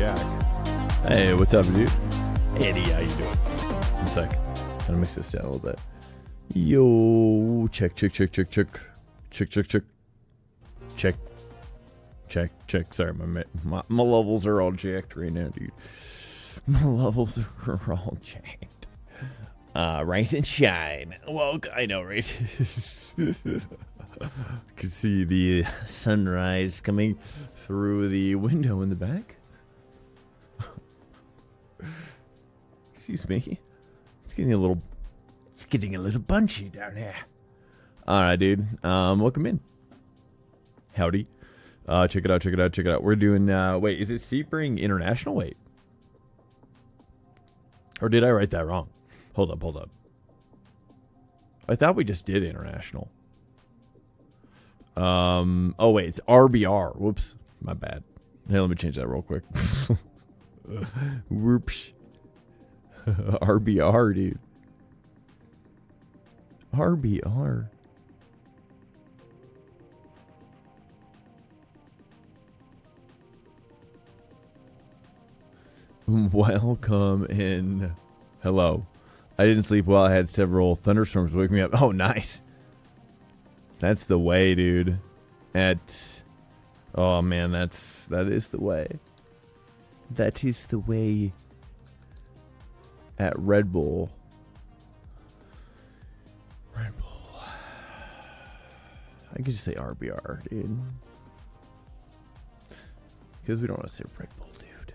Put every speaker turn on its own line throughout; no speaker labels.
Jack. Hey, what's up, dude? Eddie, how you doing? One sec. Gotta mix this down a little bit. Yo, check. Sorry, my levels are all jacked right now, dude. My levels are all jacked. Rise and shine. Well, I know, right? Can see the sunrise coming through the window in the back. Excuse me. It's getting a little bunchy down here. All right, dude. Welcome in. Howdy. Check it out. We're doing. Wait, is it Sebring International? Wait. Or did I write that wrong? Hold up. I thought we just did international. Oh wait, it's RBR. Whoops, my bad. Hey, let me change that real quick. Whoops. RBR, dude. RBR. Welcome in. Hello. I didn't sleep well. I had several thunderstorms wake me up. Oh, nice. That's the way, dude. Oh man, that is the way. That is the way. At Red Bull. I could just say RBR, dude. Because we don't want to say Red Bull, dude.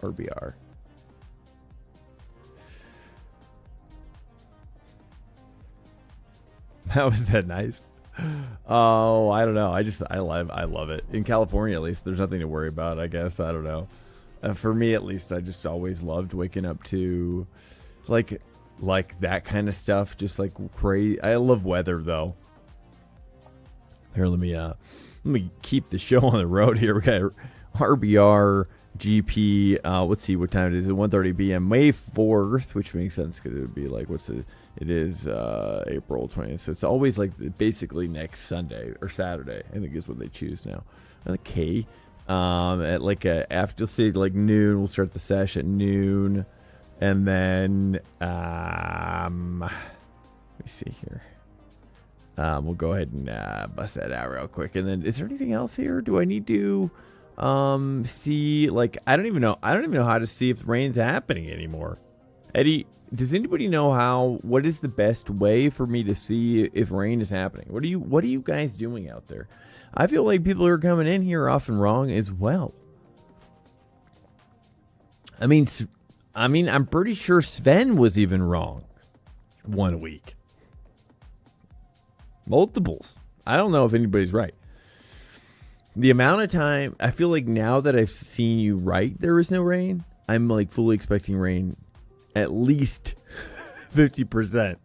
RBR. How is that nice? Oh, I don't know. I love it. In California, at least, there's nothing to worry about, I guess. I don't know. For me, at least, I just always loved waking up to, like that kind of stuff. Just like crazy. I love weather, though. Here, let me keep the show on the road here. We got RBR GP. Let's see what time it is. At 1:30 p.m. May 4th, which makes sense because it would be like it is April 20th. So it's always like basically next Sunday or Saturday, I think is what they choose now. Okay. At like after, say like noon, we'll start the sesh at noon. And then, let me see here. We'll go ahead and bust that out real quick. And then, is there anything else here? Do I need to see, like, I don't even know how to see if rain's happening anymore. Eddie, does anybody know what is the best way for me to see if rain is happening? What are you guys doing out there? I feel like people who are coming in here are often wrong as well. I mean, I'm pretty sure Sven was even wrong 1 week. Multiples. I don't know if anybody's right. The amount of time, I feel like now that I've seen you right, there is no rain. I'm like fully expecting rain at least 50%.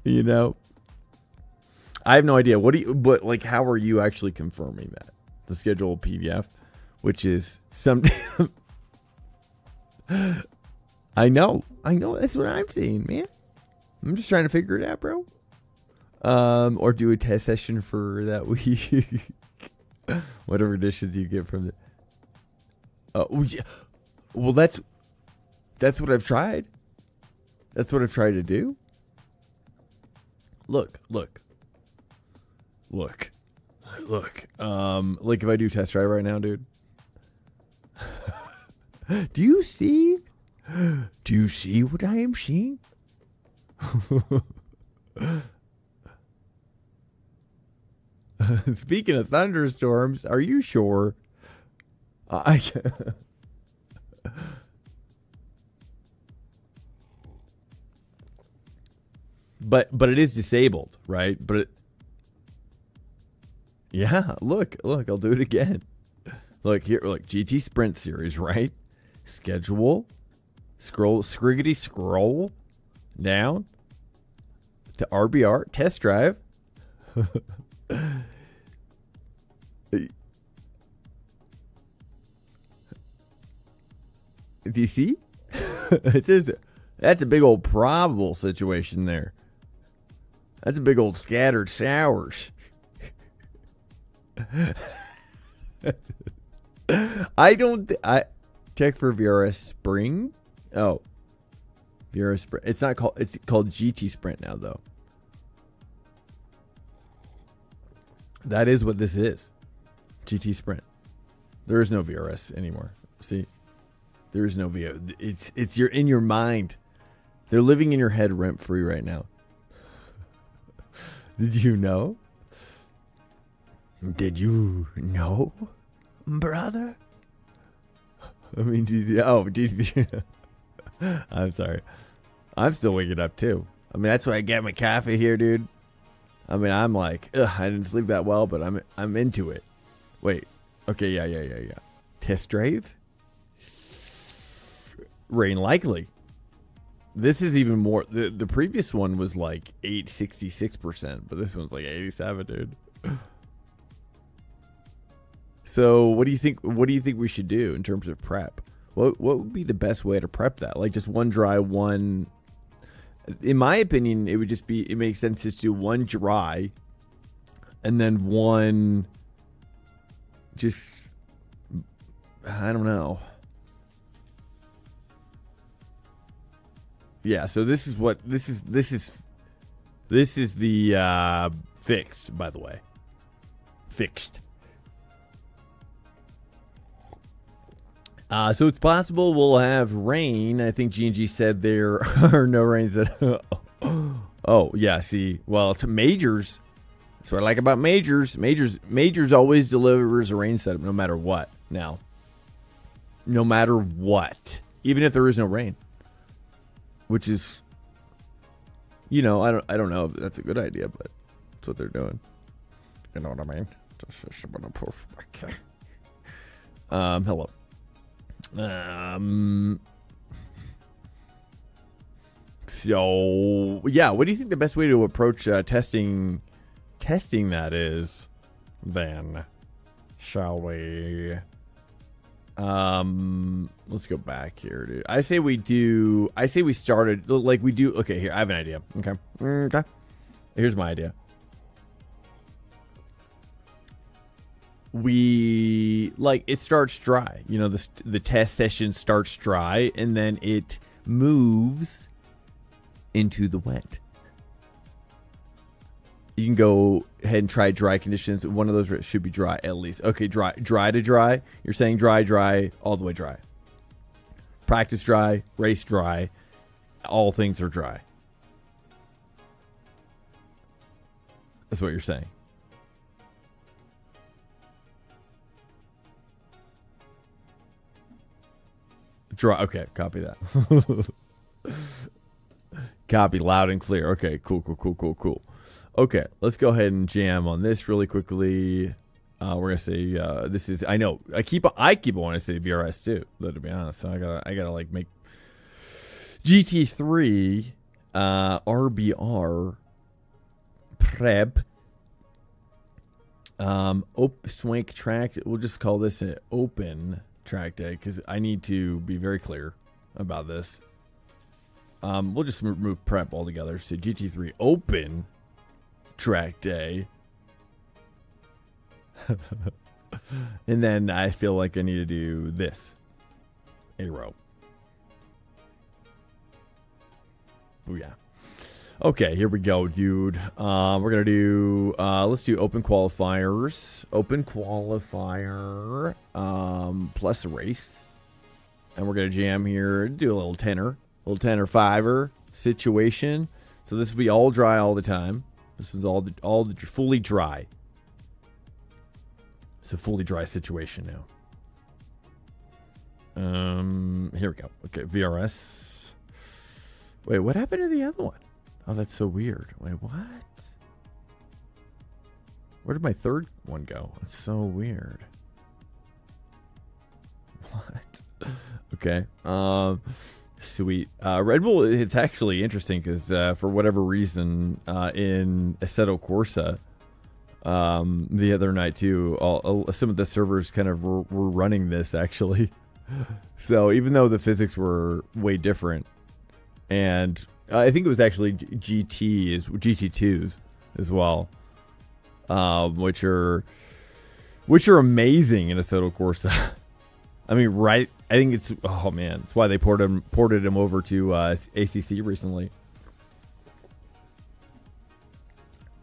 You know? I have no idea. But like, how are you actually confirming that? The schedule PDF, which is some. I know. That's what I'm saying, man. I'm just trying to figure it out, bro. Or do a test session for that week. Whatever dishes you get from the. Well, that's what I've tried. That's what I've tried to do. Look. Like if I do test drive right now, dude. Do you see what I am seeing? Speaking of thunderstorms, are you sure? But it is disabled, right? Yeah, look, I'll do it again. Look here, GT Sprint Series, right? Schedule, scroll down to RBR test drive. Do you see? That's a big old probable situation there. That's a big old scattered showers. I don't. I check for VRS Spring. Oh, VRS Sprint. It's not called. It's called GT Sprint now, though. That is what this is. GT Sprint. There is no VRS anymore. See, there is no VRS. It's you're in your mind. They're living in your head rent free right now. Did you know? Did you know, brother? I mean, I'm sorry. I'm still waking up too. I mean, that's why I get my cafe here, dude. I mean, I'm like, I didn't sleep that well, but I'm into it. Wait. Okay, yeah. Test drive? Rain likely. This is even more. The previous one was like 866%, but this one's like 87, dude. So, what do you think? What do you think we should do in terms of prep? What would be the best way to prep that? Like just one dry, one. In my opinion, it would just be. It makes sense to do one dry, and then one. Just, I don't know. Yeah. So this is what this is the fixed. By the way, fixed. So it's possible we'll have rain. I think G&G said there are no rains. Oh, yeah, see. Well, to majors, that's what I like about majors. Majors always delivers a rain setup no matter what now. No matter what. Even if there is no rain. Which is, I don't know if that's a good idea, but that's what they're doing. You know what I mean? Hello. So yeah, what do you think the best way to approach testing that is then? Shall we? Let's go back here, dude. I say we started like we do. Okay, here I have an idea. Okay. Here's my idea. It starts dry, the test session starts dry and then it moves into the wet. You can go ahead and try dry conditions. One of those should be dry at least. Okay, dry to dry. You're saying dry, all the way dry. Practice dry, race dry. All things are dry. That's what you're saying. Dry. Okay, copy that. Copy loud and clear. Okay, cool. Okay, let's go ahead and jam on this really quickly. We're gonna say this is. I know. I keep wanting to say VRS too. Though, to be honest, so I gotta like make GT3 RBR prep. Swank track. We'll just call this an open Trackday because I need to be very clear about this. We'll just remove prep altogether. So GT3 open Trackday. And then I feel like I need to do this. A row. Booyah. Okay, here we go, dude. We're going to do, let's do open qualifiers. Open qualifier, plus a race. And we're going to jam here, do a little 5er situation. So this will be all dry all the time. This is all the fully dry. It's a fully dry situation now. Here we go. Okay, VRS. Wait, what happened to the other one? Oh, that's so weird. Wait, what? Where did my third one go? It's so weird. What? Okay. Sweet. Red Bull, it's actually interesting because for whatever reason, in Assetto Corsa, the other night too, some of the servers kind of were running this actually. So even though the physics were way different, and I think it was actually GT2s as well, which are amazing in Assetto Corsa. I mean, right? I think it's, oh man, that's why they ported him over to ACC recently.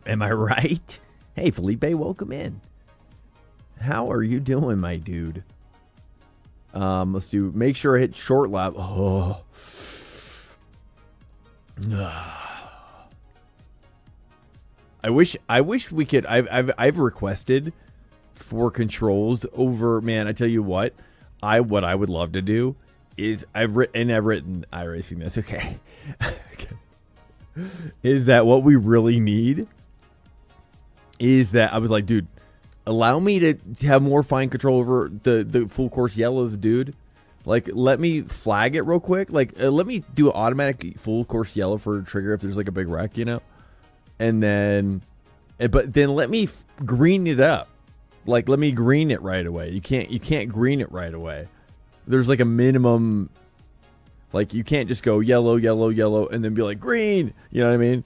Am I right? Hey, Felipe, welcome in. How are you doing, my dude? Let's do, make sure I hit short lap. Oh. I wish we could. I've requested for controls over. Man, I tell you what I would love to do is I've written iRacing. That's okay. Okay. Is that what we really need? Is that I was like, dude, allow me to have more fine control over the full course yellows, dude. Like, let me flag it real quick. Like, let me do an automatic full course yellow for a trigger if there's like a big wreck, you know. And then, but then let me green it up. Like, let me green it right away. You can't green it right away. There's like a minimum. Like, you can't just go yellow, yellow, yellow, and then be like green. You know what I mean?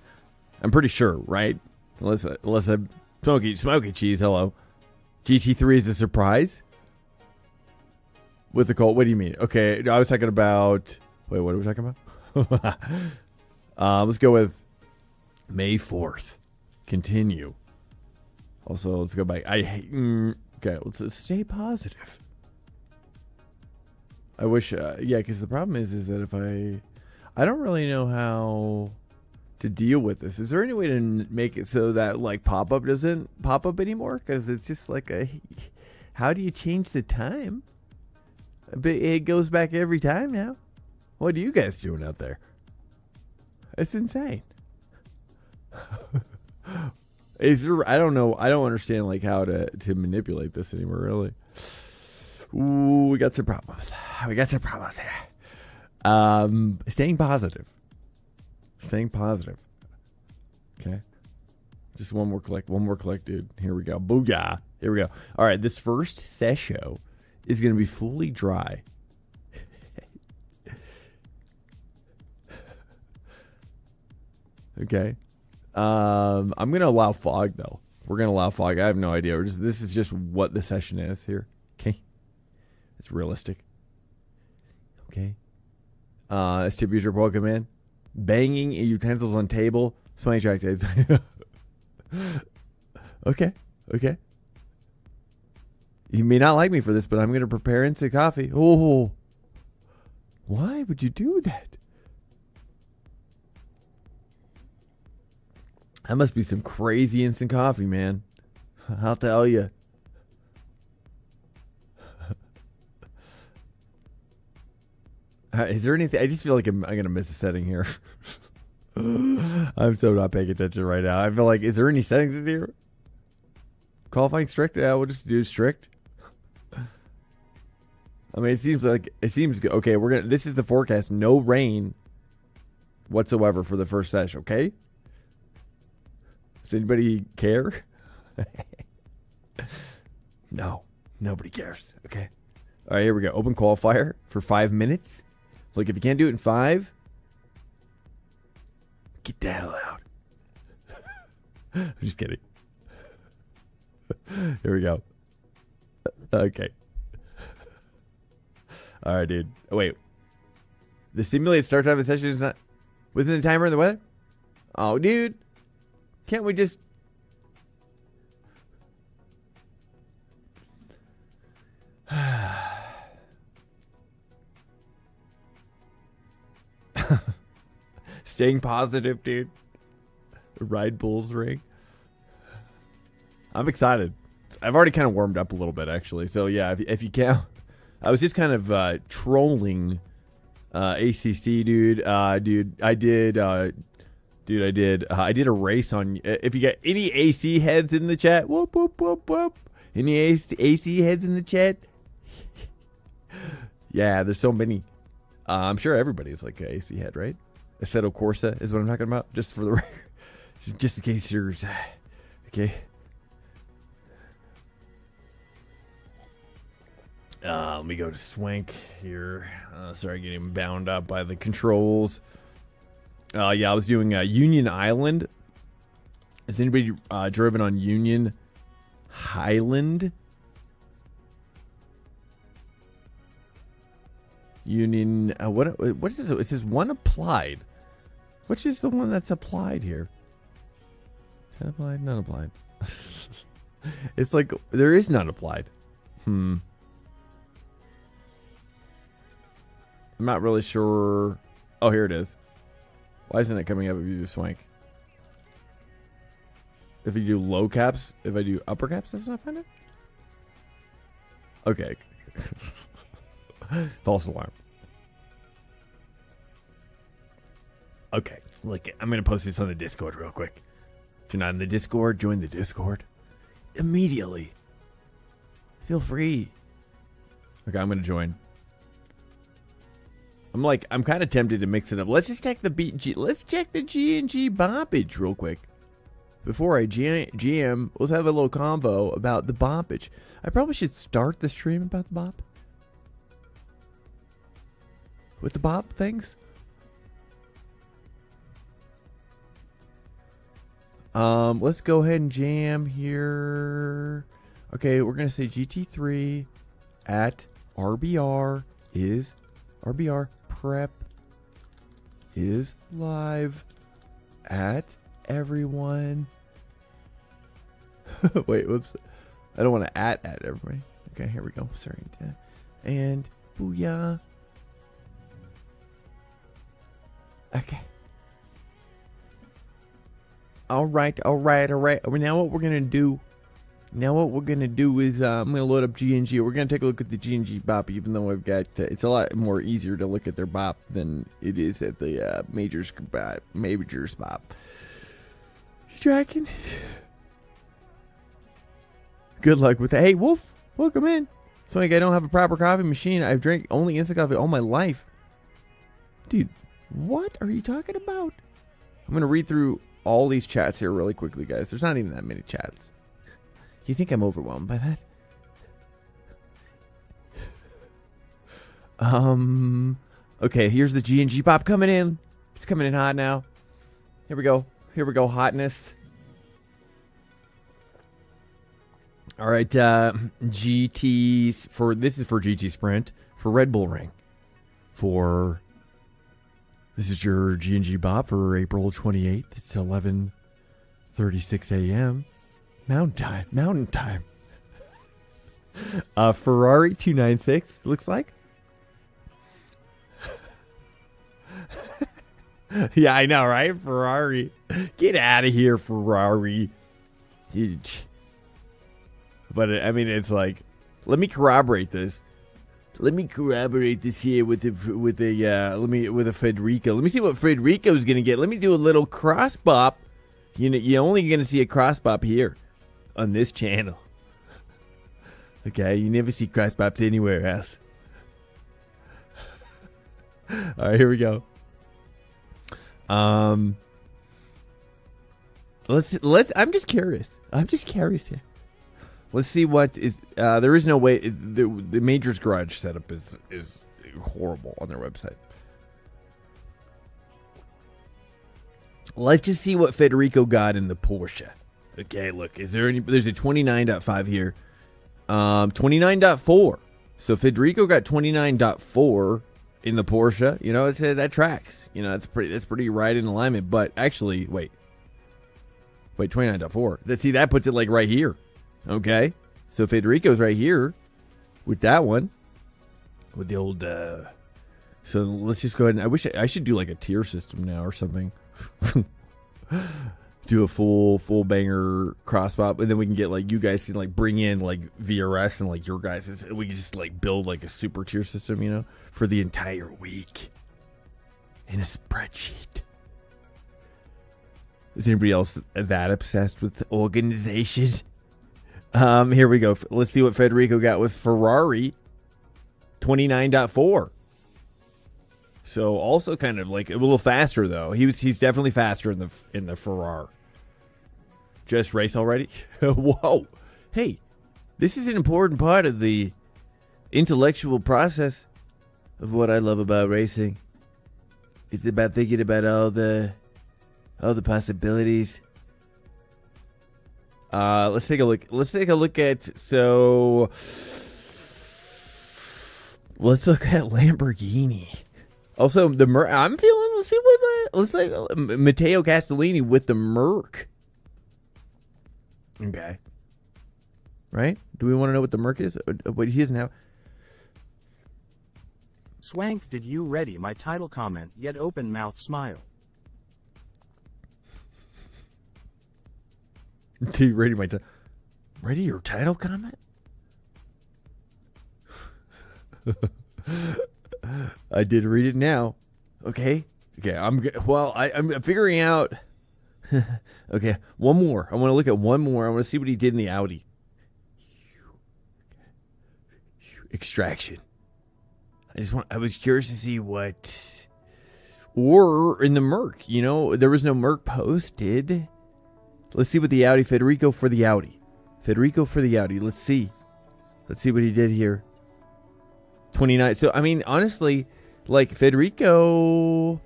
I'm pretty sure, right? Unless I smoky cheese. Hello, GT3 is a surprise with the Colt. What do you mean? Okay, I was talking about. Wait, what are we talking about? Let's go with May 4th. Continue. Also, let's go back. Okay, let's stay positive. I wish, yeah, because the problem is that if I don't really know how to deal with this. Is there any way to make it so that like pop-up doesn't pop up anymore? Because it's just like how do you change the time? But it goes back every time now. What are you guys doing out there? It's insane. Is there, I don't know. I don't understand like how to manipulate this anymore, really. Ooh, we got some problems. Staying positive. Okay. Just one more click, dude. Here we go. Booyah. Here we go. All right, this first session is going to be fully dry. Okay. I'm going to allow fog, though. We're going to allow fog. I have no idea. This is just what the session is here. Okay. It's realistic. Okay. Steve user welcome in. Banging utensils on table. Swank track days. Okay. You may not like me for this, but I'm going to prepare instant coffee. Oh. Why would you do that? That must be some crazy instant coffee, man. I'll tell you. Is there anything? I just feel like I'm going to miss a setting here. I'm so not paying attention right now. I feel like, is there any settings in here? Qualifying strict? Yeah, we'll just do strict. I mean, it seems good. Okay, this is the forecast. No rain whatsoever for the first session, okay? Does anybody care? No, nobody cares. Okay. All right, here we go. Open qualifier for 5 minutes. So, like, if you can't do it in 5, get the hell out. I'm just kidding. Here we go. Okay. All right, dude. Oh, wait. The simulated start time of the session is not within the timer of the weather? Oh, dude. Can't we just... Staying positive, dude. Ride Bulls ring. I'm excited. I've already kind of warmed up a little bit, actually. So, yeah, if you can... I was just kind of trolling ACC, dude. I did a race on... if you got any AC heads in the chat, whoop, whoop, whoop, whoop. Any AC heads in the chat? Yeah, there's so many. I'm sure everybody's like an AC head, right? Assetto Corsa is what I'm talking about, just for the record. Just in case you're... Okay. Let me go to Swank here. Sorry, getting bound up by the controls. Yeah, I was doing Union Island. Has anybody driven on Union Highland? Union. What is this? It says one applied. Which is the one that's applied here? 10 applied, none applied. It's like there is none applied. I'm not really sure. Oh, here it is. Why isn't it coming up if you do Swank? If you do low caps, if I do upper caps, does it not find it? Okay. False alarm. Okay. Look, I'm going to post this on the Discord real quick. If you're not in the Discord, join the Discord. Immediately. Feel free. Okay, I'm going to join. I'm kind of tempted to mix it up. Let's just check let's check the G&G boppage real quick. Before I GM, let's have a little convo about the boppage. I probably should start the stream about the bop. With the bop things. Let's go ahead and jam here. Okay, we're gonna say GT3 at RBR prep is live at everyone. Wait, whoops. I don't want to at everybody. Okay, here we go. Sorry. And booyah. Okay. All right. Now what we're gonna do is I'm gonna load up G&G. We're gonna take a look at the G&G bop, even though I've got it's a lot more easier to look at their bop than it is at the majors bop. Tracking. Good luck with that. Hey, Wolf, welcome in. So like I don't have a proper coffee machine. I've drank only instant coffee all my life. Dude, what are you talking about? I'm gonna read through all these chats here really quickly, guys. There's not even that many chats. You think I'm overwhelmed by that? Okay, here's the G&G pop coming in. It's coming in hot now. Here we go, hotness. All right, GT this is for GT Sprint for Red Bull Ring. This is your G&G bop for April 28th. It's 11:36 a.m. Mountain time. Ferrari 296 looks like. Yeah, I know, right? Ferrari. Get out of here, Ferrari. Huge. But I mean, it's like, let me corroborate this. Let me corroborate this here with a Federico. Let me see what Federico's gonna get. Let me do a little cross bop. You're only gonna see a cross bop here on this channel. Okay, you never see cross bops anywhere else. All right, here we go. Let's. I'm just curious here. Let's see what is. There is no way. The Majors Garage setup is horrible on their website. Let's just see what Federico got in the Porsche. Okay, look. Is there any? There's a 29.5 here. 29.4. So Federico got 29.4 in the Porsche. You know, it's that tracks. You know, that's pretty right in alignment. But actually, wait, 29.4. See, that puts it like right here. Okay, so Federico's right here with that one, with the old. So let's just go ahead and I should do like a tier system now or something. Do a full banger cross bop, and then we can get like you guys can like bring in like VRS and like your guys. We can just like build like a super tier system, you know, for the entire week in a spreadsheet. Is anybody else that obsessed with organization? Here we go. Let's see what Federico got with Ferrari. 29.4. So also kind of like a little faster though. He's definitely faster in the Ferrari. Just race already? Whoa. Hey, this is an important part of the intellectual process of what I love about racing. It's about thinking about all the possibilities. Let's take a look. Let's take a look at Let's look at Lamborghini. Also, the Merc. I'm feeling. Let's see what. Let's like Matteo Castellini with the Merc. Okay. Right? Do we want to know what the Merc is? What he doesn't have.
Swank, did you ready my title comment yet? Open mouth smile.
Do you ready my ready your title comment? I did read it now. Okay. I'm figuring out. Okay, one more. I want to look at one more. I want to see what he did in the Audi. Extraction. I was curious to see what, or in the Merc. You know, there was no Merc posted. Let's see what the Audi. Federico for the Audi. Let's see what he did here. 29. So, I mean, honestly, like, Federico,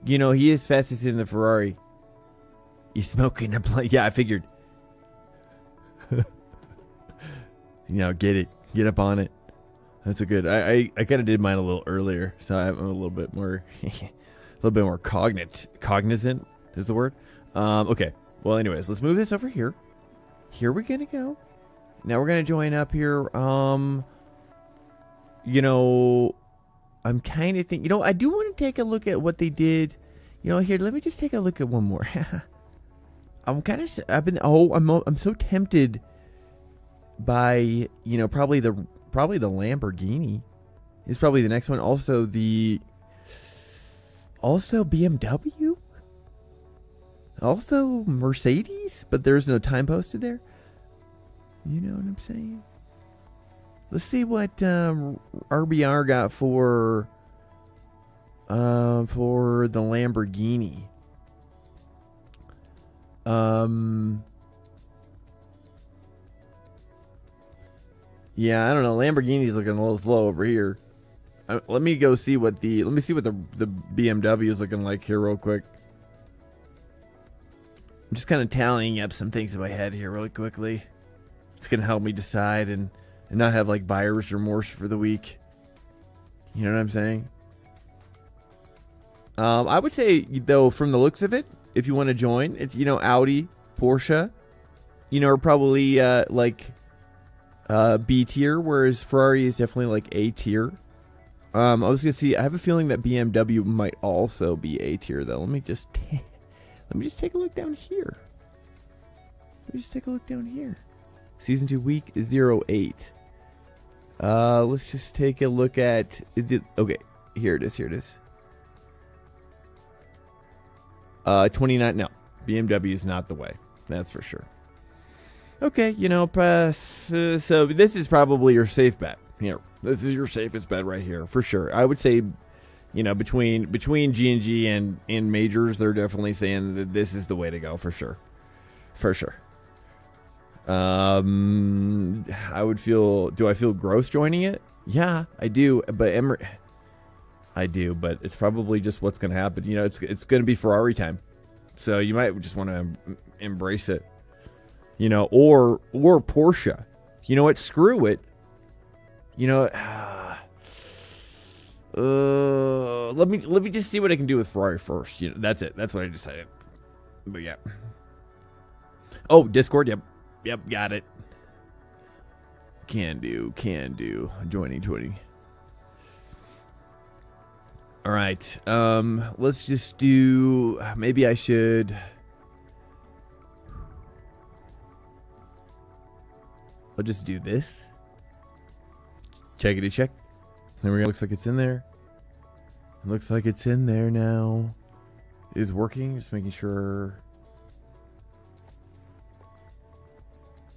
you know, he is fastest in the Ferrari. He's smoking a plate. Yeah, I figured. You know, get it. Get up on it. That's a good. I kind of did mine a little earlier, so I'm a little bit more, cognizant is the word. Okay. Well, anyways, let's move this over here. Here we're gonna go. Now we're gonna join up here. You know, I'm kind of thinking. You know, I do want to take a look at what they did. You know, here, let me just take a look at one more. I'm so tempted by, you know, probably the Lamborghini is probably the next one. Also BMW, also Mercedes, but there's no time posted there. You know what I'm saying? Let's see what RBR got for the Lamborghini. Yeah, I don't know. Lamborghini's looking a little slow over here. Let me see what the BMW is looking like here real quick. I'm just kind of tallying up some things in my head here really quickly. It's going to help me decide and not have like buyer's remorse for the week. You know what I'm saying? I would say, though, from the looks of it, if you want to join, it's, you know, Audi, Porsche, you know, are probably B tier, whereas Ferrari is definitely like A tier. I was gonna see. I have a feeling that BMW might also be A tier, though. Let me just take a look down here. Season 2 week 08. Let's just take a look at. Is it okay? Here it is. 29. No, BMW is not the way. That's for sure. Okay, you know, so this is probably your safe bet here. This is your safest bet right here for sure. I would say, you know, between G&G and majors, they're definitely saying that this is the way to go for sure. I would feel. Do I feel gross joining it? Yeah, I do. But but it's probably just what's going to happen. You know, it's going to be Ferrari time, so you might just want to embrace it. You know, or Porsche. You know what? Screw it. You know, let me just see what I can do with Ferrari first. You know, that's it. That's what I decided. But yeah. Oh, Discord. Yep, got it. Can do. Joining 20. All right. Let's just do. Maybe I should. I'll just do this. Checkity check. There we go. Looks like it's in there. Looks like it's in there now. It is working. Just making sure.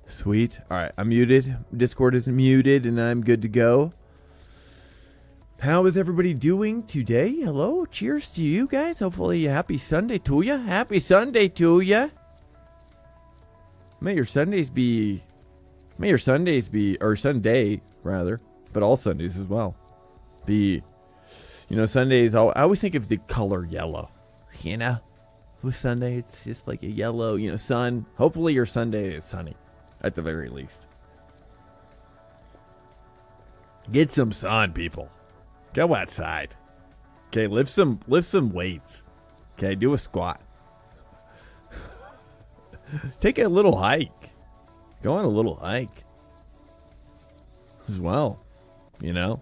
Sweet. All right. I'm muted. Discord isn't muted, and I'm good to go. How is everybody doing today? Hello. Cheers to you guys. Hopefully, happy Sunday to you. Happy Sunday to you. May your Sunday be, or Sunday, rather, but all Sundays as well. You know, Sundays, I always think of the color yellow, you know? With Sunday, it's just like a yellow, you know, sun. Hopefully your Sunday is sunny, at the very least. Get some sun, people. Go outside. Okay, lift some weights. Okay, do a squat. Take a little hike. Go on a little hike as well. You know?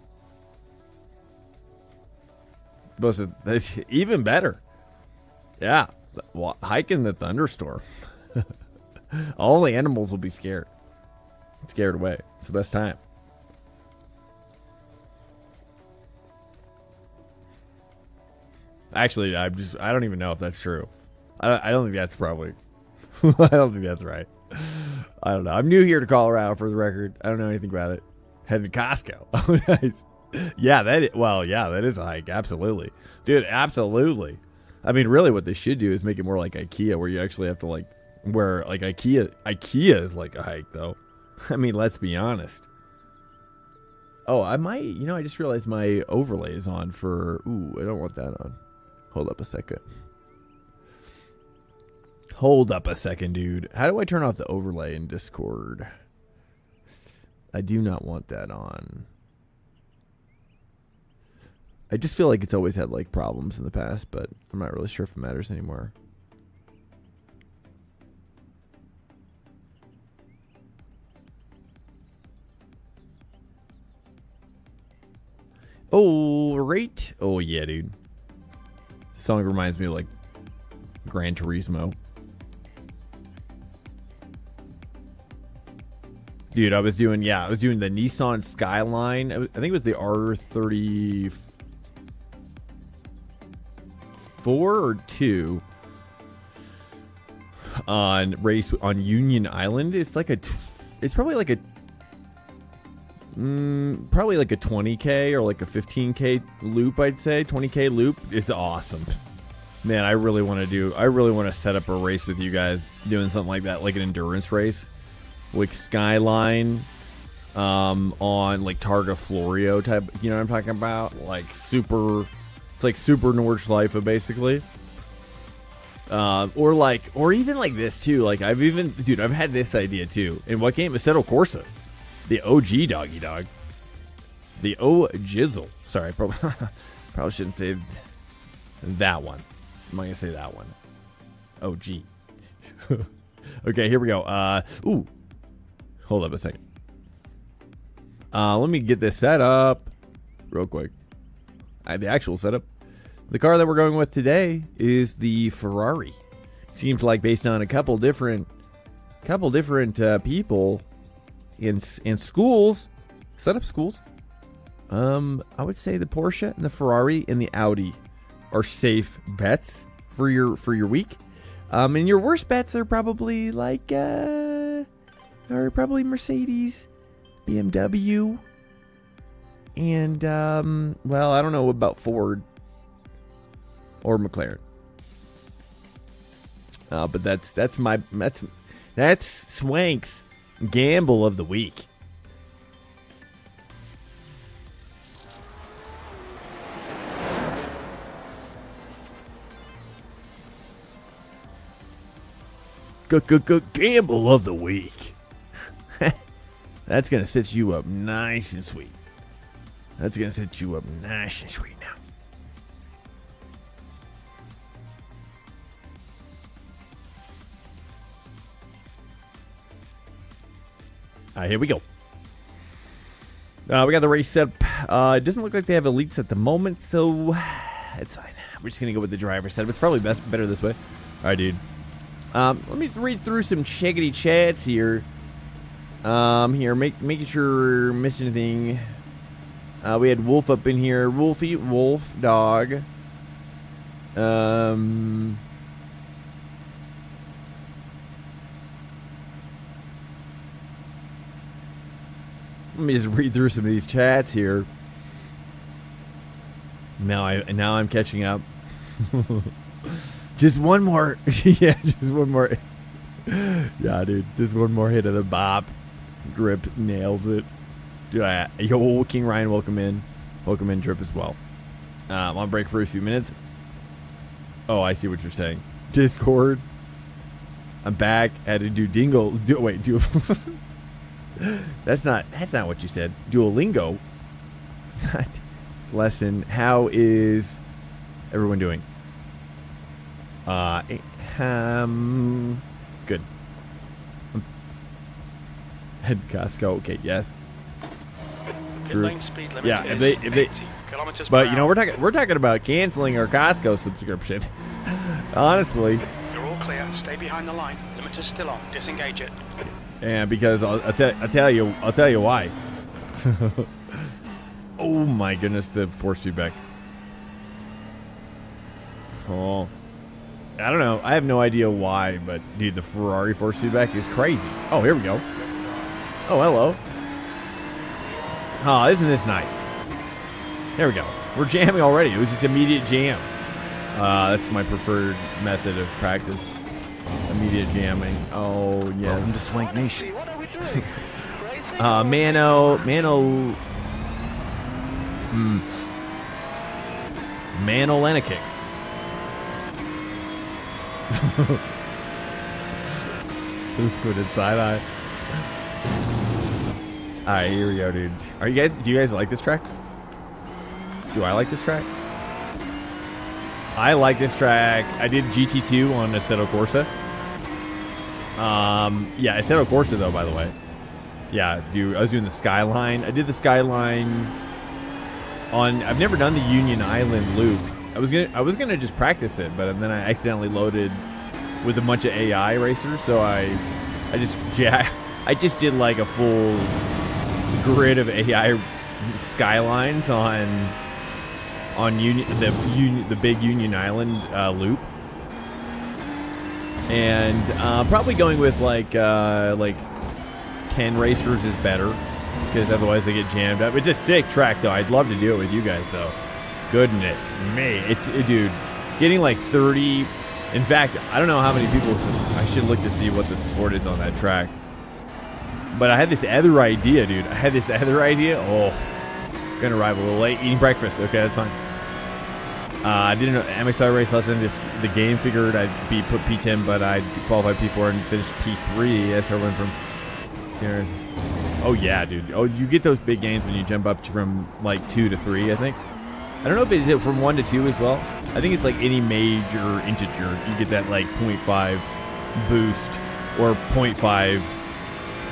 That's even better. Yeah. Hike in the thunderstorm. All the animals will be scared. Scared away. It's the best time. Actually, I don't even know if that's true. I don't think that's probably... I don't think that's right. I don't know. I'm new here to Colorado, for the record. I don't know anything about it. Headed to Costco. Oh, nice. Yeah, that is a hike. Absolutely. Dude, absolutely. I mean, really what they should do is make it more like IKEA, where you actually have to, like, where, like, IKEA is like a hike, though. I mean, let's be honest. Oh, I might, I just realized my overlay is on for, ooh, I don't want that on. Hold up a second. Hold up a second, dude. How do I turn off the overlay in Discord? I do not want that on. I just feel like it's always had, like, problems in the past, but I'm not really sure if it matters anymore. Oh, right. Oh, yeah, dude. Song reminds me of, like, Gran Turismo. Dude, I was doing the Nissan Skyline. I think it was the R34 or 2 on race on Union Island. It's like it's probably like a 20K or like a 15K loop, I'd say. 20K loop. It's awesome. Man, I really want to set up a race with you guys doing something like that, like an endurance race. Like Skyline on like Targa Florio type, you know what I'm talking about? Like it's like super Nordschleife basically. Or even like this too. Like I've had this idea too. In what game? Assetto Corsa. The OG doggy dog. The O-Jizzle. Sorry, probably shouldn't say that one. I'm not gonna say that one. OG. Okay, here we go. Ooh. Hold up a second. Let me get this set up real quick. The actual setup. The car that we're going with today is the Ferrari. Seems like based on a couple different people in schools, setup schools. I would say the Porsche and the Ferrari and the Audi are safe bets for your week. And your worst bets are probably like Mercedes, BMW, and well, I don't know about Ford or McLaren. But that's Swank's gamble of the week. Gamble of the week. That's going to set you up nice and sweet. That's going to set you up nice and sweet now. All right, here we go. We got the race set up. It doesn't look like they have elites at the moment, so it's fine. We're just going to go with the driver setup. It's probably better this way. All right, dude. Let me read through some chickadee chats here. Making sure missing anything. We had Wolf up in here. Wolf dog. Let me just read through some of these chats here. Now I'm catching up. Just one more. Yeah, just one more. Yeah, dude. Just one more hit of the bop. Drip nails it. Dude, yo, King Ryan, welcome in. Welcome in, Drip, as well. I'm on break for a few minutes. Oh, I see what you're saying. Discord. I'm back. Had to do Dingle. That's not what you said. Duolingo. lesson. How is everyone doing? Good. Head Costco. Okay, yes.
Lane speed limit
Yeah,
is
if they
80 kilometers
but
per
you know,
hour.
we're talking about canceling our Costco subscription. Honestly.
You're all clear. Stay behind the line. Limiter's still on. Disengage it.
And because I'll tell you why. Oh my goodness, the force feedback. Oh, I don't know. I have no idea why, but dude, the Ferrari force feedback is crazy. Oh, here we go. Oh, hello. Oh, isn't this nice? There we go. We're jamming already. It was just immediate jam. That's my preferred method of practice. Immediate jamming. Oh, yes.
Welcome to Swank Nation.
What are we doing? Crazy?
Mano. Manolena kicks. This squinted side eye. Alright, here we go, dude. Do you guys like this track? Do I like this track? I like this track. I did GT2 on Assetto Corsa. Yeah, Assetto Corsa though, by the way. Yeah, dude, I was doing the Skyline. I did the Skyline on. I've never done the Union Island loop. I was gonna just practice it, but then I accidentally loaded with a bunch of AI racers, so I just did like a full grid of AI Skylines on the big Union Island loop, and probably going with like 10 racers is better, because otherwise they get jammed up. It's a sick track though. I'd love to do it with you guys though. Goodness me, dude, getting like 30. In fact, I don't know how many people. I should look to see what the support is on that track. But I had this other idea, dude. Oh, gonna arrive a little late. Eating breakfast. Okay, that's fine. I did an MXR race lesson. The game figured I'd put P10, but I qualified P4 and finished P3. Yes, I went from here. Oh yeah, dude. Oh, you get those big gains when you jump up from like 2 to 3. I think. I don't know if it's from 1 to 2 as well. I think it's like any major integer, you get that like 0.5 boost or 0.5.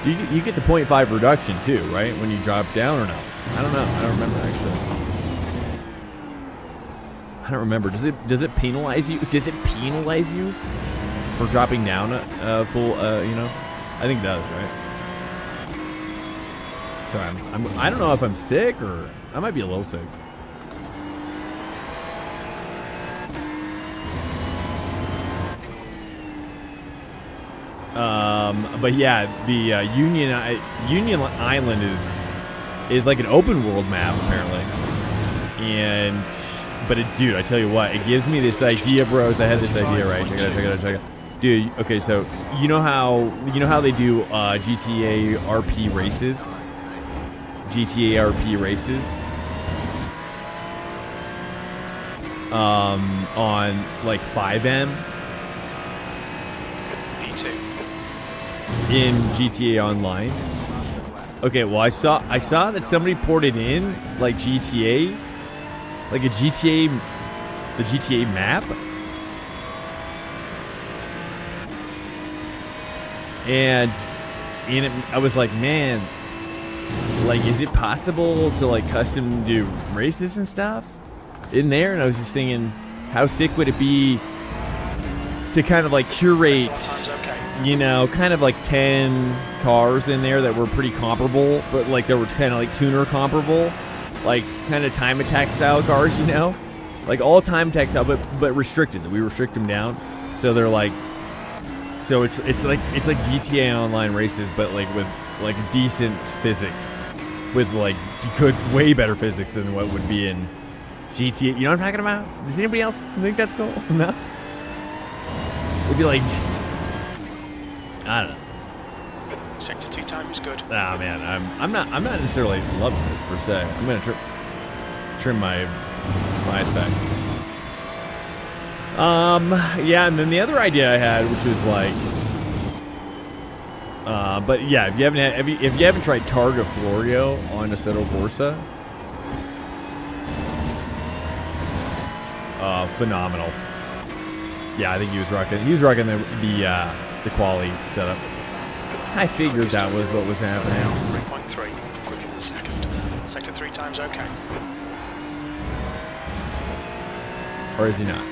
You get the 0.5 reduction too, right? When you drop down or no? I don't know. I don't remember actually. I don't remember. Does it penalize you? Does it penalize you for dropping down a full? You know, I think it does, right? Sorry, I don't know if I'm sick or I might be a little sick. But yeah, the Union Island is like an open world map apparently, but dude, I tell you what, it gives me this idea, bros. I had this idea, right? Check it out. Dude, okay, so you know how they do GTA RP races? On like 5M. In GTA Online. Okay, well I saw that somebody ported in like GTA, like the GTA map, and in it I was like, man, like is it possible to like custom do races and stuff in there? And I was just thinking, how sick would it be to kind of like curate, you know, kind of like 10 cars in there that were pretty comparable, but like they were kind of like tuner comparable, like kind of time attack style cars, you know, like all time attack style, but restricted. We restrict them down, so they're like, so it's like GTA Online races, but like with like decent physics, with like good, way better physics than what would be in GTA. You know what I'm talking about? Does anybody else think that's cool? No. It'd be like, I don't know.
Sector 2 time is good.
Ah man, I'm not necessarily loving this per se. I'm gonna trim my eyes back. Yeah, and then the other idea I had, which was like, but yeah, if you haven't tried Targa Florio on Assetto Corsa, phenomenal. Yeah, I think he was rocking the quality setup. I figured that was what was happening.
3.3, quicker than second. Sector 3 times okay.
Or is he not?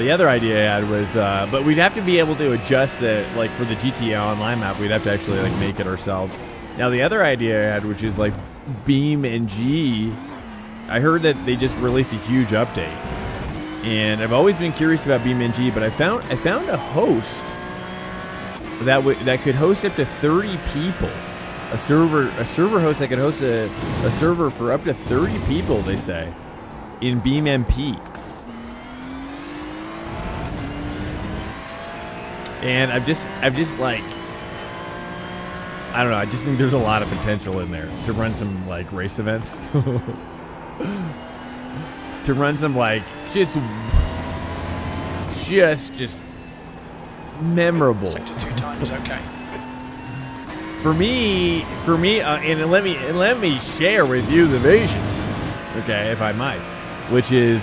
The other idea I had was, but we'd have to be able to adjust the, like for the GTA Online map, we'd have to actually like make it ourselves. Now the other idea I had, which is like Beam and G, I heard that they just released a huge update, and I've always been curious about Beam and G, but I found a host that could host up to 30 people, a server host that could host a server for up to 30 people. They say in Beam MP. And I've just like, I don't know, I just think there's a lot of potential in there to run some like race events. To run some like just memorable.
Sector 2 times okay.
For me, and let me share with you the vision, okay, if I might, which is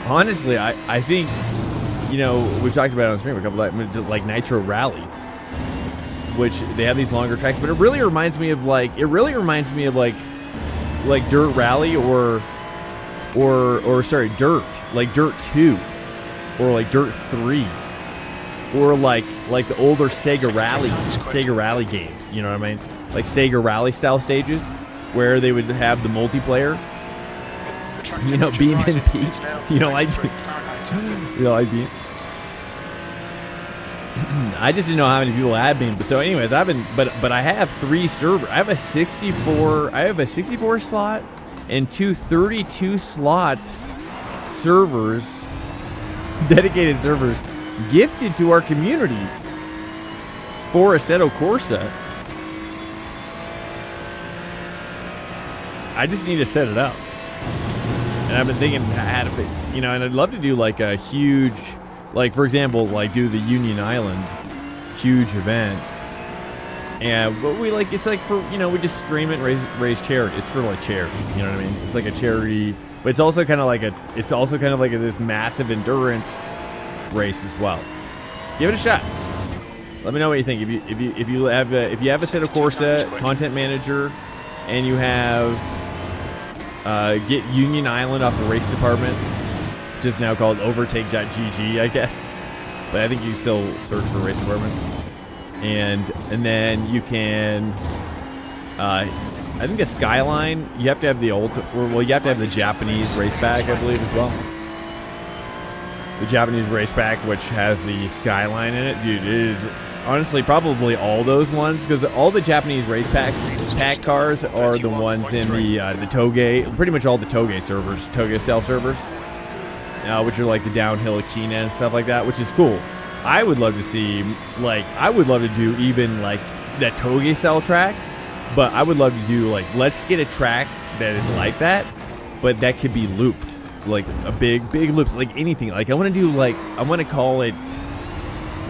honestly, I think, you know, we've talked about it on stream a couple of times, like Nitro Rally, which they have these longer tracks, but it really reminds me of like Dirt Rally or sorry, Dirt, like Dirt 2 or like Dirt 3 or like the older Sega Rally games, you know what I mean? Like Sega Rally style stages where they would have the multiplayer. You know, Beam and P. You know, I just didn't know how many people had Beam. So, anyways, but I have 3 servers. I have a 64 slot and 2 32 slots servers, dedicated servers, gifted to our community for Assetto Corsa. I just need to set it up. And I've been thinking, and I'd love to do like a huge, like for example, like do the Union Island huge event. And but we like, it's like for, you know, we just stream it, raise charity. It's for like charity, you know what I mean? It's like a charity, but it's also kind of like this massive endurance race as well. Give it a shot. Let me know what you think. If you have a Assetto Corsa content manager, and you have get Union Island off the race department, just now called overtake.gg, I guess. But I think you still search for race department. And then you can, I think the Skyline, you have to have the you have to have the Japanese race pack, I believe, as well. The Japanese race pack, which has the Skyline in it, dude, it is honestly probably all those ones, because all the Japanese race pack cars are the ones in the Toge, pretty much all the Toge servers, Toge style servers, which are like the downhill Akina and stuff like that, which is cool. I would love to see, like, I would love to do even like that Toge style track, but I would love to do like, let's get a track that is like that, but that could be looped, like a big loops, like anything. Like I want to do like, I want to call it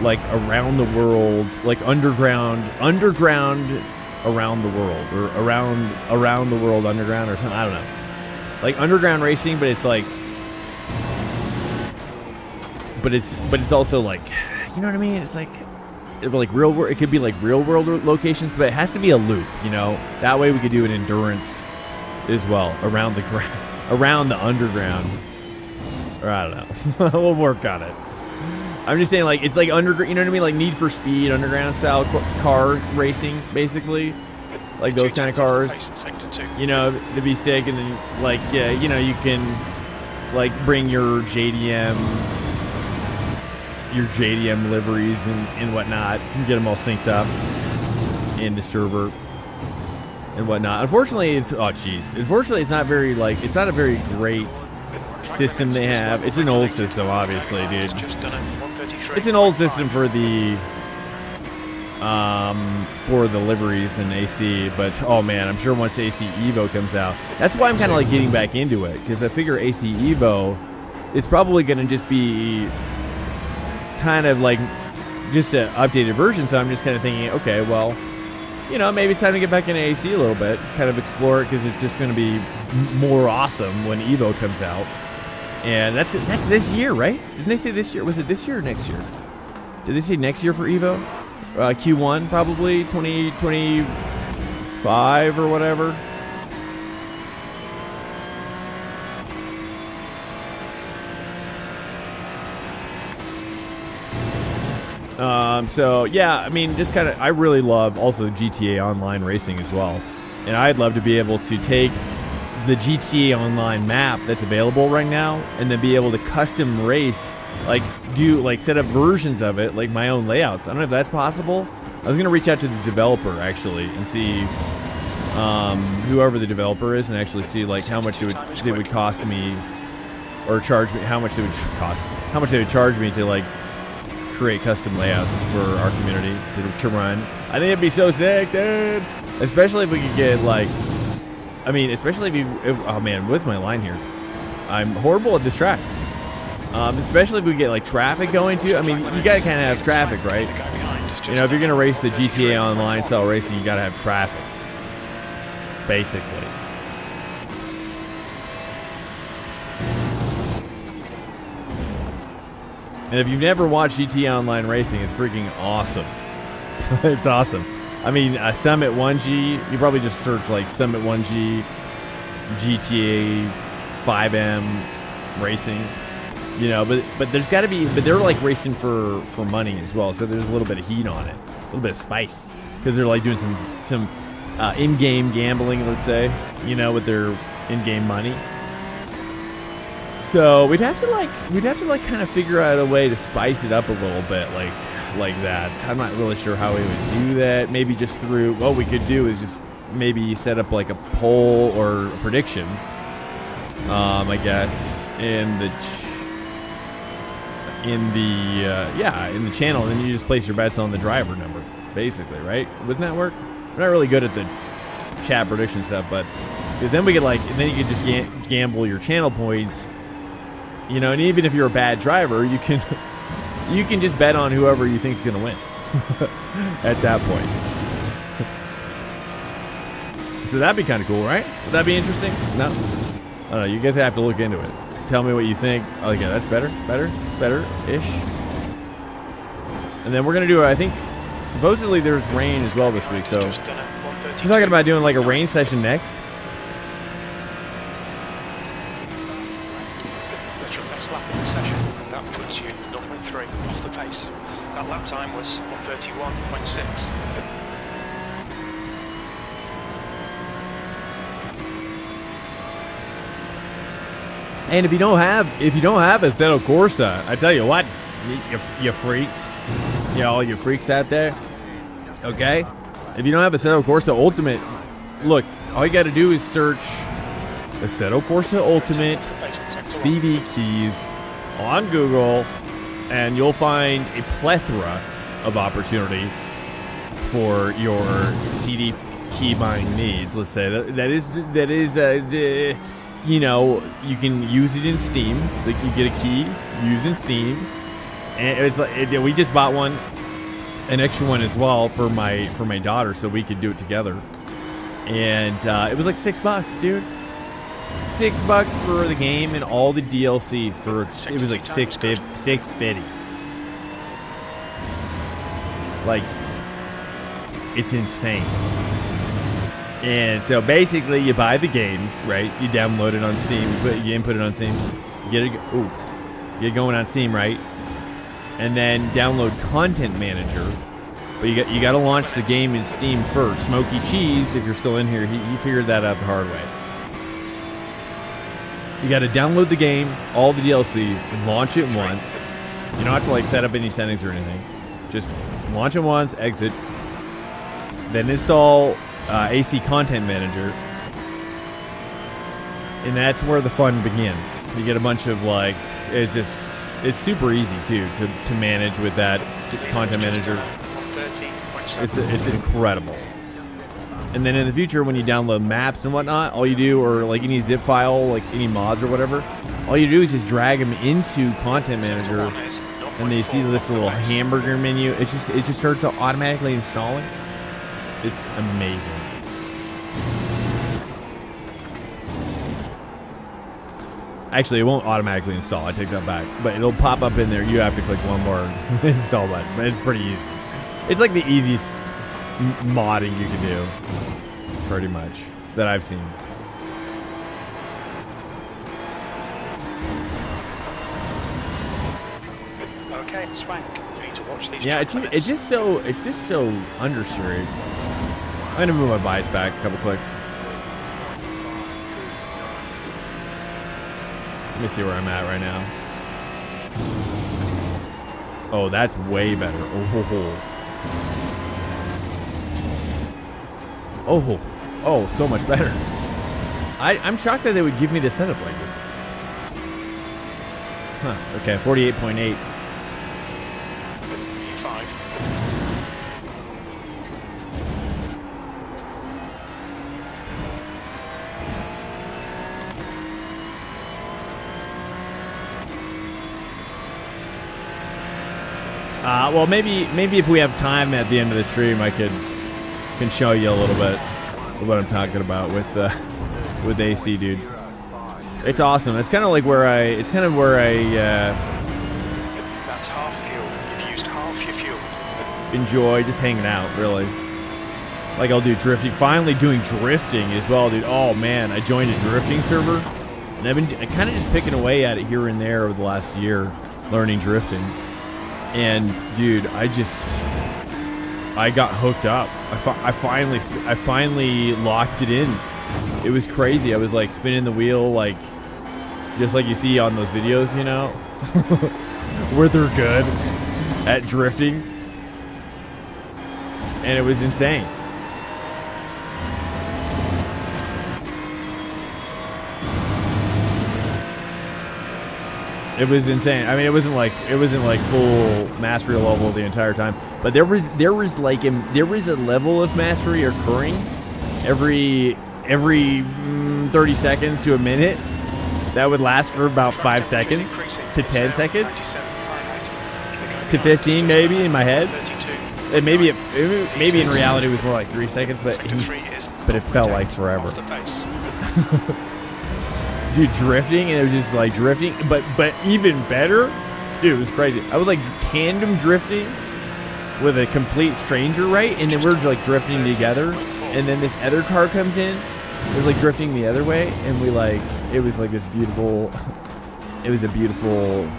like around the world, like underground around the world, or around the world underground, or something. I don't know, like underground racing, but it's like, but it's also like, you know what I mean? It's like real world. It could be like real world locations, but it has to be a loop, you know. That way we could do an endurance as well around the around the underground, or I don't know. We'll work on it. I'm just saying, like, it's like underground, you know what I mean? Like Need for Speed, underground style car racing, basically. Like those kind of cars. You know, to be sick, and then, like, yeah, you know, you can, like, bring your JDM liveries and whatnot, and get them all synced up in the server and whatnot. Unfortunately, it's not very, like, it's not a very great system they have. It's an old system, obviously, dude. It's an old system for the liveries and AC, but oh man, I'm sure once AC Evo comes out, that's why I'm kind of like getting back into it, because I figure AC Evo is probably going to just be kind of like just an updated version. So I'm just kind of thinking, okay, well, you know, maybe it's time to get back into AC a little bit, kind of explore it, because it's just going to be more awesome when Evo comes out. And that's this year, right? Didn't they say this year? Was it this year or next year? Did they say next year for Evo? Q1 probably, 2025 or whatever. So yeah, I mean, just kind of, I really love also GTA Online racing as well. And I'd love to be able to take the GTA Online map that's available right now and then be able to custom race, like set up versions of it, like my own layouts. I don't know if that's possible. I was going to reach out to the developer actually and see whoever the developer is and actually see like how much it would cost me, or charge me, how much they would charge me to like create custom layouts for our community to run. I think it'd be so sick, dude. Especially if we could get like, I mean, especially if oh man, what's my line here? I'm horrible at this track. Especially if we get like traffic going too. I mean, you gotta kind of have traffic, right? You know, if you're gonna race the GTA Online style racing, you gotta have traffic, basically. And if you've never watched GTA Online racing, it's freaking awesome. It's awesome. I mean, Summit 1G, you probably just search like Summit 1G, GTA 5M racing, you know, but there's got to be, but they're like racing for money as well. So there's a little bit of heat on it, a little bit of spice, because they're like doing some in-game gambling, let's say, you know, with their in-game money. So we'd have to kind of figure out a way to spice it up a little bit, like that. I'm not really sure how we would do that. Maybe just through, what we could do is just maybe set up like a poll or a prediction, I guess, in the channel, and then you just place your bets on the driver number, basically, right? Wouldn't that work? We're not really good at the chat prediction stuff, but because then we could then you could just gamble your channel points. You know, and even if you're a bad driver, you can just bet on whoever you think's gonna win at that point. So that'd be kind of cool, right? Would that be interesting? No, I don't know. You guys have to look into it. Tell me what you think. Oh, yeah, that's better-ish. And then we're gonna do, I think, supposedly there's rain as well this week. So I'm talking about doing like a rain session next.
That lap time was 1:31.6.
And if you don't have Assetto Corsa, I tell you what, you freaks, you know, all you freaks out there, okay? If you don't have Assetto Corsa Ultimate, look, all you got to do is search Assetto Corsa Ultimate CD keys on Google, and you'll find a plethora of opportunity for your CD key buying needs. Let's say that is you know, you can use it in Steam. Like, you get a key, use in Steam, and it's like we just bought an extra one as well for my daughter, so we could do it together. And it was like $6, dude. $6 for the game and all the DLC for it was like $6.50. Like, it's insane. And so basically, you buy the game, right? You download it on Steam. You input it on Steam. You get it going on Steam, right? And then download Content Manager. But you got to launch the game in Steam first. Smokey Cheese, if you're still in here, he figured that out the hard way. You got to download the game, all the DLC, launch it once. You don't have to like set up any settings or anything. Just launch it once, exit. Then install AC Content Manager, and that's where the fun begins. You get a bunch of like, it's super easy too to manage with that Content Manager. It's incredible. And then in the future, when you download maps and whatnot, all you do, or like any zip file, like any mods or whatever, all you do is just drag them into Content Manager, and then you see this little hamburger menu. It just starts automatically installing. It's It's amazing. Actually, it won't automatically install. I take that back. But it'll pop up in there. You have to click one more install button. But it's pretty easy. It's like the easiest modding you can do. Pretty much. That I've seen.
Okay, Swank. You need to watch these.
Yeah, it's just so understeered. I'm gonna move my bias back a couple clicks. Let me see where I'm at right now. Oh, that's way better. Oh, ho, ho. Oh, oh, so much better. I'm shocked that they would give me the setup like this. Huh. Okay, 48.8. Well, maybe if we have time at the end of the stream, I can show you a little bit of what I'm talking about with AC, dude. It's awesome. It's kind of like where I. It's kind of where I.
That's half fuel. You've used half your fuel.
Enjoy just hanging out, really. Like I'll do drifting. Finally doing drifting as well, dude. Oh man, I joined a drifting server, and I've been kind of just picking away at it here and there over the last year, learning drifting. And dude, I got hooked up. I finally locked it in. It was crazy. I was like spinning the wheel, like just like you see on those videos, you know, where they're good at drifting, and it was insane. It was insane. I mean, it wasn't like full mastery level the entire time, but there was a level of mastery occurring every 30 seconds to a minute that would last for about 5 seconds to 10 seconds to 15 maybe in my head, and maybe in reality it was more like 3 seconds, but it felt like forever. Dude, drifting, and it was just like drifting, but even better, dude, it was crazy. I was like tandem drifting with a complete stranger, right? And then we're like drifting together, and then this other car comes in, it was like drifting the other way, and we like, it was like this beautiful, it was a beautiful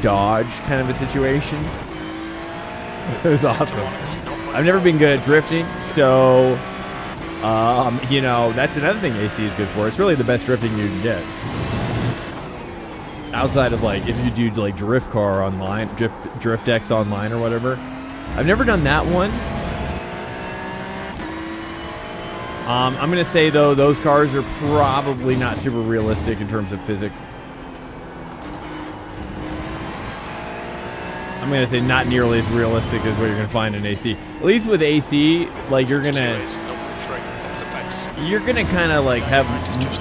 dodge kind of a situation. It was awesome. I've never been good at drifting, so you know, that's another thing AC is good for. It's really the best drifting you can get. Outside of like, if you do like drift car online, drift X online or whatever. I've never done that one. I'm going to say though, those cars are probably not super realistic in terms of physics. I'm going to say not nearly as realistic as what you're going to find in AC. At least with AC, like you're going to kind of like have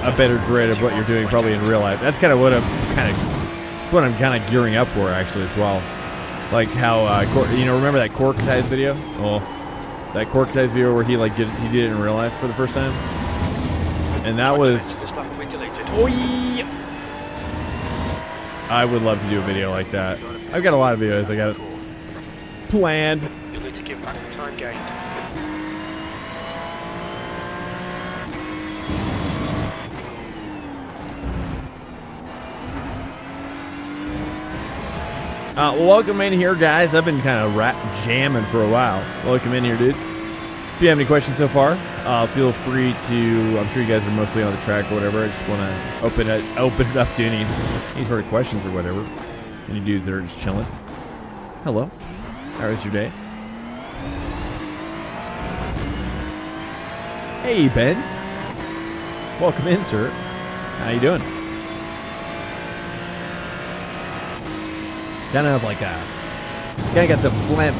a better grid of what you're doing probably in real life. That's kind of what I'm kind of gearing up for actually as well. Like how you know, remember that Corketize video? Oh, that Corketize video where he did it in real life for the first time, and that was. Oh yeah. I would love to do a video like that. I've got a lot of videos I got planned.
You'll need to give back the time gained.
Welcome in here, guys. I've been kind of jamming for a while. Welcome in here, dudes. If you have any questions so far, feel free to. I'm sure you guys are mostly on the track or whatever. I just want to open it up to any sort of questions or whatever. Any dudes that are just chilling. Hello. How was your day? Hey, Ben. Welcome in, sir. How you doing? Kind of like got some phlegm.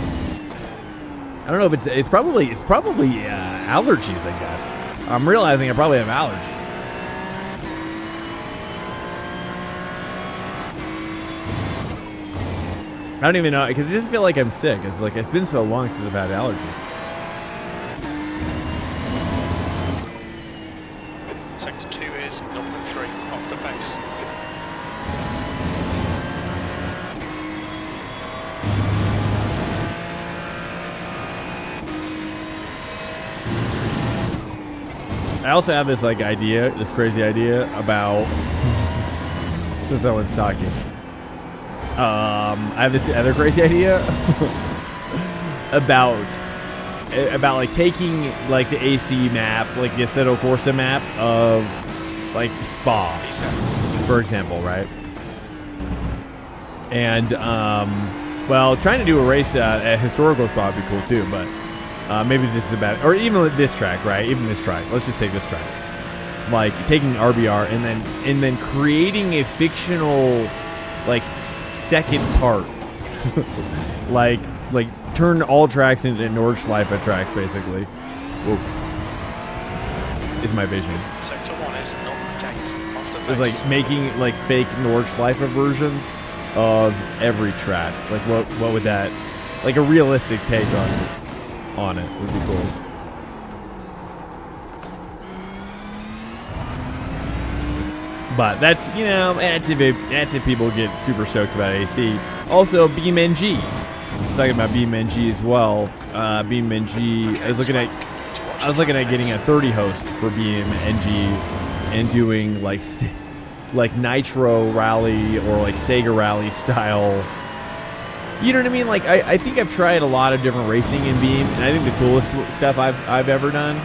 I don't know if it's probably allergies, I guess. I'm realizing I probably have allergies. I don't even know, because I just feel like I'm sick. It's like it's been so long since I've had allergies.
1.3 off the pace.
I also have this like idea, this crazy idea about. Since someone's talking, I have this other crazy idea about like taking like the AC map, like the Assetto Corsa map of like Spa, for example, right? And well, trying to do a race at a historical Spa would be cool too, but maybe this is about, or even this track, right? Even this track. Let's just take this track. Like taking RBR and then creating a fictional like second part, like turn all tracks into Nordschleife tracks basically. Whoa. Is my vision.
Sector 1 is not protect off the pace.
It's like making like fake Nordschleife versions of every track. Like what would that, like a realistic take on it would be cool. But that's, you know, that's if people get super stoked about AC. Also, BeamNG. Talking about BeamNG as well. BeamNG. I was looking at getting a 30 host for BeamNG and doing like Nitro Rally or like Sega Rally style. You know what I mean? Like I think I've tried a lot of different racing in Beam, and I think the coolest stuff I've ever done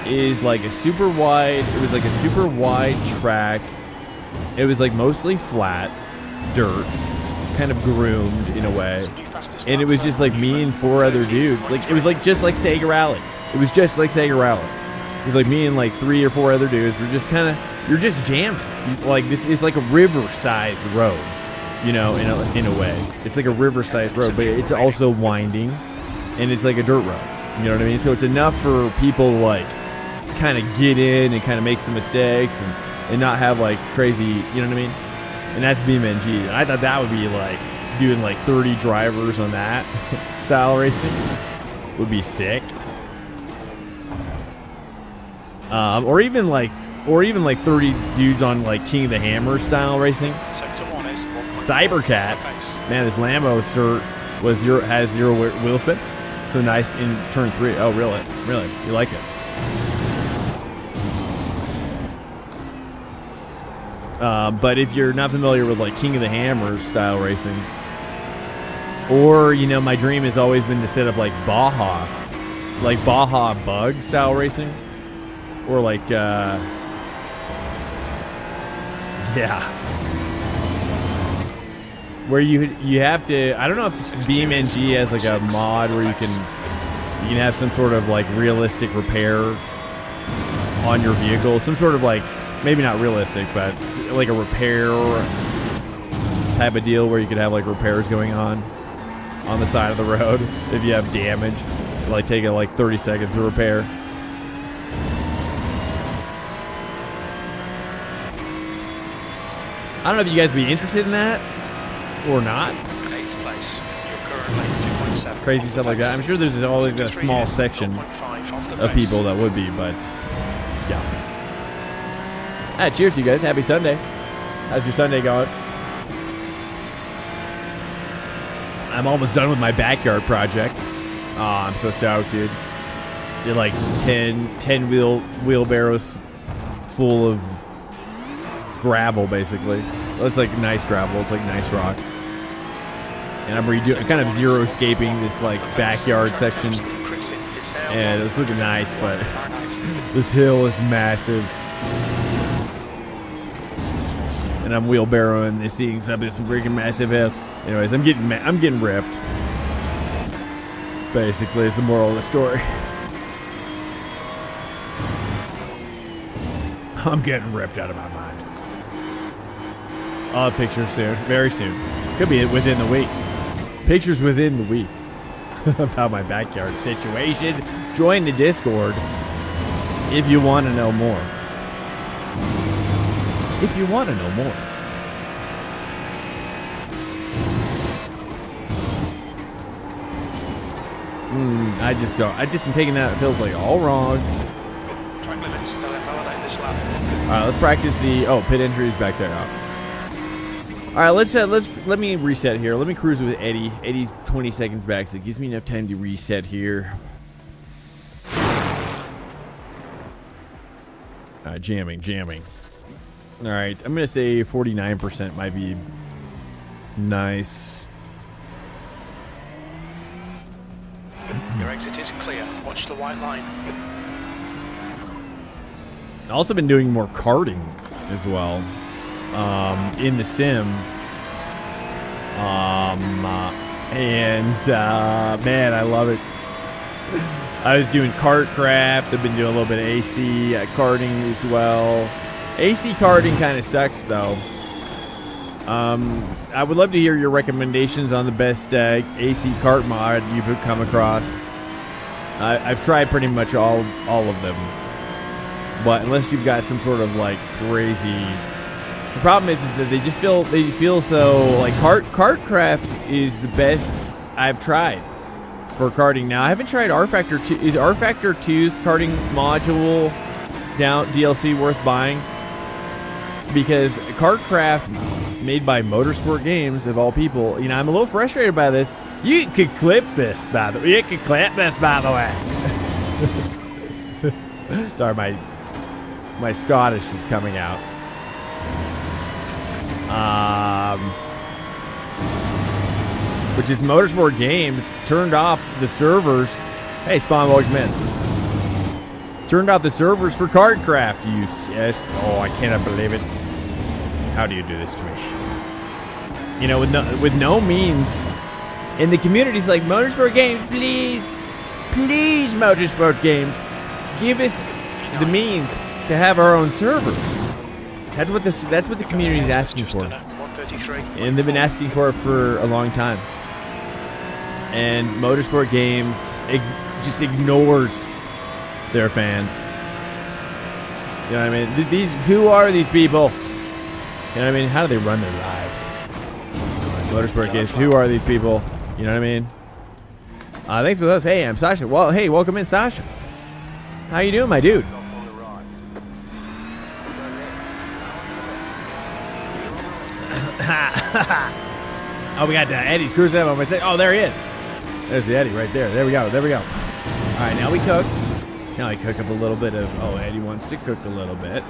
is like a super wide. It was like a super wide track. It was like mostly flat dirt, kind of groomed in a way, and it was just like me and 4 other dudes. Like it was like just like Sega Rally. It was just like Sega Rally. It was like me and like 3 or 4 other dudes. We're just kind of, you're just jamming. Like this is like a river-sized road, you know, in a way. It's like a river-sized road, but it's also winding, and it's like a dirt road. You know what I mean? So it's enough for people to like kind of get in and kind of make some mistakes and not have like crazy, you know what I mean? And that's BeamNG. And I thought that would be like doing like 30 drivers on that style racing would be sick. Or even like 30 dudes on like King of the Hammer style racing. Cybercat, man, this Lambo cert has 0 wheel spin, so nice in turn 3. Oh, really? You like it? But if you're not familiar with like King of the Hammer style racing, or you know, my dream has always been to set up like Baja Bug style racing, or like yeah, where you have to. I don't know if BeamNG has like a mod where you can have some sort of like realistic repair on your vehicle, some sort of like, maybe not realistic, but like a repair type of deal where you could have like repairs going on the side of the road if you have damage. Like take it like 30 seconds to repair. I don't know if you guys would be interested in that or not.
8th place. You're currently 2.7.
Crazy stuff like that. I'm sure there's always a small section of people that would be, but yeah. Alright, cheers to you guys. Happy Sunday. How's your Sunday going? I'm almost done with my backyard project. Oh, I'm so stoked, dude. Did like 10 wheelbarrows full of gravel, basically. It's like nice gravel. It's like nice rock. And I'm kind of zero-scaping this like backyard section. And it's looking nice, but this hill is massive. And I'm wheelbarrowing this thing up this freaking massive hill. Anyways, I'm getting ripped. Basically, is the moral of the story. I'm getting ripped out of my mind. I'll have pictures soon, very soon. Could be within the week. Pictures within the week about my backyard situation. Join the Discord if you want to know more. If you want to know more. I just am taking that. It feels like all wrong.
Track limits, they'll invalidate this lap.
right, let's practice the. Oh, pit entry is back there. All right, let me reset here. Let me cruise with Eddie. Eddie's 20 seconds back, so it gives me enough time to reset here. Jamming. All right, I'm gonna say 49% might be nice.
Your exit is clear. Watch the white line.
I've also been doing more karting as well in the sim. Man, I love it. I was doing kartcraft. I've been doing a little bit of AC karting as well. AC karting kind of sucks, though. I would love to hear your recommendations on the best AC kart mod you've come across. I've tried pretty much all of them, but unless you've got some sort of like crazy, the problem is that they feel so like kartcraft is the best I've tried for karting. Now I haven't tried R Factor 2. Is R Factor 2's karting module DLC worth buying? Because kartcraft, made by Motorsport Games of all people, I'm a little frustrated by this. You could clip this, by the way. Sorry, my Scottish is coming out. Which is Motorsport Games turned off the servers. Hey, Spawn, welcome in. Turned off the servers for kartcraft. Yes. Oh, I cannot believe it. How do you do this to me? With no means. And the community's like, Motorsport Games, please, Motorsport Games, give us the means to have our own servers. That's what the community is asking for, and they've been asking for it for a long time. And Motorsport Games just ignores their fans. You know what I mean? Who are these people? You know what I mean? How do they run their lives? Motorsport Games. Who are these people? You know what I mean? Thanks for those. Hey, I'm Sasha. Well, hey, welcome in, Sasha. How you doing, my dude? Oh, we got Eddie's cruising up on my side. Oh, there he is. There's the Eddie right there. There we go. All right, now we cook. Now I cook up a little bit of. Oh, Eddie wants to cook a little bit.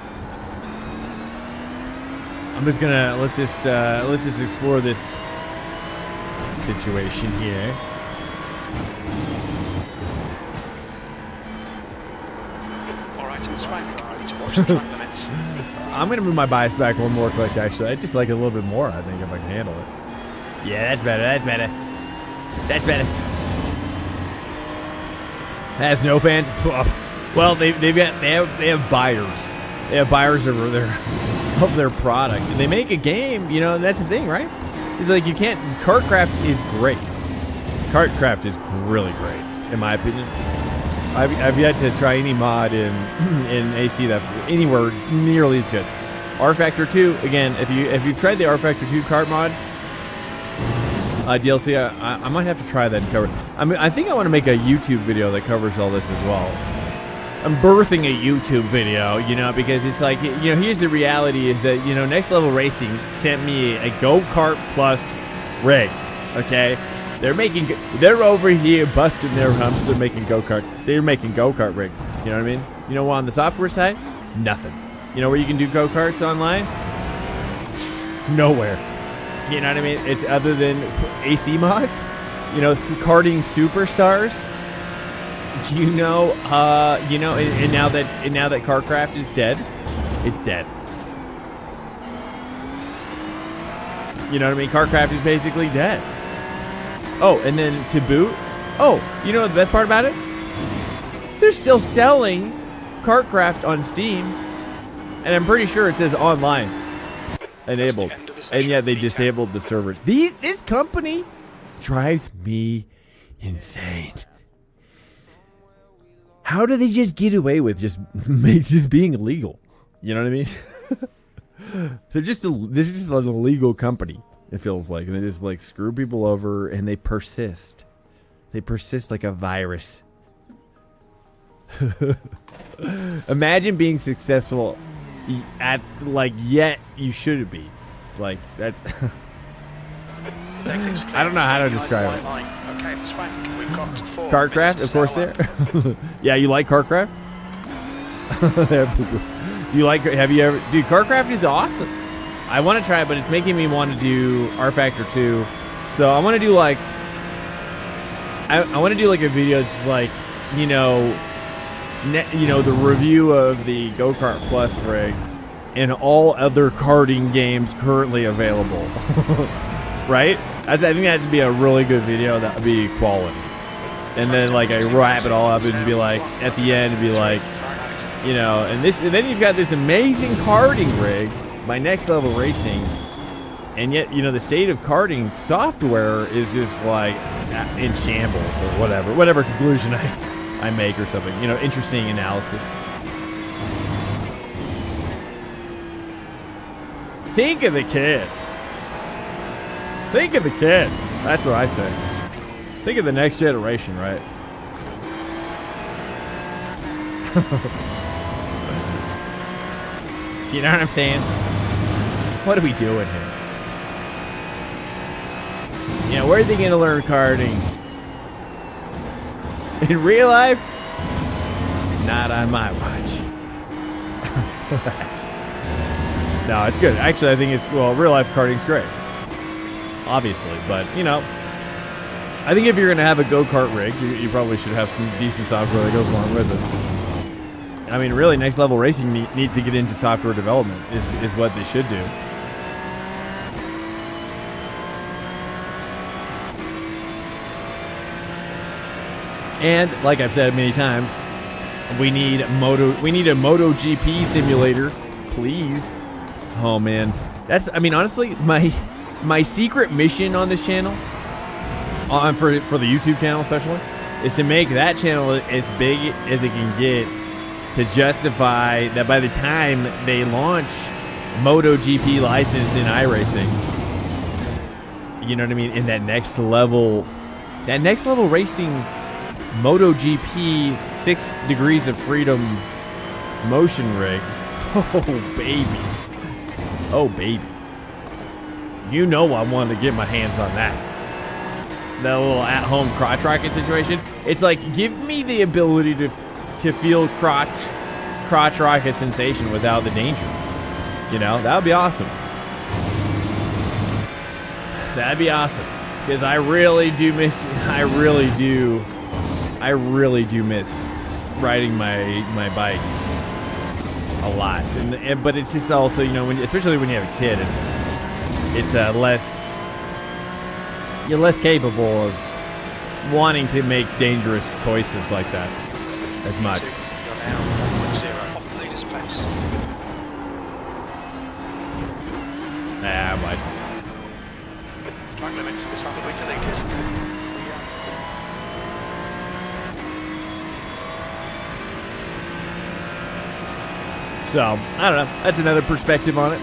I'm just gonna let's just explore this situation here.
All right, Swank. Need to watch the track limits.
I'm gonna move my bias back one more click. Actually, I just like it a little bit more. I think if I can handle it. Yeah, that's better. Has no fans. Well, they have buyers. They have buyers of their product. And they make a game, and that's the thing, right? It's like you can't. Kartcraft is great. Kartcraft is really great, in my opinion. I've yet to try any mod in AC that anywhere nearly as good. R Factor 2 again. If you've tried the R Factor 2 kart mod DLC, I might have to try that and cover it. I think I want to make a YouTube video that covers all this as well. I'm birthing a YouTube video, because it's like, here's the reality is that, Next Level Racing sent me a go-kart plus rig, okay? They're over here busting their humps. They're making go-kart rigs. You know what I mean? On the software side, nothing. Where you can do go-karts online? Nowhere. You know what I mean? It's other than AC mods, karting superstars. And now that kartcraft is dead, it's dead. You know what I mean? Kartcraft is basically dead. Oh, and then to boot, the best part about it? They're still selling kartcraft on Steam, and I'm pretty sure it says online enabled, and yet they disabled the servers. This company drives me insane. How do they just get away with just being illegal? You know what I mean? They're just an illegal company. It feels like, and they just like screw people over, and they persist. They persist like a virus. Imagine being successful yet you should be. Like, that's... I don't know how to describe it.
Okay, Swank, we've got 4
Kartcraft, of course, there. Yeah, you like Kartcraft? Do you like... Have you ever... Dude, Kartcraft is awesome. I want to try it, but it's making me want to do R Factor 2. So I want to do, like... I want to do, like, a video just like, you know... the review of the Go-Kart Plus rig and all other karting games currently available. Right? I think that'd be a really good video. That would be quality. And then, like, I wrap it all up and be like, at the end, it'd be like, you know, and then you've got this amazing karting rig by Next Level Racing, and yet, you know, the state of karting software is just like in shambles or whatever conclusion I make or something. You know, interesting analysis. Think of the kids. Think of the kids. That's what I say. Think of the next generation, right? You know what I'm saying? What are we doing here? You know, where are they going to learn karting? In real life? Not on my watch. No, it's good. Actually, I think it's, well, real life karting's great. Obviously, but, you know, I think if you're going to have a go-kart rig, you probably should have some decent software that goes along with it. I mean, really, Next Level Racing needs to get into software development is what they should do. And, like I've said many times, we need a MotoGP simulator, please. Oh, man. I mean, honestly, my secret mission on this channel, for the YouTube channel especially, is to make that channel as big as it can get to justify that by the time they launch MotoGP license in iRacing, you know what I mean, in that next level racing MotoGP 6 Degrees of Freedom motion rig. Oh, baby. Oh, baby. You know I wanted to get my hands on that. That little at-home crotch rocket situation. It's like, give me the ability to feel crotch rocket sensation without the danger. You know, that would be awesome. That'd be awesome. Because I really do miss riding my bike a lot. But it's just also, you know, especially when you have a kid, you're less capable of wanting to make dangerous choices like that as much.
You're now 1.0 off the leader's pace.
Nah, I might.
Track limits, this lap will be deleted.
So, I don't know. That's another perspective on it.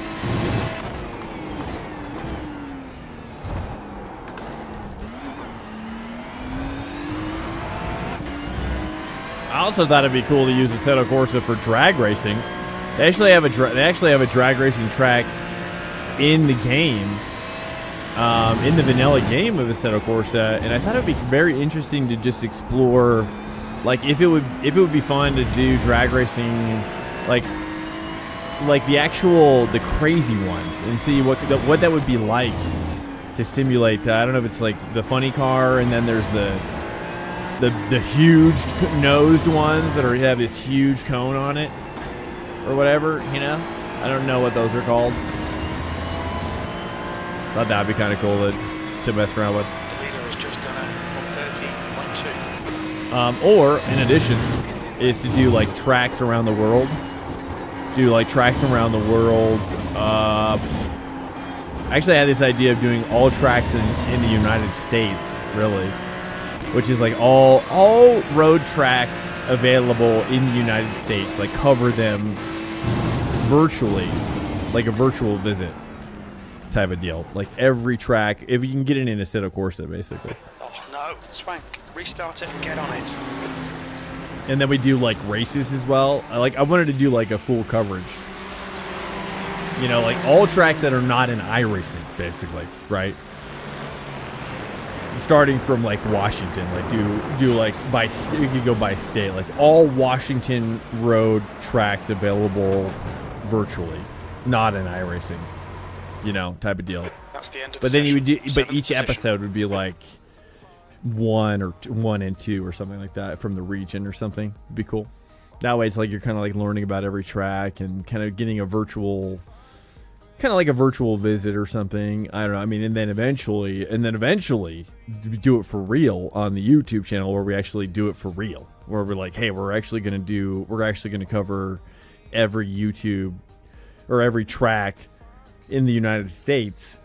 I also thought it'd be cool to use Assetto Corsa for drag racing. They actually have a drag racing track in the game, in the vanilla game of Assetto Corsa, and I thought it'd be very interesting to just explore, like if it would be fun to do drag racing, like the crazy ones, and see what that would be like to simulate. I don't know if it's like the funny car, and then there's the huge nosed ones that have this huge cone on it or whatever, you know. I don't know what those are called. Thought that'd be kind of cool to mess around with.
The leader has just done a 130.2.
Or in addition is to do like tracks around the world. Actually, I had this idea of doing all tracks in the United States, really, which is like all road tracks available in the United States, like cover them virtually, like a virtual visit type of deal. Like every track, if you can get it in Assetto Corsa, basically.
Oh no, Swank, restart it and get on it.
And then we do like races as well. I wanted to do like a full coverage You know, like all tracks that are not in iRacing, basically, right? Starting from like Washington, like do like by, you could go by state, like all Washington road tracks available virtually, not in iRacing, you know, type of deal.
That's the end of
But
the
then you would do,
session.
but
Seventh
each
position.
episode would be like 1 and 2 or something like that from the region or something. It'd be cool. That way, it's like you're kind of like learning about every track and kind of getting a virtual, kind of like a virtual visit or something. I don't know. I mean, and then eventually do it for real on the YouTube channel where we actually do it for real. Where we're like, hey, we're actually going to cover every YouTube or every track in the United States,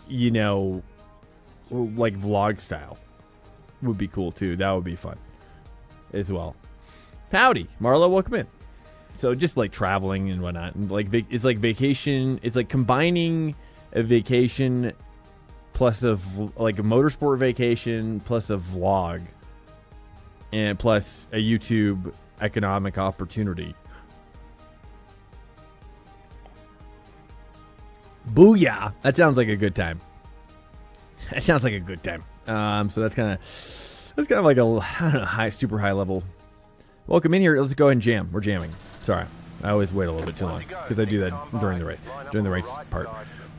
you know, like vlog style would be cool too. That would be fun as well. Howdy, Marlo, welcome in. So just like traveling and whatnot, and like it's like vacation. It's like combining a vacation plus like a motorsport vacation plus a vlog, and plus a YouTube economic opportunity. Booyah! That sounds like a good time. That sounds like a good time. So that's kind of like a, I don't know, super high level. Welcome in here. Let's go ahead and jam. We're jamming. Sorry, I always wait a little bit too long because I do that during the race part.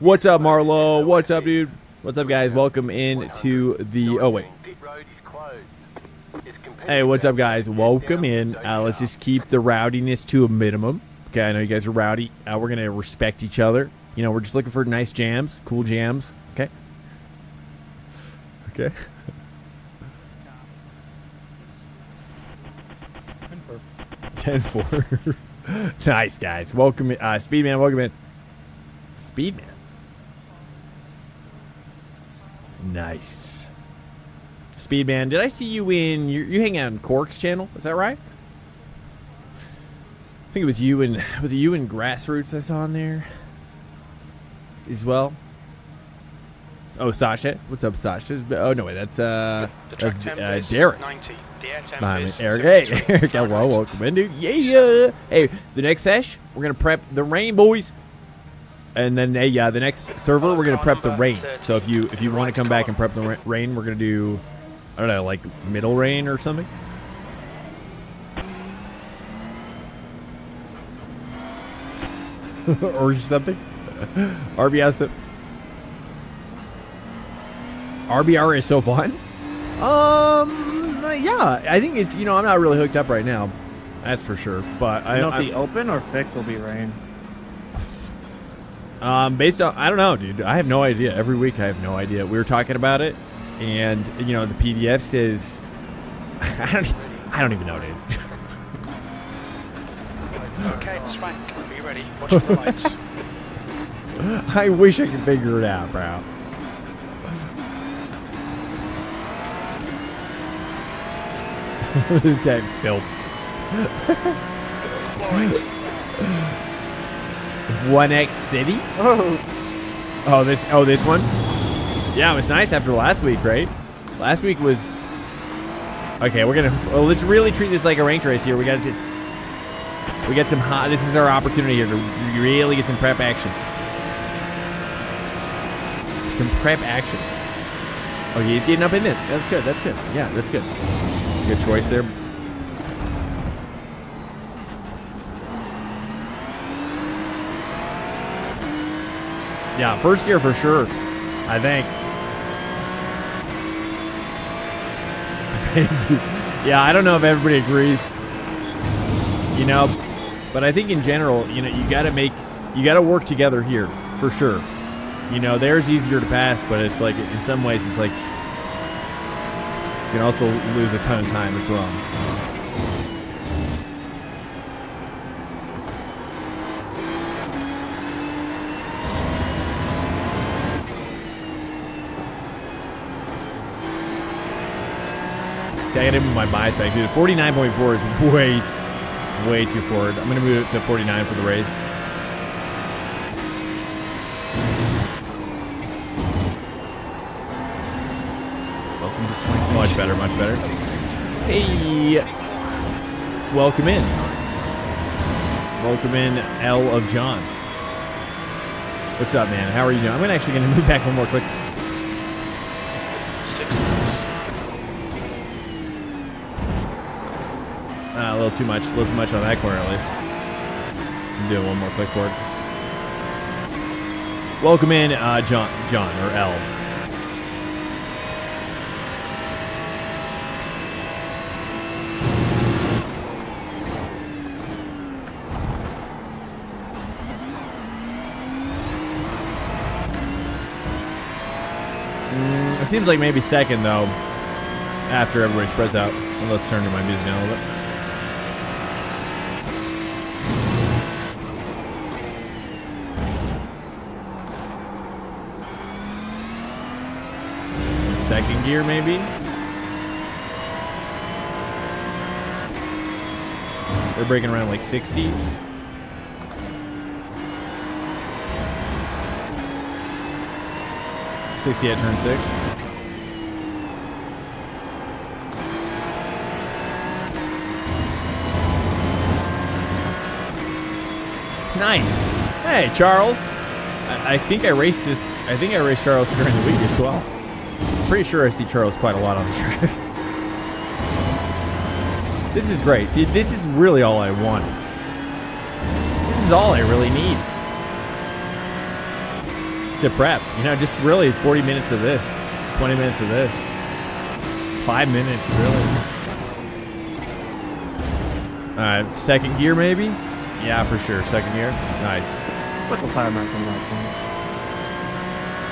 What's up, Marlo? What's up, dude? What's up, guys? Welcome in to the. Oh wait. Hey, what's up, guys? Welcome in. Let's just keep the rowdiness to a minimum. Okay, I know you guys are rowdy. We're gonna respect each other. You know, we're just looking for nice jams, cool jams. Okay. Okay. 10-4. Nice, guys. Welcome in. Speedman, welcome in. Speedman. Nice. Speedman, did I see you in... You hang out in Cork's channel? Is that right? I think it was you and... Was it you and Grassroots I saw on there? As well? Oh, Sasha. What's up, Sasha? Oh, no, wait. That's Derek.
90. The air temp
Hi,
is
Eric. Hey,
73.
Eric. Hello. Welcome in, dude. Yeah. Hey, the next sesh, we're going to prep the rain, boys. And then, the next server, we're going to prep the rain. So if you want to come back and prep the rain, we're going to do, I don't know, like middle rain or something. Or something. RBR. RBR is so fun. Yeah, I think it's, I'm not really hooked up right now. That's for sure. But
You know if the open or fixed will be rain.
Based on, I don't know, dude. I have no idea. Every week I have no idea. We were talking about it, and the PDF says, I don't even know, dude.
Okay, Swank, are you ready? Watch the lights.
I wish I could figure it out, bro. This guy filth.
Alright.
1X City? Oh, this one? Yeah, it was nice after last week, right? Last week was... Okay, let's really treat this like a ranked race here. We got some hot... This is our opportunity here to really get some prep action. Some prep action. Oh, he's getting up in it. That's good. That's good. Yeah, that's good. That's a good choice there. Yeah, first gear for sure, I think. Yeah, I don't know if everybody agrees. But I think in general, you gotta work together here for sure. There's easier to pass, but it's like in some ways it's like you can also lose a ton of time as well. I gotta move my bias back, dude. 49.4 is way too forward. I'm gonna move it to 49 for the race.
Welcome to Swank.
Much better, much better. Hey, welcome in. Welcome in, L of John. What's up, man? How are you doing? I'm actually going to move back one more quick.
6 minutes.
A little too much on that corner at least. I'm doing one more click forward. Welcome in, John or L. It seems like maybe second though, after everybody spreads out. Well, let's turn to my music down a little bit. Second gear, maybe? They're breaking around like 60. At turn 6. Nice. Hey, Charles. I think I raced this. I think I raced Charles during the week as well. Pretty sure I see Charles quite a lot on the track. This is great. See, this is really all I want. This is all I really need to prep. You know, just really 40 minutes of this, 20 minutes of this, 5 minutes, really. Second gear, maybe? Yeah, for sure. Second gear. Nice.
What's the tire mark on that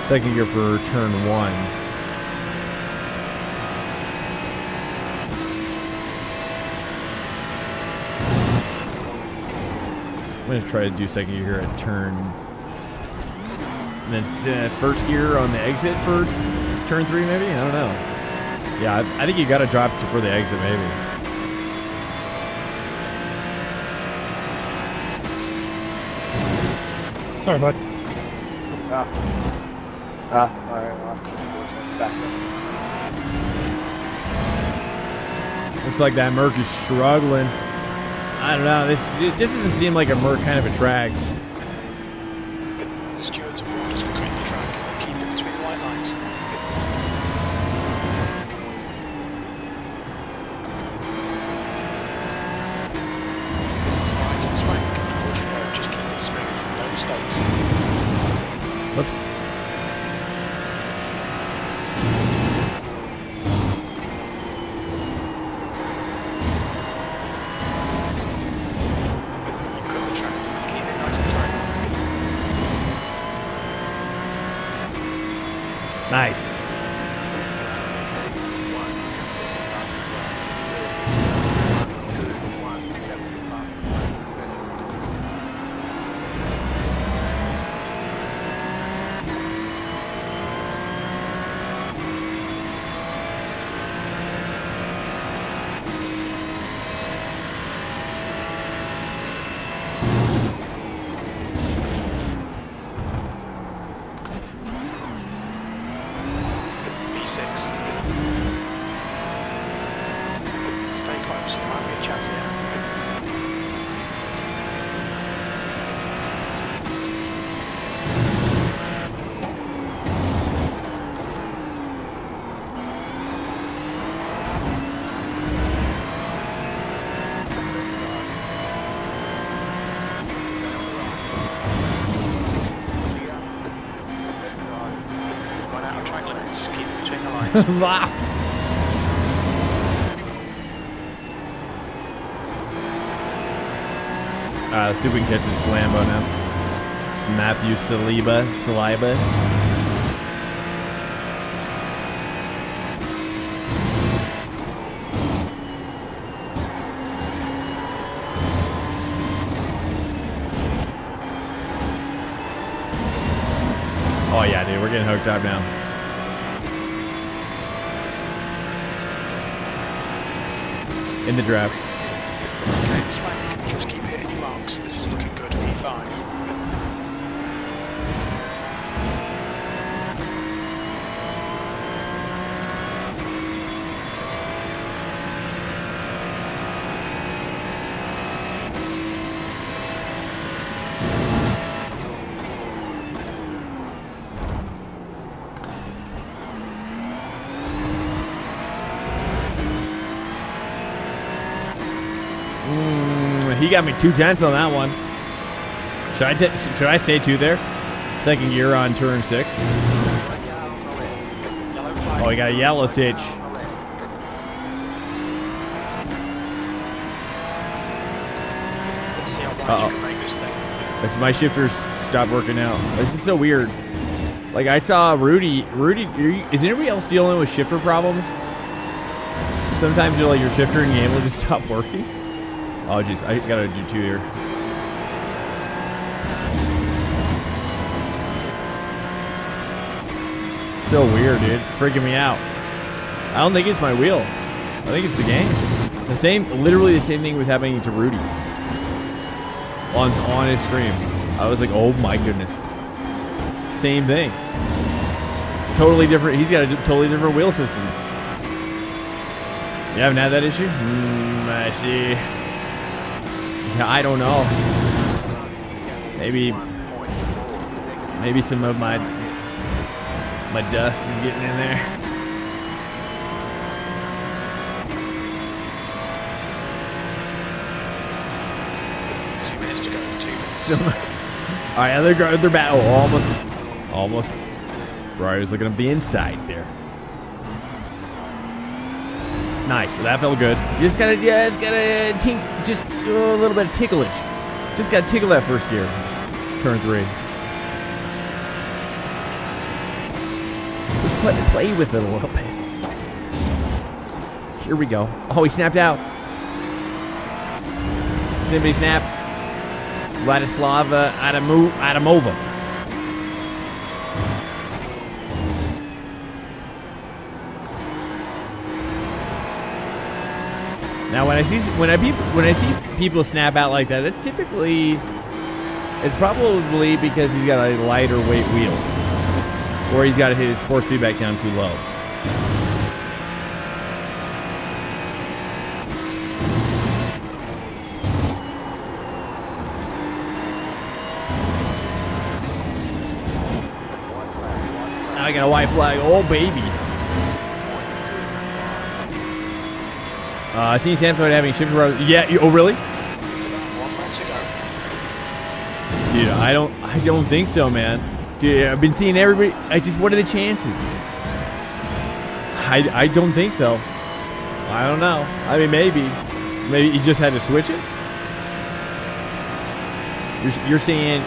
Second gear for turn 1. I'm going to try to do second gear here at turn. And then first gear on the exit for turn 3, maybe? I don't know. Yeah, I think you got to drop for the exit, maybe.
Sorry, bud.
Looks like that Merc is struggling. I don't know. This doesn't seem like a Merc kind of a track.
The stewards have warned us to clean the track and keep it between the white lines. Right, Swank. Towards your road, just keep it smooth. No mistakes.
Whoops. Nice. Wow. See if we can catch this Lambo now. It's Matthew Saliba. Oh yeah, dude, we're getting hooked up now. In the draft.
Swank, just keep hitting your marks. This is looking good. E5.
He got me 2/10 on that one. Should I stay 2 there? Second gear on turn 6. Oh, he got a yellow stitch.
Let's see how wide you can make this thing.
It's my shifters stopped working out. This is so weird. Like I saw Rudy, is anybody else dealing with shifter problems? Sometimes you're like your shifter and game will just stop working. Oh jeez, I gotta do 2 here. So weird, dude. It's freaking me out. I don't think it's my wheel. I think it's the game. Literally the same thing was happening to Rudy on his stream. I was like, oh my goodness. Same thing. Totally different. He's got a totally different wheel system. You haven't had that issue? I see. Yeah, I don't know. Maybe some of my dust is getting in there.
2 minutes to go. 2 minutes.
All right, they're back. Oh, almost. Ferrari was looking up the inside there. Nice. So that felt good. You just gotta just do a little bit of ticklage. Just gotta tickle that first gear. Turn 3. Just play with it a little bit. Here we go. Oh, he snapped out. Somebody snap. Vladislava Adamova. Now, when I see people snap out like that, it's probably because he's got a lighter weight wheel, or he's got to hit his force feedback down too low. Now I got a white flag. Oh baby. I seen Sanford having shifter problems. Yeah. Oh, really?
1 more to go.
Dude, I don't think so, man. Dude, I've been seeing everybody. What are the chances? I don't think so. I don't know. I mean, maybe he just had to switch it. You're saying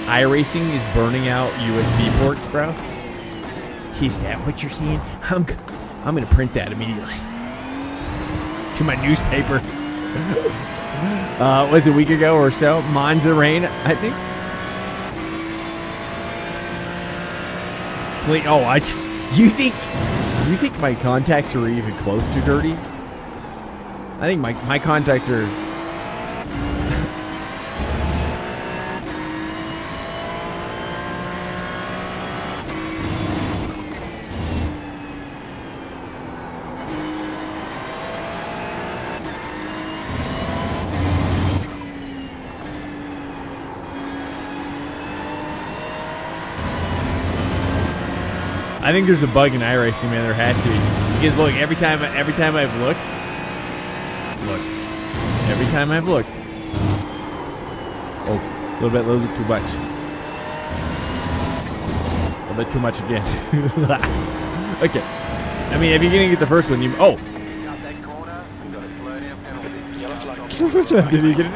iRacing is burning out USB ports, bro? Is that what you're saying? I'm gonna print that immediately to my newspaper. Was it a week ago or so? Monza rain, I think. You think my contacts are even close to dirty? I think my contacts are. I think there's a bug in iRacing, man. There has to be. Because look, every time I've looked, every time I've looked. Oh, a little bit too much. A little bit too much again. Okay. I mean, if you're gonna get the first one,
Yellow flag.
Did you get it?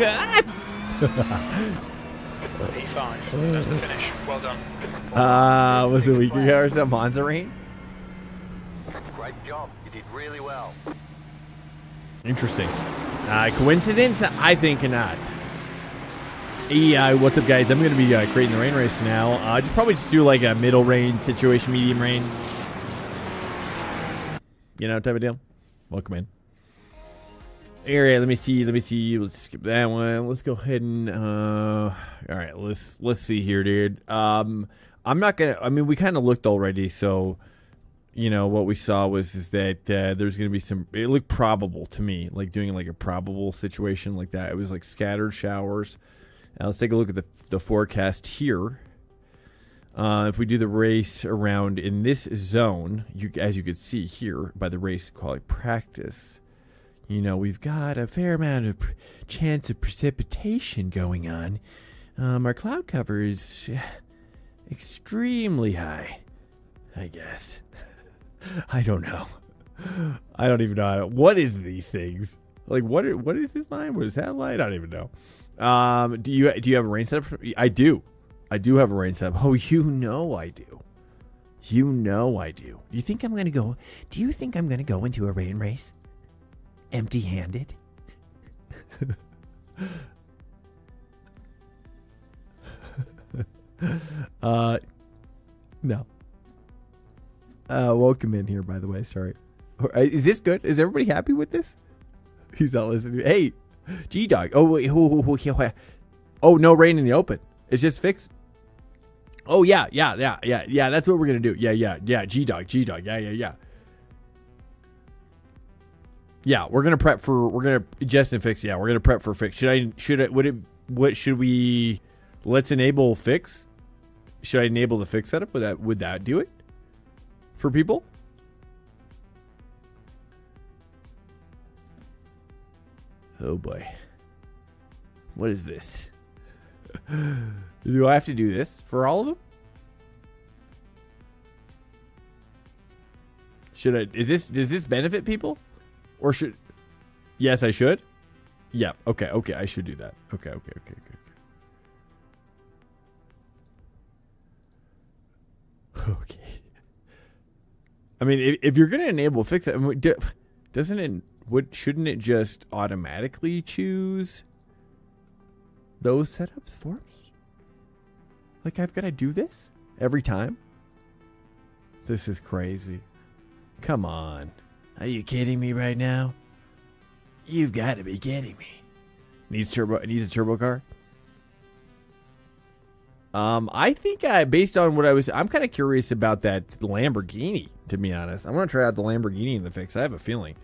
P5. That's the finish. Well done.
Was it a week ago or so? Monza rain?
Great job. You did really well.
Interesting. Coincidence? I think not. What's up, guys? I'm going to be creating the rain race now. Probably just do like a middle rain situation, medium rain. You know, type of deal. Welcome in. All right, let me see. Let's skip that one. Let's go ahead and all right, let's see here, dude. I'm not gonna. I mean, we kind of looked already, so you know what we saw is that there's gonna be some. It looked probable to me, like doing like a probable situation like that. It was like scattered showers. Now let's take a look at the forecast here. If we do the race around in this zone, as you can see here by the race quality practice. You know, we've got a fair amount of chance of precipitation going on. Our cloud cover is extremely high, I guess. I don't know. I don't even know. What is these things? Like, what is this line? What is satellite? I don't even know. Do you have a rain setup? I do. I do have a rain setup. Oh, you know I do. You know I do. Do you think I'm going to go into a rain race empty-handed? No. Welcome in here, by the way. Sorry. Is this good? Is everybody happy with this? He's not listening. Hey, G-Dog. Oh, wait. Oh, no rain in the open. It's just fixed. Oh, yeah. That's what we're going to do. Yeah. G-Dog. Yeah. Yeah, we're going to adjust and fix. Yeah, we're going to prep for fix. Let's enable fix. Should I enable the fix setup? Would that do it for people? Oh boy. What is this? Do I have to do this for all of them? Does this benefit people? Or should... Yes, I should? Yeah, okay, I should do that. Okay. Okay. I mean, if you're going to enable fix it, shouldn't it just automatically choose those setups for me? Like, I've got to do this every time? This is crazy. Come on. Are you kidding me right now? You've got to be kidding me. Needs a turbo car? I think based on what I'm kind of curious about that Lamborghini, to be honest. I want to try out the Lamborghini in the fix. I have a feeling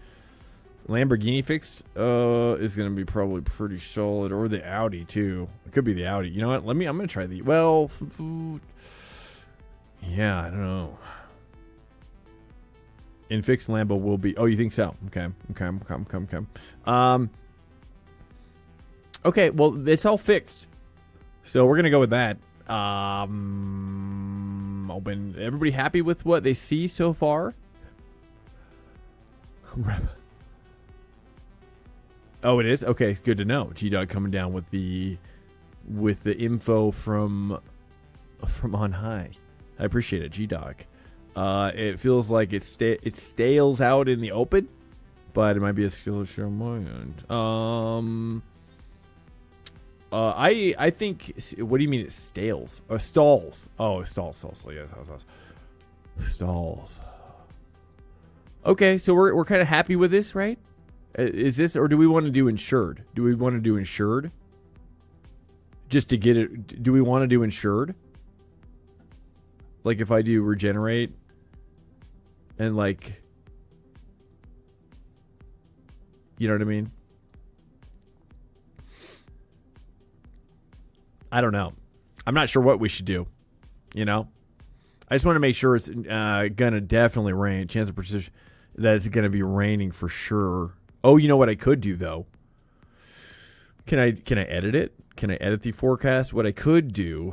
Lamborghini fixed is going to be probably pretty solid, or the Audi too. It could be the Audi. You know what? I'm going to try the. Well, yeah, I don't know. In fixed Lambo will be. Oh, you think so? Okay. Okay. Well, it's all fixed, so we're going to go with that. Open. Everybody happy with what they see so far? Oh, it is? Okay, good to know. G-Dog coming down with the info from on high. I appreciate it, G-Dog. It feels like it stales out in the open, but it might be a skill issue on my end. I think. What do you mean it stales? Stalls. Oh, stalls. Yes, stalls. Okay, so we're kind of happy with this, right? Is this, or do we want to do insured? Just to get it. Do we want to do insured? Like if I do regenerate and like, you know what I mean? I don't know. I'm not sure what we should do. You know? I just want to make sure it's going to definitely rain. Chance of precision that it's going to be raining for sure. Oh, you know what I could do though? Can I edit it? Can I edit the forecast? What I could do...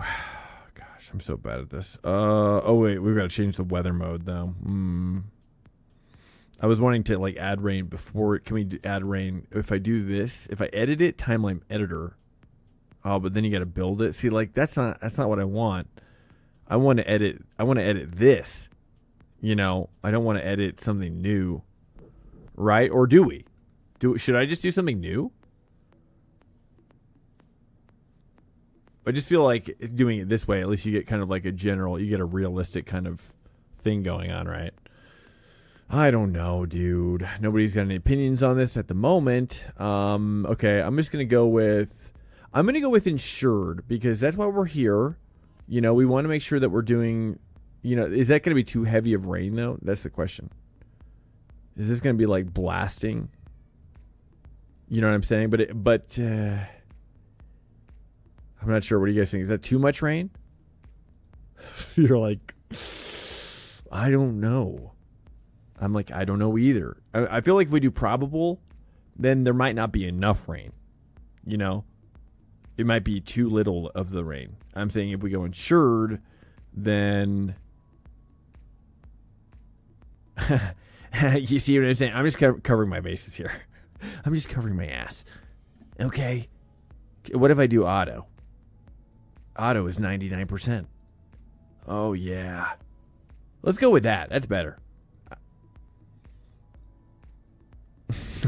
Gosh, I'm so bad at this. Oh wait, we've got to change the weather mode though. I was wanting to like add rain before. Can we add rain if I do this? If I edit it, timeline editor. Oh, but then you got to build it. See, like that's not what I want. I want to edit this. You know, I don't want to edit something new, right? Or do we? Should I just do something new? I just feel like doing it this way, at least you get kind of like you get a realistic kind of thing going on, right? I don't know, dude. Nobody's got any opinions on this at the moment. Okay, I'm going to go with insured because that's why we're here. You know, we want to make sure that we're doing, you know, is that going to be too heavy of rain though? That's the question. Is this going to be like blasting? You know what I'm saying? But I'm not sure. What do you guys think? Is that too much rain? You're like, I don't know. I'm like, I don't know either. I feel like if we do probable, then there might not be enough rain. You know, it might be too little of the rain. I'm saying if we go insured, then you see what I'm saying? I'm just covering my bases here. I'm just covering my ass. Okay. What if I do auto? Auto is 99%. Oh, yeah. Let's go with that. That's better.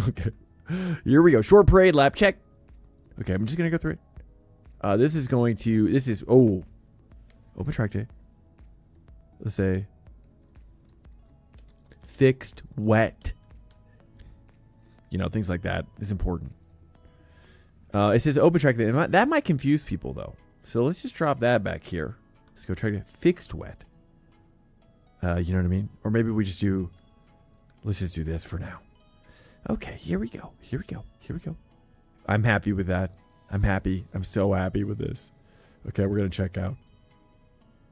Okay. Here we go. Short parade, lap check. Okay, I'm just going to go through it. This is, open Trackday. Let's say fixed, wet. You know, things like that is important. It says open Trackday. That might confuse people, though. So let's just drop that back here. Let's go Trackday. Fixed, wet. You know what I mean? Or maybe we just do, let's just do this for now. Okay, here we go. Here we go. Here we go. I'm happy with that. I'm happy. I'm so happy with this. Okay, we're going to check out.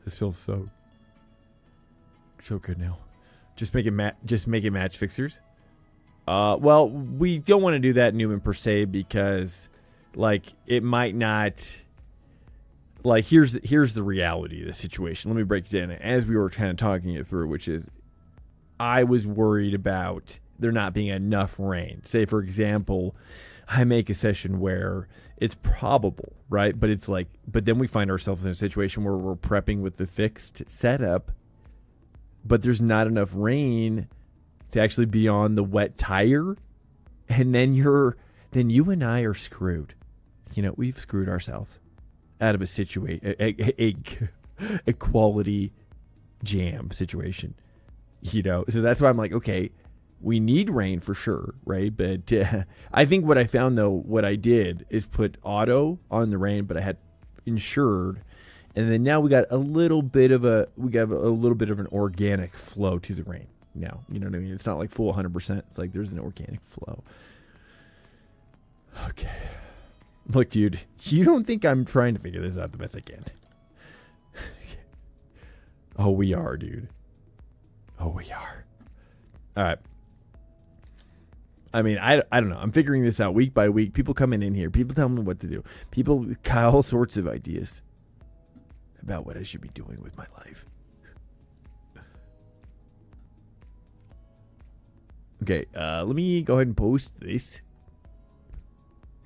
This feels so good now. Just make it match fixers. Well, we don't want to do that, Newman, per se, because like it might not. Like here's the reality of the situation. Let me break it down as we were kind of talking it through, which is I was worried about there not being enough rain. Say, for example, I make a session where it's probable, right? But it's like, but then we find ourselves in a situation where we're prepping with the fixed setup, but there's not enough rain to actually be on the wet tire. And then you and I are screwed. You know, we've screwed ourselves out of a quality jam situation. You know, so that's why I'm like, okay, we need rain for sure, right? But I think what I found, though, what I did is put auto on the rain, but I had insured, and then now we got a little bit of an organic flow to the rain. Now, you know what I mean? It's not like full 100%. It's like there's an organic flow. Okay. Look, dude, you don't think I'm trying to figure this out the best I can. Oh, we are, dude. Oh, we are. All right. I mean, I don't know. I'm figuring this out week by week. People coming in here. People telling me what to do. People got all sorts of ideas about what I should be doing with my life. Okay, let me go ahead and post this.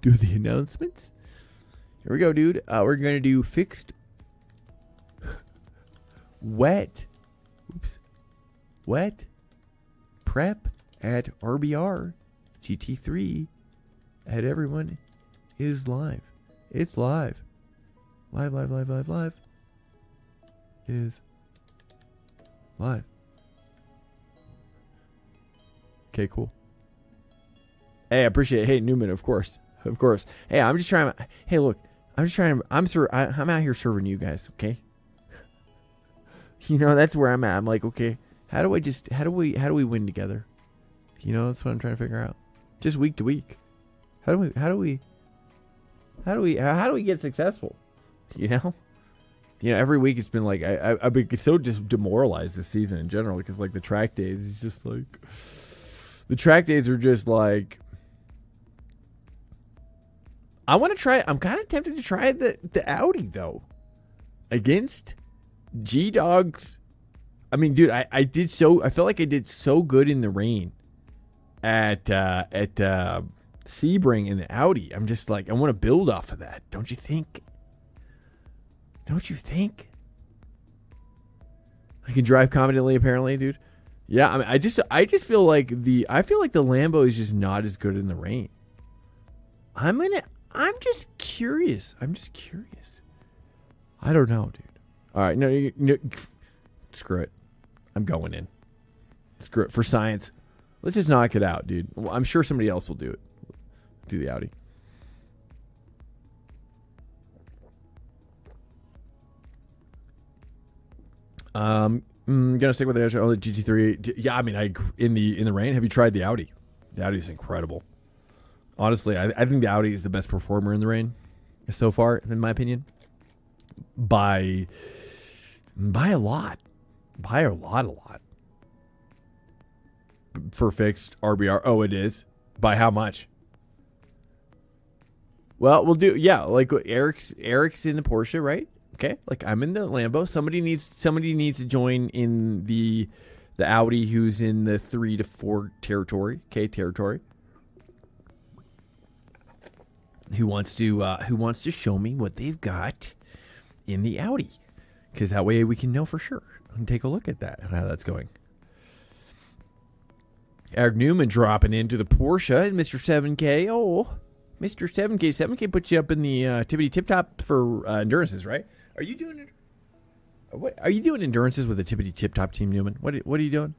Do the announcements. Here we go, dude. We're going to do fixed wet prep at RBR GT3 at everyone is live. It's live. Live. Is live. Okay, cool. Hey, I appreciate it. Hey, Newman, of course. Hey, I'm just trying. Hey, look, I'm out here serving you guys. Okay. You know, that's where I'm at. I'm like, okay, how do we win together? You know, that's what I'm trying to figure out. Just week to week. How do we get successful? You know, every week it's been like I've been so just demoralized this season in general because like the track days is just like the track days are just like. I want to try. I'm kind of tempted to try the Audi though, against G-Dogs. I mean, dude, I felt like I did so good in the rain at Sebring in the Audi. I'm just like, I want to build off of that. Don't you think? I can drive confidently, apparently, dude. Yeah, I mean, I just feel like the Lambo is just not as good in the rain. I'm just curious. I don't know, dude. All right, no, screw it. I'm going in. Screw it for science. Let's just knock it out, dude. Well, I'm sure somebody else will do it. Do the Audi. Gonna stick with the GT3. Yeah, I mean, in the rain. Have you tried the Audi? The Audi's incredible. Honestly, I think the Audi is the best performer in the rain so far, in my opinion. By a lot. By a lot. For fixed RBR. Oh, it is? By how much? Well, we'll do, yeah, like Eric's in the Porsche, right? Okay, like I'm in the Lambo. Somebody needs to join in the Audi who's in the 3 to 4 territory, territory. Who wants to show me what they've got in the Audi? Because that way we can know for sure and take a look at that, how that's going. Eric Newman dropping into the Porsche, Mr. 7K. Oh, Mr. 7K. 7K puts you up in the tippity tip top for endurances, right? Are you doing it? What are you doing endurances with the tippity tip top team, Newman? What are you doing?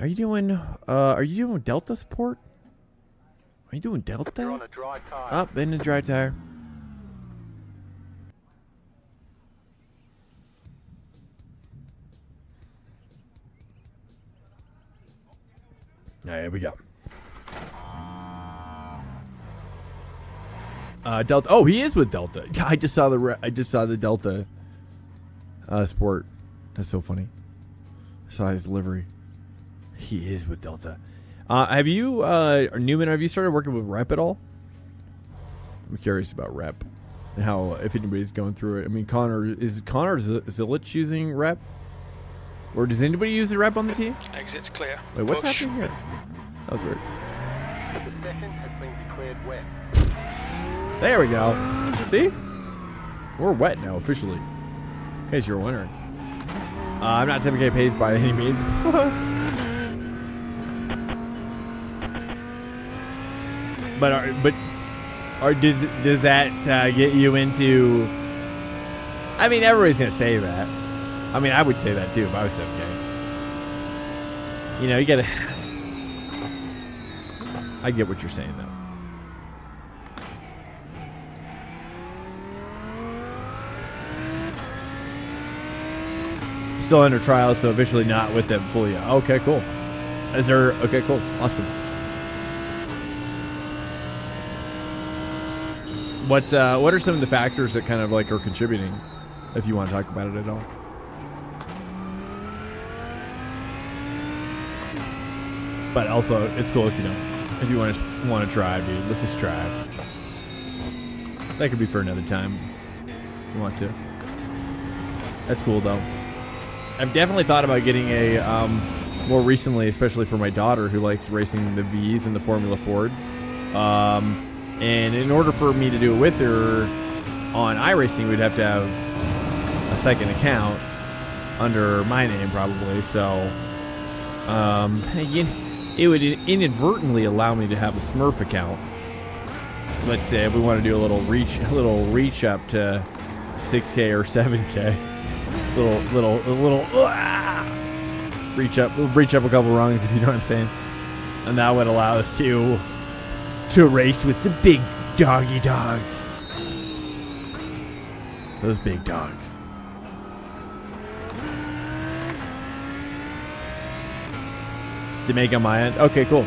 Are you doing Delta support? Are you doing Delta?
You're on a dry tire.
Up in the dry tire. All right, here we go. Delta. Oh, he is with Delta. I just saw the Delta sport. That's so funny. I saw his livery. He is with Delta. Have you, Newman? Have you started working with Rep at all? I'm curious about Rep and how, if anybody's going through it. I mean, Connor Zilich using Rep, or does anybody use the Rep on the team?
Exit's clear.
Wait, what's
Push.
happening here? That was weird.
The session has been declared wet.
There we go. See? We're wet now, officially. In case you're wondering. I'm not 7K paced by any means. Does that get you into... I mean, everybody's going to say that. I mean, I would say that too if I was 7K. You know, you got to... I get what you're saying, though. Still under trial, so officially not with them fully. Okay, cool. Okay, cool. Awesome. What are some of the factors that kind of like are contributing, if you want to talk about it at all? But also, it's cool if you don't. If you want to try, dude, let's just try. That could be for another time, if you want to. That's cool, though. I've definitely thought about getting a, more recently, especially for my daughter who likes racing the Vs and the Formula Fords. And in order for me to do it with her on iRacing, we'd have to have a second account under my name probably. So it would inadvertently allow me to have a Smurf account. Let's say if we want to do a little reach up to 6K or 7K. Reach up a couple rungs, if you know what I'm saying. And that would allow us to race with the big doggy dogs. Those big dogs. To make on my end. Okay, cool.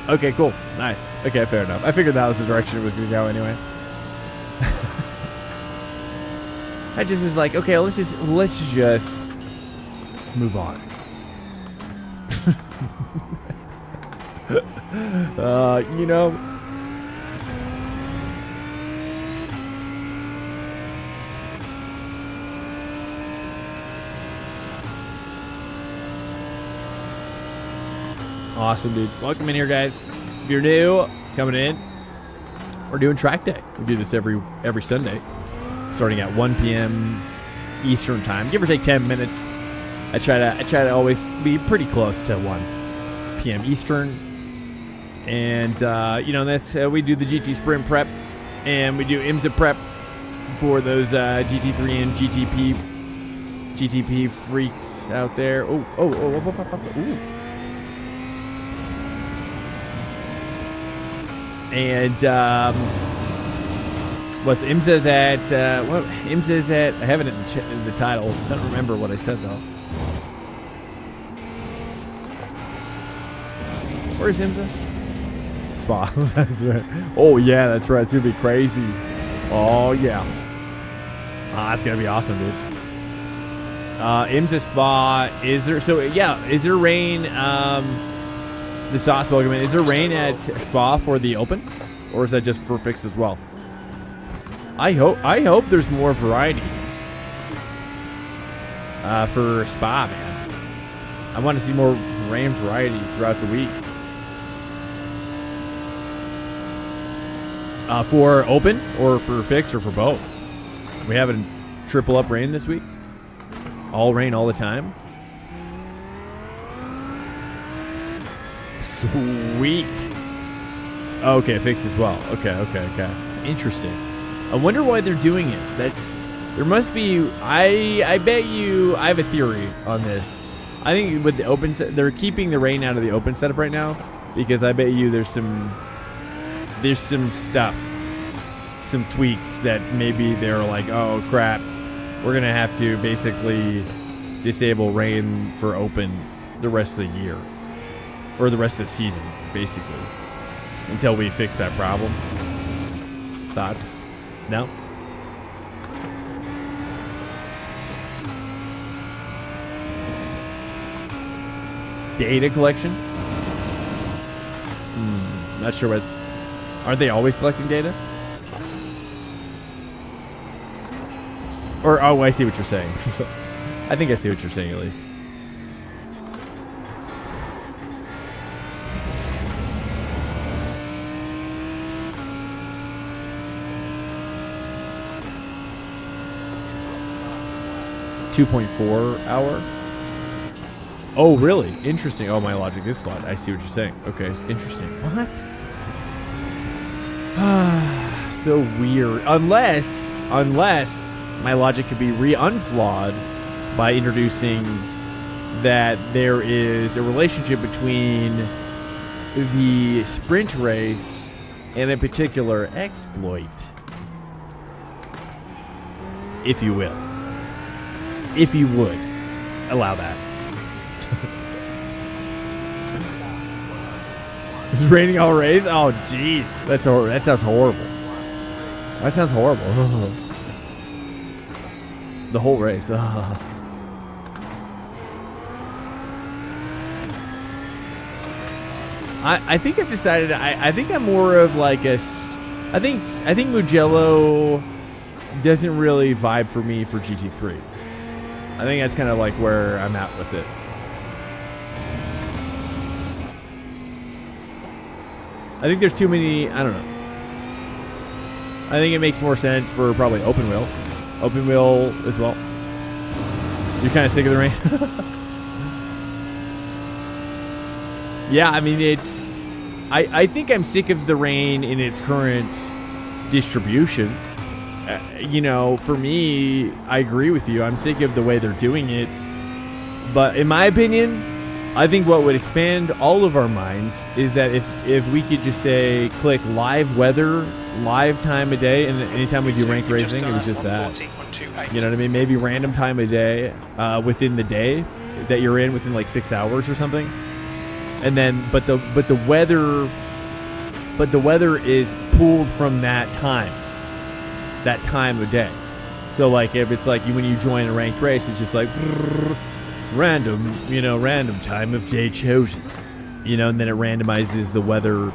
Nice. Okay, fair enough. I figured that was the direction it was going to go anyway. I just was like, okay, let's just move on. You know. Awesome, dude. Welcome in here, guys. If you're new, coming in, we're doing track day. We do this every Sunday, starting at 1 p.m. Eastern time, give or take 10 minutes. I try to always be pretty close to 1 p.m. Eastern, and you know, that's we do the GT Sprint prep, and we do IMSA prep for those GT3 and GTP freaks out there. Ooh. And what's IMSA's at? What IMSA's at? I have it in the title. I don't remember what I said though. Where's IMSA? Spa. That's right. Oh yeah, that's right. It's gonna be crazy. Oh yeah. That's gonna be awesome, dude. IMSA Spa. Is there? So yeah. Is there rain? The sauce, welcome in. Is there rain at Spa for the Open, or is that just for fixed as well? I hope there's more variety for Spa, man. I want to see more rain variety throughout the week. For Open or for fixed or for both? We have a triple up rain this week. All rain all the time. Sweet. Okay, fixed as well. Okay. Interesting. I wonder why they're doing it. There must be. I bet you. I have a theory on this. I think with the open, they're keeping the rain out of the open setup right now because I bet you there's some stuff, some tweaks that maybe they're like, oh crap, we're gonna have to basically disable rain for open the rest of the year or the rest of the season, basically, until we fix that problem. Thoughts? No? Data collection? Not sure what. Aren't they always collecting data? Or, oh, I see what you're saying. I think I see what you're saying, at least. .4 hour. Oh, really? Interesting. Oh, my logic is flawed. I see what you're saying. Okay, interesting. What? So weird. Unless my logic could be unflawed by introducing that there is a relationship between the sprint race and a particular exploit, if you will. If you would allow that. It's raining all race? Oh, jeez. That sounds horrible. That sounds horrible. The whole race. I think I've decided. I think I'm more of like a. I think Mugello doesn't really vibe for me for GT3. I think that's kind of like where I'm at with it. I think there's too many. I don't know. I think it makes more sense for probably open wheel as well. You're kind of sick of the rain. Yeah, I mean it's. I think I'm sick of the rain in its current distribution. You know, for me, I agree with you. I'm sick of the way they're doing it. But in my opinion, I think what would expand all of our minds is that if we could just say, click live weather, live time of day, and anytime we do ranked racing, it was just that. You know what I mean? Maybe random time of day within the day that you're in within like 6 hours or something. And then, but the weather is pulled from that time of day. So like if it's like when you join a ranked race, it's just like random time of day chosen, and then it randomizes the weather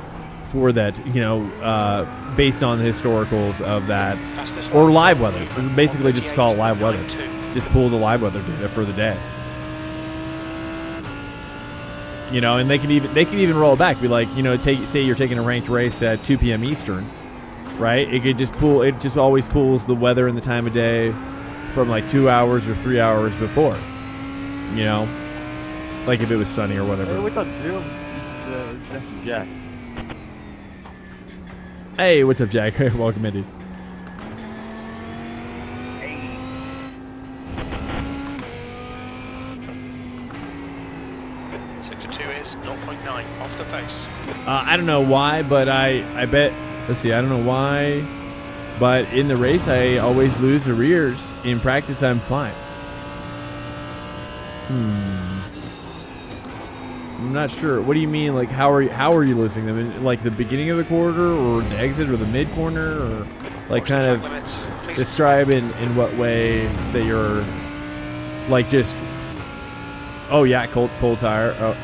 for that, based on the historicals of that, or live weather. Basically just call it live weather. Just pull the live weather data for the day. And they can even roll it back. Be like, say you're taking a ranked race at 2 p.m. Eastern. Right? It could just it just always pulls the weather and the time of day from like 2 hours or 3 hours before. Like if it was sunny or whatever.
Hey, what's up, Jill? Jack.
Hey, what's up, Jack? Welcome, Indy.
Sector 2 is 0.9 off the pace.
I don't know why, but I bet. Let's see, I don't know why, but in the race I always lose the rears. In practice I'm fine. I'm not sure. What do you mean? Like how are you losing them? In like the beginning of the quarter or the exit or the mid corner, or like kind of describe in what way that you're like just. Oh yeah, cold tire. Oh.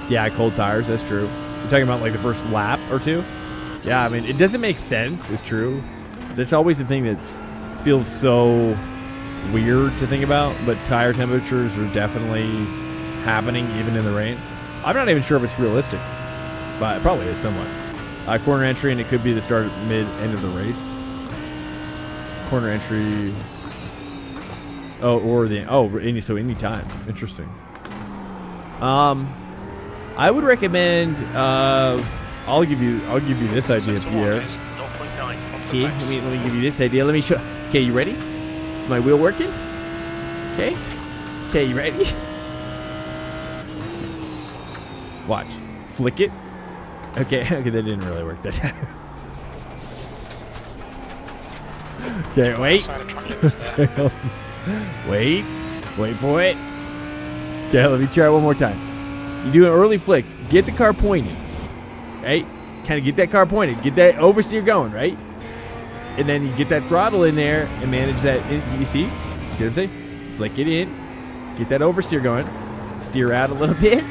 Yeah, cold tires. That's true. You're talking about like the first lap or two. Yeah, I mean, it doesn't make sense. It's true. That's always the thing that feels so weird to think about. But tire temperatures are definitely happening even in the rain. I'm not even sure if it's realistic, but it probably is somewhat. Corner entry, and it could be the start mid-end of the race. Corner entry. Oh, or the so any time. Interesting. I would recommend. I'll give you this idea, Pierre. Okay, let me give you this idea. Let me show. Okay, you ready? Is my wheel working? Okay. Okay, you ready? Watch. Flick it. Okay, okay, that didn't really work that time. Okay, wait. Wait for it. Okay, let me try it one more time. You do an early flick. Get the car pointing. Right? Kind of get that car pointed. Get that oversteer going, right? And then you get that throttle in there and manage that. You see? See what I'm saying? Flick it in. Get that oversteer going. Steer out a little bit.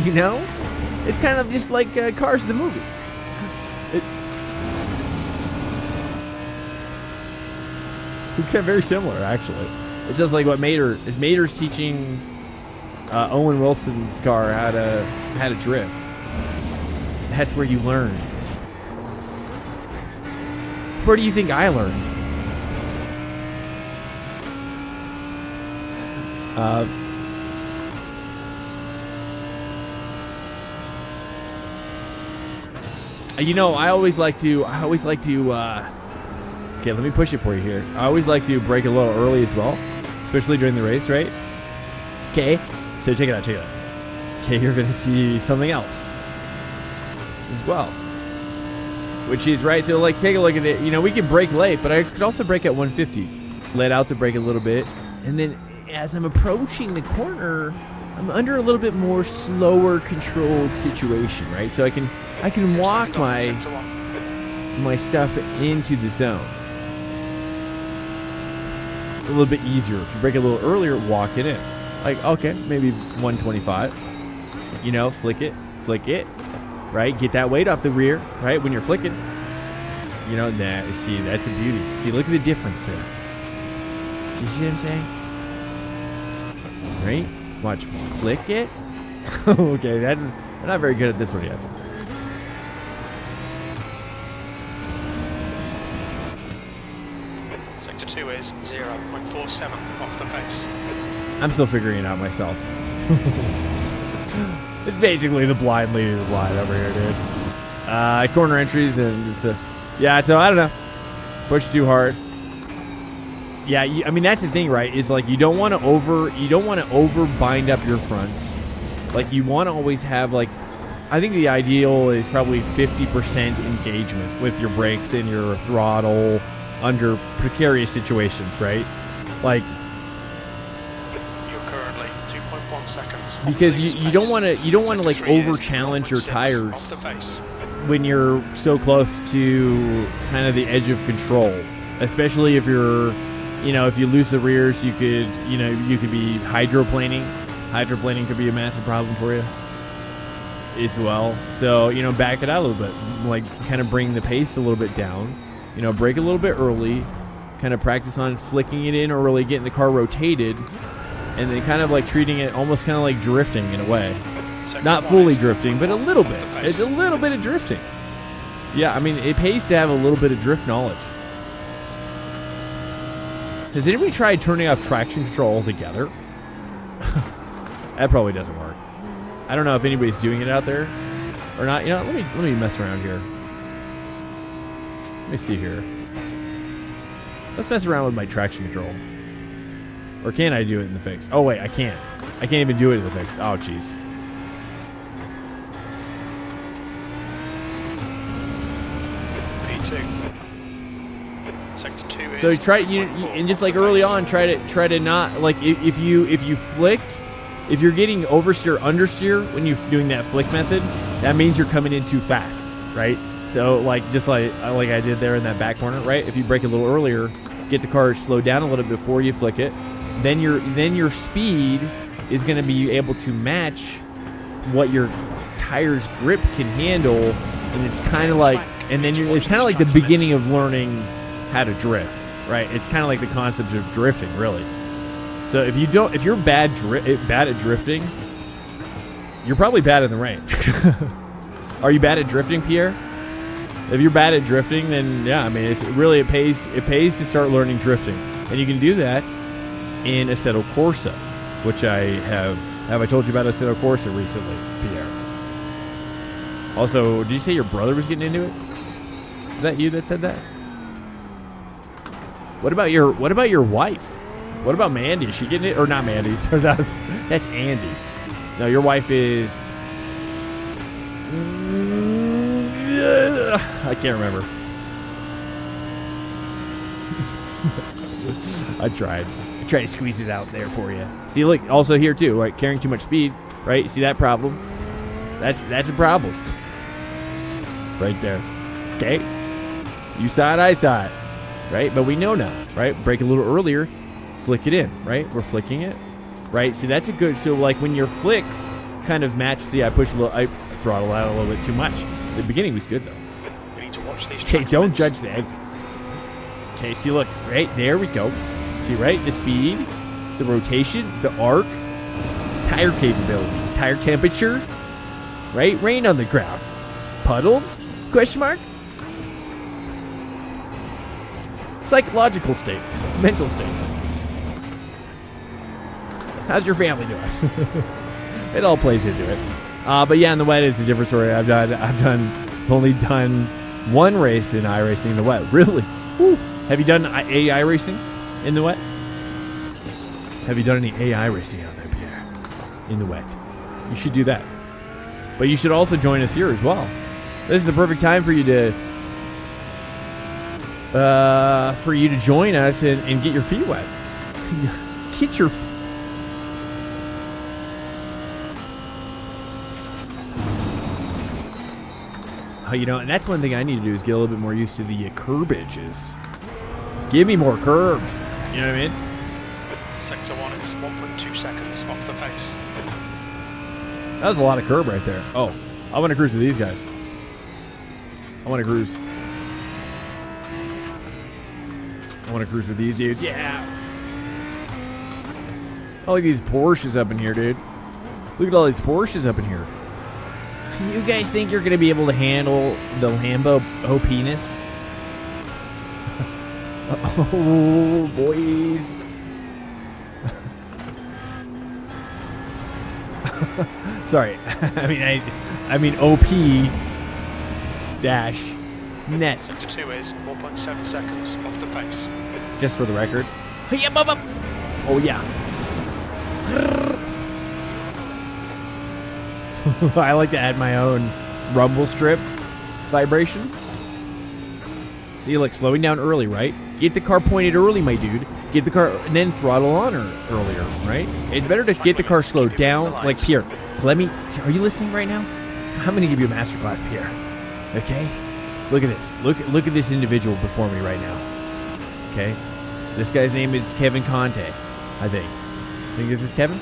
You know? It's kind of just like Cars the movie. It's kind of very similar, actually. It's just like what Mater's teaching Owen Wilson's car how to drift. That's where you learn. Where do you think I learned? You know, I always like to. Okay, let me push it for you here. I always like to brake a little early as well, especially during the race, right? Okay, so check it out, Okay, you're gonna see something else as well, which is right. So like, take a look at it. You know, we can brake late, but I could also brake at 150. Let out the brake a little bit, and then as I'm approaching the corner, I'm under a little bit more slower controlled situation, right? So I can walk my stuff into the zone a little bit easier. If you brake a little earlier, walk it in. Like, okay, maybe 125. You know, flick it, right? Get that weight off the rear, right? When you're flicking, you know, see, that's a beauty. See, look at the difference there. See what I'm saying? Right? Watch, flick it. Okay, I'm not very good at this one yet.
Sector 2 is 0.47 off the pace.
I'm still figuring it out myself. It's basically the blind leading the blind over here, dude. Corner entries, and it's so I don't know. Push too hard. Yeah, I mean, that's the thing, right? Is like you don't want to over bind up your fronts. Like, you want to always have, like, I think the ideal is probably 50% engagement with your brakes and your throttle under precarious situations, right? Like,
you're currently 2.1 seconds.
Because you don't want to like over challenge your tires when you're so close to kind of the edge of control, especially if you're, you know, if you lose the rears, you could be hydroplaning. Hydroplaning could be a massive problem for you as well. So, you know, back it out a little bit, like kind of bring the pace a little bit down, you know, brake a little bit early, kind of practice on flicking it in early, getting the car rotated, and then kind of like treating it almost kind of like drifting in a way. Not fully drifting, but a little bit. It's a little bit of drifting. Yeah, I mean, it pays to have a little bit of drift knowledge. Has anybody tried turning off traction control altogether? That probably doesn't work. I don't know if anybody's doing it out there or not. You know, let me mess around here. Let me see here. Let's mess around with my traction control. Or can I do it in the fix? Oh wait, I can't. I can't even do it in the fix. Oh jeez.
P2. Sector 2 is.
So try and just like early on, try to not like if you flick. If you're getting oversteer, understeer when you're doing that flick method, that means you're coming in too fast, right? So like just like I did there in that back corner, right? If you brake a little earlier, get the car slowed down a little bit before you flick it, then your speed is going to be able to match what your tire's grip can handle, and it's kind of like, and then it's kind of like the beginning of learning how to drift, right? It's kind of like the concept of drifting, really. So if you're bad at drifting, you're probably bad in the rain. Are you bad at drifting, Pierre? If you're bad at drifting, then yeah, I mean, it pays to start learning drifting, and you can do that in Assetto Corsa, which I have I told you about Assetto Corsa recently, Pierre? Also, did you say your brother was getting into it? Is that you that said that? What about your wife? What about Mandy? Is she getting it or not? Mandy? That's Andy. No, your wife is. I can't remember. I tried to squeeze it out there for you. See, look, also here too, right? Carrying too much speed, right? See that problem? That's a problem. Right there. Okay? You saw it, I saw it. Right? But we know now, right? Brake a little earlier, flick it in, right? We're flicking it. Right? See, that's a good, so like when your flicks kind of match, see, I throttle out a little bit too much. The beginning was good though.
We need to watch these.
Okay, don't judge that. Okay, see, look, right there we go. See, right, the speed, the rotation, the arc, tire capability, tire temperature, right, rain on the ground, puddles, question mark, psychological state, mental state. How's your family doing? It all plays into it. But yeah, in the wet, it's a different story. I've only done one race in iRacing in the wet. Really? Woo. Have you done AI racing in the wet? Have you done any AI racing out there, Pierre? In the wet? You should do that. But you should also join us here as well. This is the perfect time for you to join us and get your feet wet. Get your you know, and that's one thing I need to do is get a little bit more used to the curbages. Give me more curves. You know what I mean?
Sector 1 is 1.2 seconds off the pace.
That was a lot of curb right there. Oh, I want to cruise with these guys. I want to cruise with these dudes. Yeah. Oh, look at these Porsches up in here, dude. Look at all these Porsches up in here. You guys think you're going to be able to handle the Lambo penis? Oh, boys. Sorry. I mean OP dash nest.
Sector 2 is 4.7 seconds off the pace.
Just for the record. Oh, yeah. I like to add my own rumble strip vibrations. See, like slowing down early, right? Get the car pointed early, my dude. Get the car and then throttle on earlier, right? It's better to get the car slowed down. Like Pierre, are you listening right now? I'm gonna give you a masterclass, Pierre. Okay? Look at this. Look at this individual before me right now. Okay? This guy's name is Kevin Conte, I think. I think this is Kevin?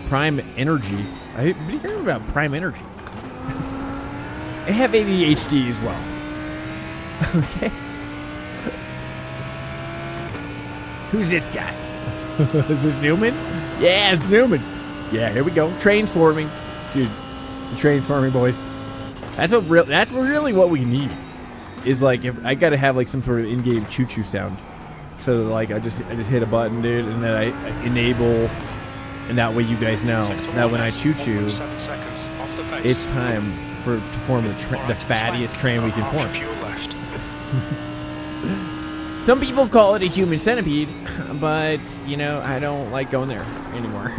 Prime Energy. What do you hear about Prime Energy? I have ADHD as well. Okay. Who's this guy? Is this Newman? Yeah, it's Newman. Yeah, here we go. Trains forming. Dude, the trains forming, boys. That's really what we need. Is like, if I gotta have like some sort of in-game choo-choo sound. So like I just hit a button, dude, and then I enable, and that way you guys know that when I choo-choo, it's time to form the fattiest train we can form. Some people call it a human centipede, but, you know, I don't like going there anymore.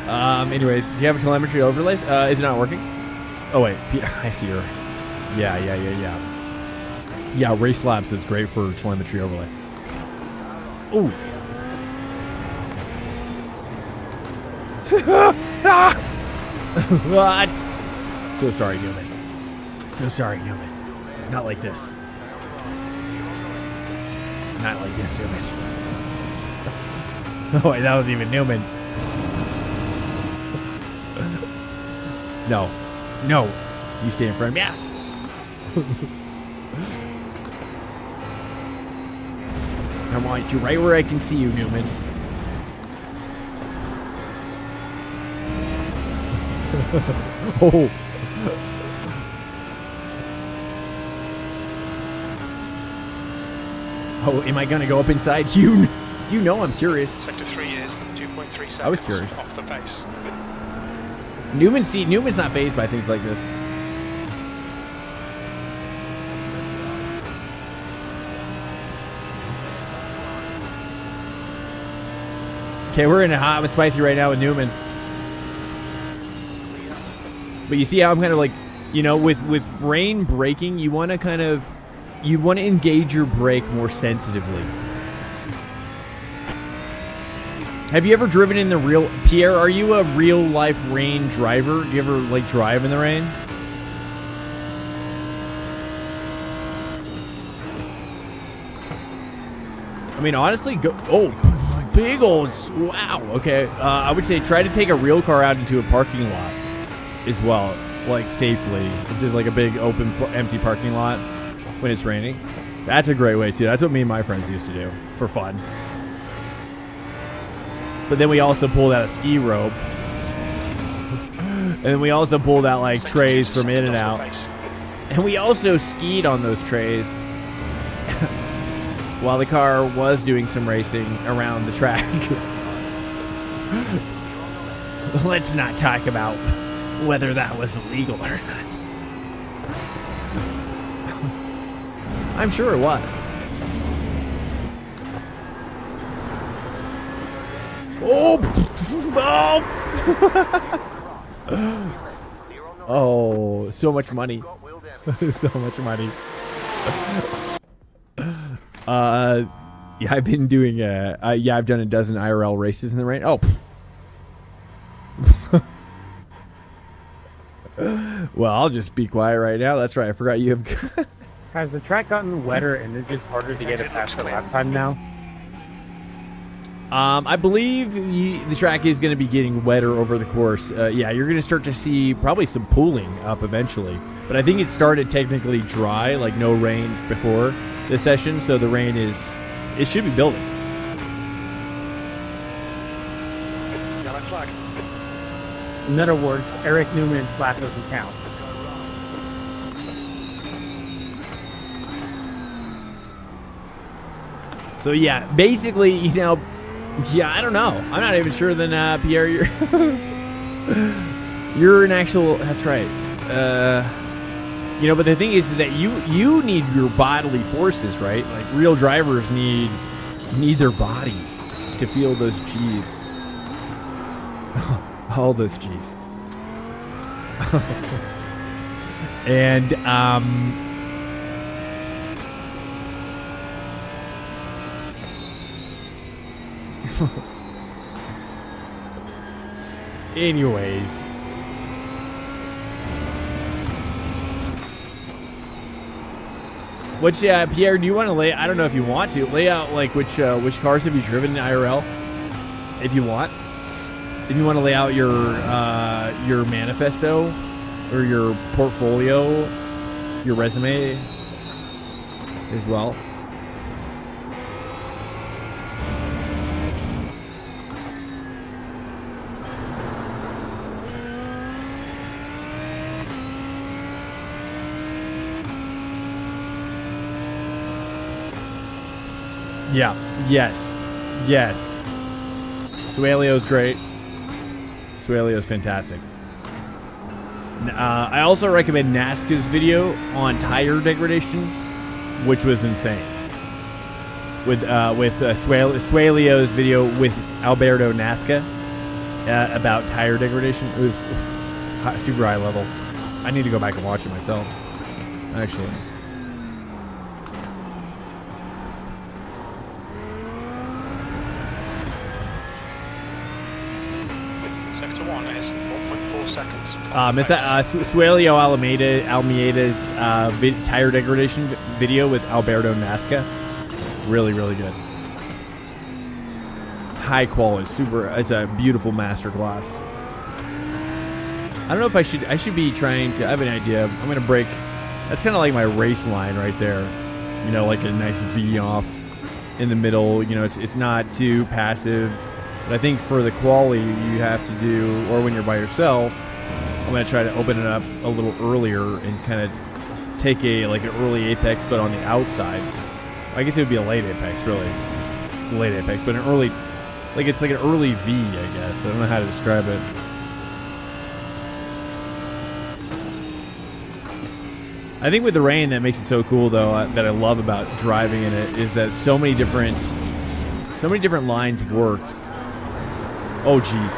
Anyways, do you have a telemetry overlay? Is it not working? Oh, wait. I see her. Yeah. Yeah, Race Labs is great for telemetry overlay. Ooh. What? So sorry, Newman. Not like this. Not like this, Newman. Oh, wait, that wasn't even Newman. No. No. You stay in front of me. Yeah. I want you right where I can see you, Newman. Oh. Oh, am I gonna go up inside? You know I'm curious.
Sector 3 is 2.3 seconds.
I was curious.
Off the pace.
Newman's not fazed by things like this. Okay, we're in a hot and spicy right now with Newman. But you see how I'm kind of like, you know, with rain braking, you want to engage your brake more sensitively. Have you ever driven in the real... Pierre, are you a real-life rain driver? Do you ever, like, drive in the rain? I mean, honestly, go... Oh, big old... Wow, okay. I would say try to take a real car out into a parking lot as well, like, safely. Just like a big, open, empty parking lot when it's raining. That's a great way, too. That's what me and my friends used to do for fun. But then we also pulled out a ski rope. And then we also pulled out, like, trays from In and Out. And we also skied on those trays while the car was doing some racing around the track. Let's not talk about whether that was illegal or not. I'm sure it was. Oh! Oh! Oh, so much money. So much money. Yeah, I've been doing, yeah, I've done a dozen IRL races in the rain. Oh. Well, I'll just be quiet right now. That's right, I forgot you have...
Has the track gotten wetter and it's just harder to get it past the lap time now?
I believe the track is going to be getting wetter over the course. Yeah, you're going to start to see probably some pooling up eventually. But I think it started technically dry, like no rain before this session. So the rain it should be building.
Yellow flag.
In other words, Eric Newman's lap doesn't count.
So yeah, basically, you know, yeah, I don't know. I'm not even sure then, Pierre, you're you're an actual, that's right. You know, but the thing is that you need your bodily forces, right? Like real drivers need their bodies to feel those G's. All those G's. And anyways, which Pierre, do you want to lay? I don't know if you want to lay out like which cars have you driven in IRL? If you want to lay out your manifesto or your portfolio, your resume as well. Yeah. Yes. Yes. Suelio's great. Suelio's fantastic. I also recommend Nazca's video on tire degradation, which was insane. With Suelio's video with Alberto Nazca about tire degradation. It was super high level. I need to go back and watch it myself, actually.
Sector 1 is 1.4 seconds.
It's Suelio Almeida's tire degradation video with Alberto Nazca. Really, really good. High quality, super. It's a beautiful masterclass. I don't know if I should be trying to, I have an idea. I'm going to break, that's kind of like my race line right there. You know, like a nice V off in the middle. You know, it's not too passive. But I think for the quali you have to do, or when you're by yourself, I'm going to try to open it up a little earlier and kind of take like an early apex, but on the outside. I guess it would be a late apex, really. Late apex, but an early, like it's like an early V, I guess. I don't know how to describe it. I think with the rain, that makes it so cool, though, that I love about driving in it, is that so many different lines work. Oh, jeez.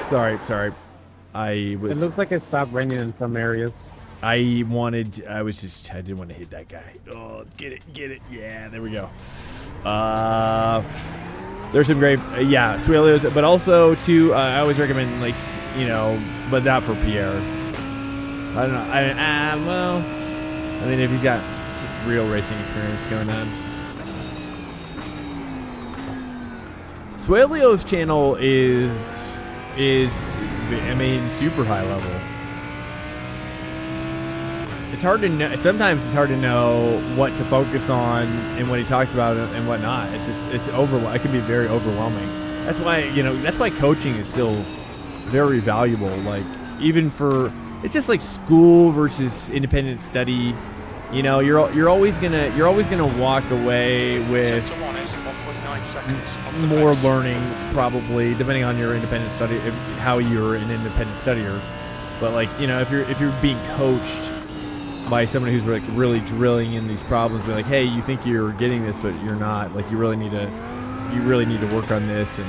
Sorry.
It looks like it stopped raining in some areas.
I didn't want to hit that guy. Oh, get it. Yeah, there we go. There's some great, Suelios, but also, too, I always recommend, like, you know, but not for Pierre. I don't know. Well, I mean, if he's got real racing experience going on. Suelio's channel is I mean, super high level. It's hard to know. Sometimes it's hard to know what to focus on and what he talks about and whatnot. It's it can be very overwhelming. That's why coaching is still very valuable. Like, even for, it's just like school versus independent study. You know, you're always gonna walk away with more learning, probably, depending on your independent study, how you're an independent studier. But, like, you know, if you're being coached by someone who's like really drilling in these problems, be like, hey, you think you're getting this, but you're not. Like, you really need to work on this. And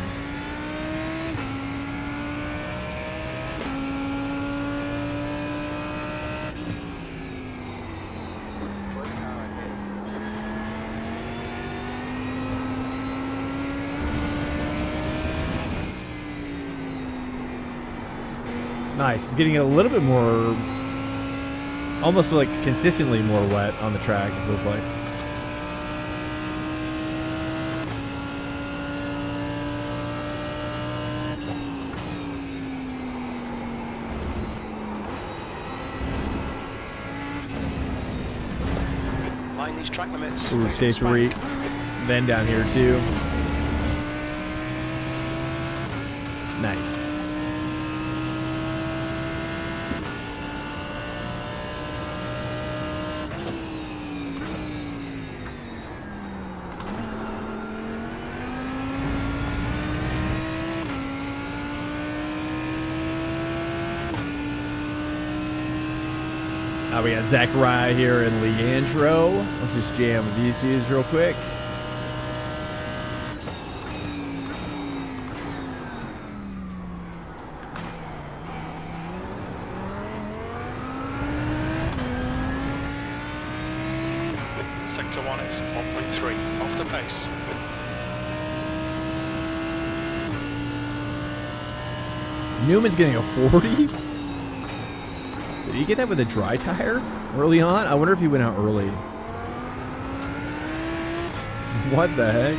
nice. It's getting a little bit more, almost like consistently more wet on the track, it feels like.
Mind these track limits.
Ooh, stage 3. Then down here too. Nice. We got Zachariah here and Leandro. Let's just jam with these dudes real quick.
Sector 1 is 1.3 off the pace.
Newman's getting a 40? Did he get that with a dry tire early on? I wonder if he went out early. What the heck?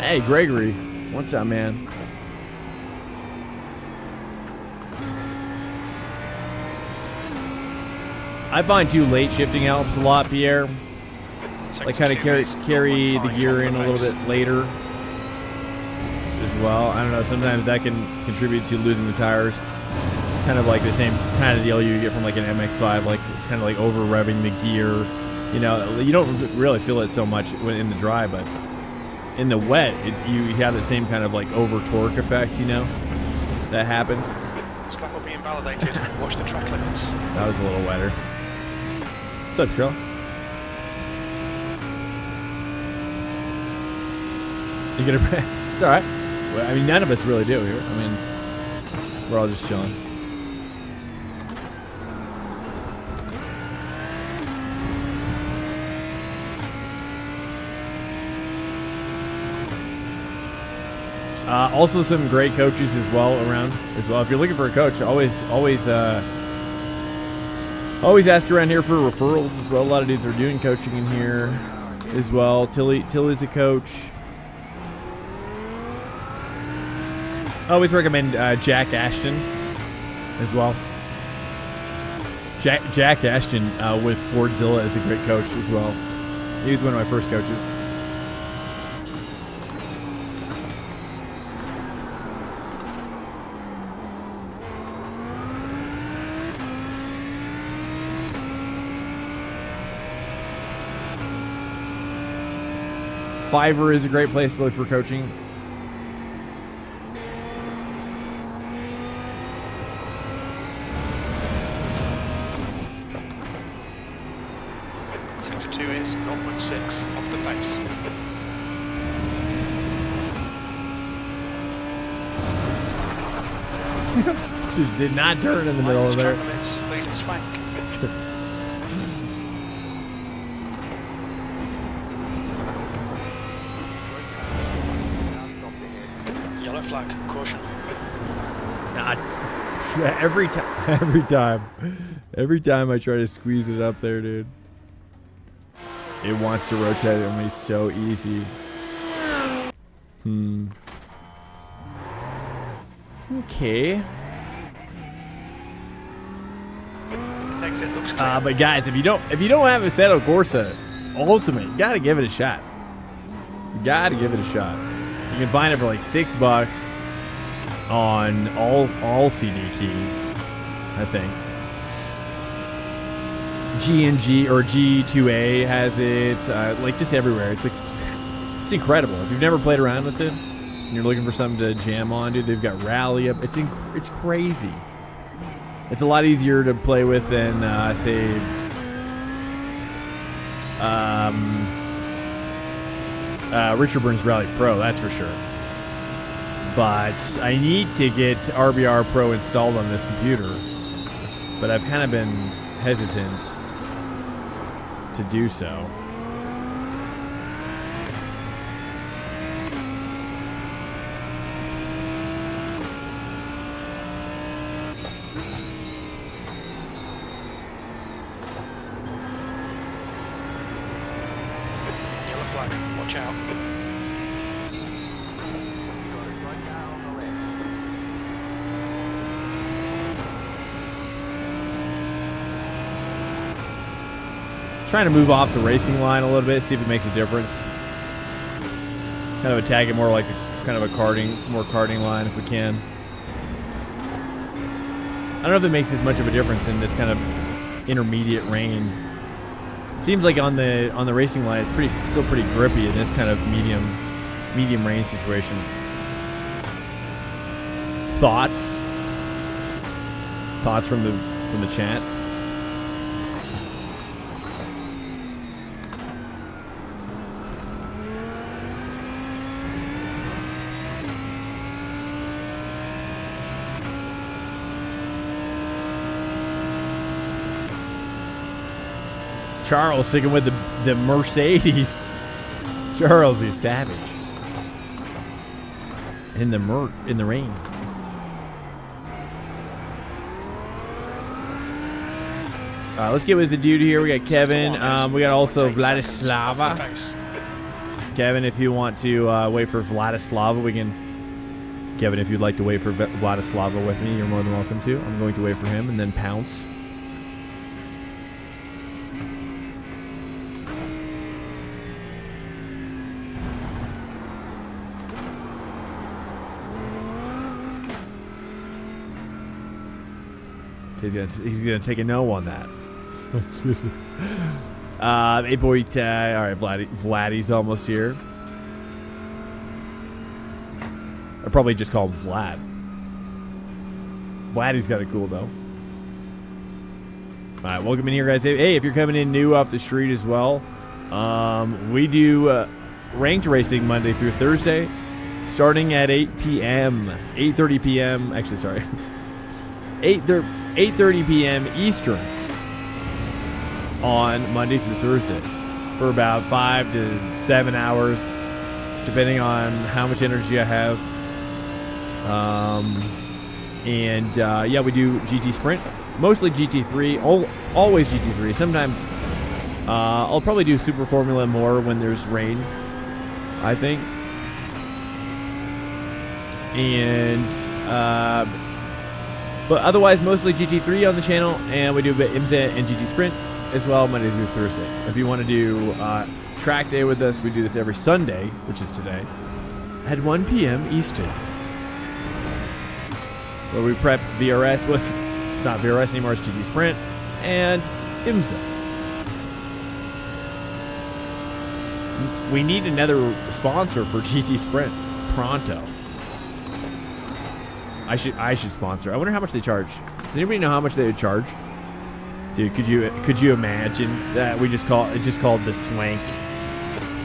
Hey, Gregory. What's up, man? I find too late shifting helps a lot, Pierre. Like, kind of carry the gear in a little bit later as well. I don't know, sometimes that can contribute to losing the tires. Kind of like the same kind of deal you get from like an MX-5, like it's kind of like over revving the gear. You know, you don't really feel it so much when in the dry, but in the wet, you have the same kind of like over torque effect, you know, that happens.
Slap will be invalidated. Watch the track limits.
That was a little wetter. What's up, Trill? You get it? It's all right. Well, I mean, none of us really do here. I mean, we're all just chilling. Also, some great coaches as well around as well. If you're looking for a coach, always ask around here for referrals as well. A lot of dudes are doing coaching in here as well. Tilly's a coach. I always recommend Jack Ashton as well. Jack Ashton with Fordzilla is a great coach as well. He was one of my first coaches. Fiverr is a great place to look for coaching.
Sector 2 is 0.6 off the pace.
Just did not turn in the middle of there.
Please, Swank. Yellow flag, caution.
Every time I try to squeeze it up there, dude, it wants to rotate on me so easy. Okay.
Exit looks clear.
But guys, if you don't have a Assetto Corsa Ultimate, you gotta give it a shot. You gotta give it a shot. You can find it for like $6 on all CDT, I think. G&G or G2A has it, like just everywhere. It's like, it's incredible. If you've never played around with it and you're looking for something to jam on, dude, they've got Rally up. It's crazy. It's a lot easier to play with than say Richard Burns Rally Pro, that's for sure. But I need to get RBR Pro installed on this computer, but I've kind of been hesitant to do so.
Yellow flag, watch out.
Trying to move off the racing line a little bit, see if it makes a difference. Kind of attack it more like kind of a more karting line if we can. I don't know if it makes as much of a difference in this kind of intermediate rain. It seems like on the racing line, it's still pretty grippy in this kind of medium rain situation. Thoughts from the chat. Charles sticking with the Mercedes. Charles is savage. In the rain. Let's get with the dude here. We got Kevin. We got also Vladislava. Kevin, if you want to wait for Vladislava, we can. Kevin, if you'd like to wait for Vladislava with me, you're more than welcome to. I'm going to wait for him and then pounce. He's gonna take a no on that. Hey boy, all right, Vladdy's almost here. I'd probably just call him Vlad. Vladdy's got it cool though. All right, welcome in here, guys. Hey, if you're coming in new off the street as well, we do ranked racing Monday through Thursday, starting at 8 p.m. 8:30 p.m. Actually, sorry, 8:30 p.m. Eastern on Monday through Thursday for about 5 to 7 hours, depending on how much energy I have. Yeah, we do GT Sprint, mostly GT3, always GT3. Sometimes I'll probably do Super Formula more when there's rain, I think. And but otherwise, mostly GT3 on the channel, and we do a bit IMSA and GT Sprint as well, Monday through Thursday. If you want to do track day with us, we do this every Sunday, which is today, at 1 p.m. Eastern, where we prep VRS. Well, it's not VRS anymore, it's GT Sprint and IMSA. We need another sponsor for GT Sprint pronto. I should sponsor. I wonder how much they charge. Does anybody know how much they would charge? Dude, could you imagine that it's just called the Swank?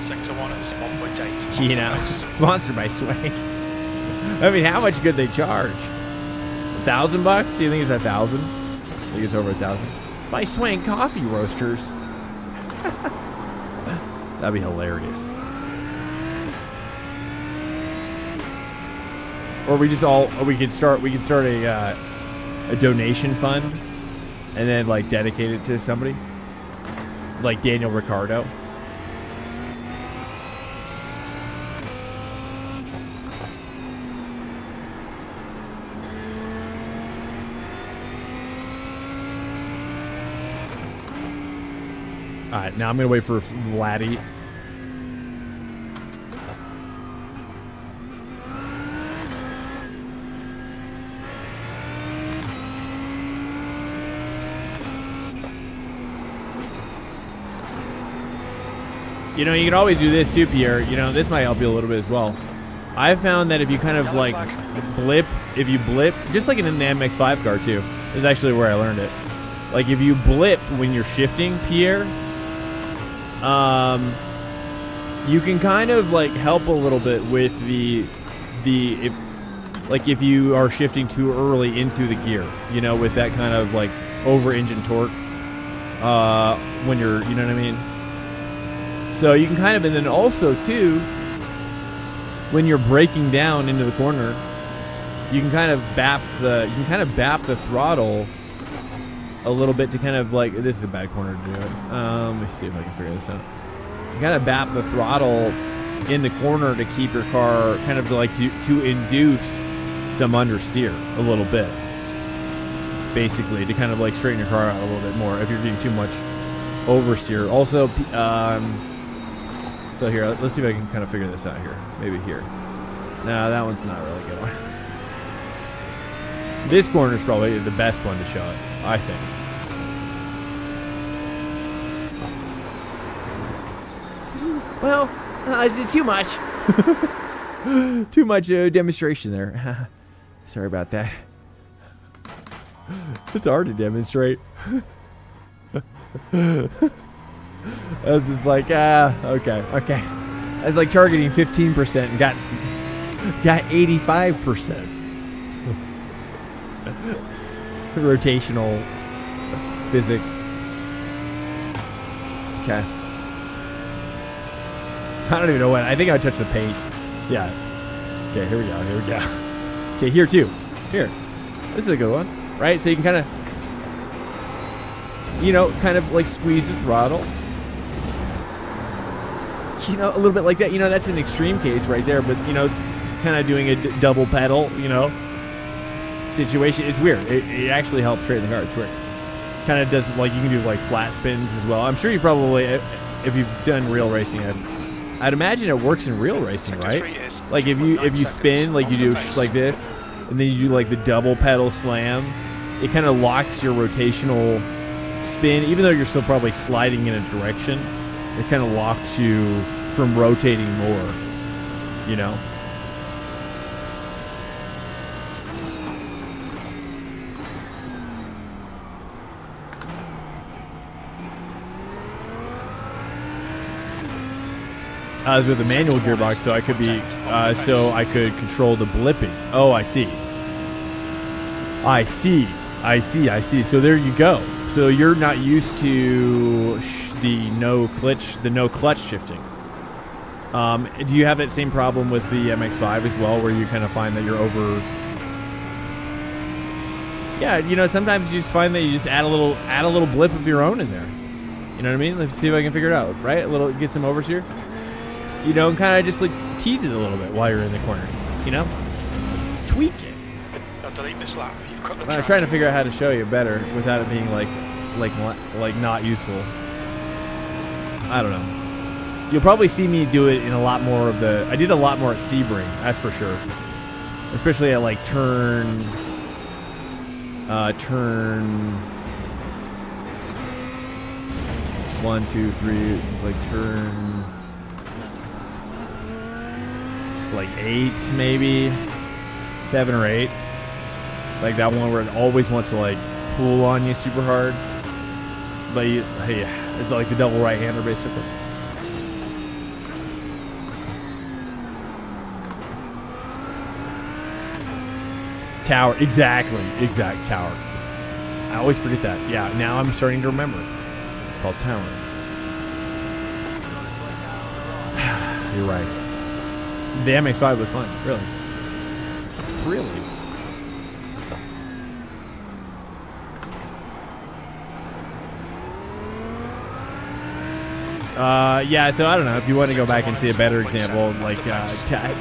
Sector 1 is 1.8.
You know, sponsored by Swank. I mean, how much could they charge? $1,000? Do you think it's 1,000? I think it's over 1,000. By Swank Coffee Roasters. That'd be hilarious. Or we could start a donation fund and then like dedicate it to somebody like Daniel Ricciardo. All right, now I'm gonna wait for Vladdy. You know, you can always do this too, Pierre. You know, this might help you a little bit as well. I've found that if you kind of like blip, just like in the MX-5 car too, this is actually where I learned it. Like if you blip when you're shifting, Pierre, you can kind of like help a little bit with if you are shifting too early into the gear, you know, with that kind of like over engine torque, when you're, you know what I mean? So you can kind of, and then also too, when you're braking down into the corner, you can kind of bap the throttle a little bit to kind of like, this is a bad corner to do it. Let me see if I can figure this out. You kind of bap the throttle in the corner to keep your car kind of like to induce some understeer a little bit, basically to kind of like straighten your car out a little bit more if you're getting too much oversteer. Also, so here, let's see if I can kind of figure this out here. Maybe here. No, that one's not really a good one. This corner is probably the best one to show it, I think. Well, is it too much? Too much demonstration there. Sorry about that. It's hard to demonstrate. I was just like, okay. I was like targeting 15% and got 85%. Rotational physics. Okay. I don't even know when. I think I touched the paint. Yeah. Okay, here we go. Okay, here too. Here. This is a good one. Right? So you can kind of, you know, kind of like squeeze the throttle. You know, a little bit like that. You know, that's an extreme case right there, but, you know, kind of doing a double pedal, you know, situation. It's weird. It actually helps straighten the car. It's weird. Kind of does, like, you can do, like, flat spins as well. I'm sure you probably, if you've done real racing, I'd imagine it works in real racing, right? Like, if you spin, like you do like this, and then you do, like, the double pedal slam, it kind of locks your rotational spin, even though you're still probably sliding in a direction. It kind of locks you from rotating more, you know? I was with a manual gearbox, so I could be, so I could control the blipping. Oh, I see. So there you go. So you're not used to the no clutch shifting. Do you have that same problem with the MX-5 as well, where you kind of find that you're over? Yeah, you know, sometimes you just find that you just add a little blip of your own in there. You know what I mean? Let's see if I can figure it out. Right, get some oversteer. You know, and kind of just like tease it a little bit while you're in the corner. You know, tweak it.
No, delete this lap. You've cut the
I'm
track.
trying to figure out how to show you better without it being like not useful. I don't know. You'll probably see me do it in a lot more of the. I did a lot more at Sebring, that's for sure. Especially at like turn 1, 2, 3. It's like turn. It's like 8, maybe 7 or 8. Like that one where it always wants to like pull on you super hard. But hey, it's like the double right-hander basically. Tower, exact tower. I always forget that. Yeah, now I'm starting to remember. It's called tower. You're right. The MX-5 was fun, really. Really. Yeah, so I don't know if you want to go back and see a better example, like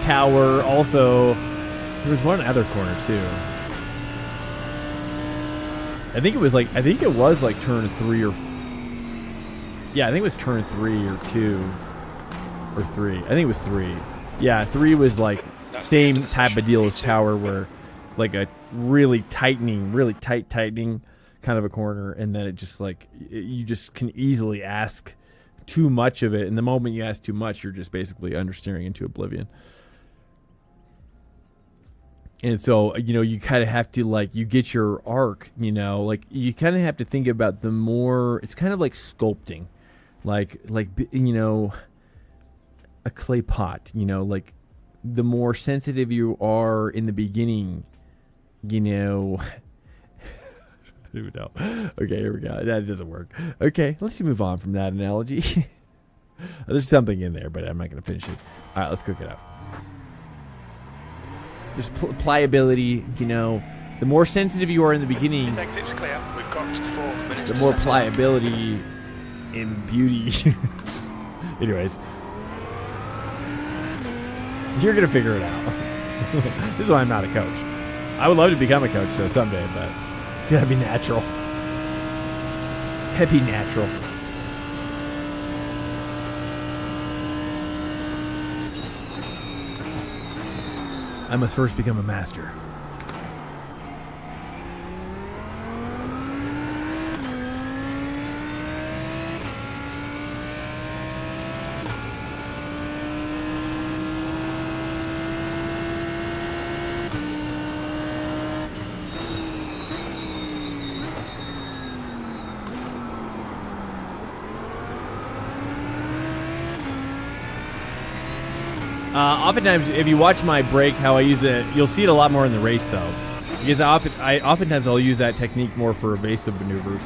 Tower. Also, there was one other corner too. I think it was like turn 3 or yeah, I think it was turn 3 or 2 or 3. I think it was 3. Yeah, 3 was like same type of deal as Tower, where like a really tight tightening kind of a corner, and then it just like you just can easily ask too much of it, and the moment you ask too much, you're just basically understeering into oblivion. And so, you know, you kind of have to, like, you get your arc, you know, like, you kind of have to think about the more, it's kind of like sculpting, like, you know, a clay pot, you know, like, the more sensitive you are in the beginning, you know, I don't even know. Okay, here we go. That doesn't work. Okay, let's move on from that analogy. There's something in there, but I'm not going to finish it. All right, let's cook it up. There's pliability, you know. The more sensitive you are in the beginning,
Exit's clear. We've got 4 minutes.
the more pliability and beauty. Anyways, you're going to figure it out. This is why I'm not a coach. I would love to become a coach, though, someday, but it's got to be natural. Happy natural. I must first become a master. Oftentimes, if you watch my break, how I use it, you'll see it a lot more in the race, though. Because oftentimes I'll use that technique more for evasive maneuvers.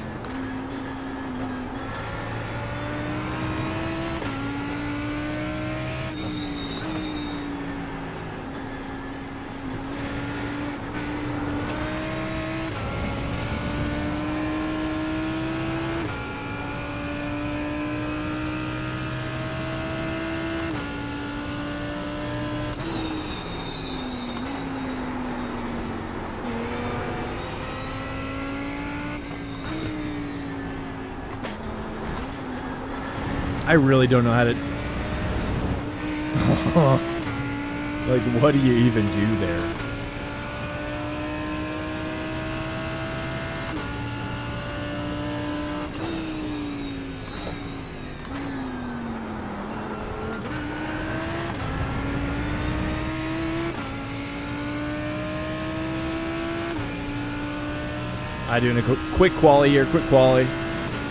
I really don't know how to... like, what do you even do there? I'm doing a quick quali here,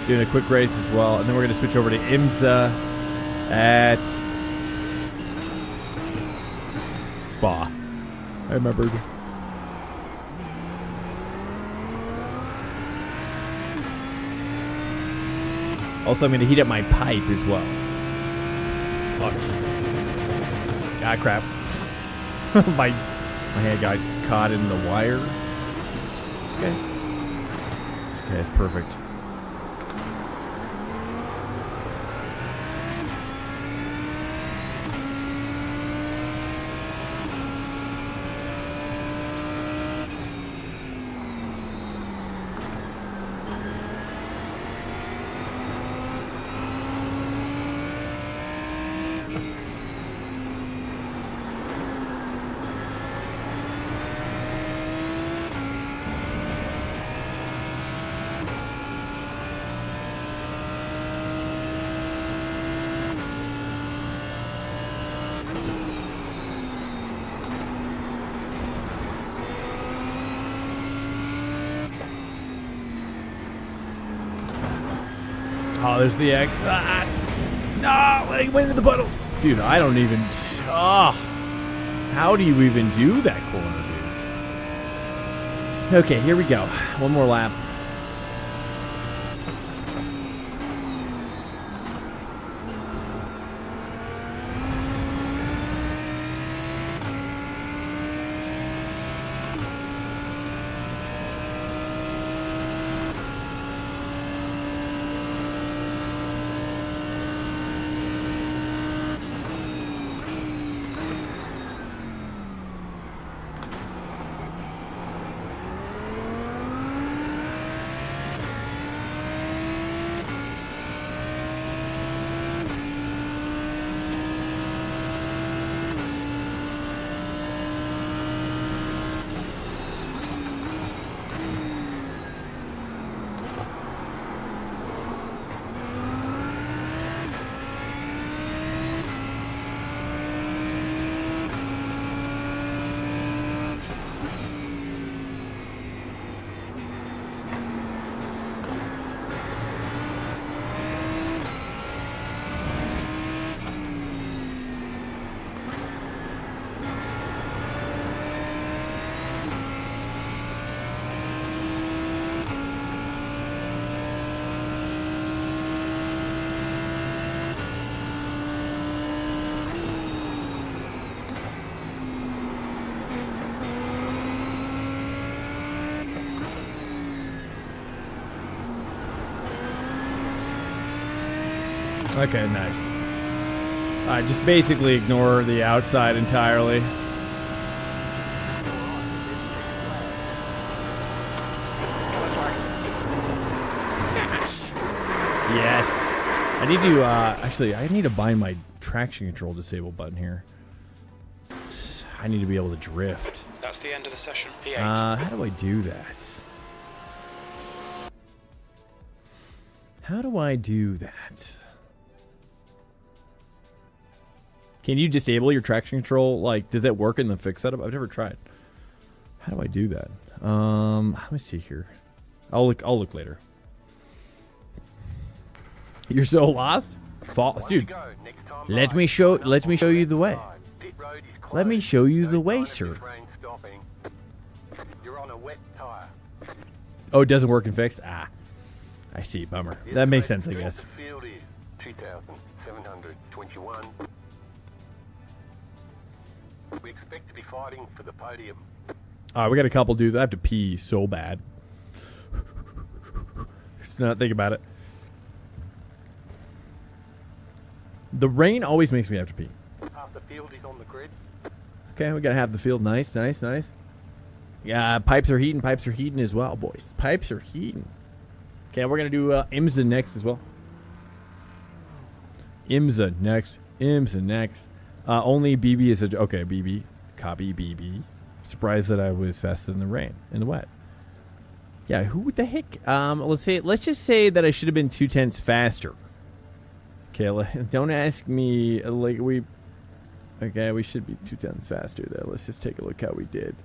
doing a quick race as well, and then we're going to switch over to IMSA at Spa. I remembered. Also, I'm going to heat up my pipe as well. Oh. Ah, crap. my hand got caught in the wire. It's okay. It's okay, it's perfect. Oh, there's the X. Ah, no, he went into the puddle. Dude, I don't even... Oh, how do you even do that corner, dude? Okay, here we go. One more lap. Okay, nice. Just basically ignore the outside entirely. Yes. I need to, actually, I need to bind my traction control disable button here. I need to be able to drift.
That's the end of the session. P8.
How do I do that? How do I do that? Can you disable your traction control? Like, does that work in the fix setup? I've never tried. How do I do that? Let me see here. I'll look later. You're so lost? Dude, let me show you the way. Let me show you the way, sir.
You're on a wet tire.
Oh, it doesn't work in fix? Ah. I see, bummer. That makes sense, I guess.
Field is 2,721. We expect to be fighting for the podium.
Alright, we got a couple dudes. I have to pee so bad. Just not think about it. The rain always makes me have to pee.
Half the field is on the grid.
Okay, we got half the field. Nice, nice, nice. Yeah, pipes are heating. Pipes are heating as well, boys. Pipes are heating. Okay, we're going to do IMSA next as well. IMSA next. IMSA next. Only BB is a... Okay, BB. Copy BB. Surprised that I was faster than the rain. In the wet. Yeah, who the heck? Let's just say that I should have been 2/10 faster. Okay, don't ask me, like, okay, we should be 2/10 faster, though. Let's just take a look how we did.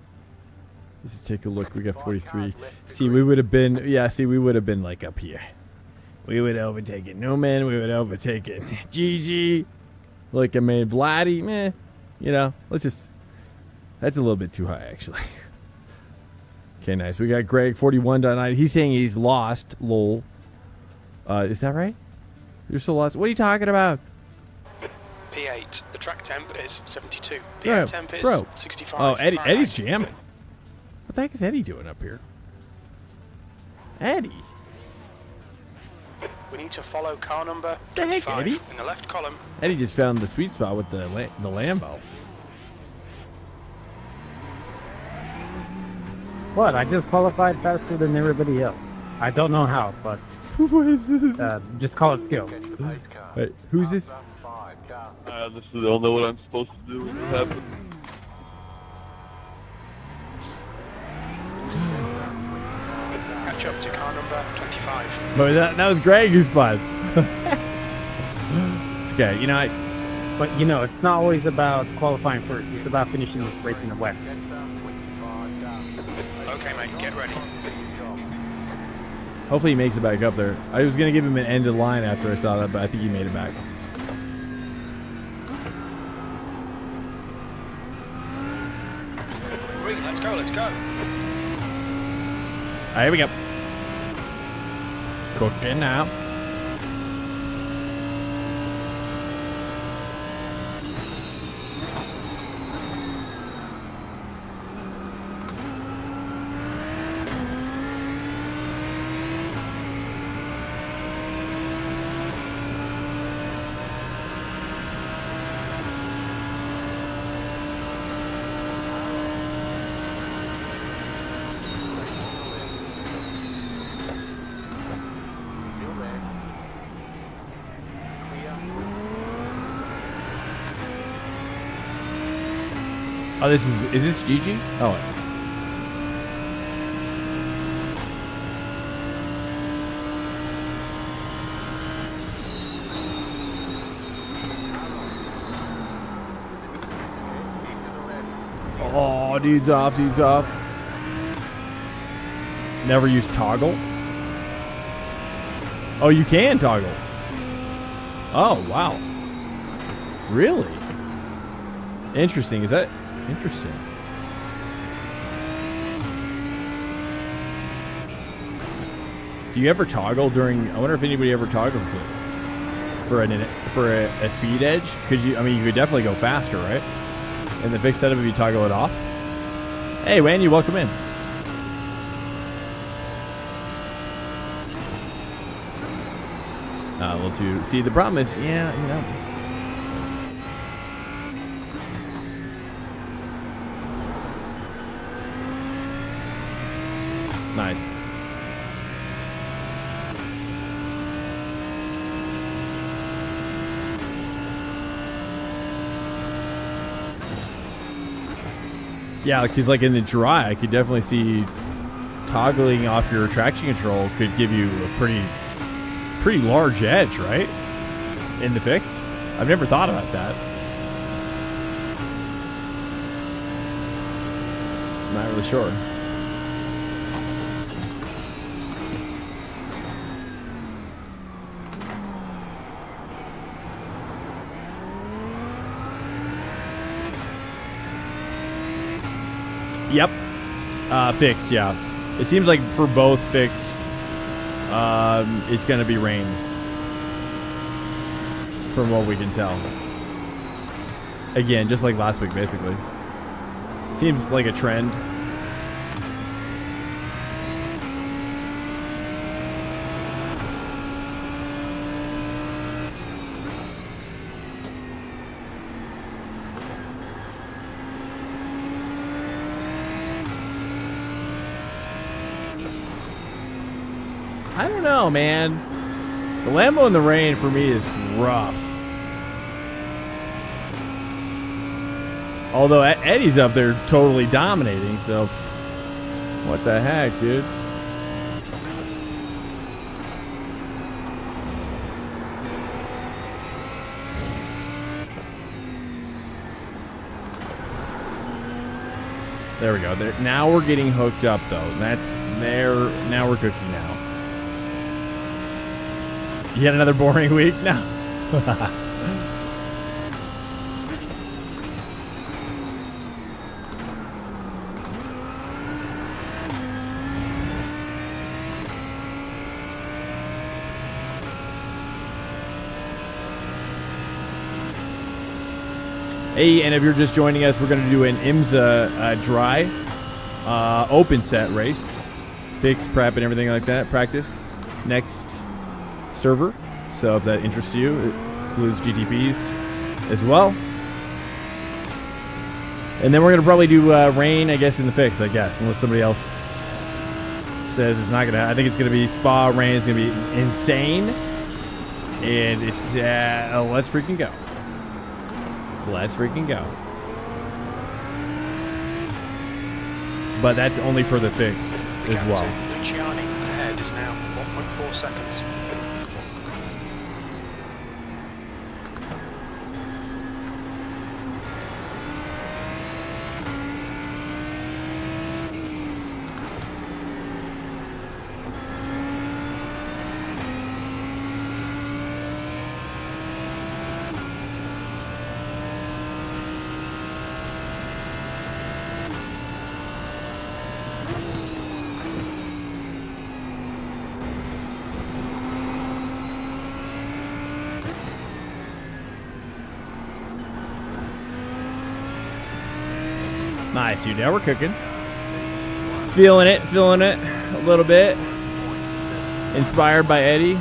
Let's just take a look. We got 43. See, we would have been, we would have been, like, up here. We would have overtaken Newman. We would have overtaken GG. Like, I mean, Vladdy, meh. You know, let's just, that's a little bit too high, actually. Okay, nice. We got Greg, 41.9. He's saying he's lost, lol. Is that right? You're still lost. What are you talking about?
P8. The track temp is 72. The
Bro,
air temp is
bro.
65.
Oh,
Fahrenheit.
Eddie's jamming. What the heck is Eddie doing up here? Eddie?
We need to follow car number
The heck,
25
Eddie?
in the left column.
Eddie just found the sweet spot with the Lambo.
What? I just qualified faster than everybody else. I don't know how, but
What is this?
just call it skill.
Wait, who's this?
car.
This is, I don't know what I'm supposed to do when it happens.
Catch up to car number 25.
But that was Greg who spun. It's okay. You know,
But you know, it's not always about qualifying first. It's about finishing this race in the West.
Okay, mate, get ready.
hopefully he makes it back up there. I was gonna give him an end of line after I saw that, but I think he made it back.
Green, let's go, let's go.
All right, here we go. Cooking now. Oh, this is this Gigi? Oh. Oh, dude's off, dude's off. Never use toggle? Oh, you can toggle. Oh, wow. Really? Interesting. Is that interesting? Do you ever toggle during? I wonder if anybody ever toggles it for a speed edge. Could you? I mean, you could definitely go faster, right? In the fixed setup, if you toggle it off. Hey, Wayne, you welcome in. A little too. See, the problem is, yeah, you know. Nice. Yeah, because like in the dry, I could definitely see toggling off your traction control could give you a pretty large edge, right? In the fixed. I've never thought about that. Not really sure. Yep. Fixed, yeah. It seems like for both fixed, it's going to be rain. From what we can tell. Again, just like last week, basically. Seems like a trend. I don't know, man. The Lambo in the rain for me is rough. Although Eddie's up there totally dominating, so what the heck, dude? There we go. There, now we're getting hooked up, though. That's there. Now we're cooking now. Yet another boring week? No. Hey, and if you're just joining us, we're going to do an IMSA dry open set race. Fix, prep, and everything like that. Practice. Next server, so if that interests you, it includes GTPs as well. And then we're gonna probably do rain, I guess, in the fix, I guess, unless somebody else says it's not gonna. I think it's gonna be spa rain. It's gonna be insane, and it's let's freaking go. Let's freaking go. But that's only for the fixed as well.
Luciani ahead is now 1.4 seconds.
Nice, dude. Now we're cooking. Feeling it a little bit. Inspired by Eddie.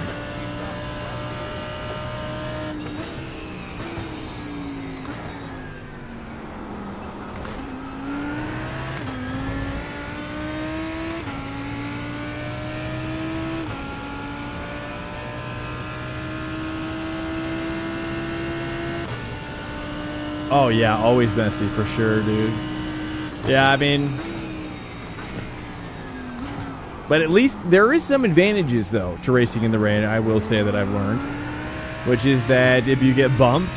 Oh yeah, always messy for sure, dude. Yeah, I mean, but at least there is some advantages though to racing in the rain. I will say that I've learned, which is that if you get bumped,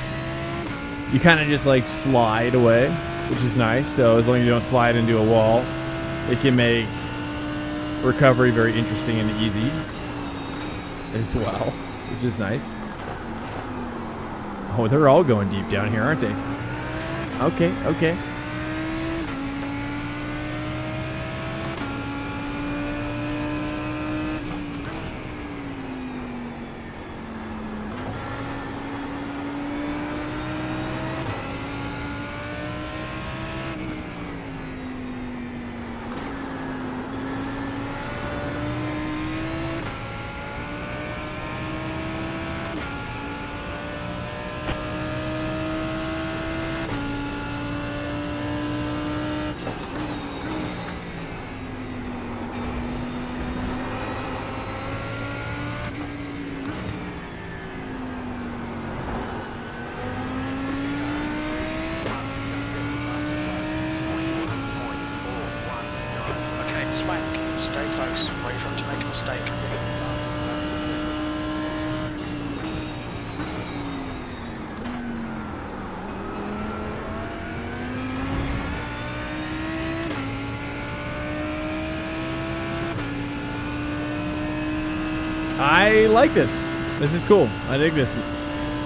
you kind of just like slide away, which is nice. So as long as you don't slide into a wall, it can make recovery very interesting and easy as well, which is nice. Oh, they're all going deep down here, aren't they? Okay, okay.
Swank, stay close. Wait for him to make a mistake.
I like this. This is cool. I dig this.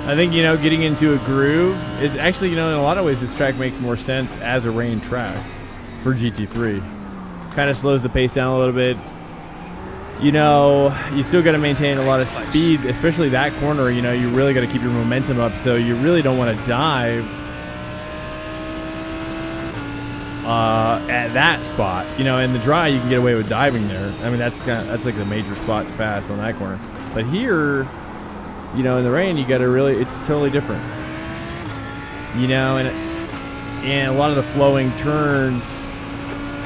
I think, you know, getting into a groove is actually, you know, in a lot of ways, this track makes more sense as a rain track for GT3. Kind of slows the pace down a little bit. You know, you still got to maintain a lot of speed, especially that corner. You know, you really got to keep your momentum up, so you really don't want to dive at that spot. You know, in the dry, you can get away with diving there. I mean, that's like the major spot to pass on that corner. But here, you know, in the rain, you got to really, it's totally different. You know, and a lot of the flowing turns.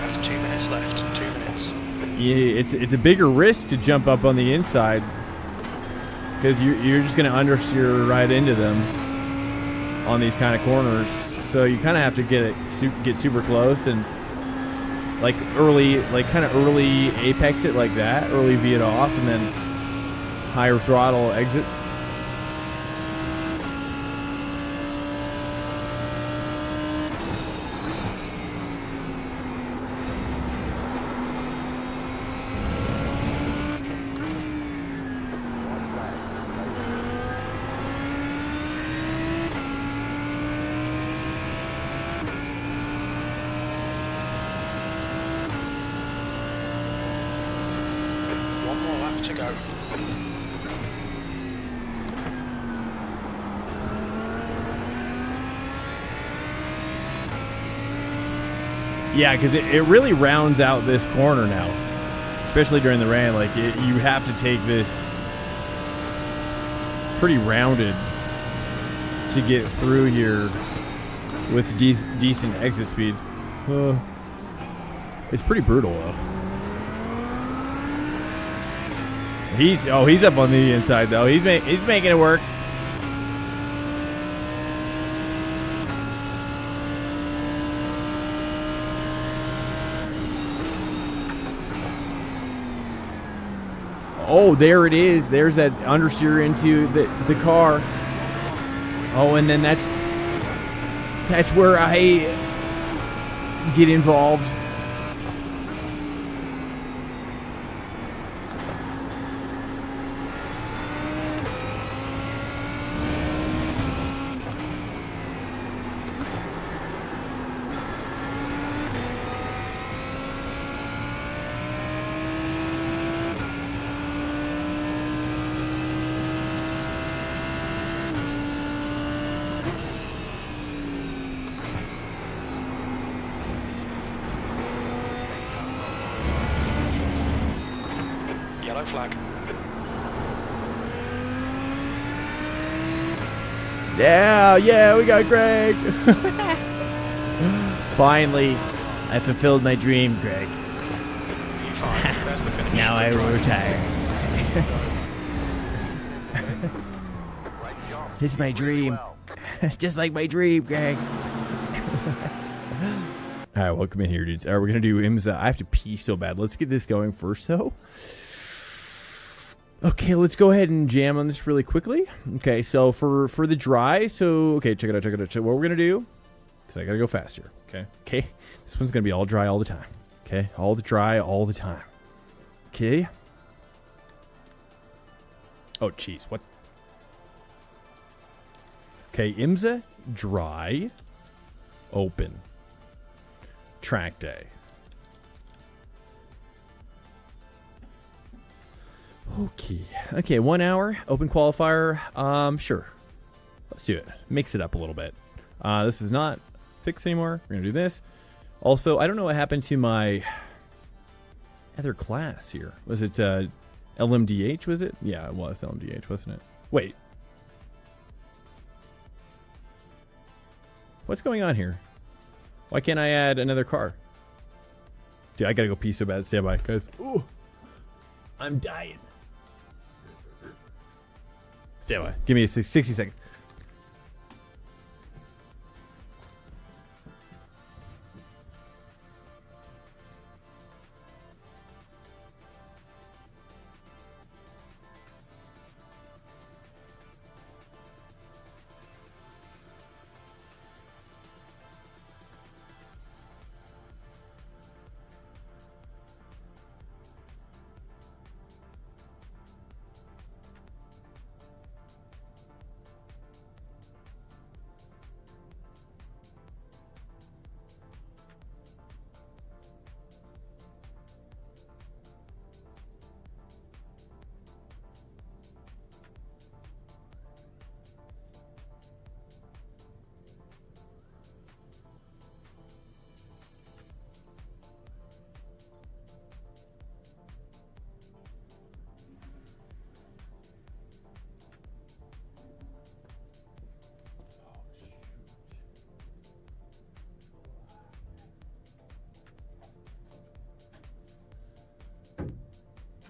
That's 2 minutes left. 2 minutes.
Yeah, it's a bigger risk to jump up on the inside because you're just going to understeer right into them on these kind of corners. So you kind of have to get super close and like kind of early apex it like that, early V it off, and then higher throttle exits.
One more lap to go.
Yeah, because it really rounds out this corner now, especially during the rain. Like you have to take this pretty rounded to get through here with decent exit speed. It's pretty brutal though. He's up on the inside though. He's making it work. Oh, there it is. There's that understeer into the car. Oh, and then that's where I get involved.
Yellow flag.
Yeah, we got Greg. Finally, I fulfilled my dream, Greg.
You fine. There's the finish.
Now I will retire.
Great job.
It's my
You did really
dream.
well.
It's just like my dream, Greg. All right, welcome in here, dudes. All right, we're going to do IMSA. I have to pee so bad. Let's get this going first, though. Okay, let's go ahead and jam on this really quickly. Okay, so for the dry, okay, check it out. What we're going to do, because I got to go faster, okay? This one's going to be all dry all the time, okay? All the dry all the time, okay? Oh, jeez, what? Okay, IMSA, dry, open, Trackday. Okay, 1 hour, open qualifier, sure. Let's do it. Mix it up a little bit. This is not fixed anymore. We're going to do this. Also, I don't know what happened to my other class here. Was it LMDH, was it? Yeah, it was LMDH, wasn't it? Wait. What's going on here? Why can't I add another car? Dude, I gotta go pee so bad. Stand by, guys. Ooh, I'm dying. Stand by. Give me a 60 seconds.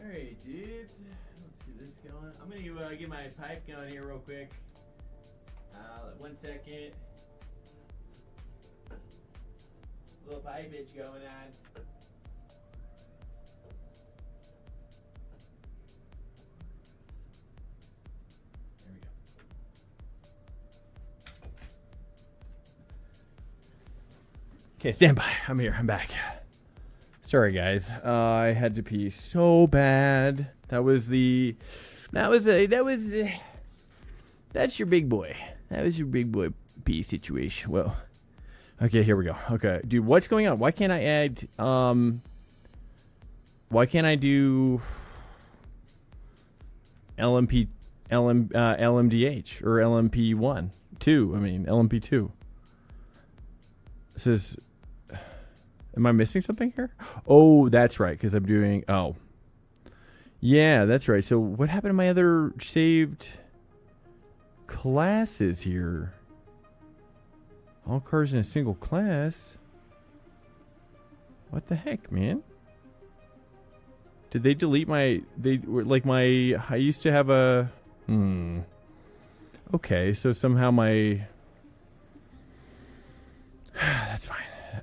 Alright, dudes. Let's get this going. I'm gonna get my pipe going here real quick. 1 second. Little pipe itch going on. There we go. Okay, stand by. I'm here. I'm back. Sorry, guys. I had to pee so bad. That's your big boy. That was your big boy pee situation. Well, okay, here we go. Okay, dude, what's going on? Why can't I add? Why can't I do LMDH or LMP1 2? I mean LMP2. This is. Am I missing something here? Oh, that's right, because I'm doing... Oh. Yeah, that's right. So what happened to my other saved classes here? All cars in a single class? What the heck, man? Did they delete my... I used to have a... Okay, so somehow my... That's fine.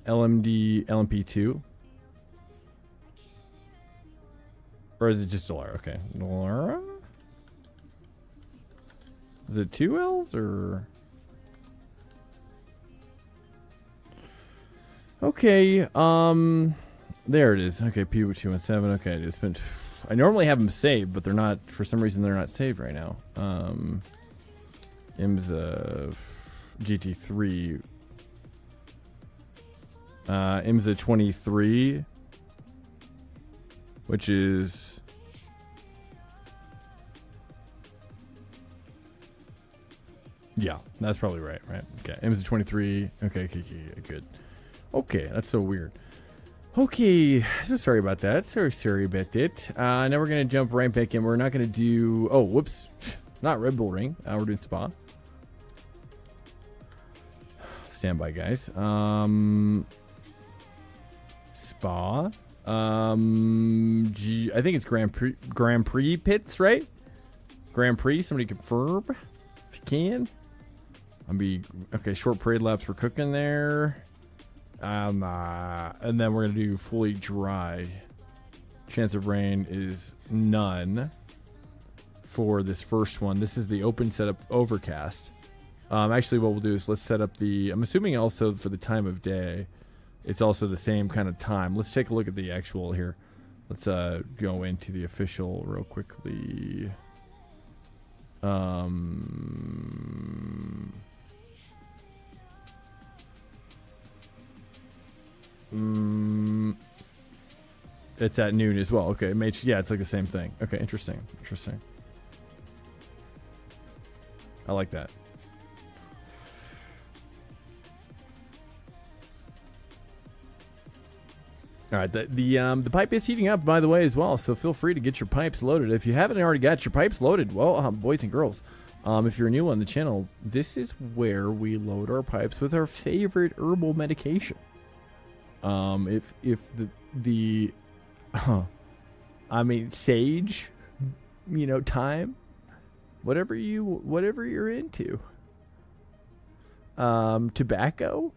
LMP2. Or is it just Delara? Okay. Delara? Is it 2 L's or? Okay. There it is. Okay, P217. Okay, it's been. I normally have them saved, but they're not. For some reason, they're not saved right now. IMSA GT3. IMSA 23, which is yeah, that's probably right. Okay, IMSA 23. Okay, good. Okay, that's so weird. Okay, so sorry about that. Sorry about it. Now we're gonna jump right back in. We're not gonna do. Oh, whoops, not Red Bull Ring. We're doing Spa. Stand by, guys. Spa. I think it's Grand Prix pits, right? Grand Prix. Somebody confirm if you can. Okay. Short parade laps for cooking there. And then we're gonna do fully dry. Chance of rain is none for this first one. This is the open setup overcast. Actually, what we'll do is let's set up the. I'm assuming also for the time of day, it's also the same kind of time. Let's take a look at the actual here. Let's go into the official real quickly. It's at noon as well. Okay, yeah, it's like the same thing. Okay, interesting. I like that. All right, the pipe is heating up, by the way, as well. So feel free to get your pipes loaded. If you haven't already got your pipes loaded, well, boys and girls, if you're new on the channel, this is where we load our pipes with our favorite herbal medication. If the I mean sage, thyme, whatever you're into. Tobacco.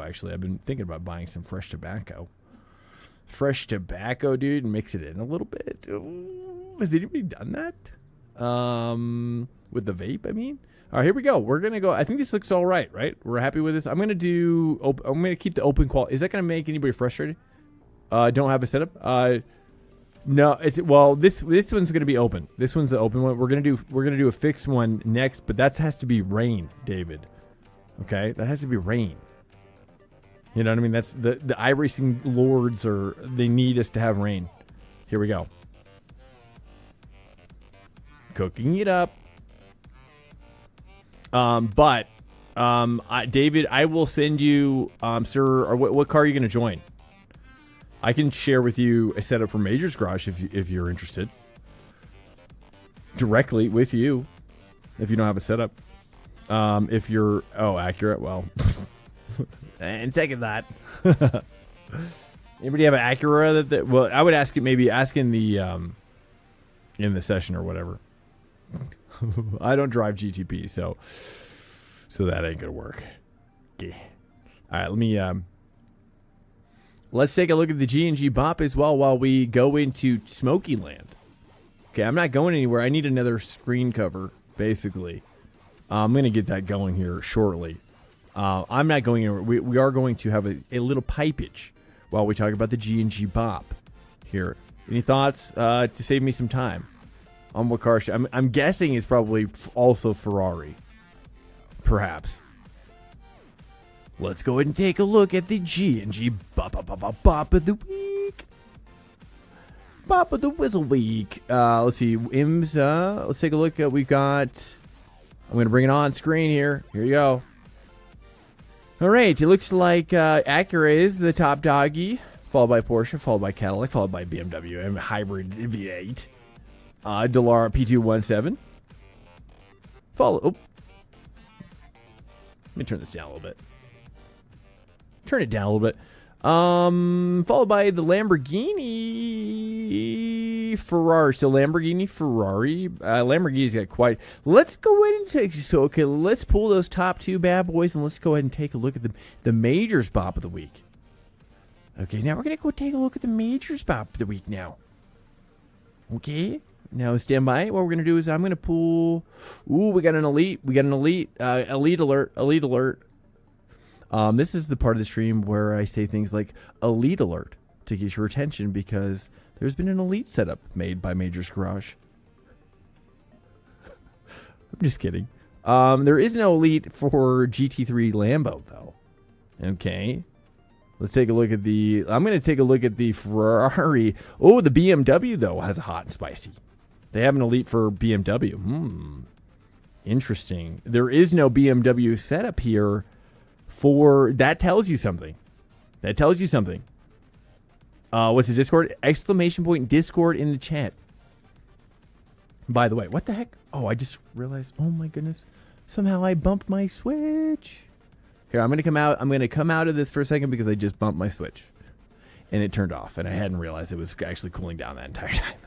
Actually, I've been thinking about buying some fresh tobacco. Fresh tobacco, dude, and mix it in a little bit. Ooh, has anybody done that? With the vape, I mean. All right, here we go. We're gonna go. I think this looks all right. We're happy with this. I'm gonna keep the open quality. Is that gonna make anybody frustrated? Don't have a setup. No. This one's gonna be open. This one's the open one. We're gonna do a fixed one next, but that has to be rain, David. Okay, that has to be rain. You know what I mean? That's the iRacing lords they need us to have rain. Here we go. Cooking it up. David, I will send you, sir, or what car are you going to join? I can share with you a setup for Major's Garage if you're interested. Directly with you, if you don't have a setup. If you're accurate, well, and second that. Anybody have an Acura that? Well, I would ask it. Maybe ask in the session or whatever. I don't drive GTP, so that ain't gonna work. Okay. All right, let's take a look at the G&G Bop as well while we go into Smoky Land. Okay, I'm not going anywhere. I need another screen cover, basically. I'm gonna get that going here shortly. I'm not going anywhere. We are going to have a little pipage while we talk about the G&G Bop here. Any thoughts to save me some time? On what car I'm guessing it's probably also Ferrari. Perhaps. Let's go ahead and take a look at the G&G Bop of the Week. Bop of the Whistle Week. Let's see. IMSA. Let's take a look at we've got. I'm going to bring it on screen here. Here you go. All right. It looks like Acura is the top doggy, followed by Porsche, followed by Cadillac, followed by BMW and hybrid V8. Delara P217. Let me turn this down a little bit. Turn it down a little bit. Followed by the Lamborghini Ferrari. So Lamborghini Ferrari. Lamborghini's got quite. Let's go ahead and take. So okay, let's pull those top two bad boys and let's go ahead and take a look at the Majors Bop of the Week. Okay, now we're gonna go take a look at the Majors Bop of the Week now. Okay. Now stand by. What we're gonna do is I'm gonna pull. Ooh, we got an elite. We got an elite. Elite alert. Elite alert. This is the part of the stream where I say things like elite alert to get your attention because there's been an elite setup made by Major's Garage. I'm just kidding. There is no elite for GT3 Lambo though. Okay. Let's take a look at the. I'm going to take a look at the Ferrari. Oh, the BMW though has a hot and spicy. They have an elite for BMW. Interesting. There is no BMW setup here for. That tells you something. That tells you something. What's the Discord? Exclamation point Discord in the chat. By the way, what the heck? Oh, I just realized. Oh my goodness. Somehow I bumped my switch. Here, I'm going to come out. I'm going to come out of this for a second because I just bumped my switch. And it turned off. And I hadn't realized it was actually cooling down that entire time.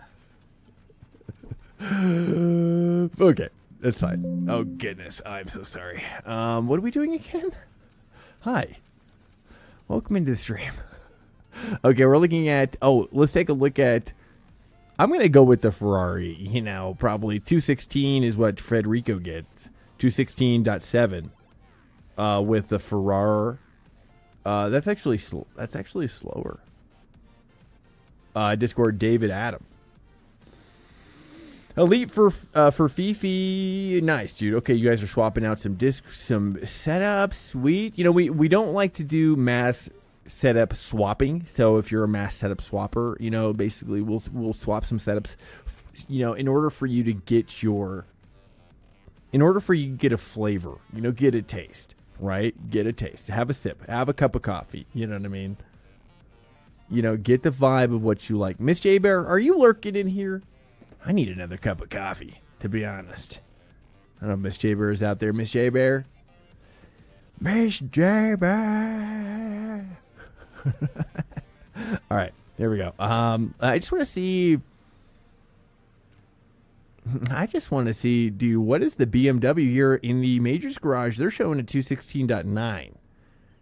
Okay, that's fine. Oh, goodness. I'm so sorry. What are we doing again? Hi. Welcome into the stream. Okay, we're looking at... Oh, let's take a look at... I'm going to go with the Ferrari. You know, probably 216 is what Federico gets. 216.7 with the Ferrari. That's actually slower. Discord David Adam. Elite for Fifi. Nice, dude. Okay, you guys are swapping out some setups. Sweet. You know, we don't like to do mass setup swapping. So if you're a mass setup swapper, you know, basically we'll swap some setups. You know, in order for you to get a flavor, you know, get a taste, right? Get a taste. Have a sip. Have a cup of coffee. You know what I mean? You know, get the vibe of what you like. Miss J Bear, are you lurking in here? I need another cup of coffee, to be honest. I don't know if Miss J Bear is out there. Miss J Bear? Miss J Bear. All right, there we go. I just want to see, dude, what is the BMW here in the Major's Garage? They're showing a 216.9.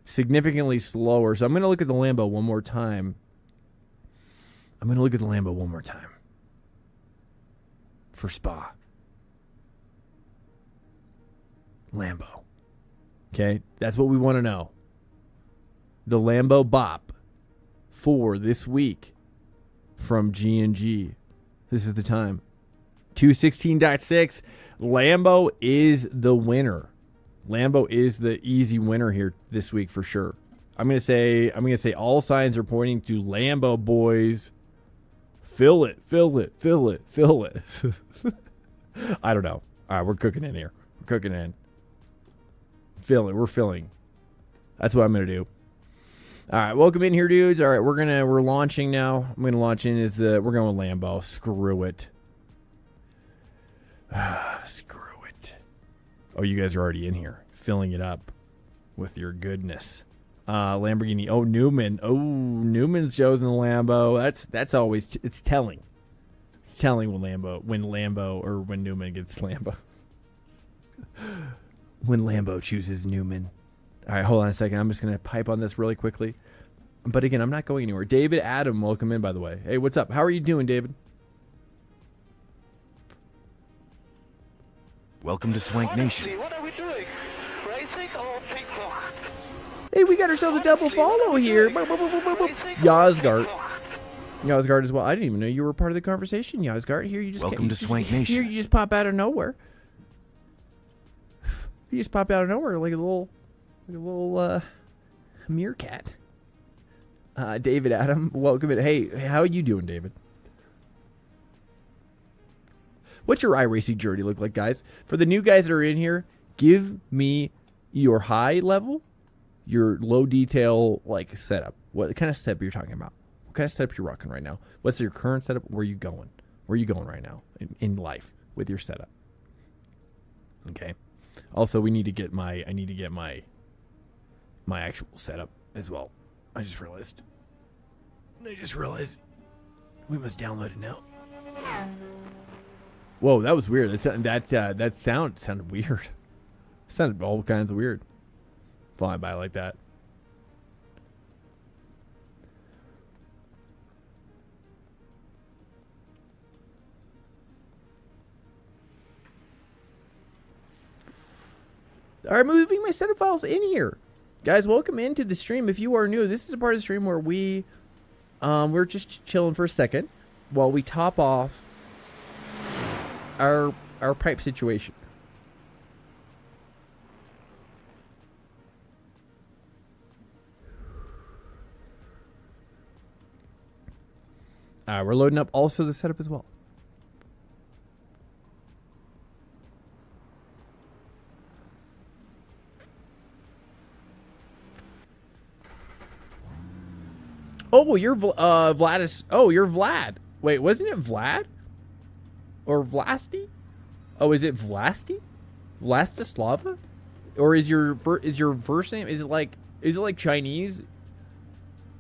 Significantly slower. So I'm going to look at the Lambo one more time. For Spa. Lambo. Okay, that's what we want to know. The Lambo Bop for this week from G&G. This is the time. 216.6. Lambo is the winner. Lambo is the easy winner here this week for sure. I'm gonna say all signs are pointing to Lambo, boys. Fill it. I don't know. All right, we're cooking in here. We're filling. That's what I'm gonna do. All right, welcome in here, dudes. All right, we're launching now. I'm gonna launch in we're going with Lambo. Screw it. Screw it. Oh, you guys are already in here, filling it up with your goodness. Lamborghini. Oh, Newman. Oh, Newman's chosen the Lambo. That's always it's telling. It's telling when Newman gets Lambo. When Lambo chooses Newman. All right, hold on a second. I'm just gonna pipe on this really quickly. But again, I'm not going anywhere. David Adam, welcome in, by the way. Hey, what's up? How are you doing, David?
Welcome to Swank Nation.
What are we doing? Racing or ping pong?
Hey, we got ourselves a double follow here. Yozgart as well. I didn't even know you were part of the conversation, Yozgart. Here you just
welcome to Swank Nation.
Here you just pop out of nowhere. You just pop out of nowhere like a little meerkat. David Adam, welcome in. Hey, how are you doing, David? What's your iRacing journey look like, guys? For the new guys that are in here, give me your high level, your low detail like setup. What kind of setup you're talking about? What kind of setup you're rocking right now? What's your current setup? Where are you going? Where are you going right now in life with your setup? Okay. Also, I need to get my actual setup as well. I just realized we must download it now. Whoa, that was weird. That sound sounded weird. It sounded all kinds of weird. Flying by like that. All right, moving my setup files in here. Guys, welcome into the stream. If you are new, this is a part of the stream where we're just chilling for a second while we top off our pipe situation. We're loading up also the setup as well. Oh, you're Vladis. Oh, you're Vlad. Wait, wasn't it Vlad? Or Vlasti? Oh, is it Vlasti? Vlastislava? Or is your first name, is it like Chinese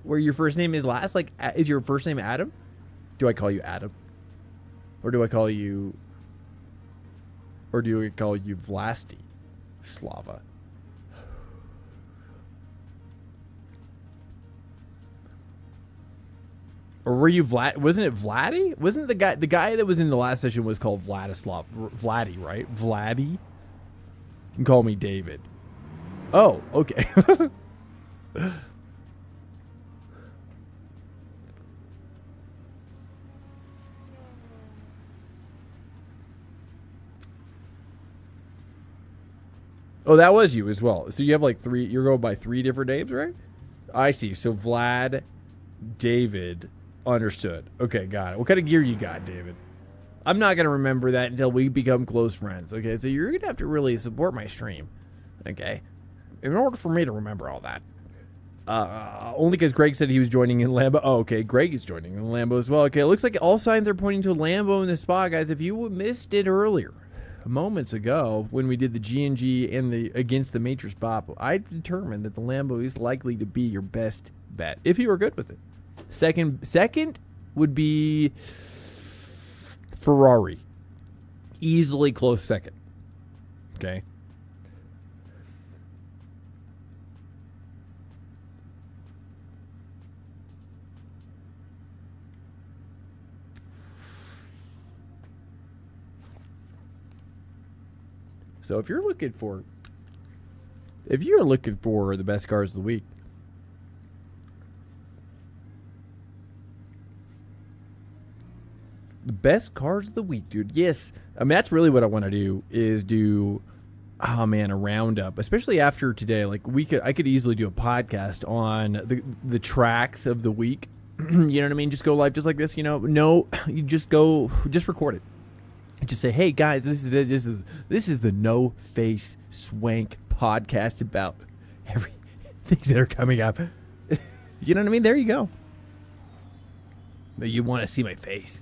where your first name is last? Like, is your first name Adam? Do I call you Adam? Or do I call you Vlasti Slava? Or were you Vlad? Wasn't it Vladdy? Wasn't the guy that was in the last session was called Vladislav? Vladdy, right? Vladdy? You can call me David. Oh, okay. Oh, that was you as well. So you have like three, you're going by 3 different names, right? I see. So Vlad, David, understood. Okay, got it. What kind of gear you got, David? I'm not going to remember that until we become close friends. Okay, so you're going to have to really support my stream. Okay, in order for me to remember all that. Only because Greg said he was joining in Lambo. Oh, okay, Greg is joining in Lambo as well. Okay, it looks like all signs are pointing to Lambo in this spot, guys. If you missed it earlier, moments ago, when we did the G&G and the against the Matrix Bop, I determined that the Lambo is likely to be your best bet if you are good with it. Second would be Ferrari. Easily close second. Okay. So if you're looking for the best cars of the week, the best cars of the week, dude. Yes, I mean that's really what I want to do is do. Oh man, a roundup, especially after today. Like I could easily do a podcast on the tracks of the week. You know what I mean? Just go live, just like this. You know, no, you just record it. Just say, hey guys, this is it. This is the No Face Swank podcast about things that are coming up. You know what I mean? There you go. But you want to see my face.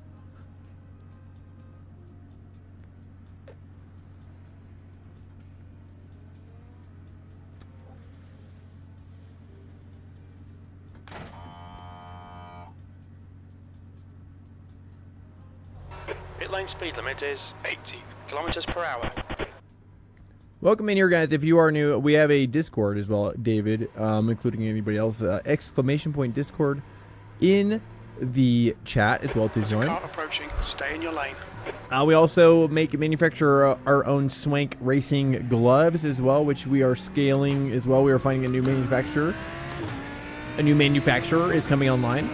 Pit lane speed limit is 80 kilometers per hour.
Welcome in here, guys. If you are new, we have a Discord as well, David, including anybody else. Exclamation point Discord in the chat as well to join.
Car approaching, stay in your lane.
We also manufacture our own Swank racing gloves as well, which we are scaling as well. We are finding a new manufacturer. A new manufacturer is coming online.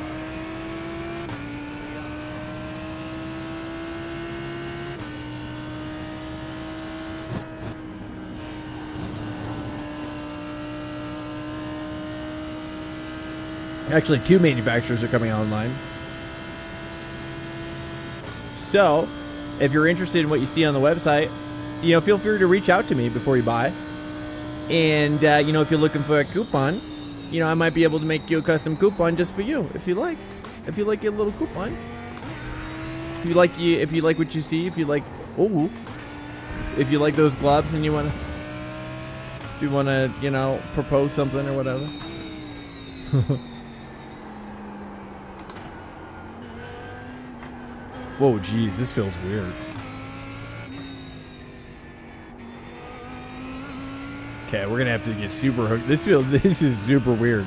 Actually, 2 manufacturers are coming online. So, if you're interested in what you see on the website, you know, feel free to reach out to me before you buy. And, you know, if you're looking for a coupon, you know, I might be able to make you a custom coupon just for you, if you like. If you like your little coupon. If you like what you see, if you like those gloves and you want to, you know, propose something or whatever. Whoa, geez, this feels weird. Okay, we're gonna have to get super hooked. This is super weird.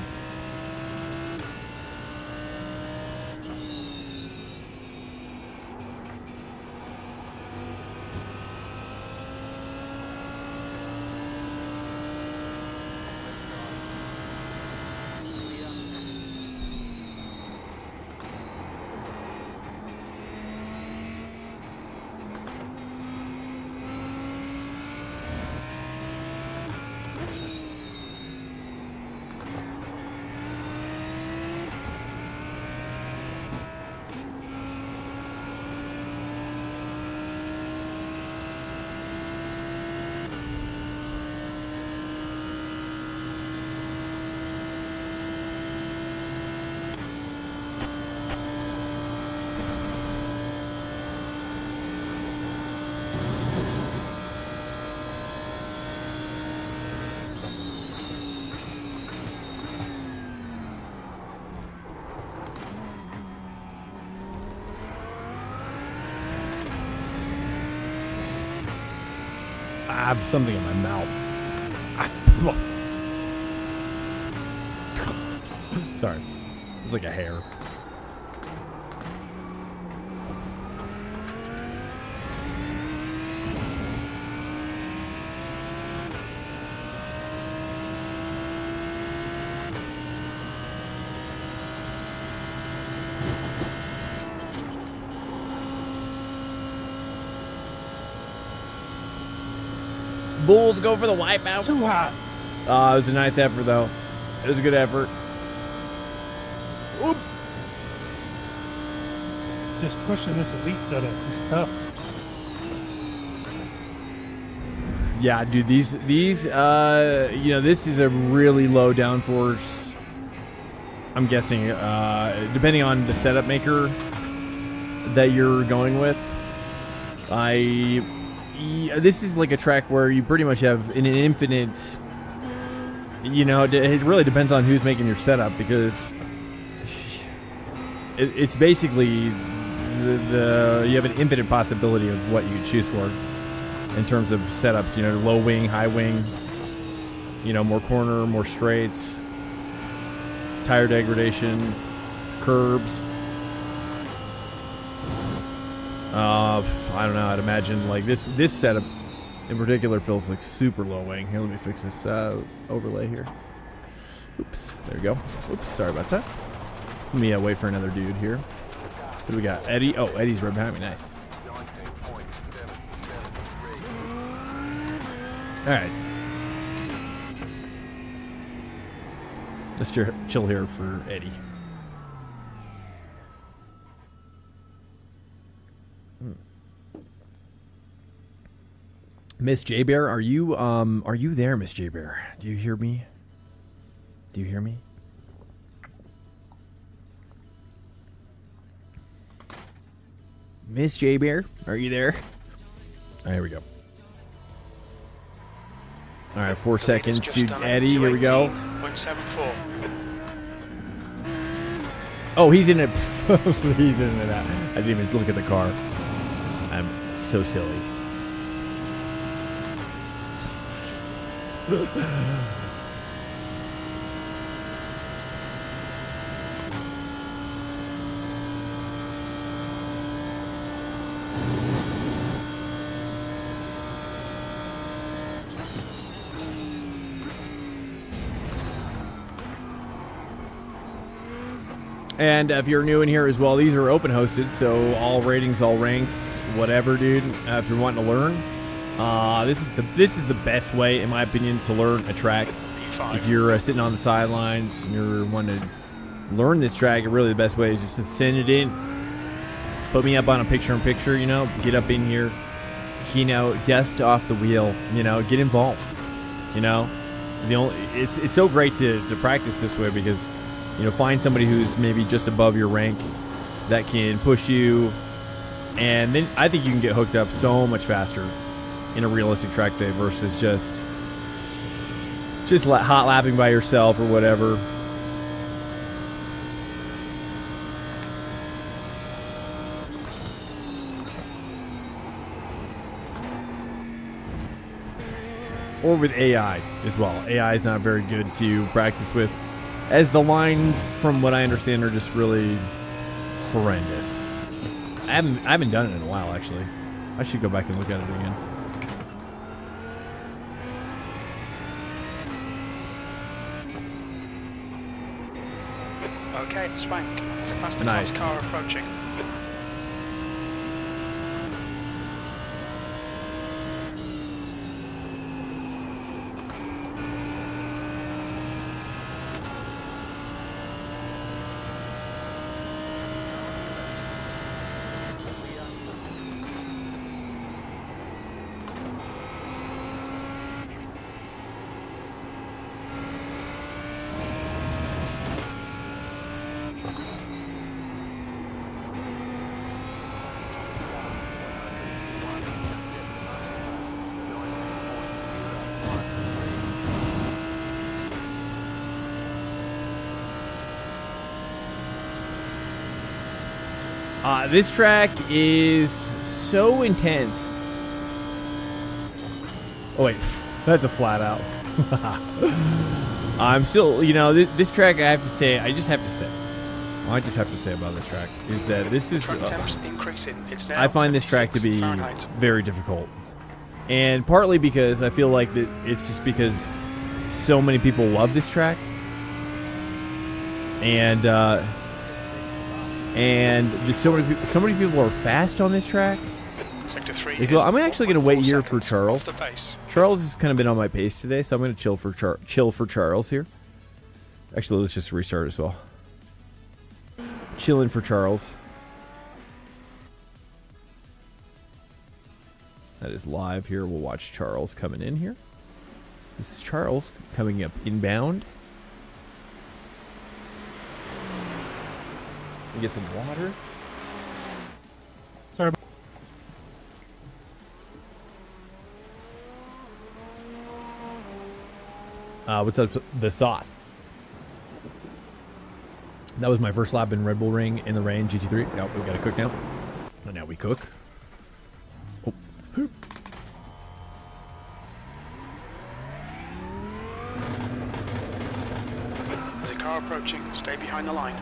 I have something in my mouth. Sorry. It's like a hair. Bulls go for the wipeout.
Too hot.
It was a nice effort, though. It was a good effort. Oop.
Just pushing this elite setup is tough.
Yeah, dude, these you know, this is a really low downforce. I'm guessing, depending on the setup maker that you're going with. This is like a track where you pretty much have an infinite, you know, it really depends on who's making your setup, because it's basically you have an infinite possibility of what you choose for in terms of setups, you know, low wing, high wing, you know, more corner, more straights, tire degradation, curbs. I don't know. I'd imagine like this setup in particular feels like super low wing. Here, let me fix this overlay here. Oops, there we go. Oops, sorry about that. Let me wait for another dude here. What do we got? Eddie. Oh, Eddie's right behind me. Nice. All right. Let's chill here for Eddie. Miss J Bear, are you there, Miss J Bear? Do you hear me? Do you hear me? Miss J Bear, are you there? All right, here we go. All right, 4 seconds to Eddie. Here we go.
0.74.
Oh, he's in it. He's in it. I didn't even look at the car. I'm so silly. And if you're new in here as well, these are open hosted, so all ratings, all ranks, whatever, dude. If you're wanting to learn, this is the best way, in my opinion, to learn a track.
P5.
If you're sitting on the sidelines and you're wanting to learn this track, really the best way is just to send it in. Put me up on a picture-in-picture, you know, get up in here, you know, dust off the wheel, you know, get involved, you know. It's so great to practice this way because, you know, find somebody who's maybe just above your rank that can push you, and then I think you can get hooked up so much faster in a realistic track day versus just hot lapping by yourself or whatever. Or with AI as well. AI is not very good to practice with, as the lines, from what I understand, are just really horrendous. I haven't done it in a while, actually. I should go back and look at it again.
Okay, Swank. It's a faster
Nice.
class car approaching.
This track is so intense. Oh wait, that's a flat out. I'm still, you know, this track. I have to say, I just have to say about this track is that this is.
Track temps increasing. It's now
I find this track to be
76 Fahrenheit.
very difficult, and partly because I feel like that it's just because so many people love this track, and there's so many people are fast on this track.
Sector 3
As well,
is
I'm actually going to wait
4.4
here for
seconds
Charles.
off the pace.
Charles has kind of been on my pace today, so I'm going to chill for Charles here. Actually, let's just restart as well. Chilling for Charles. That is live here. We'll watch Charles coming in here. This is Charles coming up inbound. We get some water.
Sorry.
What's up, the sauce? That was my first lap in Red Bull Ring in the rain, GT3. Oh, we gotta cook now. And now we cook. Oh.
There's a car approaching. Stay behind the line.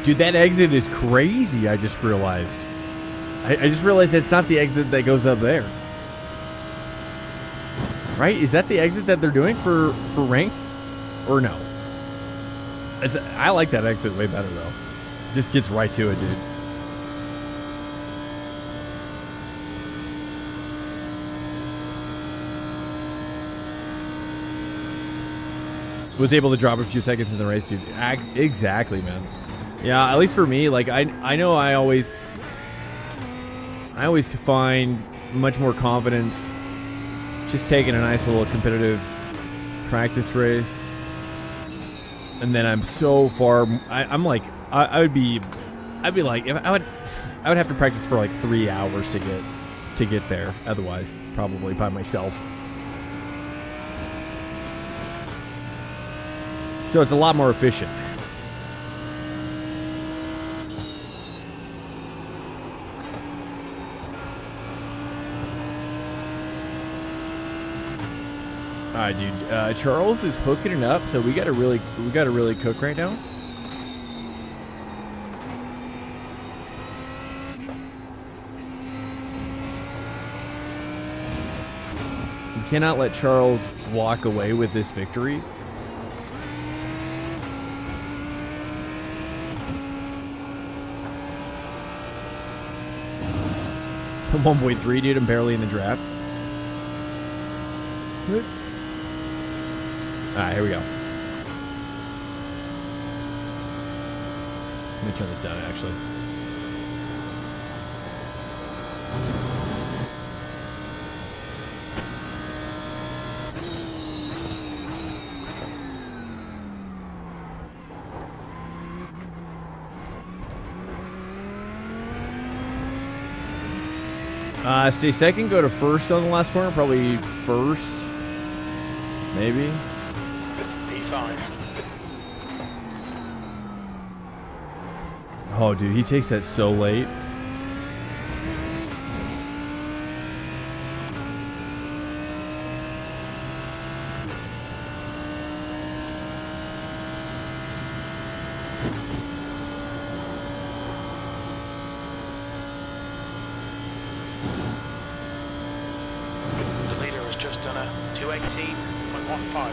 Dude, that exit is crazy, I just realized. I just realized it's not the exit that goes up there. Right? Is that the exit that they're doing for ranked? Or no? I like that exit way better, though. Just gets right to it, dude. Was able to drop a few seconds in the race, dude. Exactly, man. Yeah, at least for me, like, I know I always find much more confidence just taking a nice little competitive practice race, and then I'm so far. I'm like, I'd be like, if I would have to practice for like 3 hours to get there. Otherwise, probably by myself. So it's a lot more efficient. All right, dude. Charles is hooking it up, so we gotta really cook right now. We cannot let Charles walk away with this victory. 1.3, dude. I'm barely in the draft. Good. Alright, here we go. Let me turn this down, actually. Stay second, go to first on the last corner. Probably first. Maybe.
P5.
Oh, dude, he takes that so late.
The leader has just done a 218.15.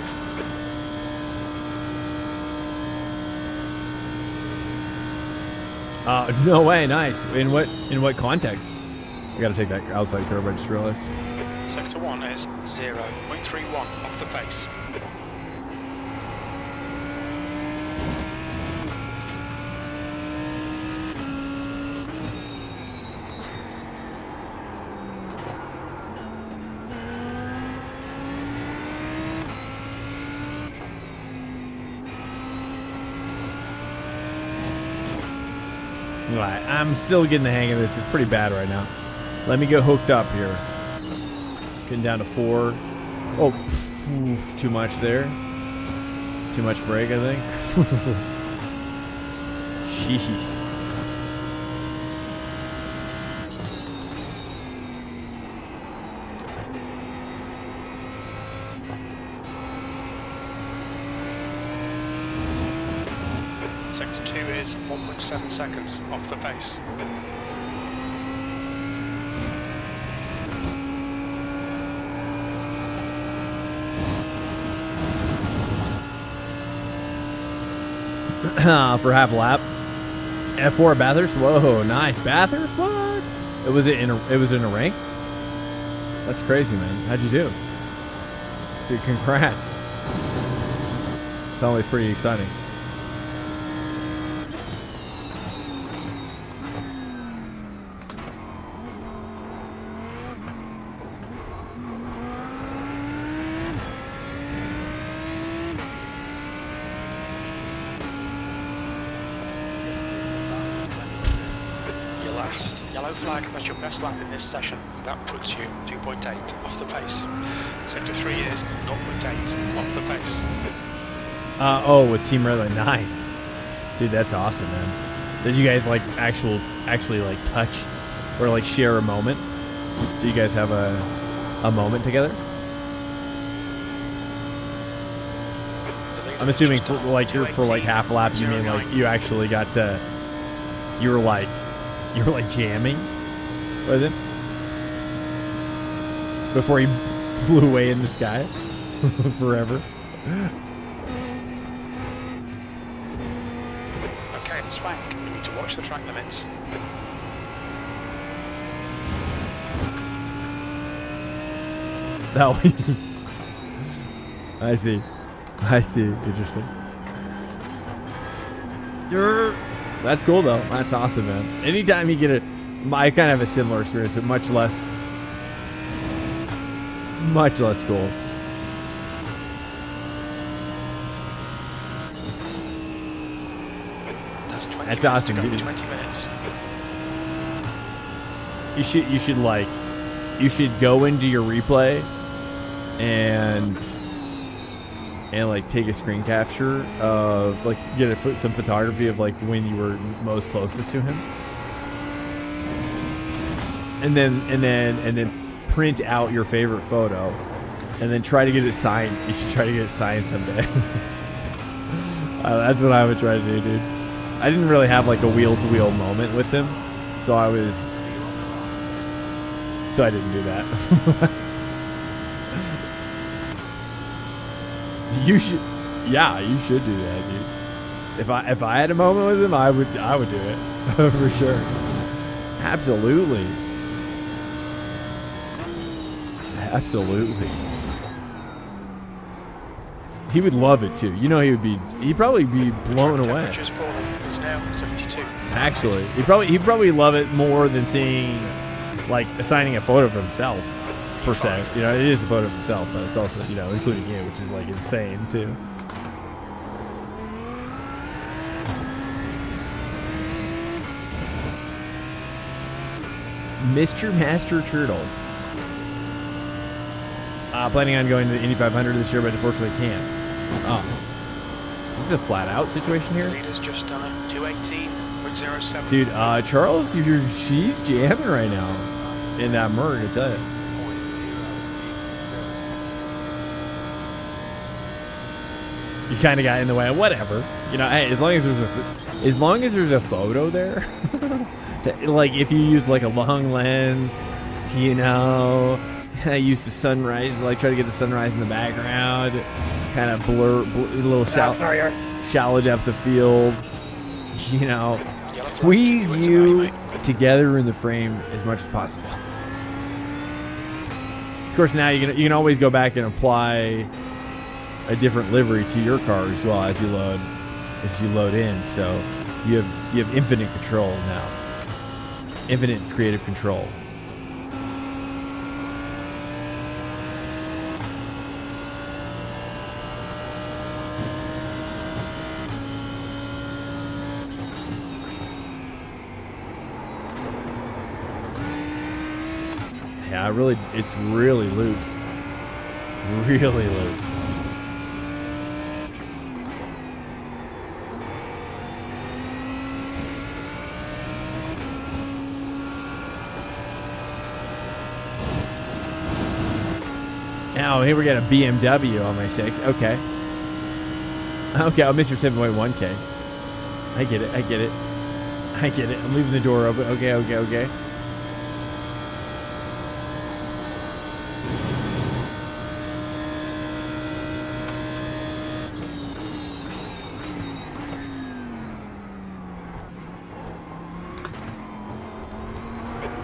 No way, nice. In what context? I gotta take that outside curve, I just realized.
Sector 1 is 0.31 off the pace.
Right, I'm still getting the hang of this. It's pretty bad right now. Let me get hooked up here. Getting down to 4. Oh, oof, too much there. Too much brake, I think. Jeez.
Sector 2 is 1.7 seconds off the pace.
For half a lap. F4 Bathurst. Whoa, nice. Bathurst? What? It was in a rank? That's crazy, man. How'd you do? Dude, congrats. It's always pretty exciting.
Your last yellow flag, that's your best lap in this session. That puts you 2.8 off the pace. Sector 3 is 0.8 off the pace.
Oh, with Team Red Line. Nice. Dude, that's awesome, man. Did you guys like actually like touch or like share a moment? Do you guys have a moment together? I'm assuming for like half a lap you mean like you actually got to you were like jamming with him before he flew away in the sky forever.
Okay, Swank, you need to watch the track limits.
That way. I see. Interesting. That's cool though. That's awesome, man. Anytime you get it, I kind of have a similar experience, but much less cool. That's awesome, dude.
20 minutes.
You should go into your replay and like take a screen capture of like get some photography of like when you were most closest to him, and then print out your favorite photo, and then try to get it signed. You should try to get it signed someday. That's what I would try to do, dude. I didn't really have like a wheel-to-wheel moment with him, so I didn't do that. You should do that, dude. If I had a moment with him, I would do it for sure. Absolutely. He would love it too. You know, he'd probably be blown away.
Temperature's falling. It's now 72.
Actually, he'd probably love it more than seeing like assigning a photo of himself per se. You know, it is a photo of himself, but it's also, you know, including you, which is like insane too. Mr. Master Turtle. Planning on going to the Indy 500 this year, but unfortunately can't. Oh. This is a flat out situation here.
Leader's just done it. 218.07.
Dude, Charles, she's jamming right now in that Merc, I tell you. You kind of got in the way. Whatever. You know, hey, as long as there's a photo there, like if you use like a long lens, you know, I use the sunrise, like try to get the sunrise in the background, kind of blur a little shallow depth of field, you know, squeeze you together in the frame as much as possible. Of course, now you can always go back and apply a different livery to your car as well as you load in. So you have infinite control now, infinite creative control. Yeah, it's really loose. Really loose. Oh, here we got a BMW on my 6. Okay. Okay, I'll miss your 7.1K. I get it. I get it. I get it. I'm leaving the door open. Okay, okay, okay.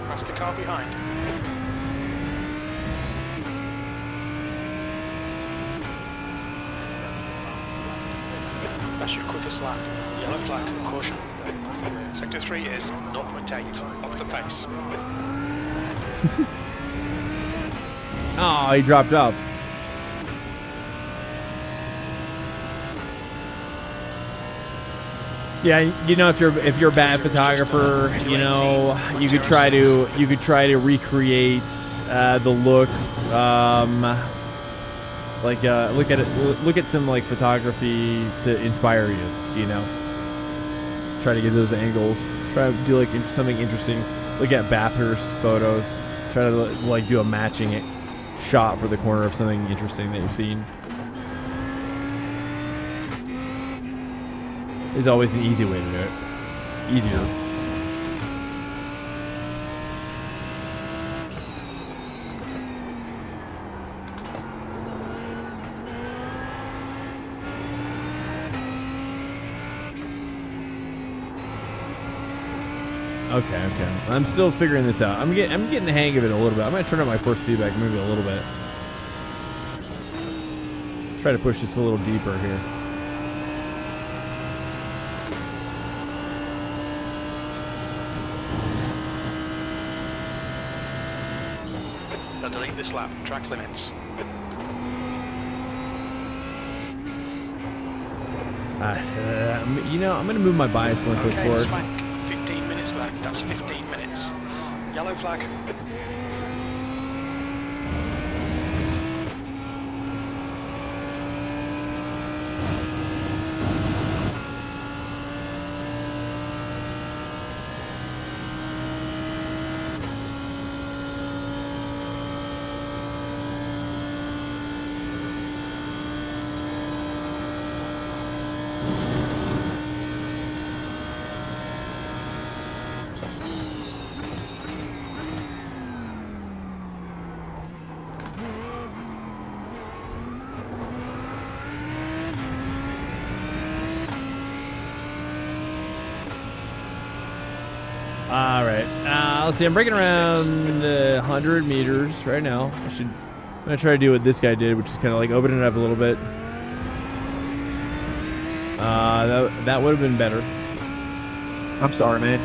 Past the car behind. That's your quickest lap. Yellow flag, caution. Sector 3 is 0.8 off the pace.
Oh, he dropped up. Yeah, you know, if you're a bad photographer, you know, you could try to recreate the look, look at some like photography to inspire you, you know. Try to get those angles. Try to do like something interesting. Look at Bathurst photos. Try to like do a matching shot for the corner of something interesting that you've seen. Is always an easy way to do it. Easier. Okay, okay. I'm still figuring this out. I'm getting the hang of it a little bit. I'm gonna turn up my force feedback maybe a little bit. Try to push this a little deeper here.
Now delete this lap. Track limits.
You know, I'm gonna move my bias one quick forward.
Swank. 15 minutes left. That's 15 minutes. Yellow flag.
All right. Let's see. I'm breaking around 100 meters right now. I'm gonna try to do what this guy did, which is kind of like open it up a little bit. That would have been better.
I'm sorry, man.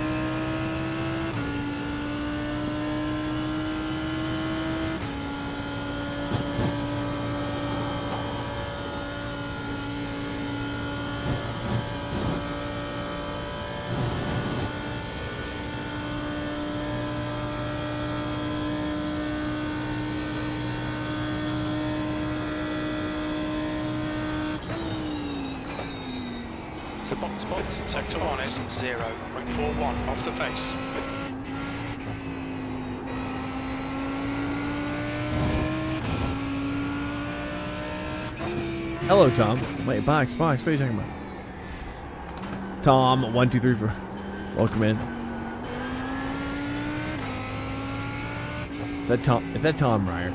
So box box. Sector 1 is 0.41 off the pace.
Hello, Tom. Wait, box. What are you talking about? Tom, 1, 2, 3, 4. Welcome in. Is that Tom Ryer?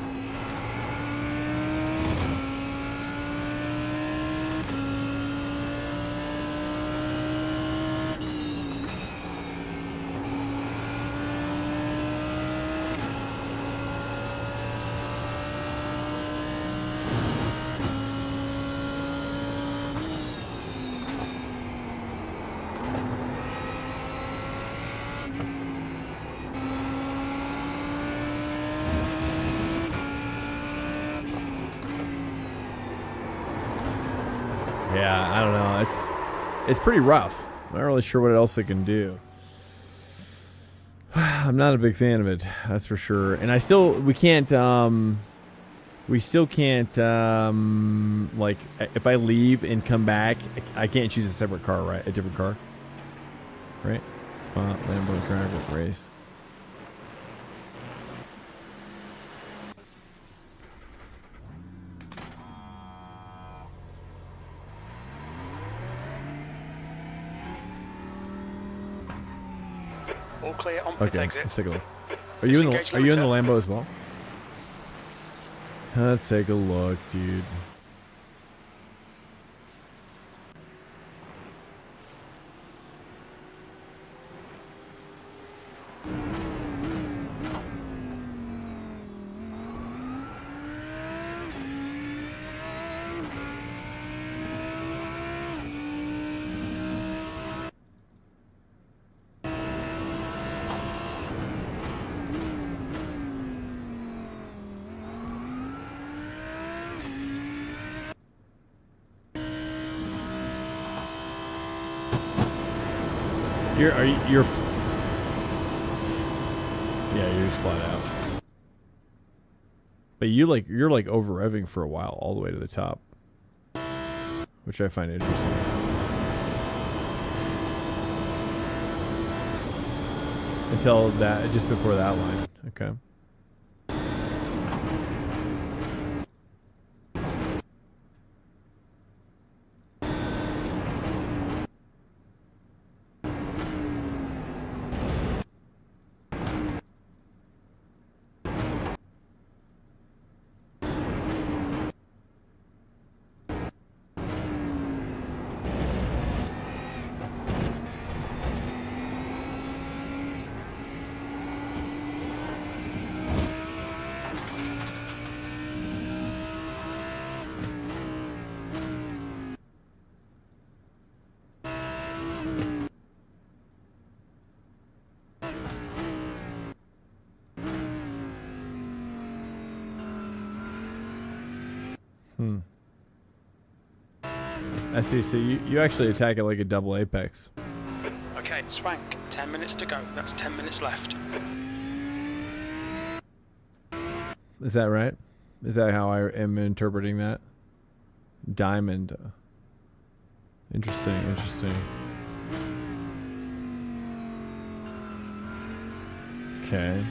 Yeah, I don't know. It's pretty rough. I'm not really sure what else it can do. I'm not a big fan of it, that's for sure. And we still can't like if I leave and come back, I can't choose a separate car, right? A different car, right? Spot, Lambo, driver, race.
All clear on pit
Okay,
exit.
let's take a look. Are you in the Lambo as well? Let's take a look, dude. You're you're just flat out. But you're like over revving for a while, all the way to the top, which I find interesting. Until that, just before that line. Okay. I see. So you actually attack it like a double apex.
Okay, Swank, 10 minutes to go. That's 10 minutes left.
Is that right? Is that how I am interpreting that? Diamond. Interesting, interesting. Okay.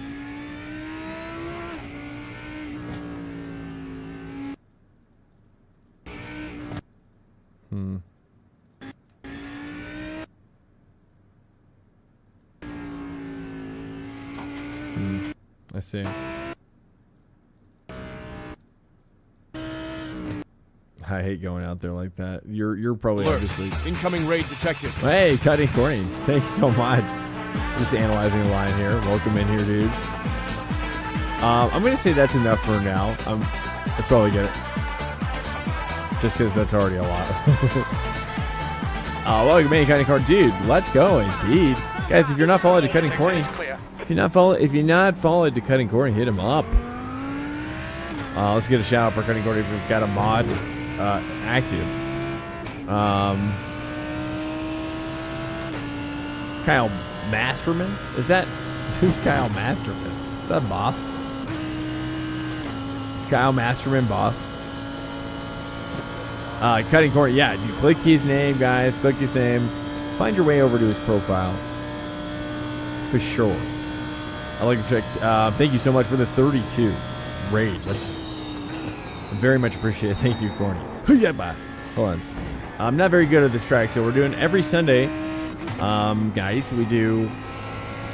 I see. I hate going out there like that. You're probably
Alert.
obviously.
Incoming raid detected.
Hey, Cutting Corny. Thanks so much. Just analyzing the line here. Welcome in here, dudes. I'm gonna say that's enough for now. Let's probably get it. Just because that's already a lot. Welcome in, Cutting Corny. Dude, let's go indeed. Guys, if you're not followed to Cutting Corny, if you're not followed to Cutting Corny, hit him up. Let's get a shout out for Cutting Corny if we've got a mod active. Kyle Masterman? Who's Kyle Masterman? Is that boss? Is Kyle Masterman boss? Cutting Corny, yeah, you click his name, guys. Click his name. Find your way over to his profile. For sure. I like to check. Thank you so much for the 32 raid. That's very much appreciated. Thank you, Corny. Hold on. I'm not very good at this track, so we're doing every Sunday, guys. We do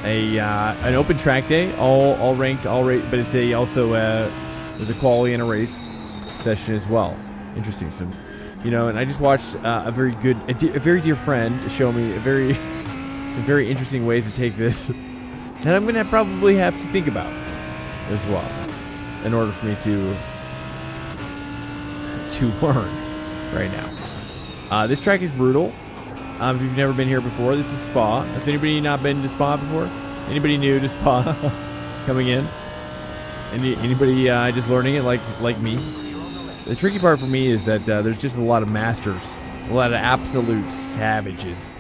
an open track day, all ranked, all rate, but it's there's a quality and a race session as well. Interesting. So, and I just watched a very dear friend show me some very interesting ways to take this that I'm gonna probably have to think about as well in order for me to learn right now. This track is brutal. If you've never been here before, this is Spa. Has anybody not been to Spa before? Anybody new to Spa coming in? Anybody just learning it like me? The tricky part for me is that there's just a lot of masters, a lot of absolute savages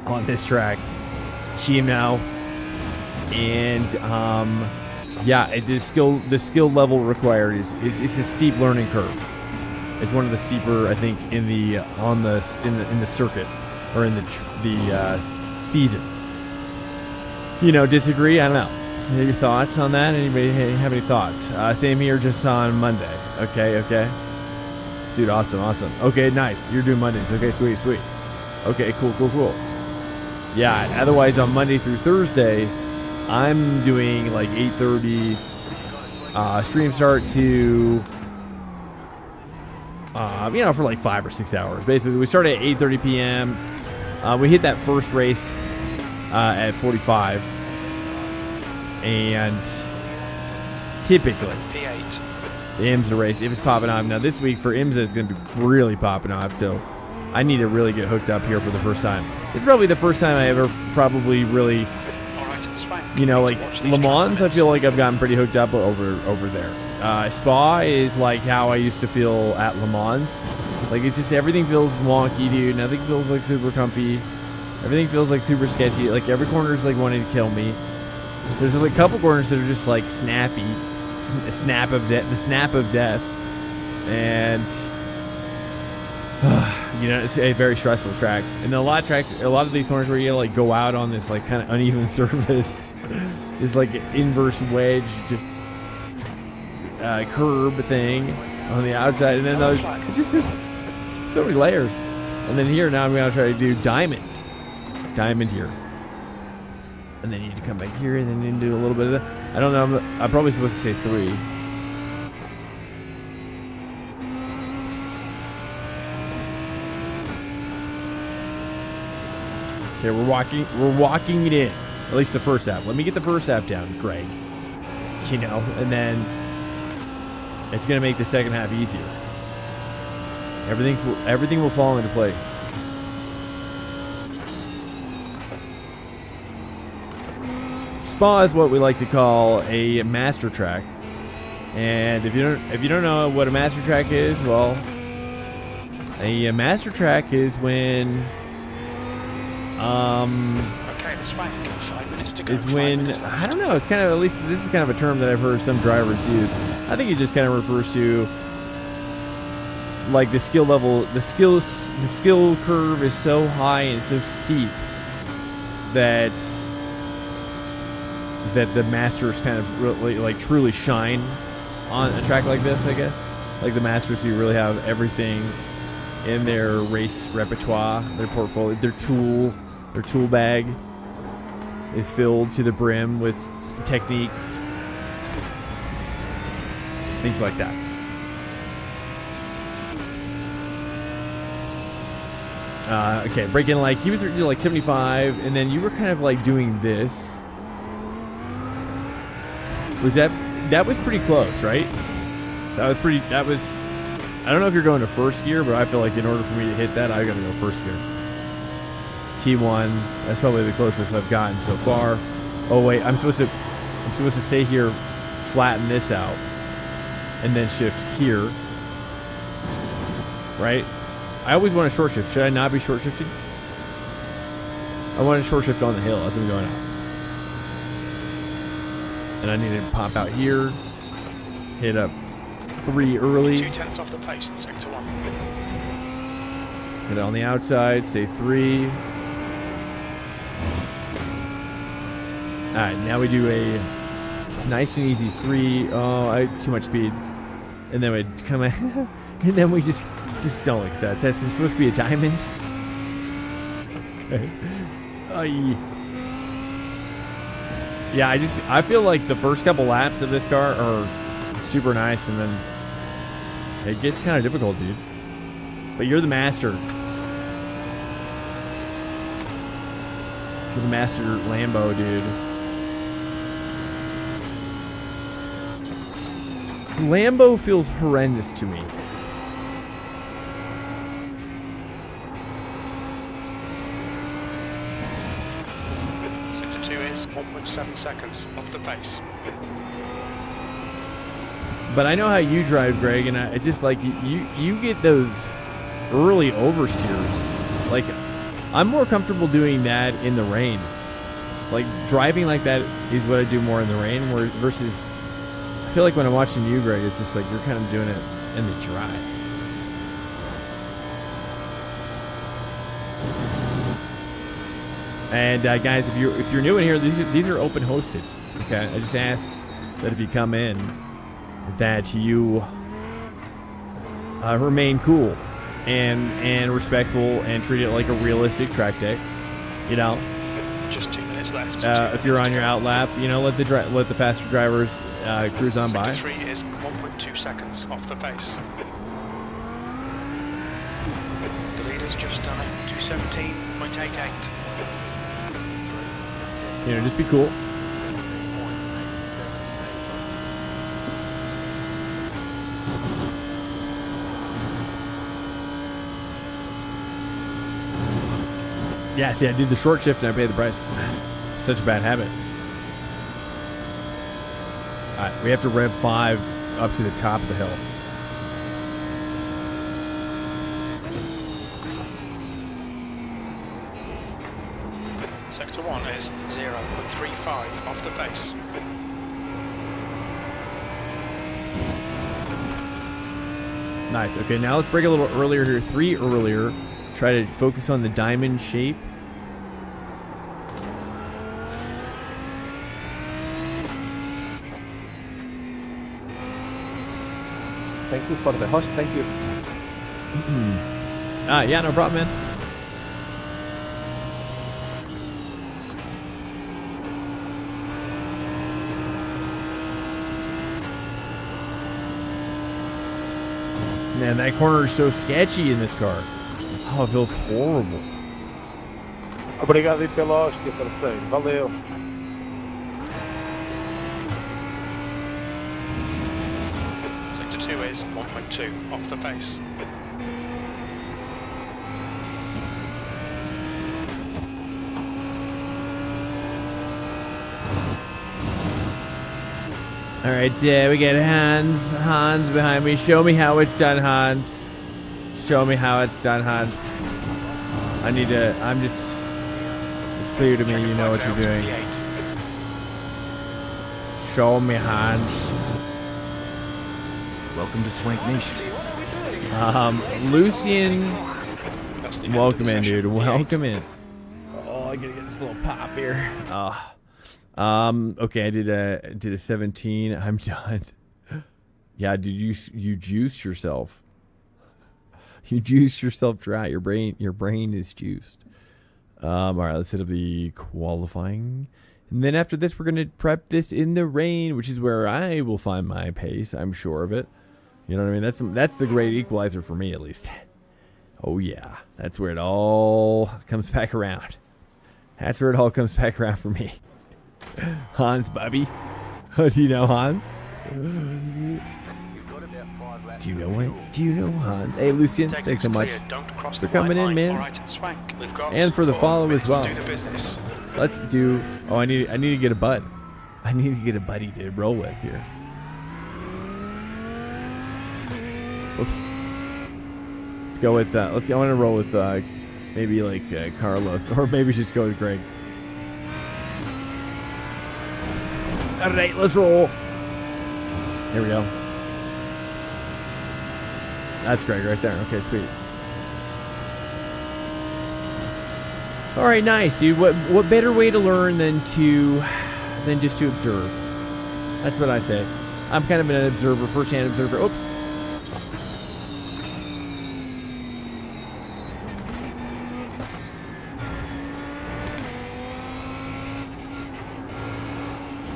on this track. Now, and the skill level required is a steep learning curve. It's one of the steeper, I think, in the circuit or in the season. Disagree? I don't know. Your thoughts on that? Anybody have any thoughts? Same here, just on Monday. Okay. Dude, awesome. Okay, nice. You're doing Mondays. Okay, sweet. Okay, cool. Yeah, otherwise on Monday through Thursday, I'm doing like 8:30 stream start to for like 5 or 6 hours. Basically, we started at 8:30 p.m. We hit that first race at 45, and typically
P8.
the IMSA race, if it's popping off. Now this week for IMSA it's going to be really popping off, so I need to really get hooked up here for the first time. It's probably the first time I ever probably really,
Alright, Swank.
like Le Mans, I feel like I've gotten pretty hooked up over there. Spa is like how I used to feel at Le Mans. Like, it's just, everything feels wonky, dude. Nothing feels like super comfy. Everything feels like super sketchy. Like, every corner is like wanting to kill me. There's like a couple corners that are just like snappy. The snap of death. And it's a very stressful track. And a lot of these corners where you like go out on this like kind of uneven surface is like an inverse wedge curb thing on the outside, and then it's just so many layers. And then here now I'm gonna try to do diamond here, and then you need to come back here, and then do a little bit of that. I don't know. I'm probably supposed to say 3. Okay, we're walking it in. At least the first half. Let me get the first half down, Greg. And then it's gonna make the second half easier. Everything will fall into place. Spa is what we like to call a master track, and if you don't know what a master track is, well, a master track is when
Okay, the Swank. 5 minutes to go.
is when, I don't know, it's kind of, at least this is kind of a term that I've heard some drivers use. I think it just kind of refers to like the skill level, the skill curve is so high and so steep that the masters kind of really, like, truly shine on a track like this, I guess. Like the masters who really have everything in their race repertoire, their portfolio, their tool bag is filled to the brim with techniques, things like that. Okay, break in, like, he was doing like 75, and then you were kind of like doing this. That was pretty close, right? I don't know if you're going to first gear, but I feel like in order for me to hit that, I gotta go first gear. T1, that's probably the closest I've gotten so far. Oh wait, I'm supposed to stay here, flatten this out, and then shift here. Right? I always want a short shift. Should I not be short shifting? I want a short shift on the hill as I'm going out. And I need to pop out here, hit up 3 early.
2/10 off the pace in sector 1.
Hit it on the outside, stay 3. Alright, now we do a nice and easy 3. Oh, I had too much speed. And then we come in, and then we just don't like that. That's supposed to be a diamond. Yeah, I feel like the first couple laps of this car are super nice, and then it gets kind of difficult, dude. But you're the master. You're the master Lambo, dude. Lambo feels horrendous to me.
Sector 2 is 1.7 seconds off the pace.
But I know how you drive, Greg, and I just like you get those early oversteers. Like, I'm more comfortable doing that in the rain. Like, driving like that is what I do more in the rain, versus I feel like when I'm watching you, Greg, it's just like you're kind of doing it in the dry. And guys, if you're new in here, these are open hosted. Okay, I just ask that if you come in, that you remain cool and respectful and treat it like a realistic track day. You know,
Just 2 minutes. minutes left.
if you're on your out lap, you know, let the faster drivers cruise on by.
Sector 3 is 1.2 seconds off the pace. The leader's just done it, 217.88.
You know, just be cool. Yeah, see, I did the short shift and I paid the price. Such a bad habit. All right, we have to rev 5 up to the top of the hill.
Sector 1 is 0.35 off the pace.
Nice. Okay, now let's break a little earlier here. 3 earlier. Try to focus on the diamond shape.
Thank you for the host. Thank you.
Yeah, no problem, man. Man, that corner is so sketchy in this car. Oh, it feels horrible.
Obrigado aí pela hóstia, parceiro. Valeu.
Sector 2 is 1.2 off the pace.
All right, we get Hans behind me. Show me how it's done, Hans. Show me how it's done, Hans. It's clear to me you know what you're doing. Show me, Hans.
Welcome to Swank Nation.
Lucian, welcome in, dude. Welcome in. Oh, I gotta get this little pop here. Okay, I did a 17. I'm done. Yeah, dude, you juiced yourself. You juiced yourself dry. Your brain is juiced. All right, let's hit up the qualifying. And then after this, we're going to prep this in the rain, which is where I will find my pace. I'm sure of it. You know what I mean? That's the great equalizer for me, at least. Oh, yeah. That's where it all comes back around. That's where it all comes back around for me. Hans, Bubby. Do you know Hans? Do you know what? Do you know Hans? Hey, Lucian, thanks so much for coming in, man. And for the follow as well. Let's do... Oh, I need to get a bud. I need to get a buddy to roll with here. Whoops. Let's go with... I want to roll with maybe like Carlos. Or maybe just go with Greg. All right, let's roll. Here we go. That's Greg right there. Okay, sweet. All right, nice, dude. What better way to learn than just to observe? That's what I say. I'm kind of an observer, first-hand observer. Oops.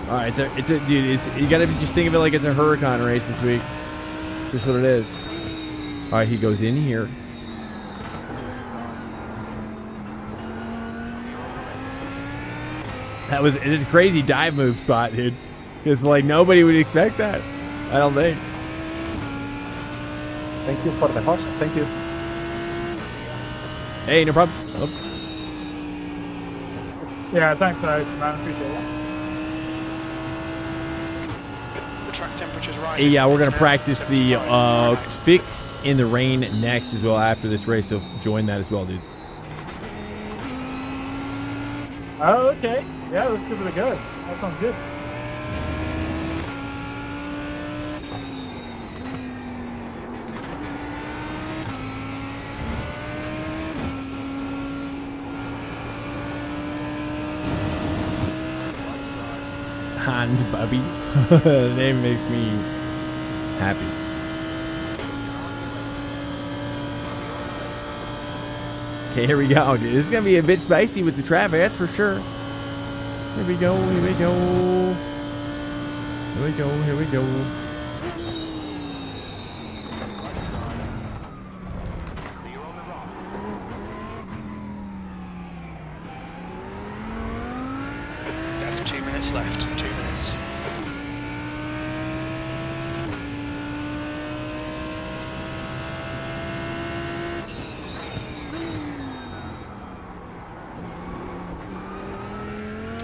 All right, so you gotta just think of it like it's a hurricane race this week. It's just what it is. All right, he goes in here. It's a crazy dive move spot, dude. It's like nobody would expect that. I don't think.
Thank you for the host. Thank you.
Hey, no problem. Oh.
Yeah, thanks, guys. Man, appreciate it.
Track temperatures rising.
Yeah, we're going to practice the fixed in the rain next as well after this race, so join that as well, dude.
Oh, okay. Yeah, that's super good. That sounds good.
Hans Bubby. The name makes me happy. Okay, here we go, dude. This is going to be a bit spicy with the traffic, that's for sure. Here we go, here we go. Here we go, here we go.
Clear on the rock.
That's 2 minutes left. 2 minutes.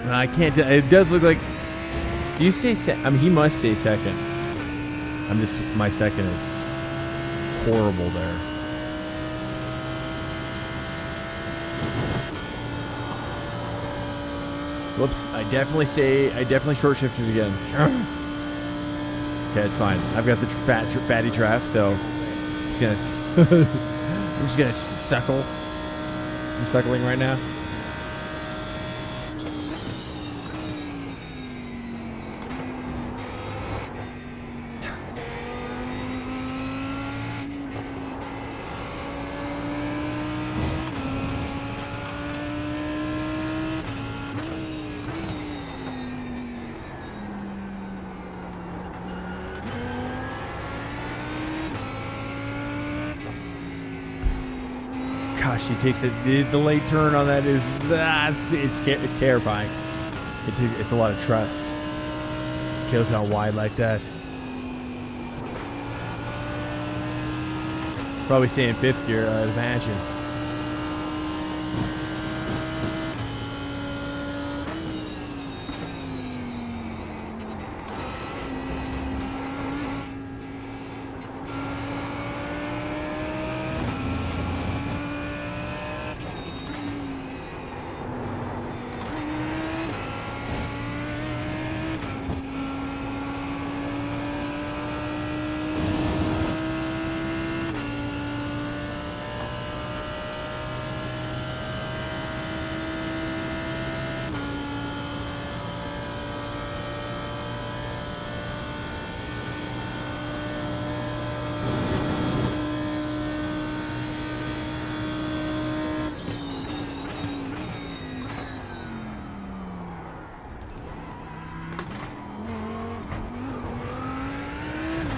I can't tell. It does look like. Do you stay? I mean, he must stay second. I'm just. My second is horrible there. Whoops! I definitely short shifted again. Okay, it's fine. I've got the fatty trap, so I'm just gonna. I'm just gonna suckle. I'm suckling right now. Gosh, he takes it. The late turn on that is it's terrifying. It's a lot of trust. Goes out wide like that. Probably stay in fifth gear, I'd imagine.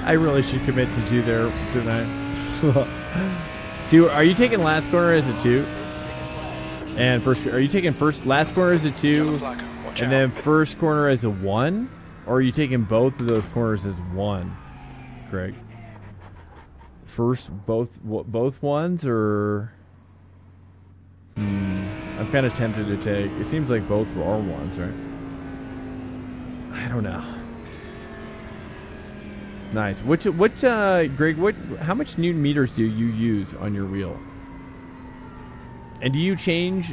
I really should commit to 2 there tonight. 2. Are you taking last corner as a 2? And first, are you taking last corner as a 2, and then first corner as a 1? Or are you taking both of those corners as 1, Greg? First, both ones, or? I'm kind of tempted to take. It seems like both are ones, right? I don't know. Nice. Greg? How much Newton meters do you use on your wheel? And do you change?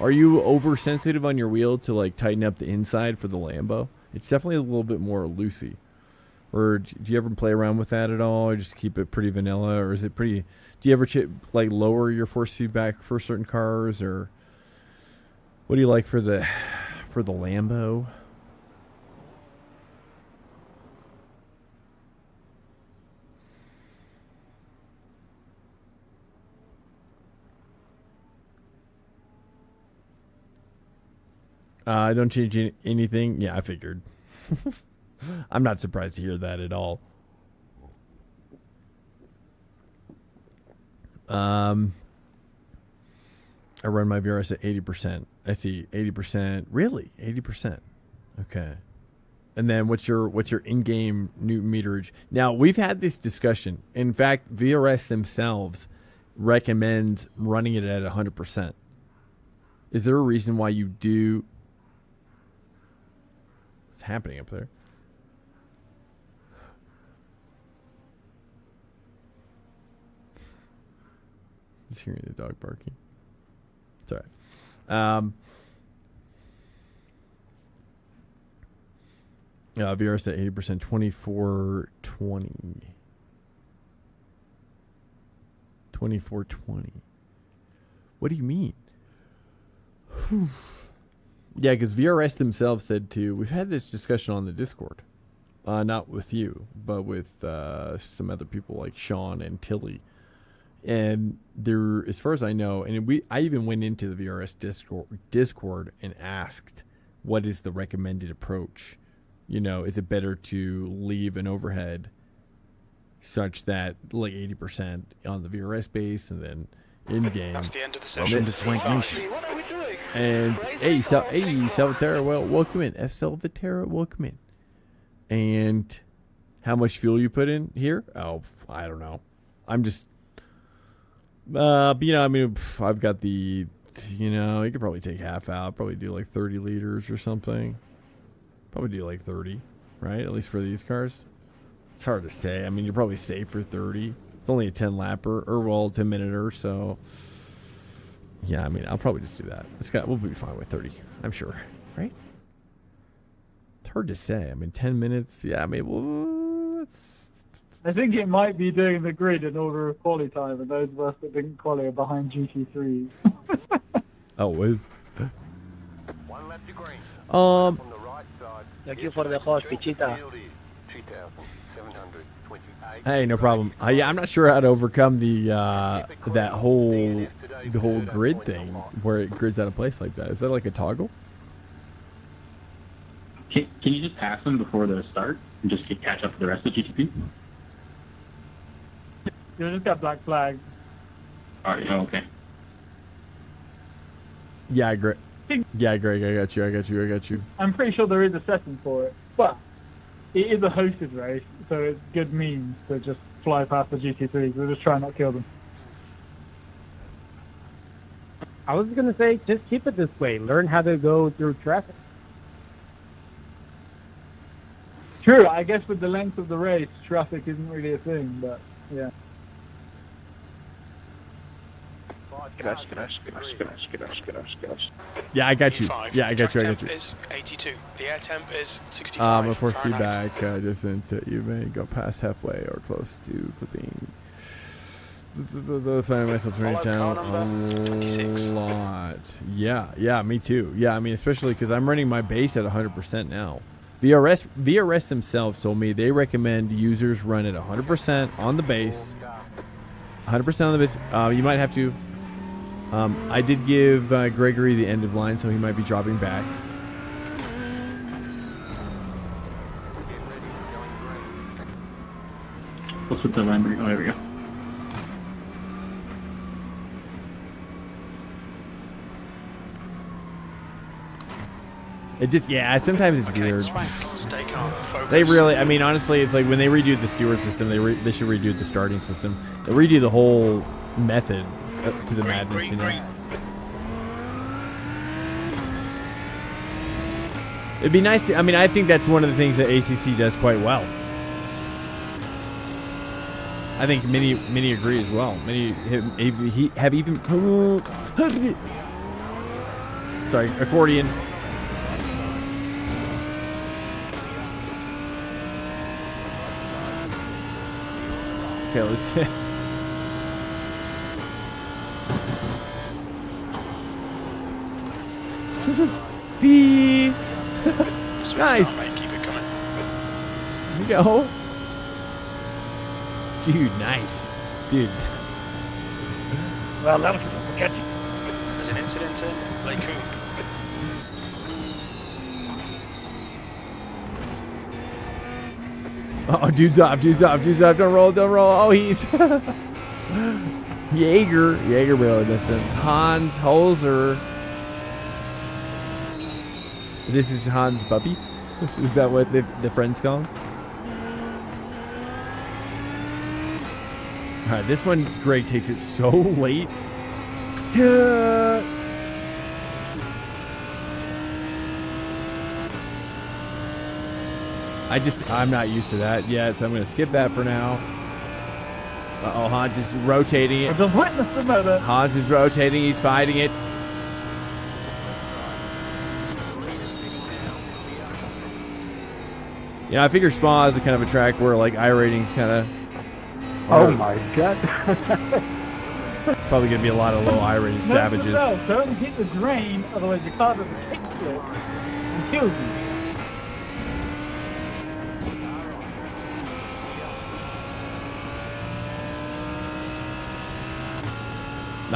Are you oversensitive on your wheel to like tighten up the inside for the Lambo? It's definitely a little bit more loosey. Or do you ever play around with that at all, or just keep it pretty vanilla, or is it pretty? Do you ever like lower your force feedback for certain cars, or what do you like for the Lambo? Don't change anything. Yeah, I figured. I'm not surprised to hear that at all. I run my VRS at 80%. I see 80%. Really? 80%. Okay. And then what's your in-game Newton meterage? Now, we've had this discussion. In fact, VRS themselves recommend running it at 100%. Is there a reason why you do? What's happening up there? Just hearing the dog barking. It's all right. VRS at 80%, 2420. 2420. What do you mean? Yeah, because VRS themselves said too. We've had this discussion on the Discord. Not with you, but with some other people like Sean and Tilly. And there, as far as I know, and I even went into the VRS Discord and asked, what is the recommended approach? You know, is it better to leave an overhead such that like 80% on the VRS base and then in game?
That's the end of the session.
Welcome to Swank Nation.
And hey, Salvatera, well, welcome in. F. Salvatera, welcome in. And how much fuel you put in here? Oh, I don't know. I'm just, I mean, I've got the, you could probably take half out. Probably do like 30 liters or something. Probably do like 30, right? At least for these cars. It's hard to say. I mean, you're probably safe for 30. It's only a 10 lapper, or well, 10 minute so. Yeah, I mean, I'll probably just do that. We'll be fine with 30, I'm sure, right? It's hard to say. I mean, 10 minutes. Yeah, I mean, well,
I think it might be doing the grid in order of quality time, and those of us that didn't qualify are behind GT3.
Oh, it was.
One lap to green.
Um.
On the right side.
Thank you for the host, Pichita.
Field is 2,728.
Hey, no problem. Yeah, I'm not sure how to overcome the whole grid thing where it grids out of place like that. Is that like a toggle?
Can you just pass them before the start and just catch up to the rest of GTP?
You just got black flags.
Alright, oh, okay.
Yeah, Greg. Yeah, Greg, I got you.
I'm pretty sure there is a setting for it, but it is a hosted race, so it's good means to just fly past the GT3s. We'll just try not to kill them.
I was going to say, just keep it this way. Learn how to go through traffic.
True, I guess with the length of the race, traffic isn't really a thing, but yeah.
Yeah, I got you. Yeah, I got you.
Temp is 82. The air temp is 65.
For
Fahrenheit.
feedback, you may go past halfway or close to clipping. Finding myself turning it down a lot. Yeah, me too. Yeah, I mean, especially because I'm running my base at 100% now. VRS themselves told me they recommend users run at 100% on the base. 100% on the base. You might have to. I did give Gregory the end of line, so he might be dropping back.
What's with the Lamborghini? Oh, there we go.
It just, sometimes it's weird.
Swank, stay calm, focus.
They really, I mean, honestly, it's like when they redo the steward system, they should redo the starting system. They redo the whole method to the madness, you know. It'd be nice to, I mean, I think that's one of the things that ACC does quite well. I think many agree as well. Many have even, sorry, accordion. Okay, let's see. Nice.
Keep it coming.
Here we go. Dude, nice. Dude.
Well, that was a catchy.
There's an incident in Lake Coon.
Oh, dude's up. Don't roll. Oh, he's Jaeger barely missed him. Hans Holzer. This is Hans Puppy. Is that what the friends call him? All right, this one, Greg takes it so late. I'm not used to that yet, so I'm going to skip that for now. Uh-oh, Hans is rotating it. Hans is rotating, he's fighting it. Yeah, I figure Spa is a kind of a track where like iRating's kind of.
Oh my god.
Probably going to be a lot of low iRating savages.
No, don't hit the drain, otherwise your car does a kickflip and kills you.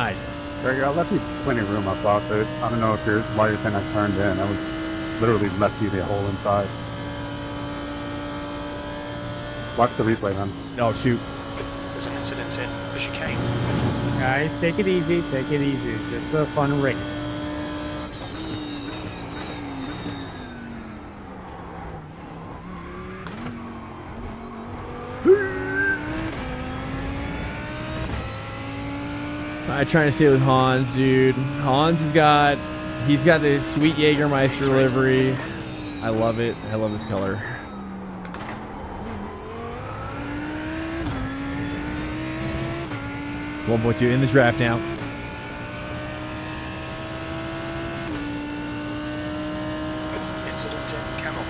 Nice.
Greg, I left you plenty of room up top. I don't know if why you're saying I turned in. I was literally left you the whole inside. Watch the replay, man.
Oh, shoot.
There's an incident in the chicane.
Guys, take it easy. Take it easy. Just a fun race.
I'm trying to stay with Hans, dude. Hans he's got this sweet Jägermeister livery. I love it. I love this color. One point two in the draft now.
Incident in Camel.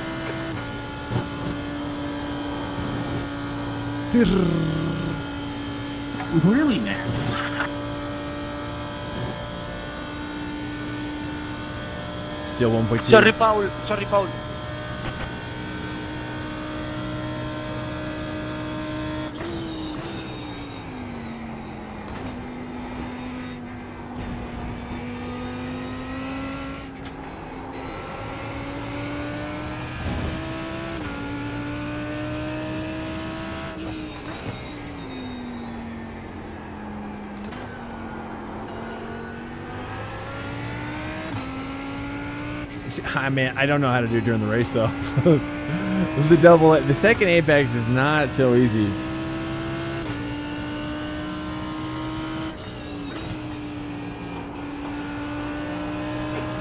Really, man?
Still 1.2.
Sorry, Paul. Sorry, Paul.
Man, I don't know how to do it during the race though. The second apex is not so easy.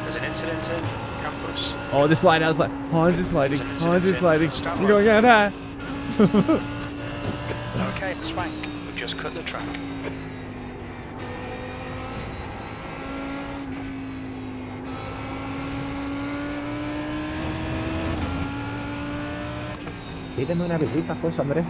There's an incident in campus.
Oh, the slide out, slide. Hans is sliding. Hans is sliding. You're going out high.
Okay, Swank. We've just cut the track.
Pídeme una visita, pues, hombre.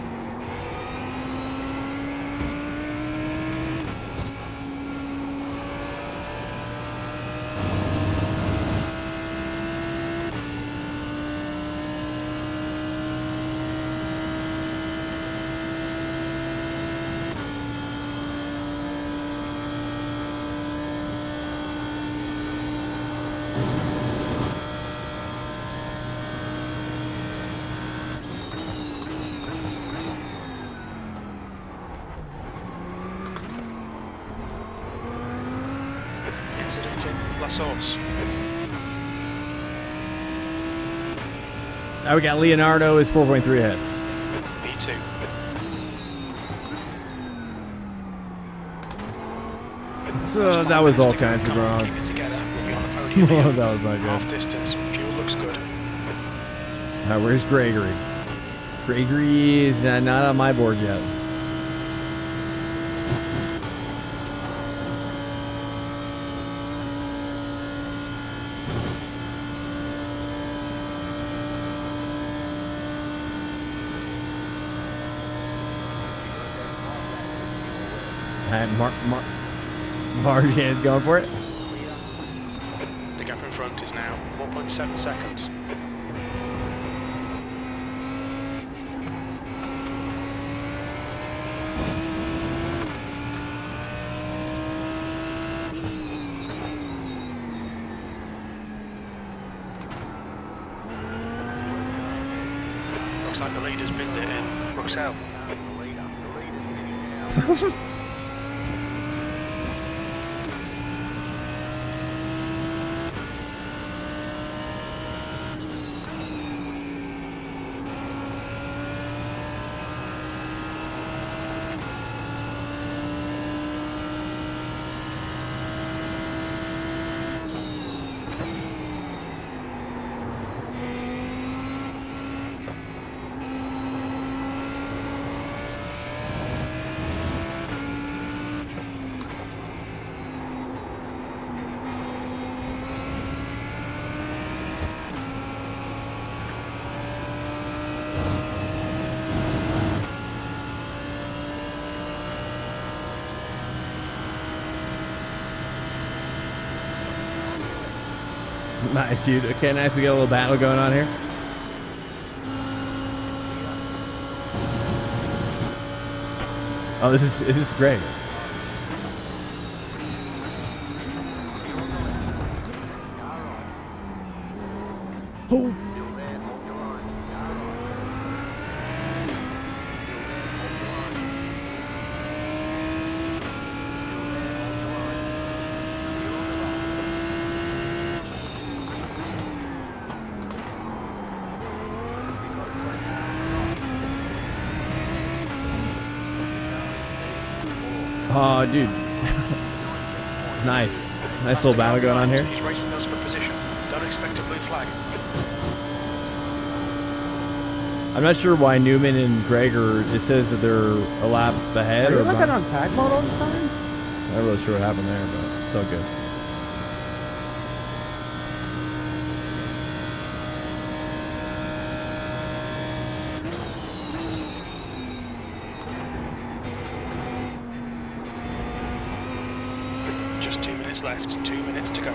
Incident in La Source.
Now we got Leonardo is 4.3 ahead.
B2.
So that was all kinds of wrong.
Keep it together. We'll be on the podium.
Oh, that was not
Half
good.
distance. Fuel looks good.
Where's Gregory? Gregory is not on my board yet. Marjan is going for it.
The gap in front is now 1.7 seconds. Looks like the leader's binned it in Bruxelles.
Nice, dude. Okay, nice. We got a little battle going on here. Oh, this is great. Oh. Oh, dude. Nice. Nice little battle going on here.
He's racing us for position. Don't expect a blue flag.
I'm not sure why Newman and Gregor, it says that they're a lap ahead.
Are you
or
looking
behind.
on tag mode all the time?
I'm not really sure what happened there, but it's all good.
Just 2 minutes left. 2 minutes to go.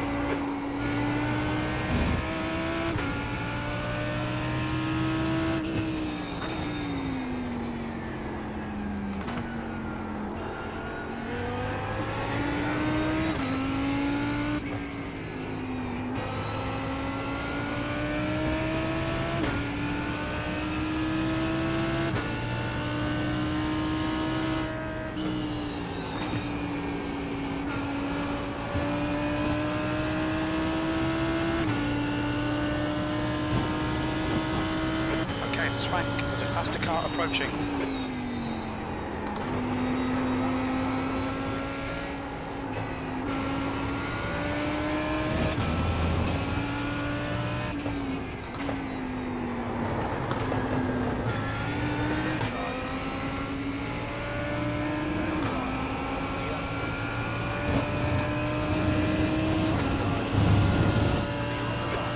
Swank, there's a faster car approaching.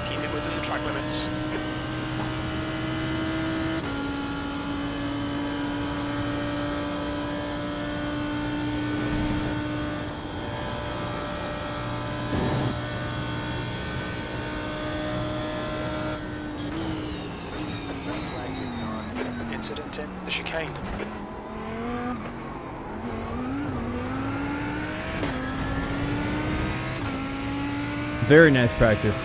Keep it within the track limits. Incident in the chicane.
Very nice practice.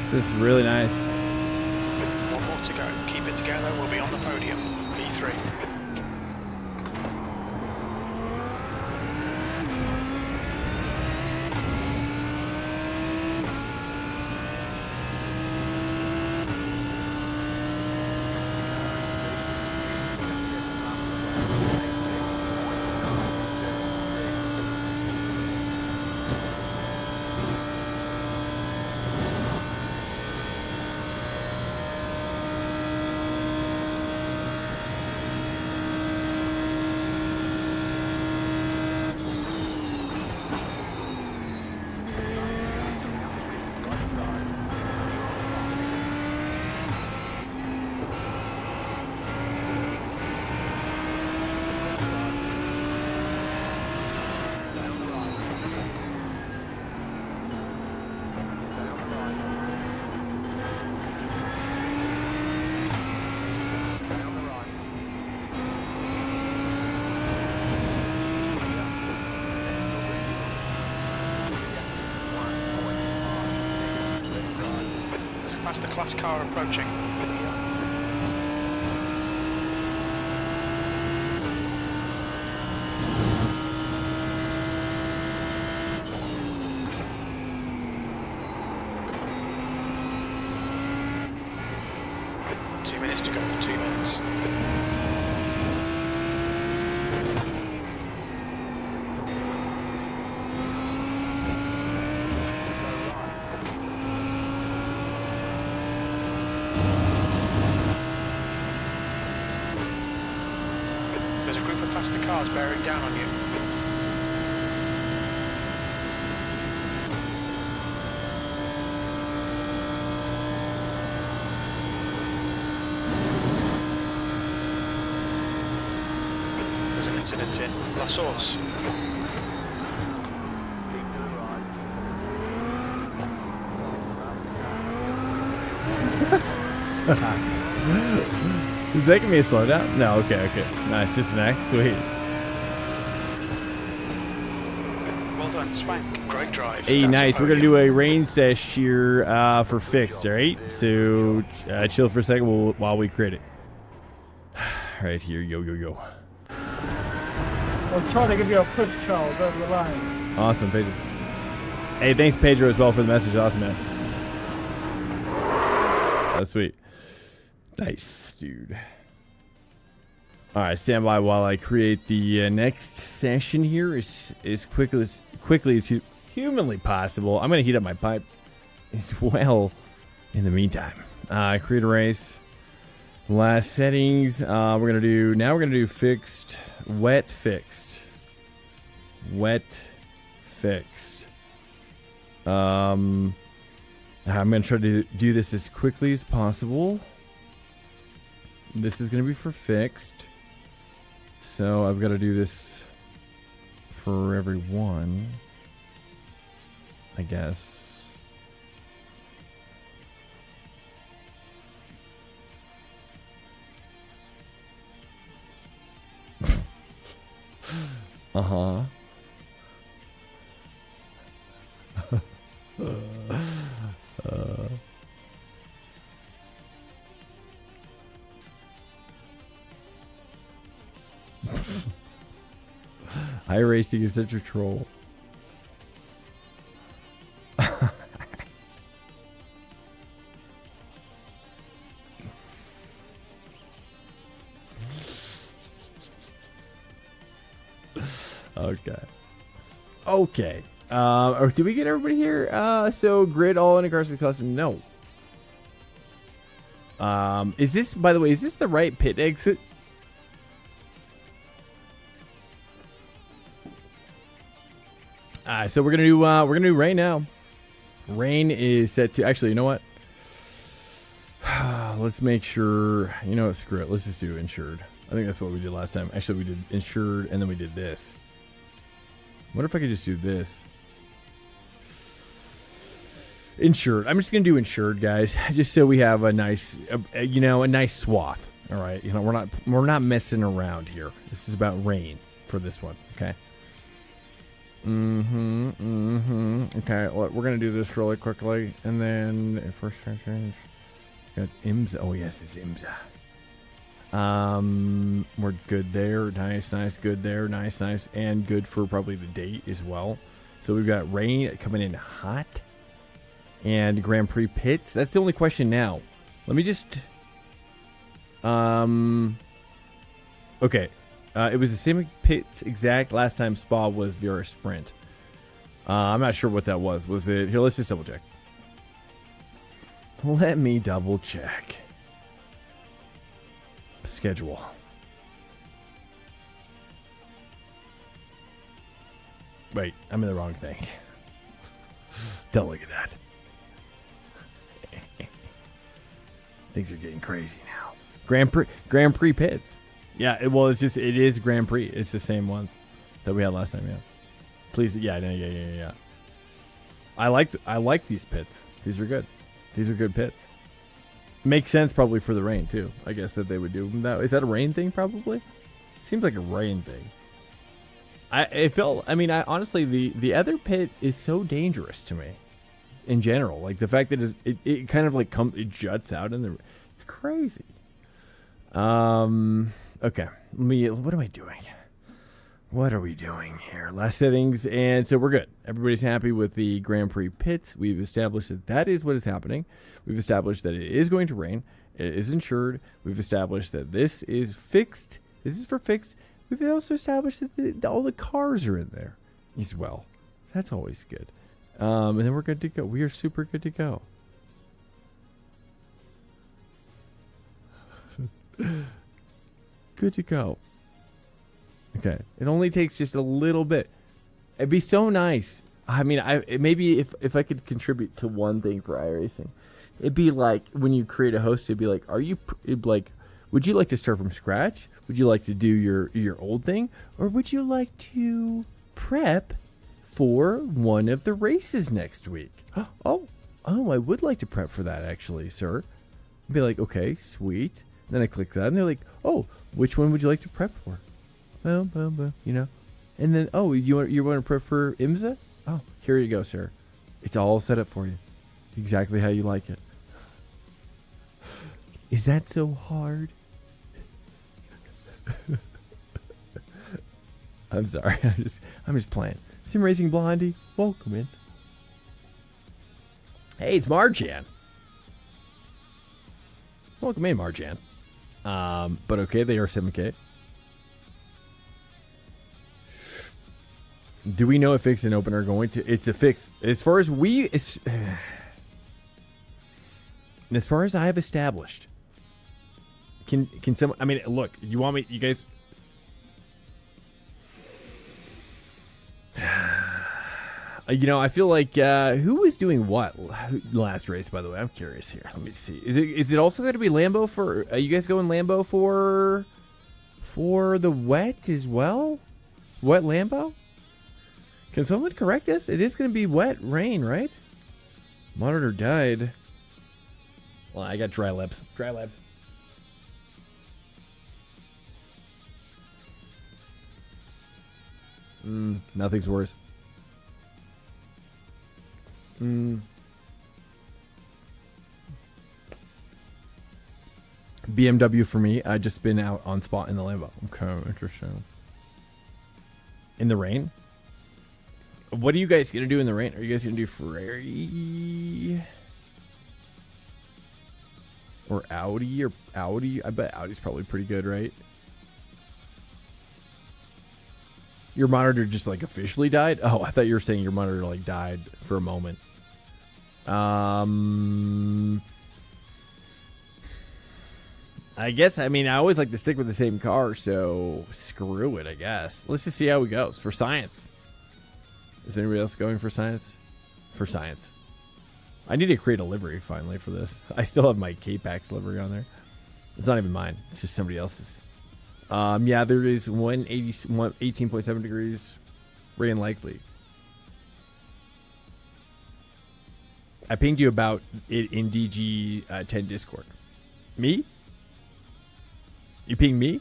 This is really nice.
One more to go. Keep it together. We'll be on the podium. P3. Faster class car approaching. Two minutes to go. 2 minutes. There's a group of faster cars bearing down on you. There's an incident in La Source.
Is that gonna be a slowdown? No, okay. Nice, just an X, sweet.
Well done. and Swank. Great drive.
Hey,
That's
nice.
a
We're going to
podium.
do a rain sesh here for fixed, all right? So chill for a second while we create it. Right here, yo.
I'll try to give you a push, Charles, over the line.
Awesome, Pedro. Hey, thanks, Pedro, as well, for the message. Awesome, man. That's sweet. Nice, dude. All right, stand by while I create the next session here as quickly as humanly possible. I'm going to heat up my pipe as well in the meantime. Create a race. Last settings. We're going to do fixed, wet, fixed. Wet, fixed. I'm going to try to do this as quickly as possible. This is going to be for fixed. So I've got to do this for everyone, I guess. Uh-huh. iRacing is such a troll. Okay. Or did we get everybody here? So grid all in cars custom? No. Is this, by the way, is this the right pit exit? So we're gonna do rain now. Rain is set to, actually, you know what? Let's make sure, you know what, screw it. Let's just do insured. I think that's what we did last time. Actually, we did insured and then we did this. What if I could just do this? Insured. I'm just gonna do insured, guys, just so we have a nice, a nice swath. All right, we're not messing around here. This is about rain for this one. Okay. Okay, we're gonna do this really quickly, and then first change. Got IMSA. Oh yes, it's IMSA. We're good there. Nice, good there. Nice, and good for probably the date as well. So we've got rain coming in hot, and Grand Prix pits. That's the only question now. Let me just. Okay. It was the same pits exact last time Spa was Vera Sprint. I'm not sure what that was. Was it here? Let's just double check. Let me double check. Schedule. Wait, I'm in the wrong thing. Don't look at that. Things are getting crazy now. Grand Prix pits. Yeah, it is Grand Prix. It's the same ones that we had last time. Yeah, please. Yeah. I like these pits. These are good. These are good pits. Makes sense probably for the rain too. I guess that they would do that. Is that a rain thing? Probably. Seems like a rain thing. Honestly, the other pit is so dangerous to me. In general, like the fact that it kind of like it juts out and it's crazy. Okay. What am I doing? What are we doing here? Last settings, and so we're good. Everybody's happy with the Grand Prix pits. We've established that is what is happening. We've established that it is going to rain. It is insured. We've established that this is fixed. This is for fixed. We've also established that all the cars are in there as well. That's always good. And then we're good to go. We are super good to go. Good to go. Okay. It only takes just a little bit. It'd be so nice. I mean, maybe if I could contribute to one thing for iRacing, it'd be like when you create a host, it'd be like, would you like to start from scratch? Would you like to do your old thing? Or would you like to prep for one of the races next week? Oh, I would like to prep for that actually, sir. I'd be like, okay, sweet. Then I click that, and they're like, oh, which one would you like to prep for? Boom, boom, boom, And then, oh, you want to prep for IMSA? Oh, here you go, sir. It's all set up for you. Exactly how you like it. Is that so hard? I'm sorry. I'm just playing. SimRacing Blondie, welcome in. Hey, it's Marjan. Welcome in, Marjan. But okay, they are 7K. Do we know if Fix and Open are going to? It's a fix. As far as as far as I have established, can someone? I mean, look. You want me? You guys. You know, I feel like who was doing what last race? By the way, I'm curious here. Let me see. Is it also going to be Lambo for? Are you guys going Lambo for the wet as well? Wet Lambo? Can someone correct us? It is going to be wet rain, right? Monitor died. Well, I got dry lips. Dry lips. Nothing's worse. BMW for me. I just been out on spot in the Lambo. Okay, interesting. In the rain? What are you guys gonna do in the rain? Are you guys gonna do Ferrari or Audi or Audi? I bet Audi's probably pretty good, right? Your monitor just like officially died? Oh, I thought you were saying your monitor like died for a moment. I guess, I mean, I always like to stick with the same car, so screw it, I guess. Let's just see how it goes. For science. Is anybody else going for science? For science. I need to create a livery, finally, for this. I still have my K-Pax livery on there. It's not even mine. It's just somebody else's. Yeah, there is 18.7 degrees. Rain likely. I pinged you about it in DG 10 Discord. Me? You ping me?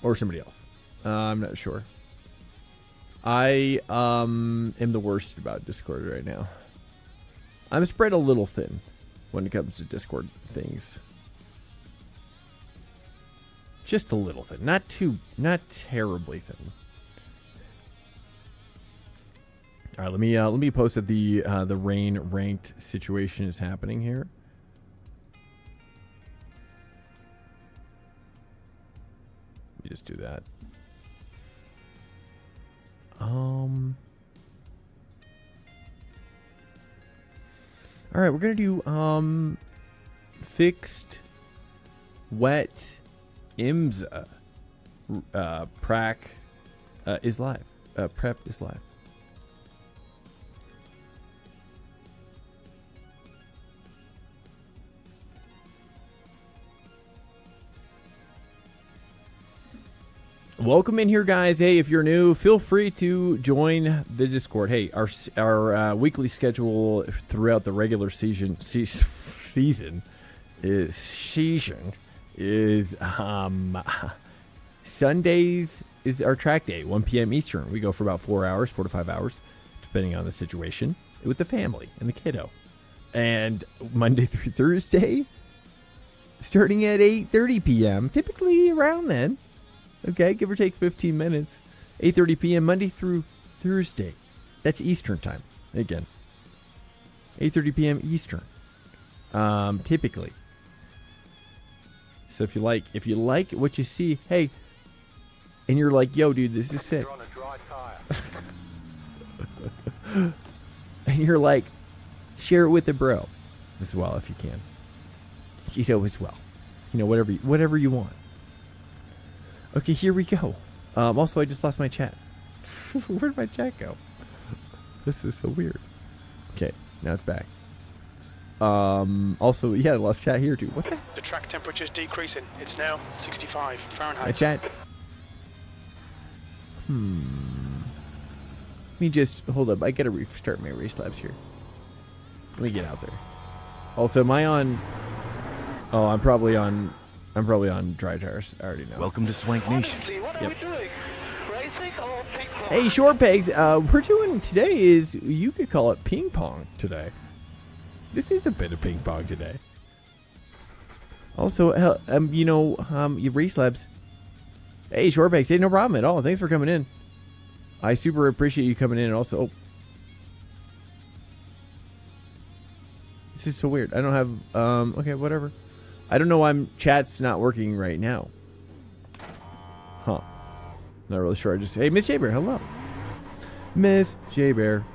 Or somebody else? I'm not sure. I am the worst about Discord right now. I'm spread a little thin when it comes to Discord things. Just a little thin. Not terribly thin. All right, let me post that the rain ranked situation is happening here. Let me just do that. All right, we're gonna do fixed wet IMSA prac is live. Prep is live. Welcome in here, guys. Hey, if you're new, feel free to join the Discord. Hey, our weekly schedule throughout the regular season is Sundays is our track day, 1 p.m. Eastern. We go for about 4 to 5 hours, depending on the situation, with the family and the kiddo. And Monday through Thursday, starting at 8:30 p.m., typically around then. Okay, give or take 15 minutes. 8:30 p.m. Monday through Thursday. That's Eastern time. Again, 8:30 p.m. Eastern. Typically. So if you like what you see, hey, and you're like, yo, dude, this is sick. And you're like, share it with a bro as well if you can. You know, as well. You know, whatever you want. Okay, here we go. Also, I just lost my chat. Where'd my chat go? This is so weird. Okay, now it's back. Also, yeah, I lost chat here too. What the?
The track temperature is decreasing. It's now 65 Fahrenheit.
My chat. Let me just hold up. I gotta restart my race labs here. Let me get out there. Also, am I on? Oh, I'm probably on dry tires. I already know.
Welcome to Swank Nation.
Honestly, what are we doing? Racing?
Hey, short pegs. We're doing today is you could call it ping pong today. This is a bit of ping pong today. Also, you race labs. Hey, short pegs. Hey, no problem at all. Thanks for coming in. I super appreciate you coming in. And also, this is so weird. I don't have. Okay, whatever. I don't know why chat's not working right now. Huh. Not really sure. I just hey, Miss J Bear, hello. Miss J Bear.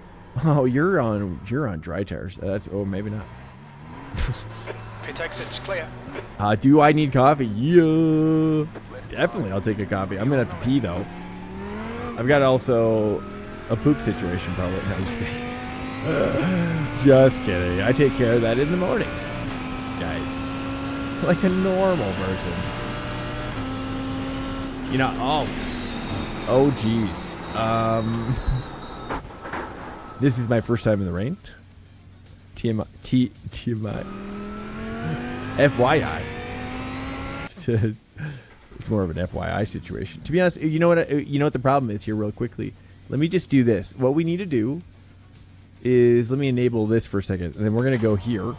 Oh, you're on dry tires. That's maybe not.
Pit exit's clear.
Do I need coffee? Yeah. Definitely I'll take a coffee. I'm gonna have to pee though. I've got also a poop situation probably. No, I'm just kidding. Just kidding. I take care of that in the mornings, guys. Like a normal person. You know, oh geez. This is my first time in the rain. TMI. FYI. It's more of an FYI situation. To be honest, you know what the problem is here real quickly. Let me just do this. What we need to do is let me enable this for a second, and then we're going to go here.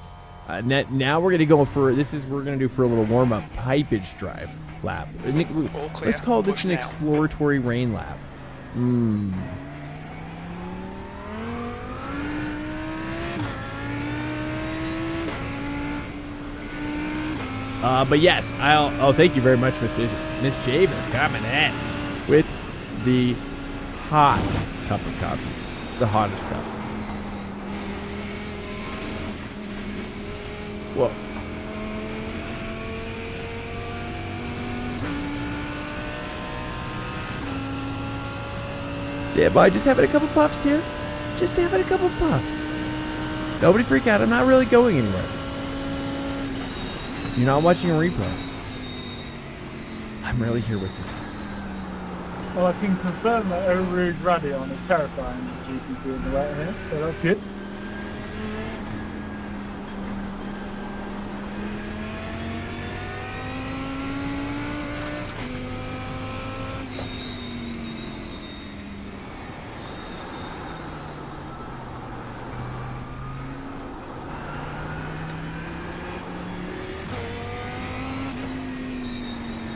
Now we're going to go for we're going to do for a little warm-up pipage drive lap. Let's call this an exploratory rain lap. But yes, thank you very much, Miss Javen, coming in with the hot cup of coffee, the hottest cup. Whoa. Stand by, just having a couple puffs here. Just having a couple puffs. Nobody freak out, I'm not really going anywhere. You're not watching a replay. I'm really here with you.
Well, I can confirm that Orude Radion is terrifying the GT3 in the way here, so that's good.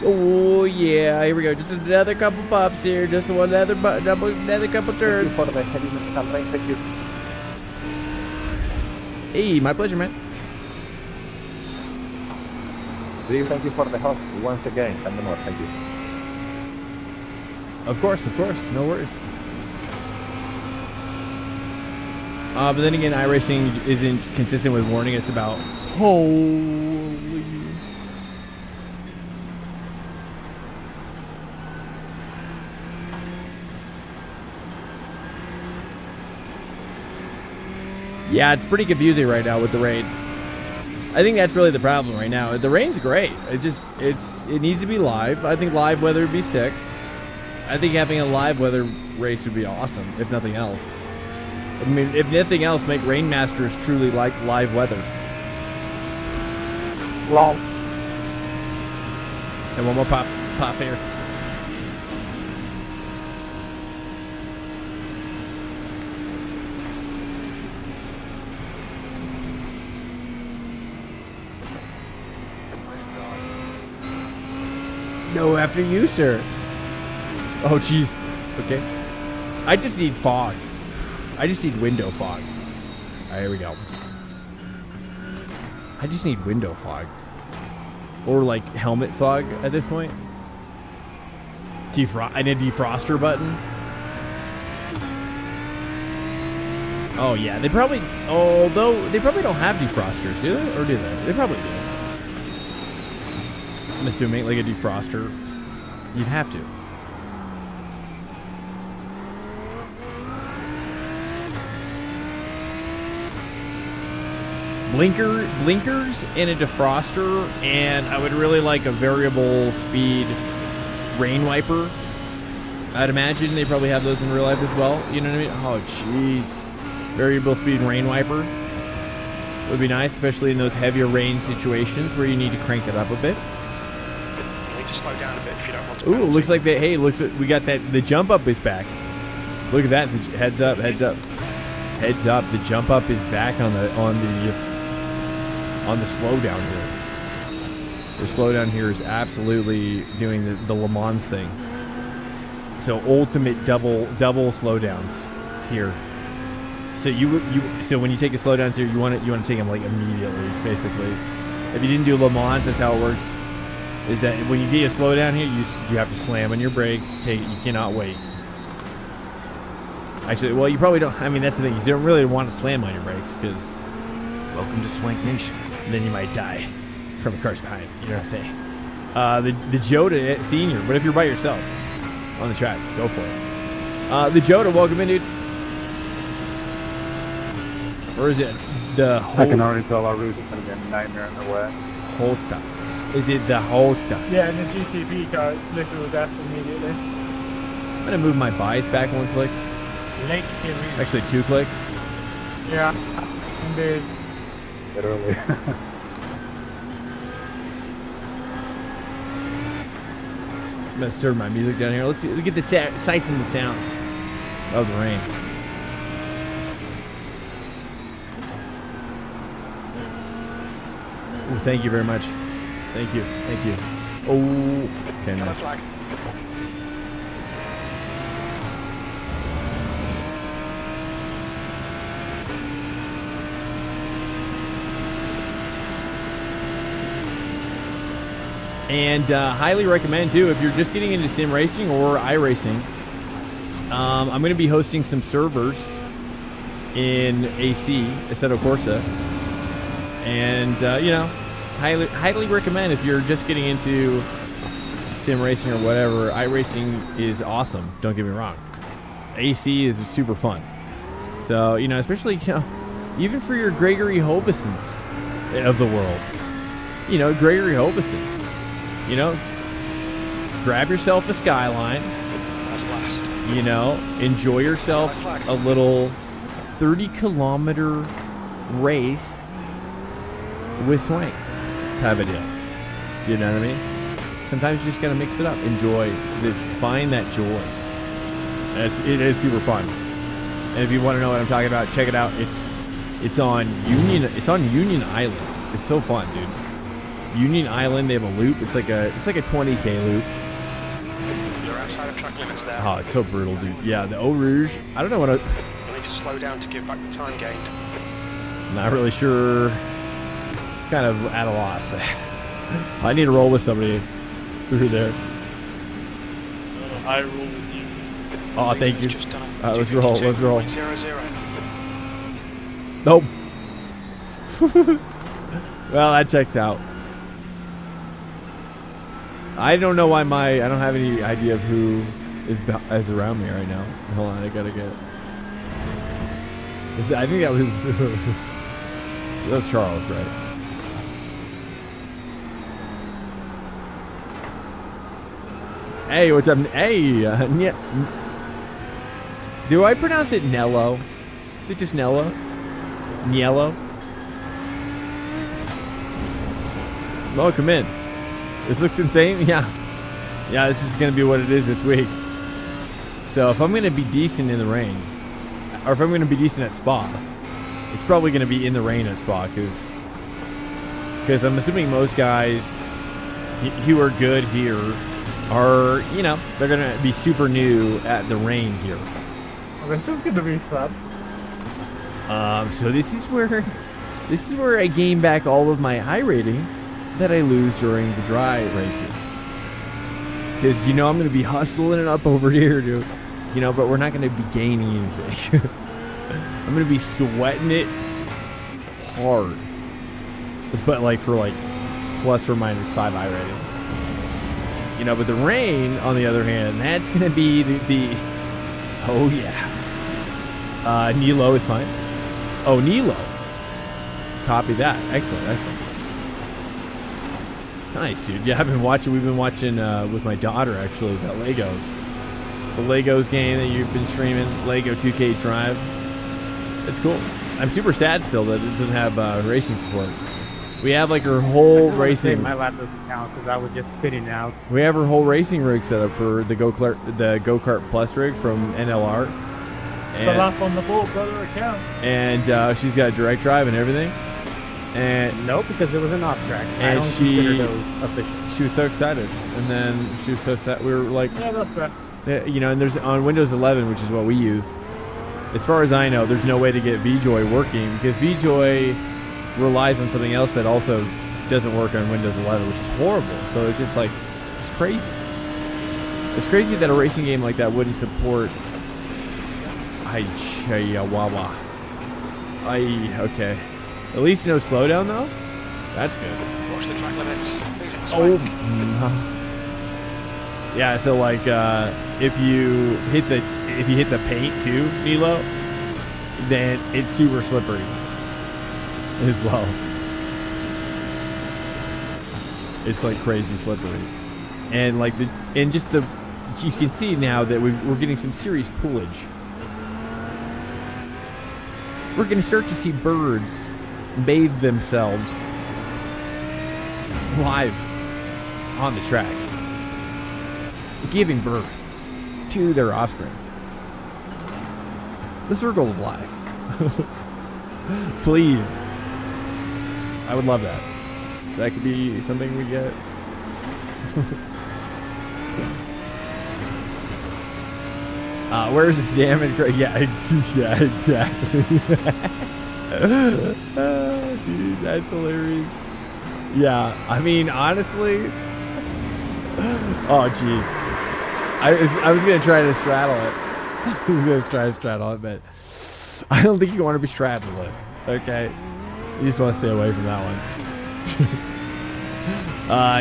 Oh yeah, here we go. Just another couple pops here. Just another couple turns.
For the heavy metal rain, thank you.
Hey, my pleasure, man.
Thank you for the host once again. And more, thank you.
Of course, no worries. But then again, iRacing isn't consistent with warning us about holy. Yeah, it's pretty confusing right now with the rain. I think that's really the problem right now. The rain's great. It needs to be live. I think live weather would be sick. I think having a live weather race would be awesome, if nothing else. I mean, if nothing else, make Rain Masters truly like live weather.
Long.
And one more pop here. No, after you, sir. Oh, jeez. Okay. I just need fog. I just need window fog. All right, here we go. I just need window fog. Or, like, helmet fog at this point. I need a defroster button. Oh, yeah. They probably... Although, they probably don't have defrosters, do they? Or do they? They probably do. I'm assuming, like a defroster. You'd have to. Blinkers and a defroster, and I would really like a variable speed rain wiper. I'd imagine they probably have those in real life as well. You know what I mean? Oh, jeez. Variable speed rain wiper would be nice, especially in those heavier rain situations where you need to crank it up a bit.
You need to slow down a bit if you don't want
Ooh, looks like that. Hey, looks like we got that. The jump up is back. Look at that. Heads up, heads up, heads up. The jump up is back on the slowdown here. The slowdown here is absolutely doing the Le Mans thing. So ultimate double slowdowns here. So so when you take a slowdown here, you want to take them like immediately, basically. If you didn't do Le Mans, that's how it works. Is that when you get a slowdown here, you have to slam on your brakes. You cannot wait. Actually, well, you probably don't. I mean, that's the thing. You don't really want to slam on your brakes because
Welcome to Swank Nation.
then you might die from the cars behind. You know what I'm saying? The Jota Senior. But if you're by yourself on the track, go for it. The Jota, welcome in, dude. Or is it the
I can already tell our route is going to be a nightmare in the wet.
Hota? Is it the Hota?
Yeah, and the GTP car, it's literally death immediately.
I'm gonna move my bias back one click.
Lake Erie.
Actually, 2 clicks.
Yeah, indeed.
Literally.
I'm gonna stir my music down here. Let's get the sights and the sounds of the rain. Ooh, thank you very much. Thank you. Thank you. Oh, okay,
Yellow
nice.
flag.
And highly recommend too if you're just getting into sim racing or iRacing. I'm going to be hosting some servers in AC, Assetto Corsa, and highly recommend if you're just getting into sim racing or whatever. iRacing is awesome. Don't get me wrong. AC is super fun. So especially even for your Gregory Hobesons of the world. Gregory Hobesons. Grab yourself a Skyline.
That's last.
Enjoy yourself a little 30-kilometer race with Swank type of deal. You know what I mean? Sometimes you just gotta mix it up. Find that joy. It is super fun. And if you want to know what I'm talking about, check it out. It's on Union. It's on Union Island. It's so fun, dude. Union Island, they have a loop. It's like a 20K loop.
You're outside of track limits there.
Oh, it's so brutal, dude. Yeah, the Eau Rouge. I don't know what.
You'll need to slow down to give back the time gained.
Not really sure. Kind of at a loss. I need to roll with somebody through there.
I roll with you.
Oh, thank you.
Just done
All right, let's roll. Let's roll.
0-0.
Nope. Well, that checks out. I don't know why I don't have any idea of who is around me right now. Hold on, I gotta get. I think that was Charles, right? Hey, what's up? Hey, do I pronounce it Nello? Is it just Nello? Niello? Welcome in. This looks insane. Yeah, this is gonna be what it is this week. So if I'm gonna be decent in the rain, or if I'm gonna be decent at Spa, it's probably gonna be in the rain at Spa, because I'm assuming most guys who are good here are, they're gonna be super new at the rain here.
Well, this is gonna be fun.
So this is where I gain back all of my high rating that I lose during the dry races. Because, I'm going to be hustling it up over here, dude. But we're not going to be gaining anything. I'm going to be sweating it hard. But, for plus or minus 5 high rating. But the rain, on the other hand, that's going to be the oh, yeah. Nilo is fine. Oh, Nilo. Copy that. Excellent. Nice, dude. Yeah, we've been watching with my daughter, actually, about Legos. The Legos game that you've been streaming, Lego 2K Drive. It's cool. I'm super sad still that it doesn't have racing support. We have like her whole
My
racing.
lap doesn't count because I was just spitting out.
We have her whole racing rig set up for the go-kart plus rig from NLR.
The lap on the board, brother, account.
And she's got direct drive and everything. And
nope, because it was an off track.
And
I don't consider those official.
She was so excited, and then she was so sad. We were like,
Yeah, that's fair.
you know, and there's on Windows 11, which is what we use. As far as I know, there's no way to get VJoy working because VJoy relies on something else that also doesn't work on Windows 11, which is horrible. So it's just like, it's crazy. It's crazy that a racing game like that wouldn't support. Okay. At least no slowdown though. That's good.
Watch the track limits. Please
Oh. Yeah. So like, if you hit the paint too, Nilo, then it's super slippery as well. It's like crazy slippery, and like you can see now that we're getting some serious pullage. We're going to start to see birds bathe themselves live on the track, giving birth to their offspring. The circle of life. Please. I would love that. That could be something we get. Where's the salmon? Yeah, exactly. Dude, that's hilarious. Yeah, I mean, honestly. Oh, jeez. I was gonna try to straddle it. I was gonna try to straddle it, but I don't think you want to be straddling it. Okay, you just want to stay away from that one.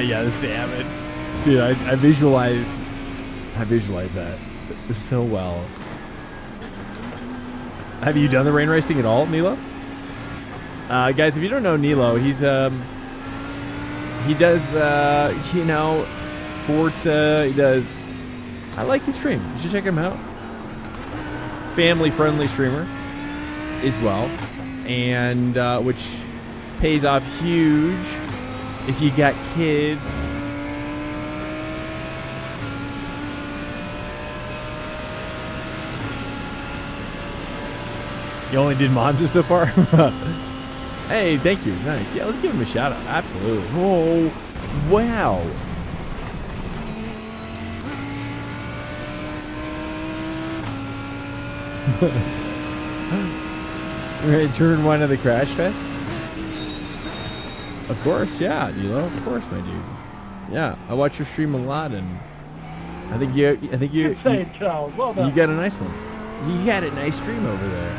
Yeah, the salmon. Dude, I visualize that so well. Have you done the rain racing at all, Nilo? Guys, if you don't know Nilo, he does Forza. He does. I like his stream. You should check him out. Family-friendly streamer as well, and which pays off huge if you got kids. You only did Monza so far? Hey, thank you. Nice. Yeah, let's give him a shout out. Absolutely. Oh, wow. We're at turn 1 of the Crash Fest? Of course, yeah, Nilo. Of course, my dude. Yeah, I watch your stream a lot, and I think you
Charles. Well done.
you got a nice one. You got a nice stream over there.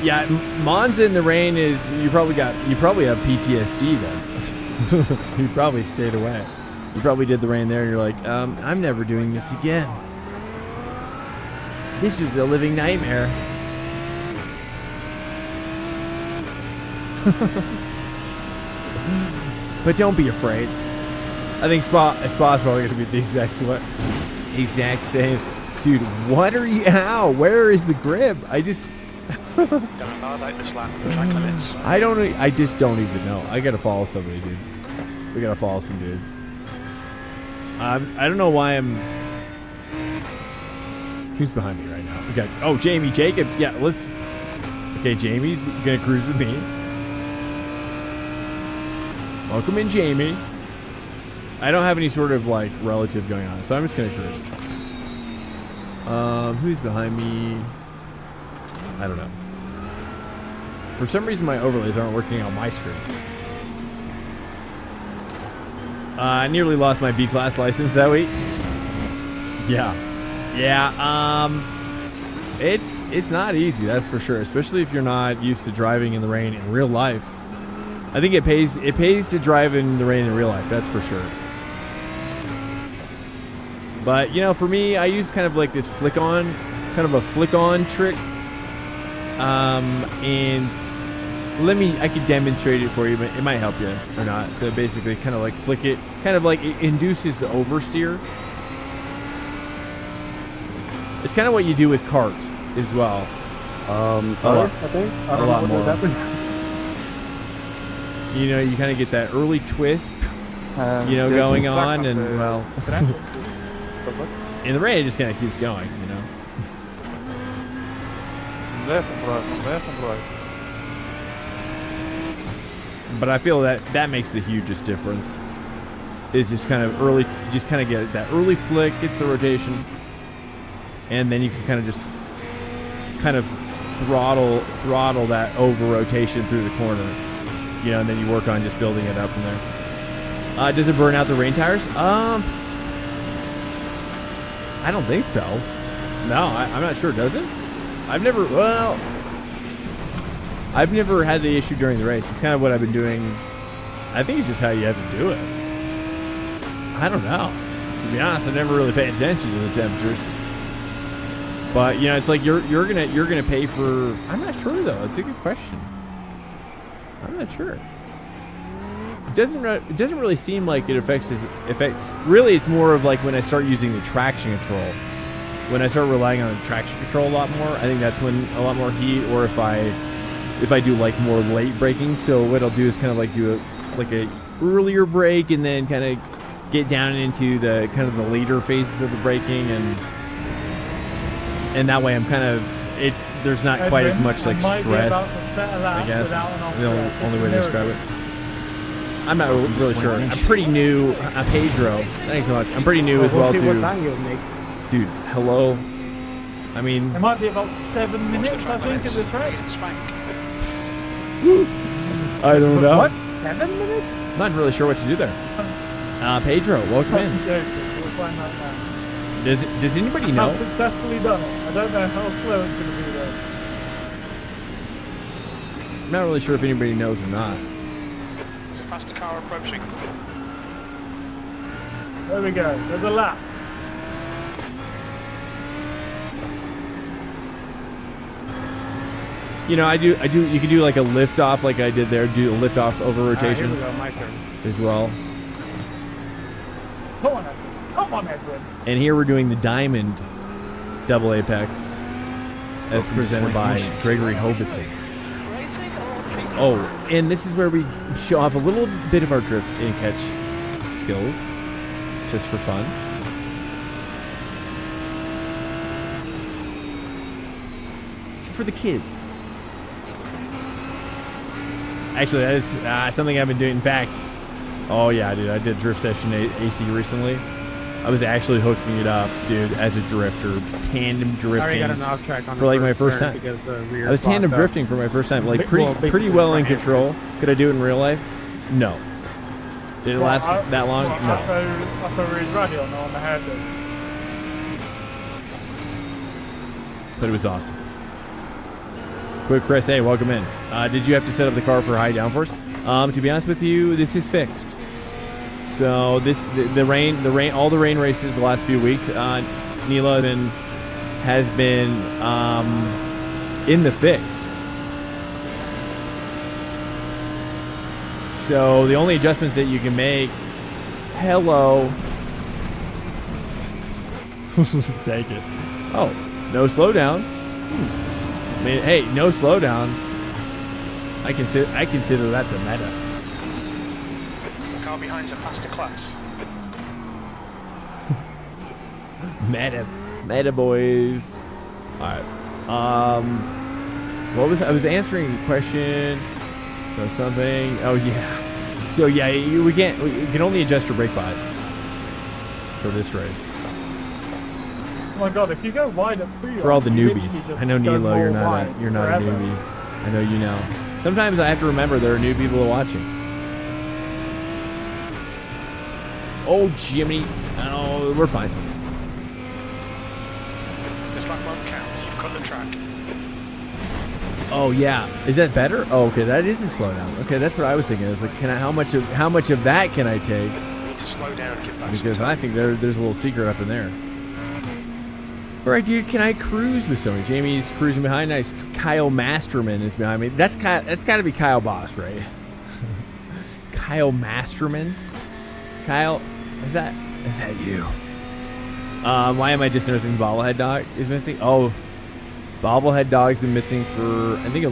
Yeah, Monza in the rain is you probably have PTSD then. You probably stayed away. You probably did the rain there and you're like, I'm never doing this again. This is a living nightmare. But don't be afraid. I think Spa's probably gonna be the exact same. Dude, what are you? How? Where is the grip?
Gonna validate this lap with the track limits.
I just don't even know. I gotta follow somebody, dude. We gotta follow some dudes. I don't know why I'm. Who's behind me right now? We got Jamie Jacobs. Yeah, let's. Okay, Jamie's gonna cruise with me. Welcome in, Jamie. I don't have any sort of like relative going on, so I'm just gonna cruise. Who's behind me? I don't know. For some reason, my overlays aren't working on my screen. I nearly lost my B-class license that week. Yeah. It's not easy, that's for sure. Especially if you're not used to driving in the rain in real life. I think it pays to drive in the rain in real life. That's for sure. But for me, I use kind of like this flick on trick. And I could demonstrate it for you, but it might help you or not. So basically, kind of like flick it, kind of like it induces the oversteer. It's kind of what you do with karts as well.
I think. I don't know
lot
what
more.
happened.
You know, you kind of get that early twist, going on, and well, in the rain it just kind of keeps going, you know.
Left and right.
But I feel that makes the hugest difference. Is just kind of early, you just kind of get that early flick, gets the rotation, and then you can kind of just kind of throttle that over rotation through the corner, and then you work on just building it up from there. Does it burn out the rain tires? I don't think so. No, I'm not sure. Does it? I've never had the issue during the race. It's kind of what I've been doing. I think it's just how you have to do it. I don't know. To be honest, I never really pay attention to the temperatures. But it's like you're gonna pay for. I'm not sure though. It's a good question. I'm not sure. It doesn't really seem like it affects his effect. Really, it's more of like when I start using the traction control. When I start relying on the traction control a lot more, I think that's when a lot more heat. Or if I do like more late braking. So what I'll do is kind of like do a earlier brake and then kind of get down into the kind of the later phases of the braking, and that way I'm kind of there's not quite as much like stress, I guess. The only way to describe it. I'm not really sure. I'm pretty new. Pedro, thanks so much. I'm pretty new as well too. Dude, hello. I mean,
it might be about 7 minutes, I think, at the track.
I don't know.
What? 7 minutes?
I'm not really sure what to do there. Pedro, welcome in.
We'll find out now.
Does anybody know?
I've successfully done it. I don't know how slow it's going to be though.
I'm not really sure if anybody knows or not.
There's a faster car approaching.
There we go. There's a lap.
I do. You can do like a lift off, like I did there. Do a lift off over rotation.
Here we go, my turn.
As well.
Come on, Edwin.
And here we're doing the Diamond Double Apex, as presented by Gregory Hobison. Oh, and this is where we show off a little bit of our drift and catch skills, just for fun. For the kids. Actually, that is something I've been doing. In fact, oh yeah, dude, I did Drift Session AC recently. I was actually hooking it up, dude, as a drifter, tandem drifting.
I already got an off track on
for like my first time. I was tandem drifting for my first time, like pretty well in control. Could I do it in real life? No. Did it last that long? No.
After we radio on the header.
But it was awesome. Quick, Chris, hey, welcome in. Did you have to set up the car for high downforce? To be honest with you, this is fixed. So the rain, all the rain races the last few weeks, Neela has been in the fixed. So the only adjustments that you can make, hello. Take it. Oh, no slowdown. I mean, hey, no slowdown. I consider that the meta.
The car behind's a faster class.
Meta boys. All right. What was I was answering a question? So something. Oh yeah. So yeah, you can only adjust your brake bias for this race.
Oh my god, if you go wide at free,
for all the newbies. I know Nilo, you're not a newbie. I know you know. Sometimes I have to remember there are new people watching. Oh Jimmy. Oh, we're fine.
This lap won't count. You've cut the track.
Oh yeah. Is that better? Oh, okay, that is a slowdown. Okay, that's what I was thinking. I was like, how much of that can I take?
You need to slow down and get back.
Because I think there's a little secret up in there. All right, dude, can I cruise with somebody? Jamie's cruising behind. Nice. Kyle Masterman is behind me. That's got to be Kyle Boss, right? Kyle Masterman? Kyle, is that you? Why am I just noticing Bobblehead Dog is missing? Oh, Bobblehead dog's been missing for I think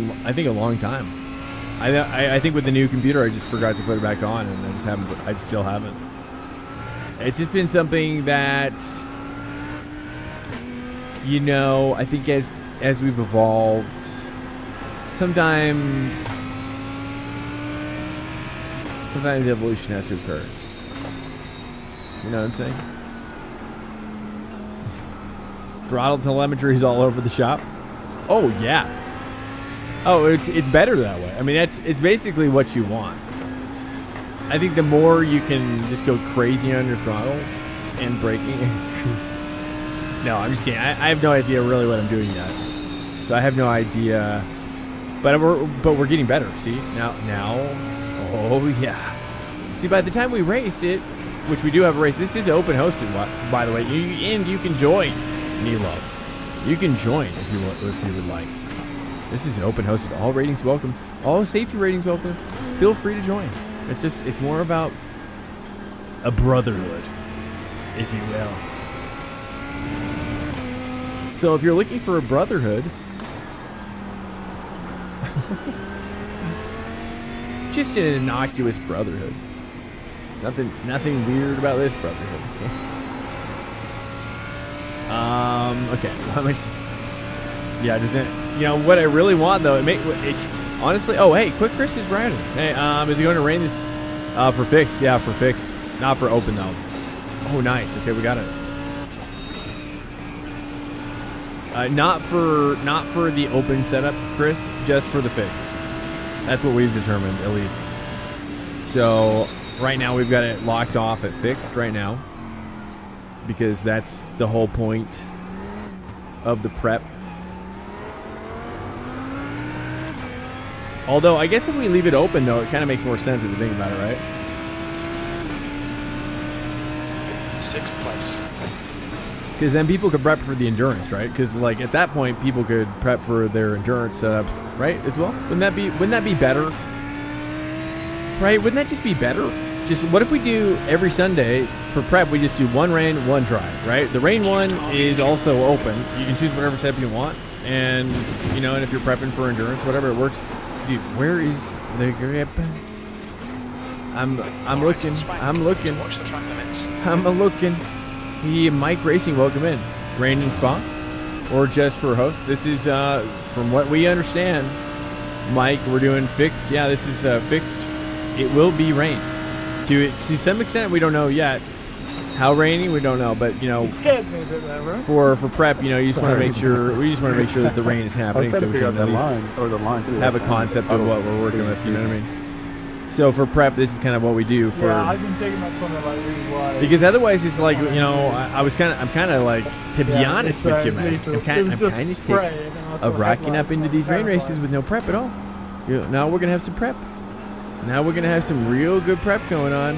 a long time. I think with the new computer I just forgot to put it back on, and I still haven't. It's just been something that, you know, I think as we've evolved, sometimes evolution has to occur. You know what I'm saying? Throttle telemetry is all over the shop. Oh yeah. Oh, it's better that way. I mean, it's basically what you want. I think the more you can just go crazy on your throttle and braking. No, I'm just kidding. I have no idea really what I'm doing yet. So I have no idea. But we're getting better. See now. Oh yeah. See, by the time we race it, which we do have a race. This is open hosted, by the way, and you can join. Nilo, you can join if you would like. This is open hosted. All ratings welcome. All safety ratings welcome. Feel free to join. It's more about a brotherhood, if you will. So if you're looking for a brotherhood, just an innocuous brotherhood. Nothing weird about this brotherhood. Okay. How much? Yeah, doesn't. You know what I really want though? It's honestly. Oh, hey, Quick Chris is riding. Hey, is it going to rain this? For fixed. Yeah, for fixed. Not for open though. Oh, nice. Okay, we got it. Not for the open setup, Chris. Just for the fixed. That's what we've determined, at least. So right now we've got it locked off at fixed right now, because that's the whole point of the prep. Although I guess if we leave it open though, it kind of makes more sense if you think about it, right?
6th place.
Because then people could prep for the endurance, right? Because like at that point, people could prep for their endurance setups, right? As well. Wouldn't that be better? Right? Wouldn't that just be better? Just what if we do every Sunday for prep? We just do one rain, one dry, right? The rain one is also open. You can choose whatever setup you want, and you know, and if you're prepping for endurance, whatever, it works. Dude, where is the grip? I'm looking.
Watch the track limits.
I'm looking. Mike Racing, welcome in. Rain and Spa, or just for host? This is from what we understand, Mike. We're doing fixed. Yeah, this is fixed. It will be rain. To some extent, we don't know yet. How rainy, we don't know, but you know, for prep, you know, you just want to make sure. We just want to make sure that the rain is happening, so we can at least have a concept of what we're working with. You know what I mean? So for prep, this is kind of what we do. For
yeah, I've been taking my corner like really wide.
Because otherwise, it's like, you know, I'm kind of like, to be honest with you, man, I'm kind of sick of rocking up into these rain races with no prep at all. You know, now we're gonna have some prep. Now we're gonna have some real good prep going on,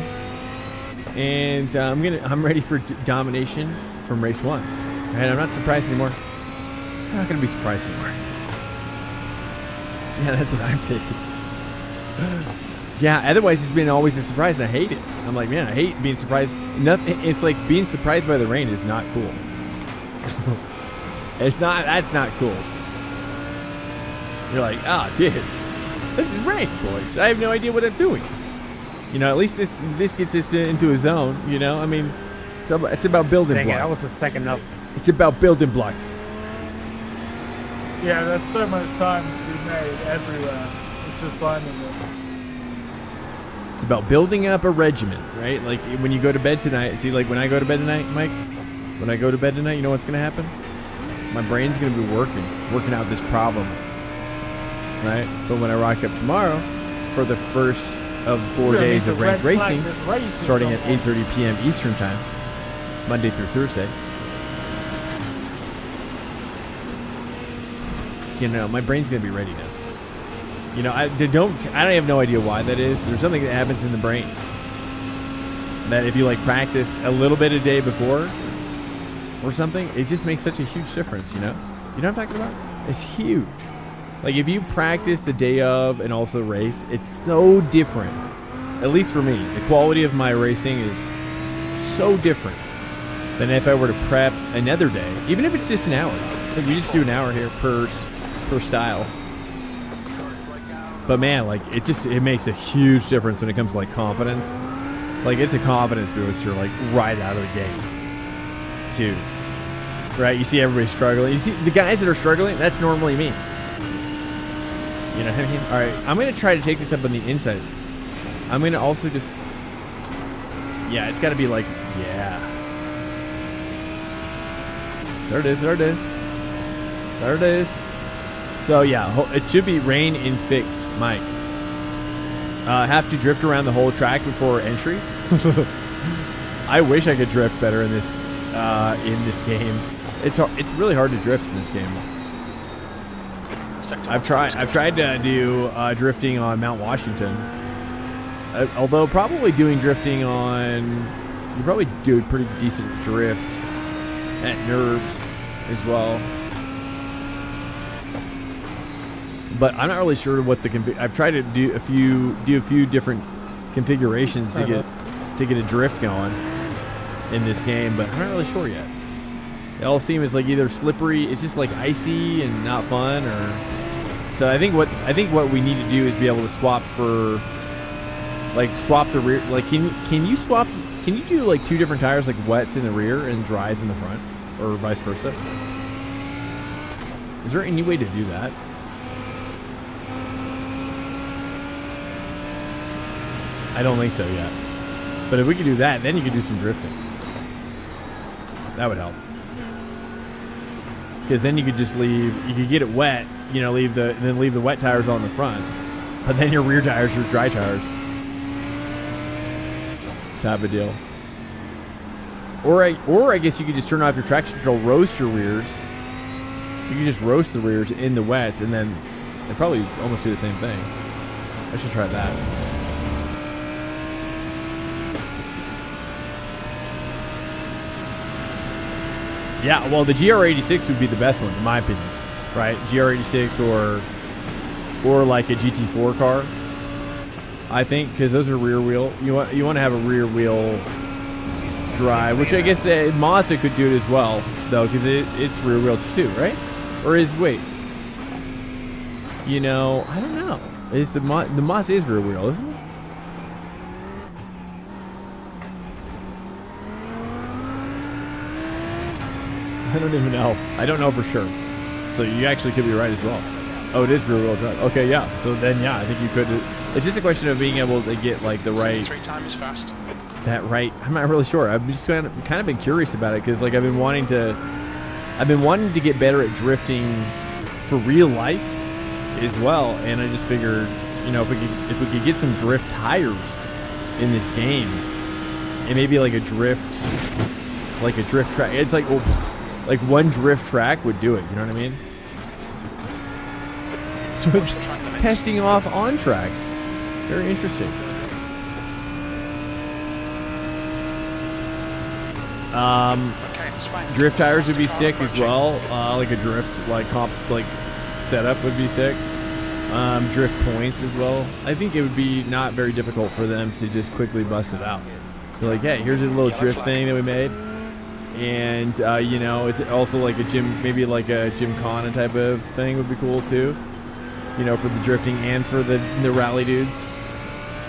and I'm ready for domination from race 1. And I'm not surprised anymore. I'm not gonna be surprised anymore. Yeah, that's what I'm taking. Yeah, otherwise it's been always a surprise. I hate it. I'm like, man, I hate being surprised. Nothing. It's like being surprised by the rain is not cool. It's not. That's not cool. You're like, ah, oh, dude, this is rain, boys. I have no idea what I'm doing. You know, at least this gets us into a zone. You know, I mean, it's about building blocks.
That was the second up.
It's about building blocks.
Yeah, there's so much time to be made everywhere. It's just finding it.
It's about building up a regimen, right? Like when you go to bed tonight. See, like when I go to bed tonight, Mike. When I go to bed tonight, you know what's gonna happen? My brain's gonna be working out this problem, right? But when I rock up tomorrow for the first of 4 days of ranked racing, starting at 8:30 p.m. Eastern time, Monday through Thursday, you know, my brain's gonna be ready now. You know, I have no idea why that is. There's something that happens in the brain that if you like practice a little bit a day before or something, it just makes such a huge difference, you know? You know what I'm talking about? It's huge. Like if you practice the day of and also race, it's so different. At least for me, the quality of my racing is so different than if I were to prep another day, even if it's just an hour. Look, we just do an hour here per style. But man, like it makes a huge difference when it comes to like confidence. Like it's a confidence booster, like right out of the gate, too. Right? You see everybody struggling. You see the guys that are struggling. That's normally me. You know what I mean? All right, I'm gonna try to take this up on the inside. I'm gonna also just, yeah, it's got to be like, yeah. There it is. There it is. There it is. So yeah, it should be rain in fixed, Mike. Have to drift around the whole track before entry. I wish I could drift better in this game. It's really hard to drift in this game. I've tried to do drifting on Mount Washington. Although probably doing drifting on, you probably do a pretty decent drift at Nerves as well. But I'm not really sure what the I've tried to do a few different configurations to get a drift going in this game, but I'm not really sure yet. They all seem as like either slippery, it's just like icy and not fun, or so I think what we need to do is be able to swap the rear. Like can you do like two different tires, like wets in the rear and dries in the front, or vice versa? Is there any way to do that? I don't think so yet. But if we could do that, then you could do some drifting. That would help. Because then you could just you could get it wet, you know, leave the wet tires on the front. But then your rear tires are dry tires. Type of deal. Or I guess you could just turn off your traction control, roast your rears. You could just roast the rears in the wets, and then they probably almost do the same thing. I should try that. Yeah, well, the GR86 would be the best one, in my opinion, right? GR86 or like a GT4 car, I think, because those are rear wheel. You want to have a rear wheel drive, which I guess the Mazda could do it as well, though, because it's rear wheel too, right? Or wait, you know, I don't know. The Mazda is rear wheel, isn't it? I don't even know. I don't know for sure. So you actually could be right as well. Oh, it is rear wheel drive. Okay, yeah. So then, yeah, I think you could. It's just a question of being able to get like the right.
3 times fast.
That right. I'm not really sure. I've just kind of been curious about it because like I've been wanting to get better at drifting for real life as well. And I just figured, you know, if we could get some drift tires in this game, and maybe like a drift track. It's like. Oh, like one drift track would do it, you know what I mean? Testing off on tracks. Very interesting. Drift tires would be sick as well. Like a drift setup would be sick. Drift points as well. I think it would be not very difficult for them to just quickly bust it out. They're like, hey, here's a little drift thing that we made. And, you know, it's also like maybe like a Gymkhana type of thing would be cool too. You know, for the drifting and for the rally dudes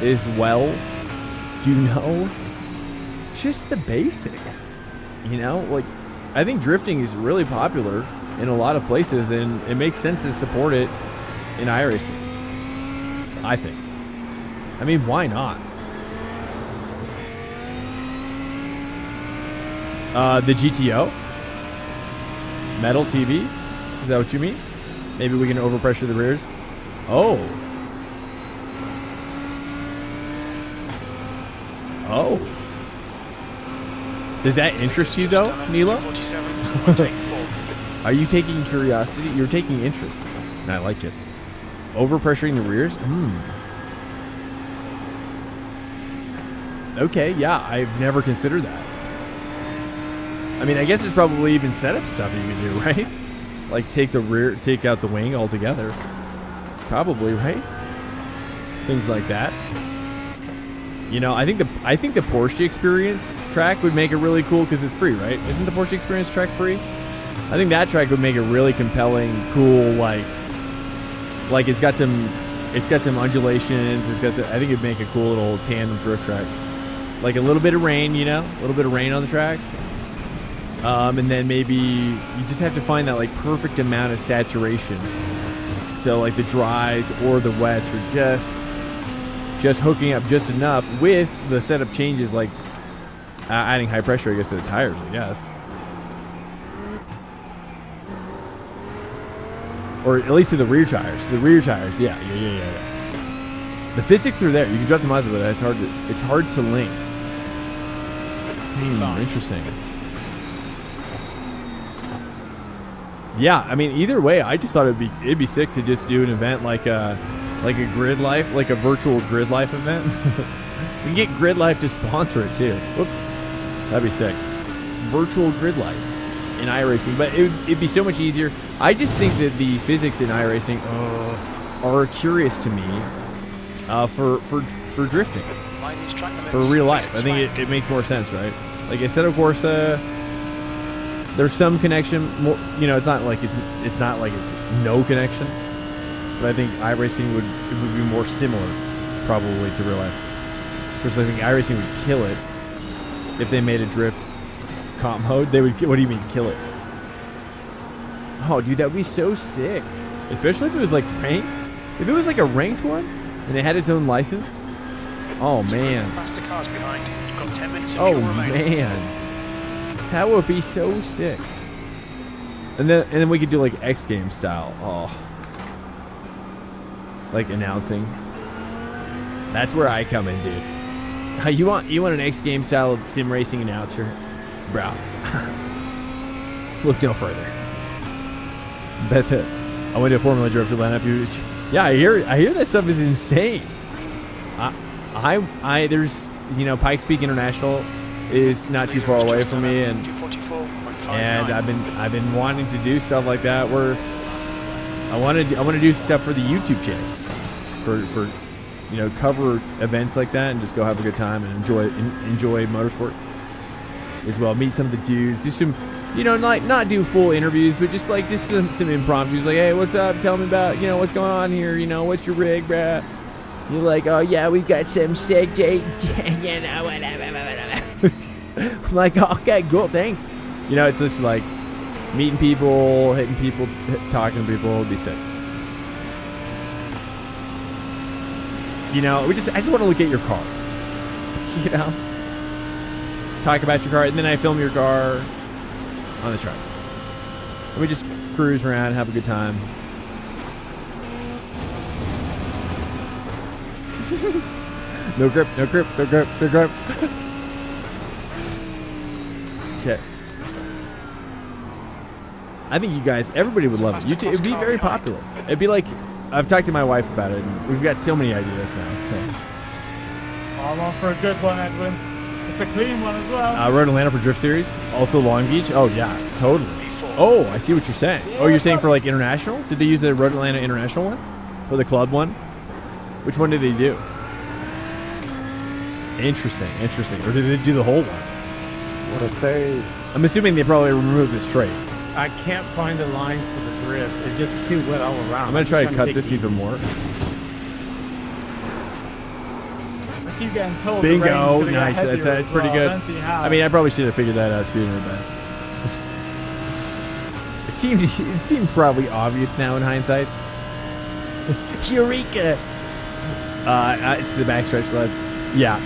as well. You know, just the basics. You know, like, I think drifting is really popular in a lot of places, and it makes sense to support it in iRacing. I think. I mean, why not? The GTO? Metal TV? Is that what you mean? Maybe we can overpressure the rears? Oh. Oh. Does that interest you though, Nilo? Are you taking curiosity? You're taking interest. And I like it. Overpressuring the rears? Okay, yeah, I've never considered that. I mean, I guess there's probably even setup stuff you can do, right? Like take out the wing altogether. Probably, right? Things like that. You know, I think the Porsche Experience track would make it really cool because it's free, right? Isn't the Porsche Experience track free? I think that track would make it really compelling, cool, like it's got some undulations. It's got I think it'd make a cool little tandem drift track. Like a little bit of rain, you know, a little bit of rain on the track. And then maybe you just have to find that like perfect amount of saturation. So like the dries or the wets are just hooking up just enough with the setup changes, like adding high pressure, I guess, to the tires, I guess. Or at least to the rear tires. The rear tires, yeah. The physics are there. You can drop the Mazda, but it's hard to link. Interesting. Yeah, I mean, either way, I just thought it'd be sick to just do an event like a Grid Life, like a virtual Grid Life event. We can get Grid Life to sponsor it too. Whoops, that'd be sick. Virtual Grid Life in iRacing, but it'd be so much easier. I just think that the physics in iRacing are curious to me for drifting, for real life. I think it makes more sense, right? Like instead of course, there's some connection. More, you know, it's not like it's no connection. But I think iRacing would be more similar, probably, to real life. Because I think iRacing would kill it if they made a drift comp mode. They would. What do you mean kill it? Oh, dude, that would be so sick. Especially if it was like ranked. If it was like a ranked one and it had its own license. Oh man.
Faster cars behind. You've got 10 minutes.
Oh man, that would be so sick. And then we could do like X Games style. Oh, like announcing. That's where I come in, dude. You want an X Games style sim racing announcer, bro? Look no further. That's it. I went to Formula Drift Atlanta a few years. Yeah, I hear that stuff is insane. There's, you know, Pikes Peak International is not too far away from me, and I've been wanting to do stuff like that where I want to do stuff for the YouTube channel, for you know, cover events like that and just go have a good time and enjoy motorsport as well. Meet some of the dudes, do some, you know, like not do full interviews, but just some impromptus, like, hey, what's up? Tell me about, you know, what's going on here. You know, what's your rig, bruh? You're like, oh yeah, we've got some sick, you know, whatever. I'm like, okay, cool, thanks. You know, it's just like meeting people, hitting people, talking to people. It'd be sick. You know, I just want to look at your car. You know, talk about your car, and then I film your car on the track. And we just cruise around, have a good time. No grip, no grip, no grip, no grip. Okay. I think you guys, everybody would love it. It'd be very popular. It'd be like, I've talked to my wife about it, and we've got so many ideas now. So.
I'm on for a good one, Edwin. It's a clean one as well.
Road Atlanta for Drift Series. Also Long Beach. Oh, yeah, totally. Oh, I see what you're saying. Oh, you're saying for like international? Did they use the Road Atlanta International one? For the club one? Which one did they do? Interesting. Or did they do the whole one?
What a say.
I'm assuming they probably removed this trait.
I can't find the lines for the drift. It's just too wet all around.
I'm going to try to cut this even more.
I keep getting told.
Bingo. Nice. That's pretty good. I mean, I probably should have figured that out sooner, but it seemed probably obvious now in hindsight. Eureka! It's the backstretch sled. Yeah.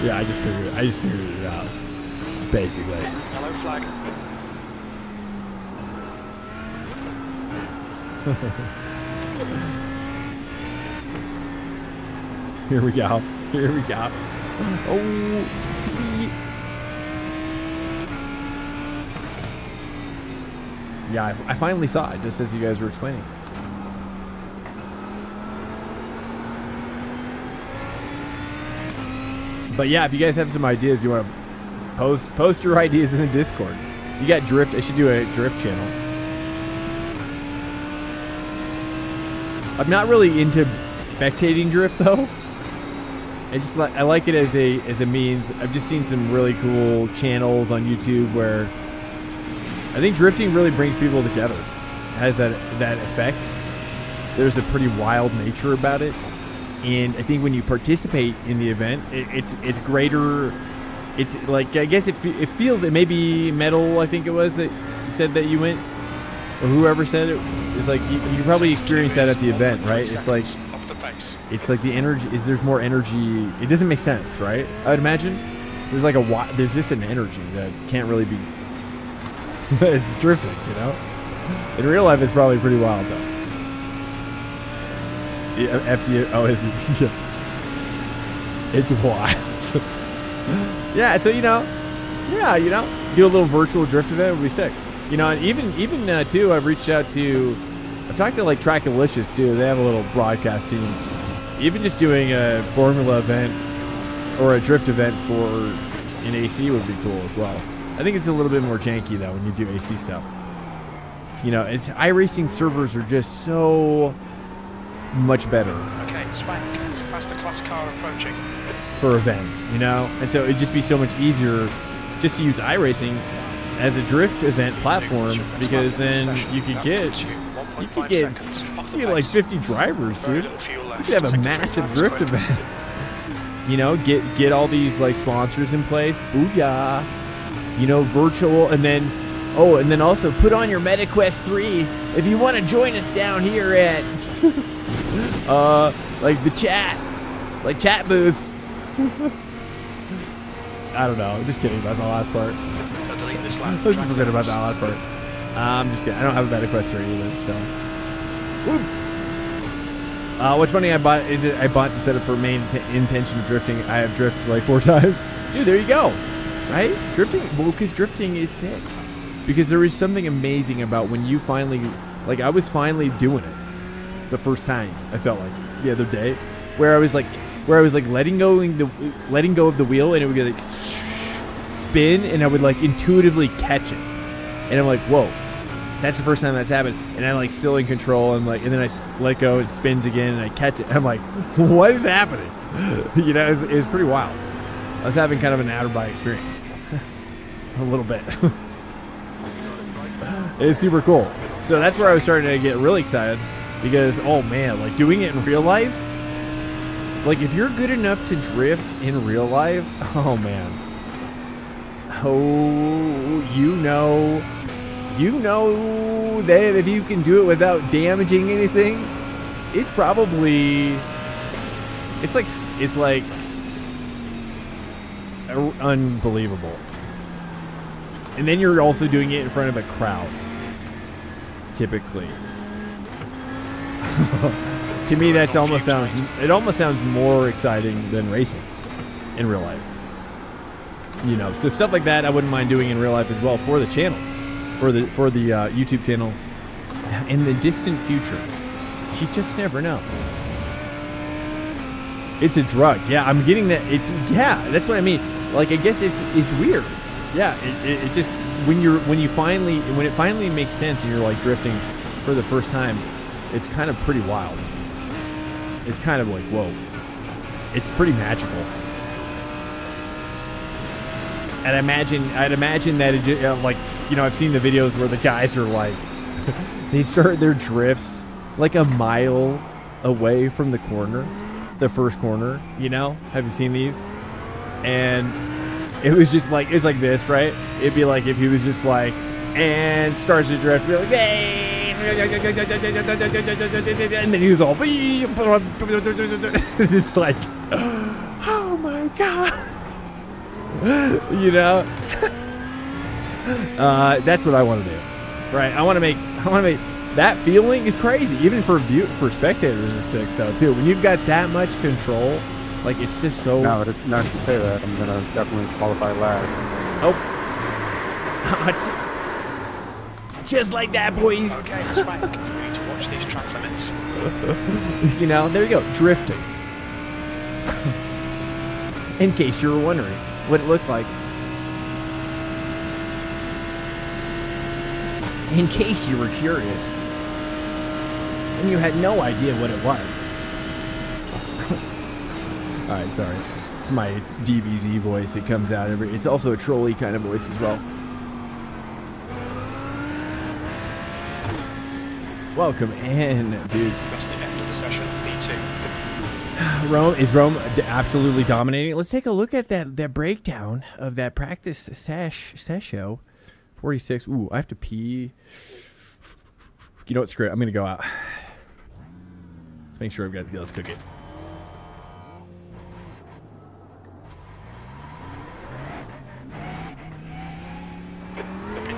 Yeah, I just figured it out. Basically.
Yellow flag.
Here we go. Oh. Yeah, I finally saw it, just as you guys were explaining. But yeah, if you guys have some ideas, you want to post your ideas in the Discord. You got drift. I should do a drift channel. I'm not really into spectating drift though. I like it as a means. I've just seen some really cool channels on YouTube where I think drifting really brings people together. It has that effect. There's a pretty wild nature about it, and I think when you participate in the event, it's greater. It's like, I guess it feels, it may be Metal, I think it was, that said that you went, or whoever said it. It's like you probably experienced that at the event, right? It's like the energy is, there's more energy. It doesn't make sense, right? I would imagine there's like there's just an energy that can't really be. It's drifting, you know. In real life, it's probably pretty wild though. It's wild. Yeah, so do a little virtual drift event would be sick. And even too, I've reached out to, I've talked to like Trackalicious too. They have a little broadcast team. Even just doing a Formula event or a drift event for an AC would be cool as well. I think it's a little bit more janky though when you do AC stuff. It's iRacing servers are just so much better.
Okay, Swank, faster class car approaching.
For events, and so it'd just be so much easier just to use iRacing as a drift event platform, because then you could get like 50 drivers, dude. You could have a massive drift event. Get all these like sponsors in place. Booyah. Virtual, and then also put on your MetaQuest 3 if you want to join us down here at like the chat booth. I don't know. I'm just kidding about the last part. Let's just forget about that last part. I'm just kidding. I don't have a MetaQuest 3 either, so. What's funny, I bought the setup for main intention of drifting. I have drifted like 4 times. Dude, there you go. Right? Drifting. Well, because drifting is sick. Because there is something amazing about when you finally, like, I was finally doing it the first time. I felt like the other day, where I was like letting go of the wheel, and it would get like spin, and I would like intuitively catch it, and I'm like, whoa, that's the first time that's happened, and I'm like still in control, and then I let go, it spins again, and I catch it. I'm like, what is happening? It was pretty wild. I was having kind of an outer-body experience, a little bit. It's super cool. So that's where I was starting to get really excited, because oh man, like doing it in real life. Like, if you're good enough to drift in real life, oh man. Oh, you know that if you can do it without damaging anything, it's like unbelievable. And then you're also doing it in front of a crowd, typically. To me, it almost sounds more exciting than racing in real life. So stuff like that I wouldn't mind doing in real life as well for the channel, for the YouTube channel in the distant future. You just never know. It's a drug. Yeah, I'm getting that. That's what I mean. Like, I guess it's weird. Yeah, it just when it finally makes sense and you're like drifting for the first time, it's kind of pretty wild. It's kind of like, whoa. It's pretty magical. And I'd imagine that I've seen the videos where the guys are like, they start their drifts like a mile away from the corner, the first corner. Have you seen these? And it was like this, right? It'd be like if he was just like, and starts to drift, be like, hey. And then he was all, it's like, oh my god. That's what I want to do, right? I want to make that feeling is crazy. Even for spectators, is sick though too. When you've got that much control, like it's just so.
No, not to say that. I'm gonna definitely qualify last.
Oh, just like that, boys.
Okay, Swank, you need to watch these track limits.
There you go, drifting. In case you were wondering what it looked like. In case you were curious and you had no idea what it was. Alright, sorry. It's my DBZ voice. It comes out it's also a trolley kind of voice as well. welcome in, dude.
That's the end of the session. P2.
Rome absolutely dominating. Let's take a look at that breakdown of that practice session. 46. Ooh, I have to pee. You know what? Screw it. I'm gonna go out. Let's make sure I've got. Yeah, let's cook it.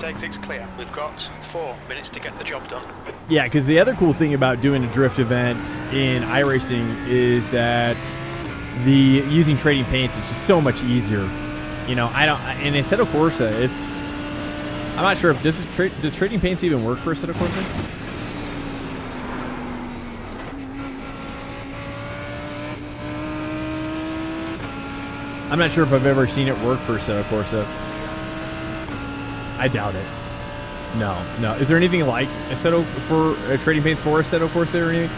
Exit's clear. We've got 4 minutes to get the job done.
Yeah, because the other cool thing about doing a drift event in iRacing is that using trading paints is just so much easier. You know, in Assetto Corsa, I'm not sure if does trading paints even work for Assetto Corsa? I'm not sure if I've ever seen it work for Assetto Corsa. I doubt it. No. Is there anything like Assetto for trading paints for Assetto Corsa or anything?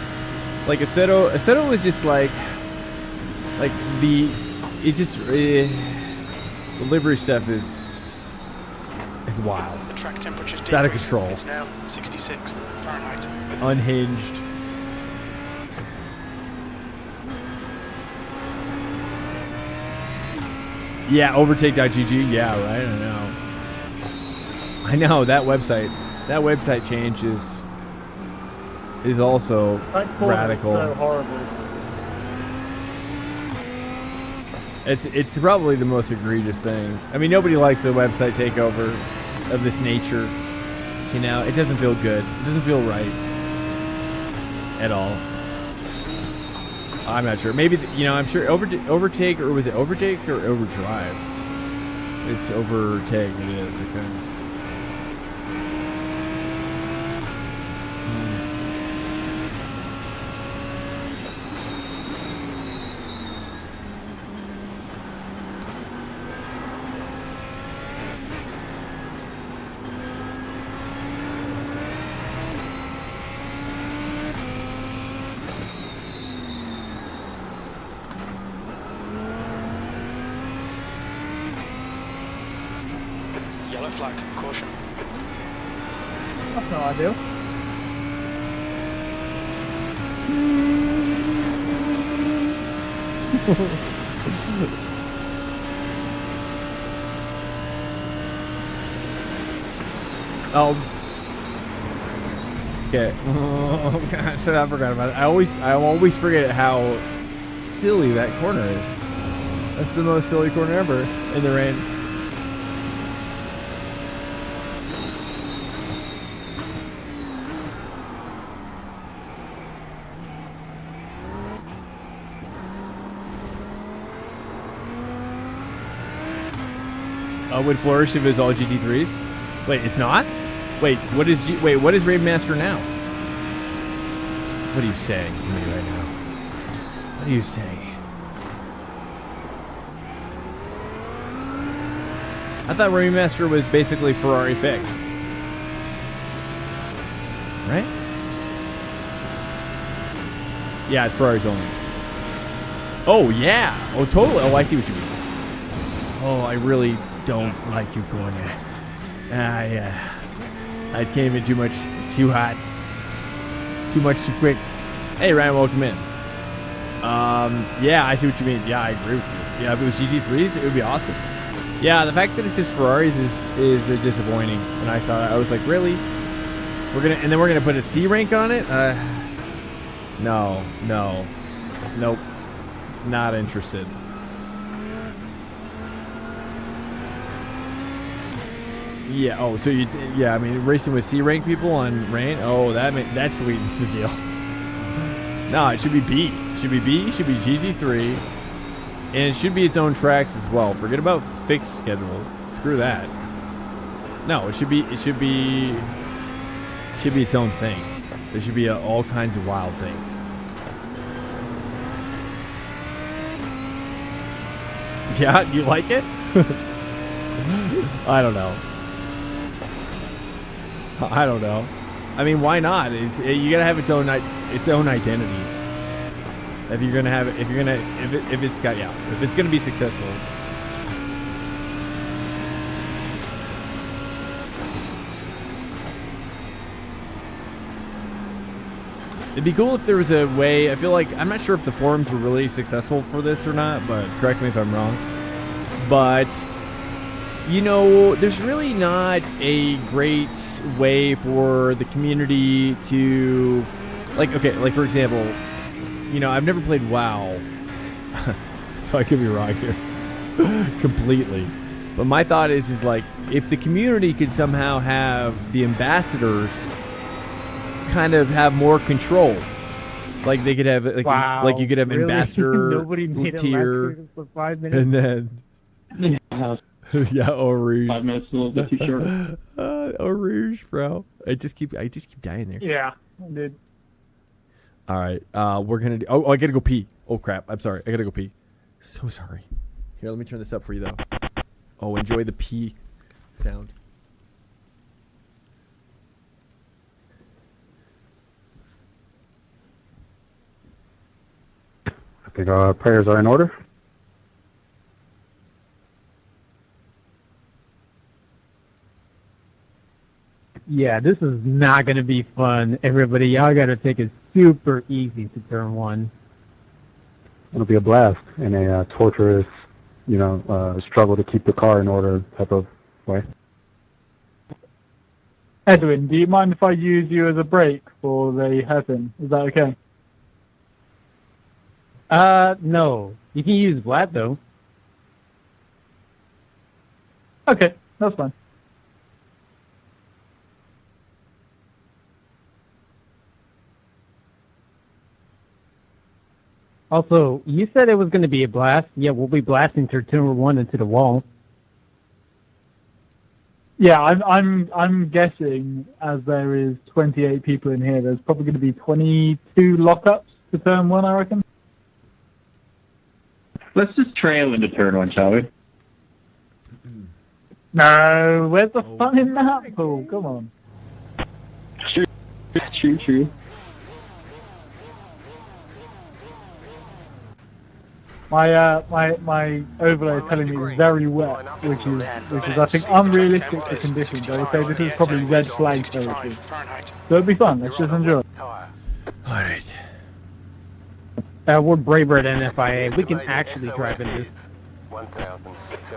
Like Assetto is just like the livery stuff is wild.
The track temperature's
it's out of control.
It's now 66 Fahrenheit.
Unhinged. Yeah, overtake.gg. Yeah, right. I know that website change is also radical.
So horrible.
It's probably the most egregious thing. I mean, nobody likes a website takeover of this nature. You know, it doesn't feel good. It doesn't feel right at all. I'm not sure. Maybe I'm sure overtake, or was it overtake or overdrive? It's overtake. It is. Okay.
Yellow flag, caution.
That's no ideal.
Oh. Okay. Oh gosh, I forgot about it. I always forget how silly that corner is. That's the most silly corner ever in the rain. Would flourish if it was all GT3s. Wait, it's not? Wait, what is Raidmaster now? What are you saying to me right now? What are you saying? I thought Raidmaster was basically Ferrari fixed. Right? Yeah, it's Ferrari's only. Oh, yeah. Oh, totally. Oh, I see what you mean. Oh, I really don't like you going there. Yeah. I came in too much, too hot, too much, too quick. Hey, Ryan, welcome in. Yeah, I see what you mean. Yeah, I agree with you. Yeah, if it was GT3s, it would be awesome. Yeah, the fact that it's just Ferraris is disappointing. When I saw it, I was like, really? And then we're gonna put a C rank on it? No, nope, not interested. Yeah. Oh, so I mean, racing with C rank people on rain. Oh, that sweetens the deal. No, it should be B. It should be B. It should be GT3, and it should be its own tracks as well. Forget about fixed schedule. Screw that. No, it should be its own thing. There should be all kinds of wild things. Yeah, do you like it? I don't know. I mean, why not? You gotta have its own identity. If you're gonna have it, if it's gonna be successful. It'd be cool if there was a way. I feel like I'm not sure if the forums were really successful for this or not, but correct me if I'm wrong. But you know, there's really not a great way for the community to, like, okay, like for example, you know, I've never played WoW, so I could be wrong here completely. But my thought is like, if the community could somehow have the ambassadors kind of have more control, like they could have like,
Wow,
like you could have
really?
ambassador
Nobody made
tier,
for 5 minutes.
and then yeah, Eau Rouge.
5 minutes, a little bit too short.
Eau Rouge, bro. I just keep dying there.
Yeah, I did.
All right, we're gonna do. Oh, I gotta go pee. Oh crap! I'm sorry. I gotta go pee. So sorry. Here, let me turn this up for you though. Oh, enjoy the pee sound.
I think our prayers are in order.
Yeah, this is not going to be fun. Everybody, y'all got to take it super easy to turn 1.
It'll be a blast in a torturous, you know, struggle to keep the car in order type of way.
Edwin, do you mind if I use you as a brake for the hairpin? Is that okay?
No. You can use Vlad, though.
Okay, that's fine.
Also, you said it was going to be a blast. Yeah, we'll be blasting turn 1 into the wall.
Yeah, I'm guessing, as there is 28 people in here, there's probably going to be 22 lockups to turn 1, I reckon.
Let's just trail into turn 1, shall we?
No, where's the fun in that, Paul? Come on.
True.
My overlay is telling me it's very wet, which is I think unrealistic for conditions. I would say this is probably red flag territory. So it'll be fun. Let's just enjoy it.
All right.
We're braver than FIA. We can actually drive in this.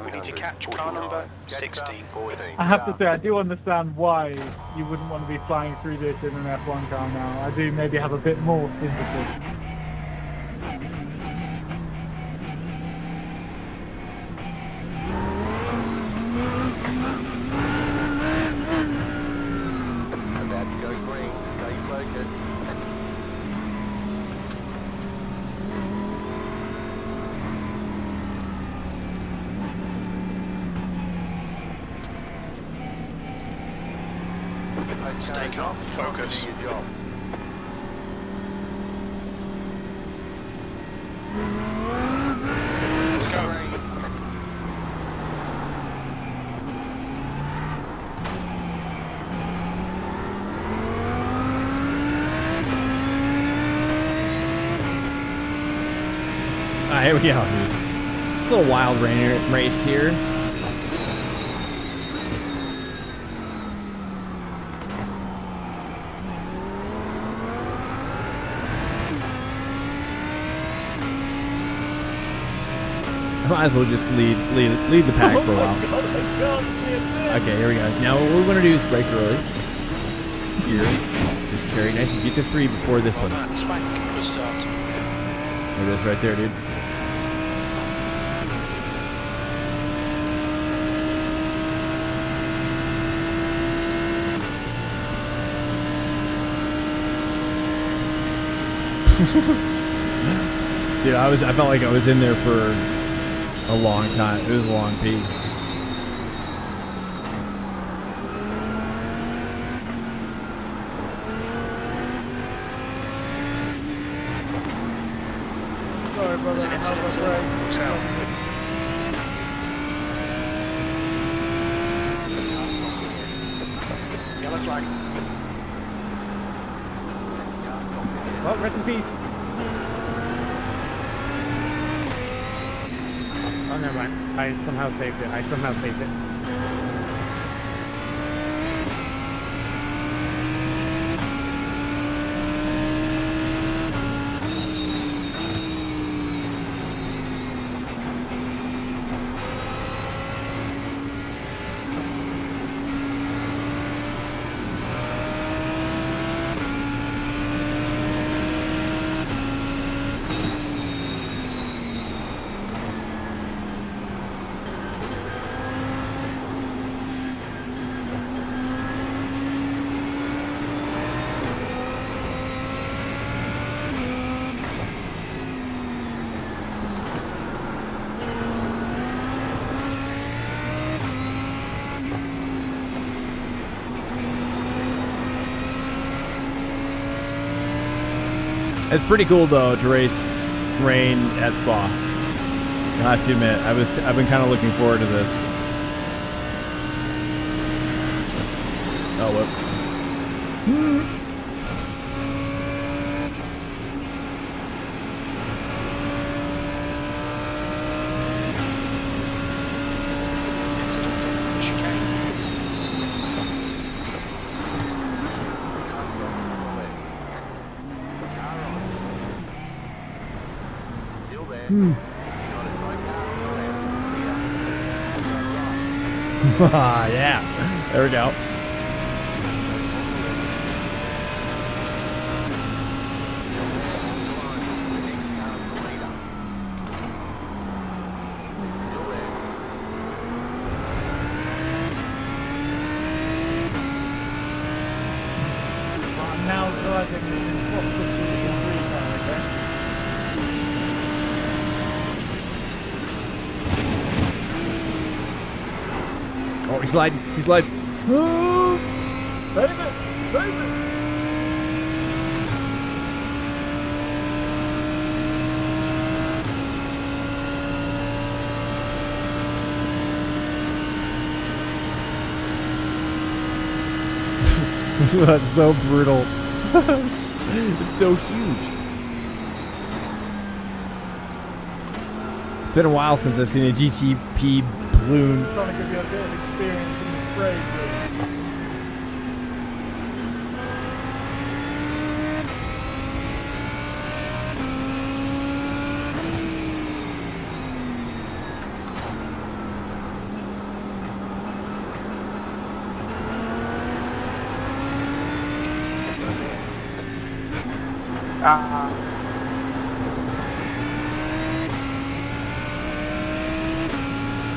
We need to catch car number 16.
I have to say, I do understand why you wouldn't want to be flying through this in an F1 car now. I do maybe have a bit more sympathy.
Stay calm, focus. Let's go.
Here we go. It's a little wild race here. I might as well just lead the pack for a while. Okay, here we go. Now what we're gonna do is brake early. Here, just carry nice and get to 3 before this one.
Swank, good start.
There it is, right there, dude. Dude, I felt like I was in there for a long time. It was a long pee.
Sorry, brother. How was that?
Yellow flag.
Well, rest in peace. Oh, never mind. I somehow saved it.
It's pretty cool though to race rain at Spa. I have to admit, I've been kind of looking forward to this. Oh, whoop.
Incident on the chicane.
Still there.
Yeah, there we go.
Now driving in top 50 okay?
Oh, he's sliding. He's sliding.
Save it! Save it!
That's so brutal. It's so huge. It's been a while since I've seen a GTP balloon.
Trying to give you a bit of experience in the spray.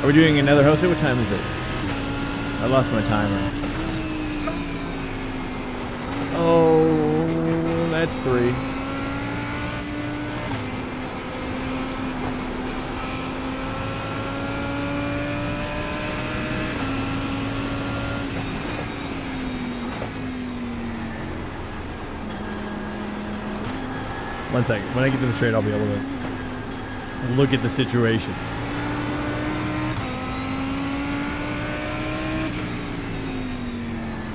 Are we doing another host? What time is it? I lost my timer. Oh, that's 3. One second. When I get to the straight, I'll be able to look at the situation.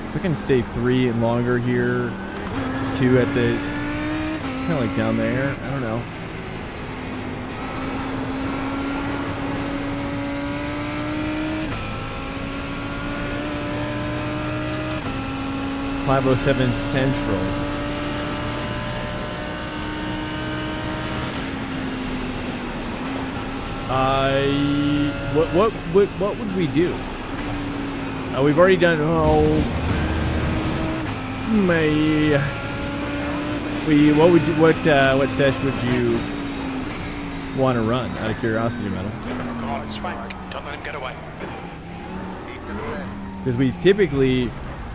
If I can stay 3 and longer here, 2 at the, kind of like down there. I don't know. .507 Central. What would we do? We've already done. What sesh would you want to run? Out of curiosity, Metal.
Come on, Swank. Don't let him get away.
Because we typically.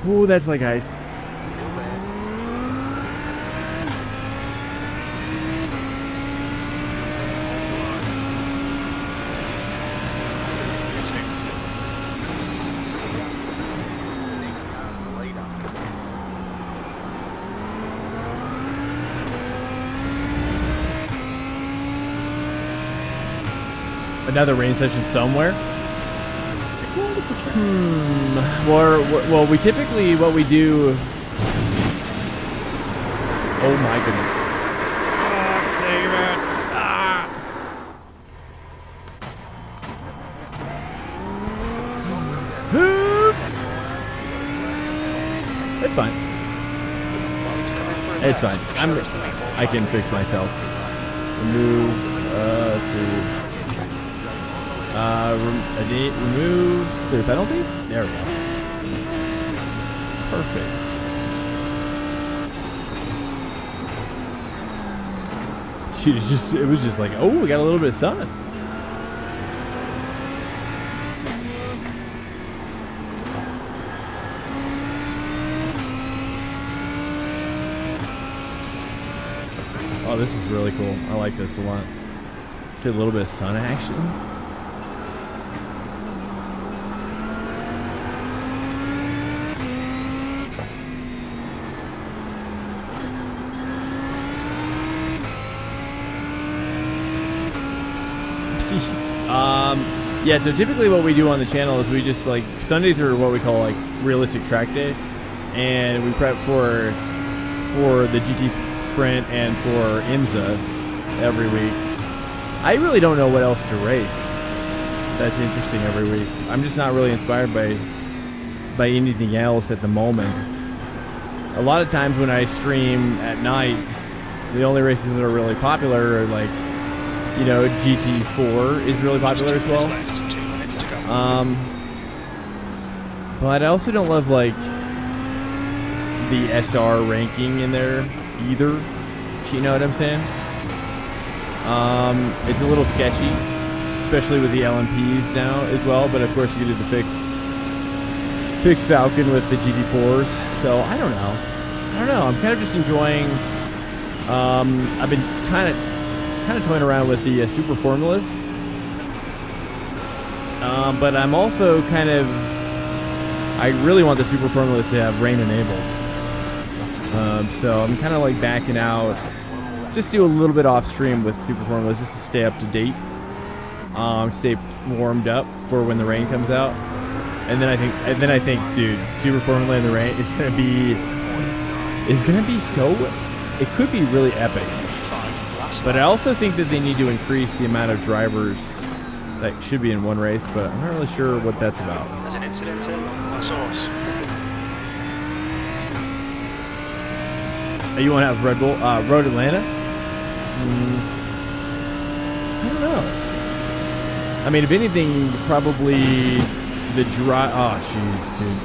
Oh, that's like ice. Another rain session somewhere. Well, we typically what we do. Oh my goodness! Save it! It's fine. It's fine. I can fix myself. Remove. Let's see. Remove the penalties? There we go. Perfect. Shoot, it was just like, oh, we got a little bit of sun. Oh, this is really cool. I like this a lot. Get a little bit of sun action. see. Yeah, so typically what we do on the channel is we just like Sundays are what we call like realistic track day, and we prep for the GT Sprint and for IMSA every week. I really don't know what else to race. That's interesting every week. I'm just not really inspired by anything else at the moment. A lot of times when I stream at night, the only races that are really popular are like, you know, GT4 is really popular as well. But I also don't love like the SR ranking in there either. You know what I'm saying? It's a little sketchy, especially with the LMPs now as well. But of course, you did the fixed Falcon with the GT4s. So I don't know. I'm kind of just enjoying. I've been kind of toying around with the super formulas, but I'm also kind of. I really want the super formulas to have rain enabled. So I'm kind of like backing out. Just do a little bit off stream with super formulas just to stay up to date. Stay warmed up for when the rain comes out. And then I think, dude, super formula in the rain is gonna be so. It could be really epic. But I also think that they need to increase the amount of drivers that should be in one race. But I'm not really sure what that's about.
There's an incident in La Source.
You want to have Red Bull, Road Atlanta? I don't know. I mean, if anything, probably the dry. Oh, jeez, dude.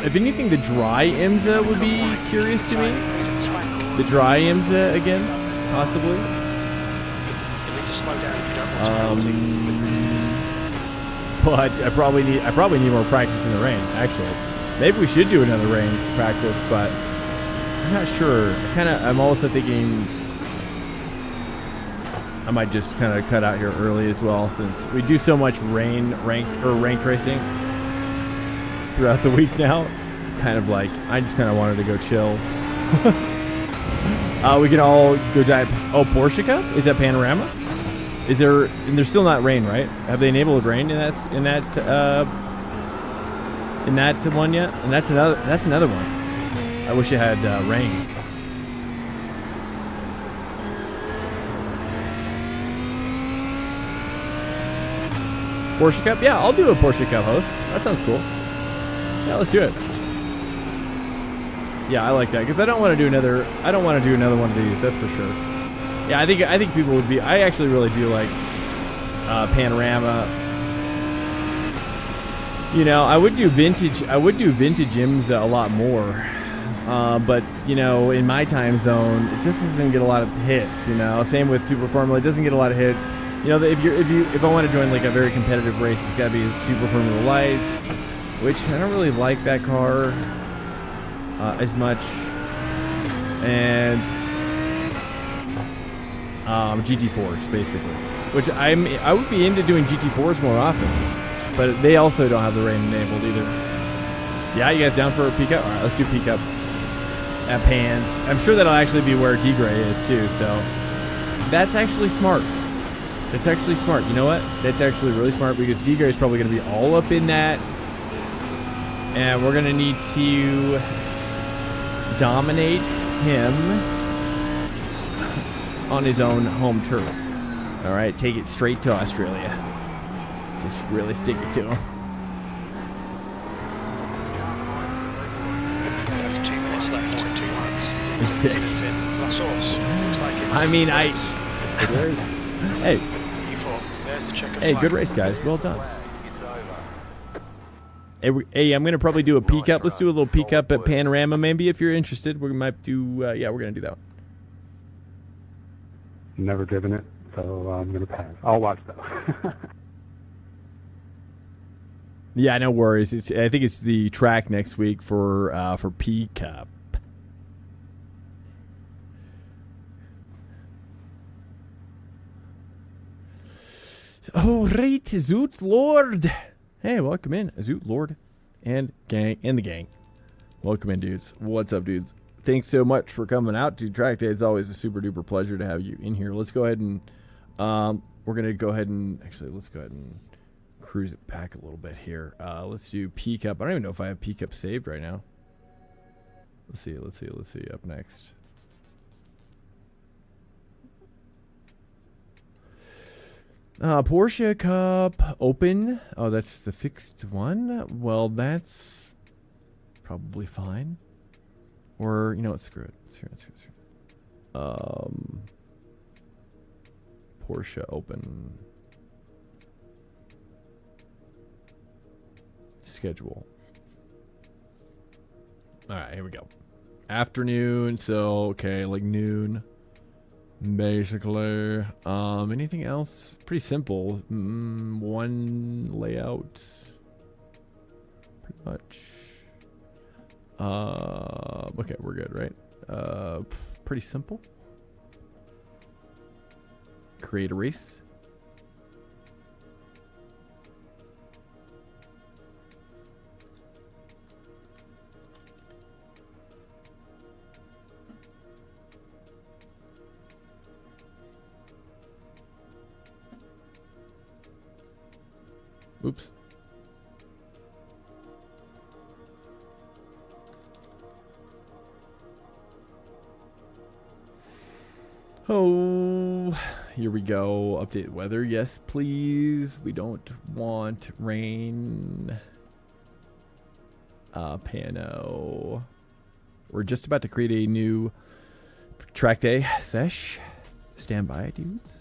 If anything, the dry IMSA would be curious to me. The dry IMSA again, possibly. But I probably need more practice in the rain. Actually, maybe we should do another rain practice, but I'm not sure. I'm also thinking I might just kind of cut out here early as well, since we do so much ranked racing throughout the week now. Kind of like I just kind of wanted to go chill. We can all go dive. Oh, Porsche Cup? Is that Panorama? Is there? And there's still not rain, right? Have they enabled rain in that one yet? And that's another one. I wish it had rain. Porsche Cup? Yeah, I'll do a Porsche Cup host. That sounds cool. Yeah, let's do it. Yeah, I like that because I don't want to do another one of these. That's for sure. Yeah, I think people would be. I actually really do like Panorama. You know, I would do vintage IMSA a lot more. But you know, in my time zone, it just doesn't get a lot of hits. You know, same with Super Formula, it doesn't get a lot of hits. You know, if I want to join like a very competitive race, it's got to be Super Formula Lights, which I don't really like that car as much, and GT4s basically, which I would be into doing GT4s more often, but they also don't have the rain enabled either. Yeah, you guys down for a PCUP? All right, let's do PCUP at Pans. I'm sure that'll actually be where D-Gray is too, so that's actually smart. That's actually smart. You know what? That's actually really smart because D-Gray is probably going to be all up in that, and we're going to need to dominate him on his own home turf. All right, take it straight to Australia. Just really stick it to him.
That's 2 minutes left, 2 laps.
It's sick.
La Source. Looks like it's
I mean, hey.
There's the checker
Hey,
flag.
good race, guys. Well done. Hey, I'm going to probably do a PCUP. Let's do a little PCUP at Panorama, maybe, if you're interested. We might do, yeah, we're going to do that.
Never driven it, so I'm going to pass. I'll watch, though.
Yeah, no worries. I think it's the track next week for PCUP. Oh, right, Zoot Lord. Hey, welcome in, Zoot Lord and the gang. Welcome in, dudes. What's up, dudes? Thanks so much for coming out to Trackday. It's always a super duper pleasure to have you in here. Let's go ahead and We're going to go ahead and, actually, let's go ahead and cruise it back a little bit here. Let's do PCUP. I don't even know if I have PCUP saved right now. Let's see. Up next. Porsche Cup Open. Oh, that's the fixed one? Well, that's probably fine. Or, you know what, screw it. Screw it. Porsche Open. Schedule. Alright, here we go. Afternoon, so, okay, like noon. Basically. Anything else? Pretty simple. One layout. Pretty much. Okay, we're good, right? Pretty simple. Create a race. Oops. Oh, here we go. Update weather. Yes, please. We don't want rain. Pano. We're just about to create a new Trackday sesh. Stand by, dudes.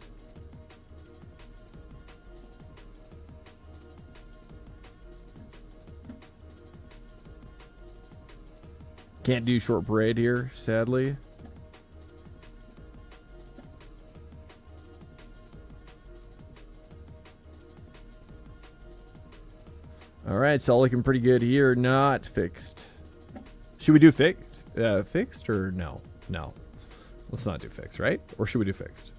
Can't do short parade here, sadly. All right, it's all looking pretty good here. Not fixed. Should we do fixed? Fixed or no? No. Let's not do fixed, right? Or should we do fixed?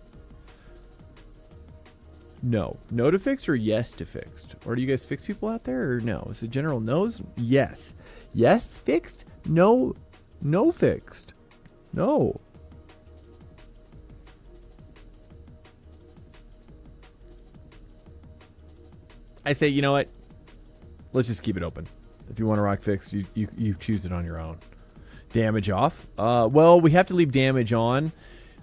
No. No to fixed or yes to fixed? Or do you guys fix people out there or no? Is it general no's? Yes. Yes, fixed? No. No fixed. No. I say, you know what? Let's just keep it open. If you want to rock fix, you choose it on your own. Damage off. Well, we have to leave damage on.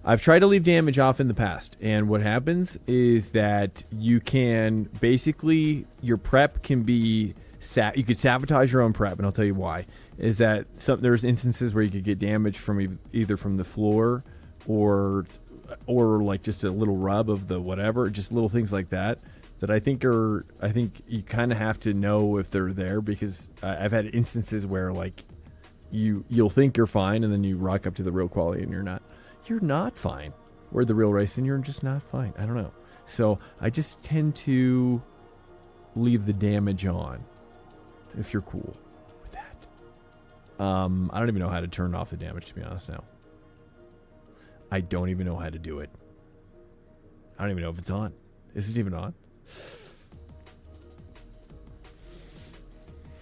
I've tried to leave damage off in the past, and what happens is that you can basically, your prep can be you could sabotage your own prep, and I'll tell you why. Is that there's instances where you could get damage from either from the floor or like just a little rub of the whatever, just little things like that. That I think you kind of have to know if they're there, because I've had instances where like you'll think you're fine and then you rock up to the real quality and you're not fine. Or the real race and you're just not fine. I don't know. So I just tend to leave the damage on if you're cool with that. I don't even know how to turn off the damage, to be honest now. I don't even know how to do it. I don't even know if it's on. Is it even on?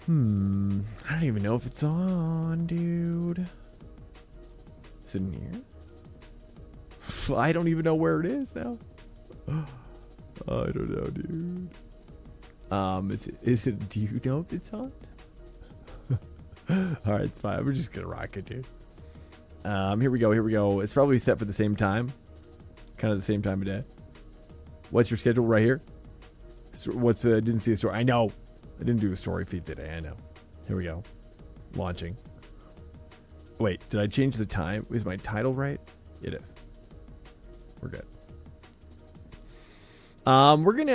I don't even know if it's on, dude. Is it in here? I don't even know where it is now. I don't know, dude. Is it, do you know if it's on? Alright, it's fine. We're just gonna rock it, dude. Here we go. It's probably set for the same time. Kind of the same time of day. What's your schedule right here? What's I didn't see a story. I know. I didn't do a story feed today. I know. Here we go. Launching. Wait, did I change the time? Is my title right? It is. We're good. I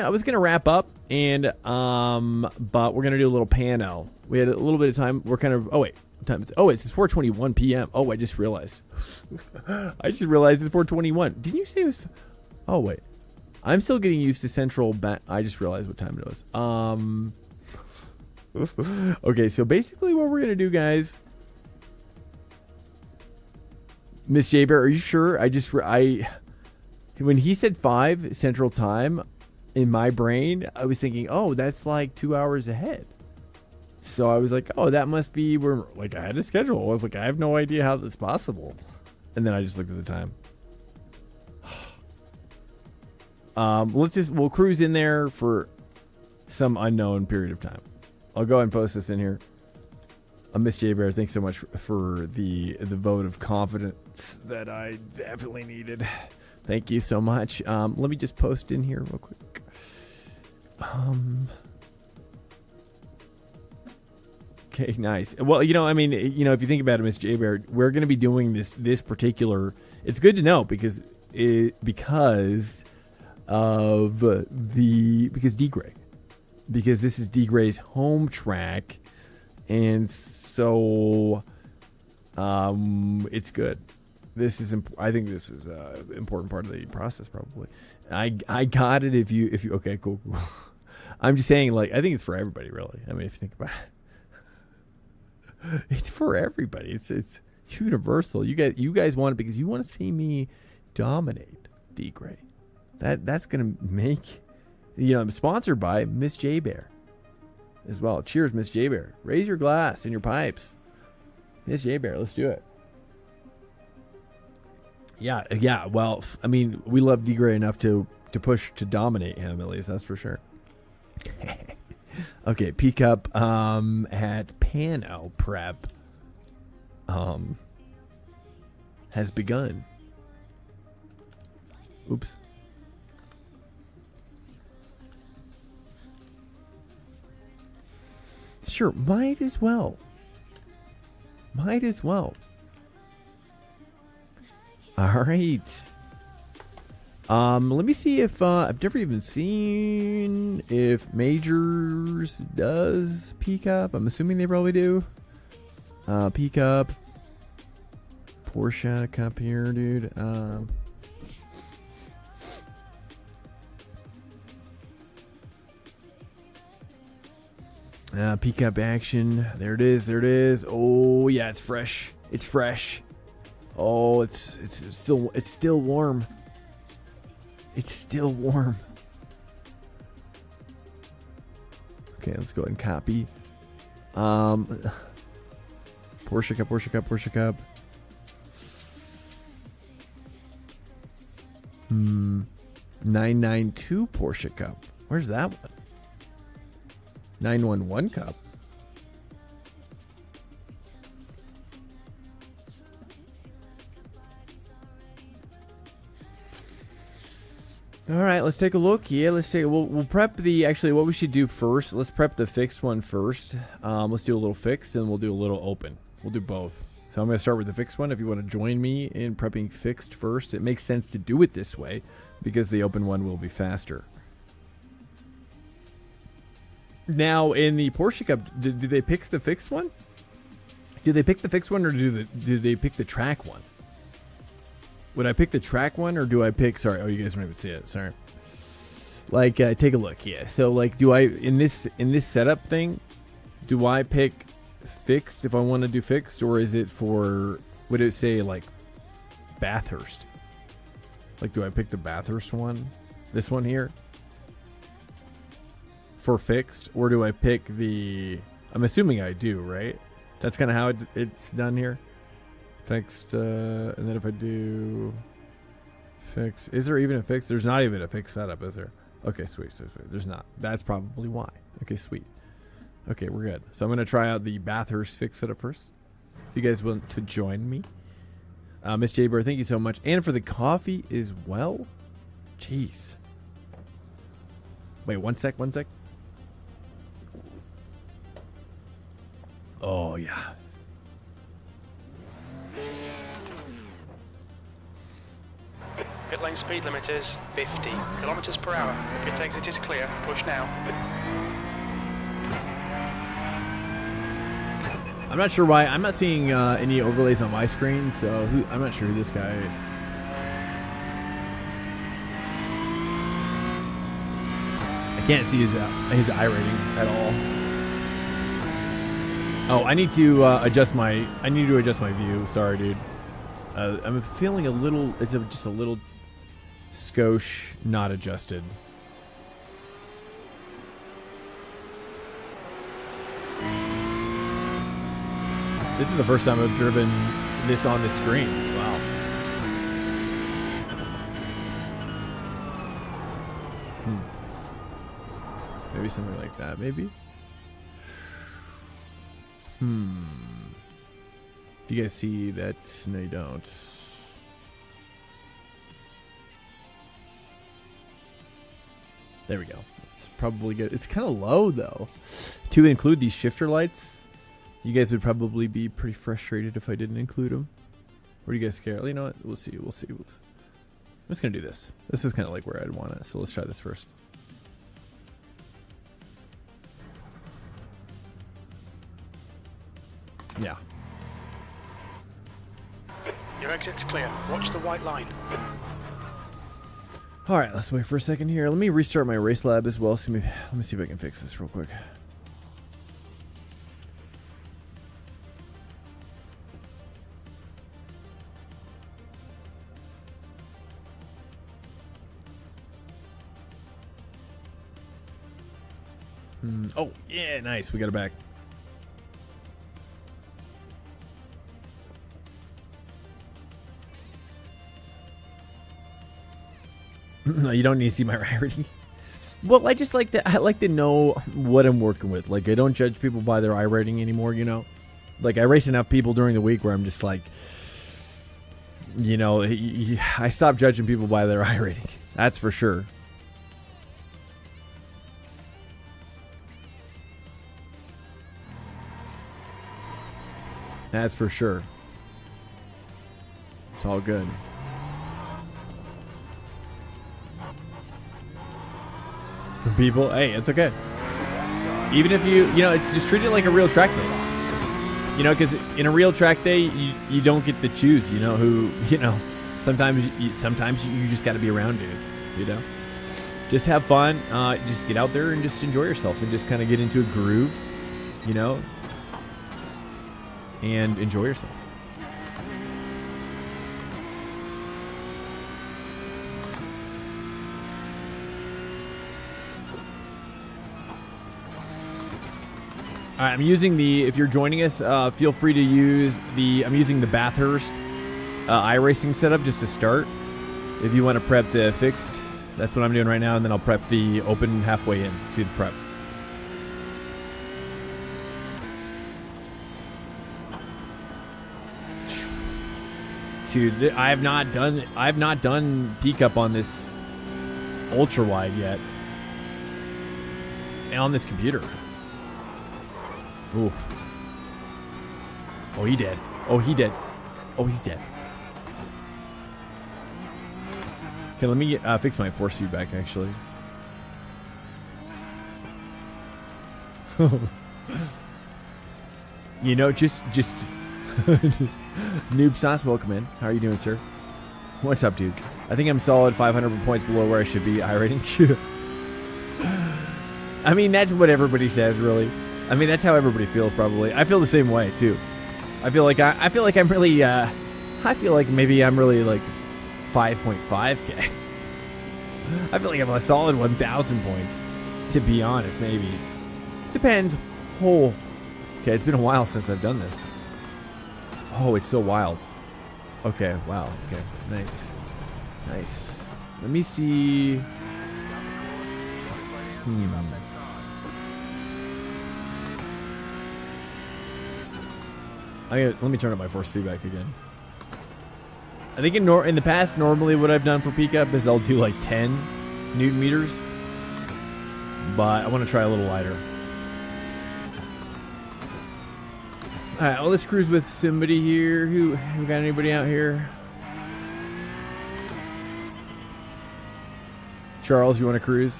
was gonna wrap up and but we're gonna do a little pano. We had a little bit of time. We're kind of what time is it? Oh, it's 4:21 p.m. Oh, I just realized. I just realized it's 4:21. Didn't you say it was? Oh wait. I'm still getting used to Central. I just realized what time it was. Okay, so basically what we're going to do, guys. Miss J Bear, are you sure? When he said 5 Central Time, in my brain, I was thinking, oh, that's like 2 hours ahead. So I was like, oh, that must be where, like, I had a schedule. I was like, I have no idea how that's possible. And then I just looked at the time. we'll cruise in there for some unknown period of time. I'll go ahead and post this in here. Miss J Bear, thanks so much for the vote of confidence that I definitely needed. Thank you so much. Let me just post in here real quick. Okay, nice. Well, I mean, if you think about it, Miss J Bear, we're going to be doing this particular. It's good to know because D-Gray, because this is D-Gray's home track, and so it's good. I think this is an important part of the process. Probably, I got it. If you okay, cool. I'm just saying, like, I think it's for everybody, really. I mean, if you think about it, it's for everybody. It's universal. You guys want it because you want to see me dominate D-Gray. That's gonna make, I'm sponsored by Miss J Bear as well. Cheers, Miss J Bear. Raise your glass and your pipes. Miss J Bear, let's do it. Yeah. Well, I mean, we love D-Gray enough to push to dominate him, at least, that's for sure. Okay, PCUP at Pano Prep has begun. Oops. Sure, might as well. All right. Let me see if I've never even seen if Majors does PCUP. I'm assuming they probably do. PCUP, Porsche Cup here, dude. PCUP action. There it is. Oh yeah, it's fresh. Oh, it's still warm. It's still warm. Okay, let's go ahead and copy. Porsche Cup. 992 Porsche Cup. Where's that one? 911 Cup. All right, let's take a look. Yeah, we'll prep what we should do first, let's prep the fixed one first. Let's do a little fixed and we'll do a little open. We'll do both. So I'm going to start with the fixed one. If you want to join me in prepping fixed first, it makes sense to do it this way because the open one will be faster. Now, in the Porsche Cup, did they pick the fixed one? Do they pick the fixed one or do they pick the track one? Would I pick the track one or do I pick... Sorry, oh, you guys don't even see it. Sorry. Like, take a look. Yeah. So, like, do I... In this setup thing, do I pick fixed if I want to do fixed? Or is it for... Would it say, like, Bathurst? Like, do I pick the Bathurst one? This one here? For fixed? Or do I pick the... I'm assuming I do, right? That's kind of how it's done here. Fixed, and then if I do fix, is there even a fix? There's not even a fixed setup, is there? Okay, sweet. There's not. That's probably why. Okay, sweet. Okay, we're good. So I'm going to try out the Bathurst fix setup first. If you guys want to join me. Miss J Bear, thank you so much. And for the coffee as well. Jeez. Wait, one sec. Oh, yeah.
Pit lane speed limit is 50 kilometers per hour. Pit exit is clear. Push now.
I'm not sure why. I'm not seeing any overlays on my screen, so I'm not sure who this guy is. I can't see his iRating at all. Oh, I need to adjust my view. Sorry, dude. I'm feeling a little. It's just a little skosh not adjusted. This is the first time I've driven this on the screen. Wow. Maybe something like that, maybe? Do you guys see that? No, you don't. There we go. It's probably good. It's kind of low, though. To include these shifter lights, you guys would probably be pretty frustrated if I didn't include them. Or do you guys care? You know what? We'll see. We'll see. I'm just going to do this. This is kind of like where I'd want it. So let's try this first. Yeah.
Your exit's clear. Watch the white line.
All right, let's wait for a second here. Let me restart my race lab as well. Let me see if I can fix this real quick. Oh, yeah, nice. We got it back. No, you don't need to see my iRacing. Well, I just like to know what I'm working with. Like, I don't judge people by their iRacing anymore, you know? Like, I race enough people during the week where I'm just like, you know, I stop judging people by their iRacing. That's for sure. That's for sure. It's all good. Some people, hey, it's okay. Even if you know, it's just treat it like a real track day. You know, because in a real track day, you don't get to choose. You know who, you know. Sometimes you just got to be around dudes. You know, just have fun. Just get out there and just enjoy yourself and just kind of get into a groove. You know, and enjoy yourself. All right, I'm using if you're joining us, feel free to use I'm using the Bathurst iRacing setup just to start. If you want to prep the fixed, that's what I'm doing right now, and then I'll prep the open halfway in to the prep. Dude, I have not done PCUP on this ultra wide yet, and on this computer. Ooh. Oh, he dead. Oh, he dead. Oh, he's dead. Okay, let me fix my force feedback, actually. You know, just Noob Sauce, welcome in. How are you doing, sir? What's up, dude? I think I'm solid 500 points below where I should be iRating. I mean, that's what everybody says, really. I mean, that's how everybody feels, probably. I feel the same way, too. I feel like I'm really, I feel like maybe I'm really, like, 5.5k. I feel like I'm a solid 1,000 points, to be honest, maybe. Depends. Oh. Okay, it's been a while since I've done this. Oh, it's so wild. Okay, wow. Okay, nice. Nice. Let me see. Let me turn up my force feedback again. I think in the past, normally what I've done for PCUP is I'll do like 10 Newton meters, but I want to try a little lighter. All right, well, let's cruise with somebody here. Who got anybody out here? Charles, you want to cruise?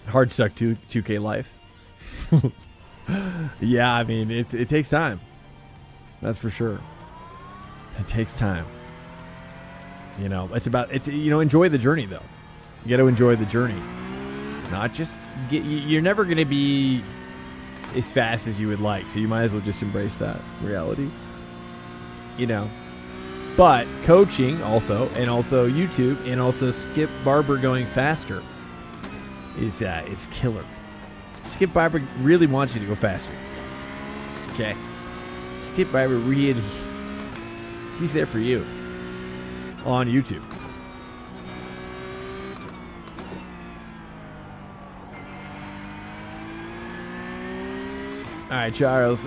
Hard stuck 2K life. Yeah, I mean, it takes time. That's for sure. It takes time. You know, enjoy the journey, though. You got to enjoy the journey. Not just you're never going to be as fast as you would like, so you might as well just embrace that reality. You know. But coaching also, and also YouTube, and also Skip Barber going faster is it's killer. Skip Barber really wants you to go faster. Okay? Skip Barber really, he's there for you. on YouTube. All right, Charles,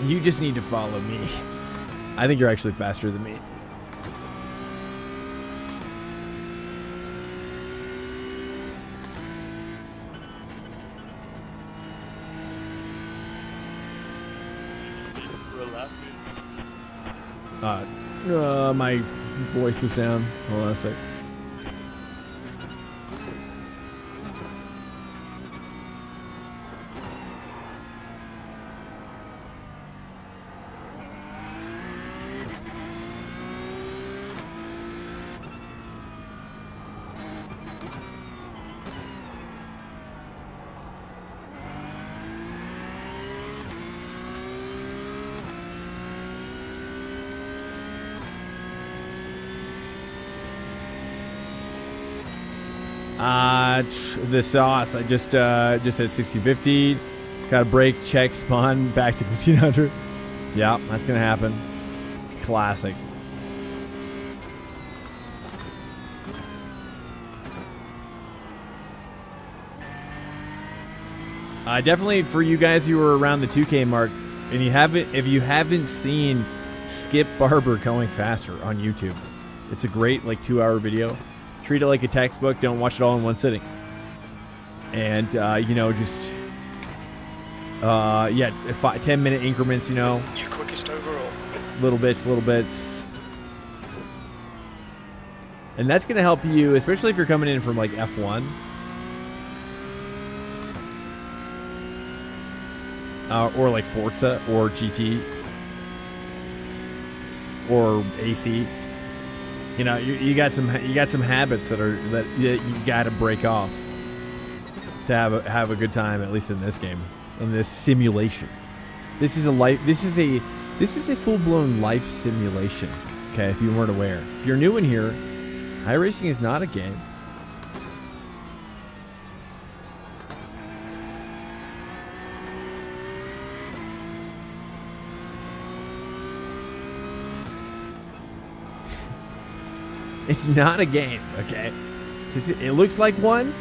you just need to follow me. I think you're actually faster than me. My voice was down. Hold on a sec. The sauce. I just at 60-50. Got a brake, check, spawn, back to 1500. Yeah, that's gonna happen. Classic. Definitely for you guys who are around the 2K mark, and if you haven't seen Skip Barber going faster on YouTube, it's a great 2-hour video. Treat it like a textbook. Don't watch it all in one sitting. And, just, 10-minute increments,
Your quickest overall.
Little bits. And that's going to help you, especially if you're coming in from, F1. Or, Forza or GT. Or AC. You got some habits that you got to break off to have a good time, at least in this game, in this simulation. This is a full-blown life simulation. Okay, if you weren't aware, if you're new in here, iRacing is not a game. It's not a game, okay? It looks like one.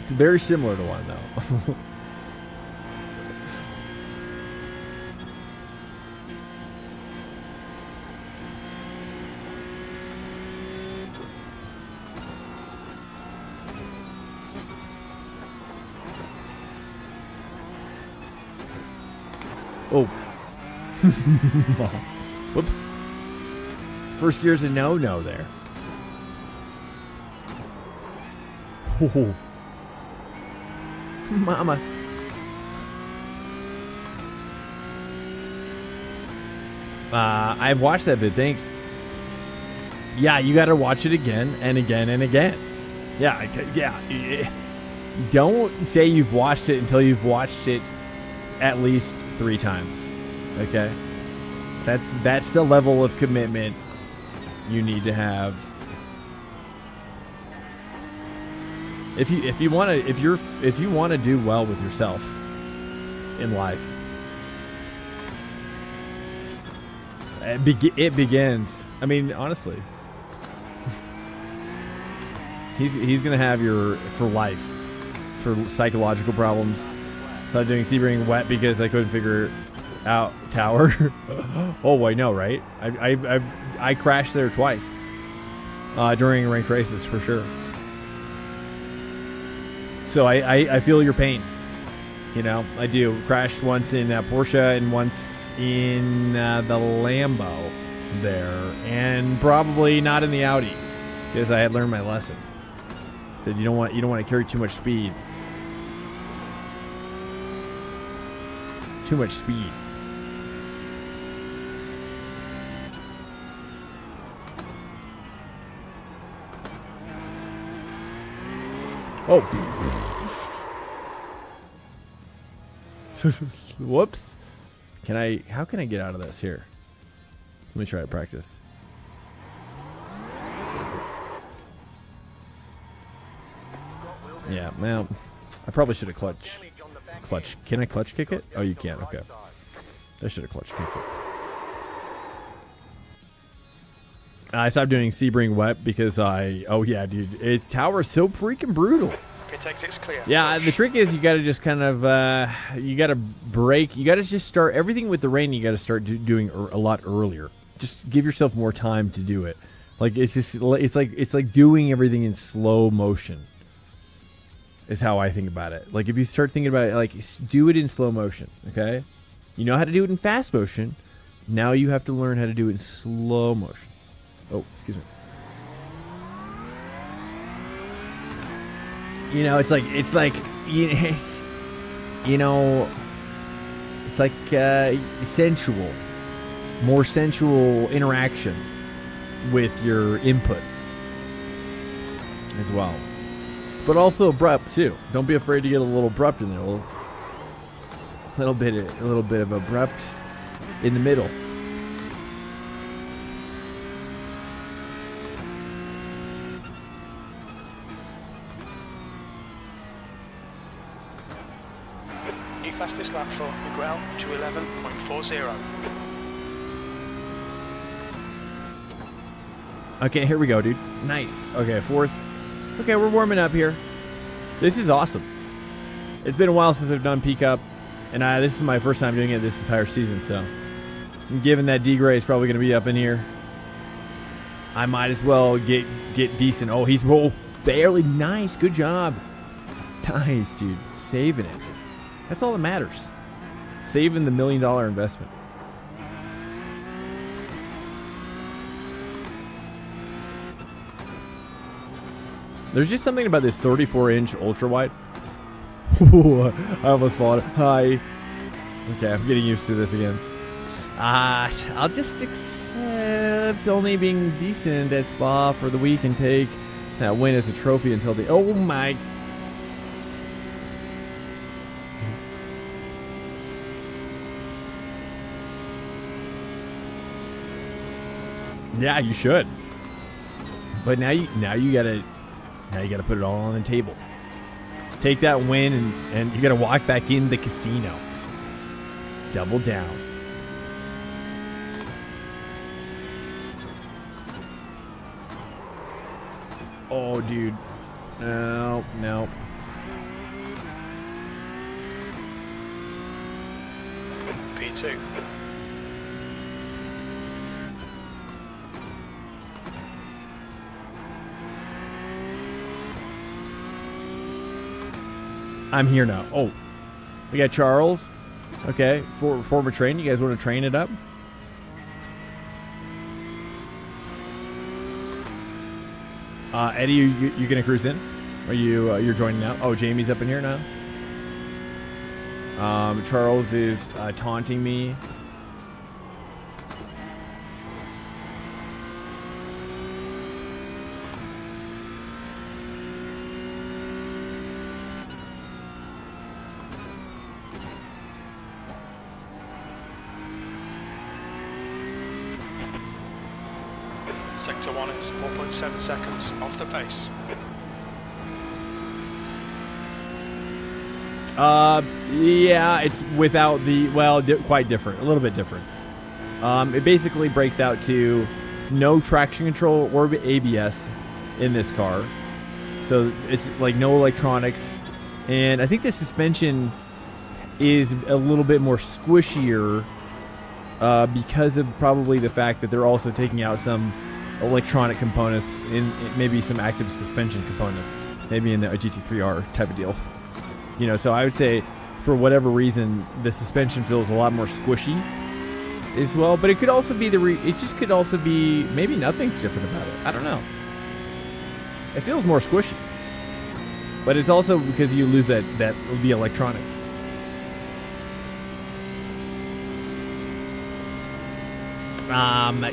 It's very similar to one, though. Oh. Whoops. First gear's a no-no there. Oh. Mama. I've watched that vid, thanks. Yeah, you gotta watch it again and again and again. Yeah. Don't say you've watched it until you've watched it at least 3 times. Okay? That's the level of commitment you need to have. If you want to do well with yourself in life, it begins. I mean, honestly, he's gonna have your for life for psychological problems. Started doing Sebring wet because I couldn't figure out tower. Oh, I know, right? I crashed there twice during ranked races for sure. So I feel your pain. I do. Crashed once in Porsche and once in the Lambo there, and probably not in the Audi because I had learned my lesson. Said you don't want to carry too much speed. Too much speed. Oh. Whoops. How can I get out of this here? Let me try to practice. Yeah, well, I probably should have clutch. Can I clutch kick it? Oh, you can. Okay. I should have clutch kicked it. I stopped doing Sebring wet because oh yeah, dude, its tower is so freaking brutal.
Pit exit's clear.
Yeah, the trick is you got to just kind of, you got to break. You got to just start everything with the rain. You got to start doing a lot earlier. Just give yourself more time to do it. Like it's like doing everything in slow motion. Is how I think about it. Like if you start thinking about it, like do it in slow motion. Okay, you know how to do it in fast motion. Now you have to learn how to do it in slow motion. Oh, excuse me. You know, it's like sensual, more sensual interaction with your inputs as well, but also abrupt too. Don't be afraid to get a little abrupt in there, a little bit of abrupt in the middle.
Fastest lap for Miguel, 2:11.40.
Okay, here we go, dude. Nice. Okay, fourth. Okay, we're warming up here. This is awesome. It's been a while since I've done PCUP, and this is my first time doing it this entire season, so given that D-Gray is probably going to be up in here, I might as well get decent. Oh, he's barely. Nice. Good job. Nice, dude. Saving it. That's all that matters. Saving the $1 million investment. There's just something about this 34-inch ultra wide. I almost fought. Hi. Okay, I'm getting used to this again. I'll just accept only being decent at Spa for the week and take that win as a trophy until the. Oh my. Yeah, you should. But now you gotta put it all on the table. Take that win and you gotta walk back in the casino. Double down. Oh, dude. No.
P2.
I'm here now. Oh, we got Charles. Okay, former train. You guys want to train it up? Eddie, you gonna cruise in? Are you're joining now? Oh, Jamie's up in here now. Charles is taunting me.
Sector 1 is 4.7 seconds off the pace.
Yeah, it's without the, quite different, a little bit different. It basically breaks out to no traction control or ABS in this car. So it's like no electronics. And I think the suspension is a little bit more squishier because of probably the fact that they're also taking out some electronic components in maybe some active suspension components, maybe in the GT3R type of deal. You know, so I would say for whatever reason the suspension feels a lot more squishy as well, but it could also be it just could also be maybe nothing's different about it. I don't know. It feels more squishy, but it's also because you lose the electronic.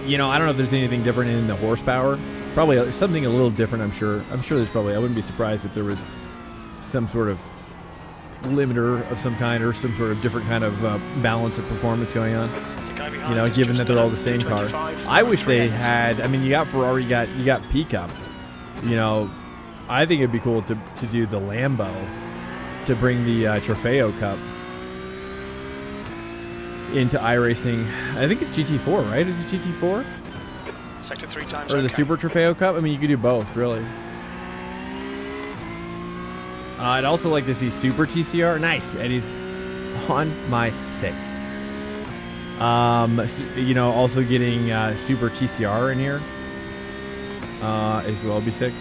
You know, I don't know if there's anything different in the horsepower. Probably something a little different, I'm sure. I'm sure there's probably, I wouldn't be surprised if there was some sort of limiter of some kind or some sort of different kind of balance of performance going on. You know, given that they're all the same car. I wish they had, I mean, you got Ferrari, you got PCUP. You know, I think it'd be cool to do the Lambo, to bring the Trofeo Cup into iRacing. I think it's GT4, right? Is it GT4?
Sector 3 times
Or the
okay.
Super Trofeo Cup? I mean, you could do both, really. I'd also like to see Super TCR. Nice. Eddie's on my 6. You know, also getting Super TCR in here as well would be sick.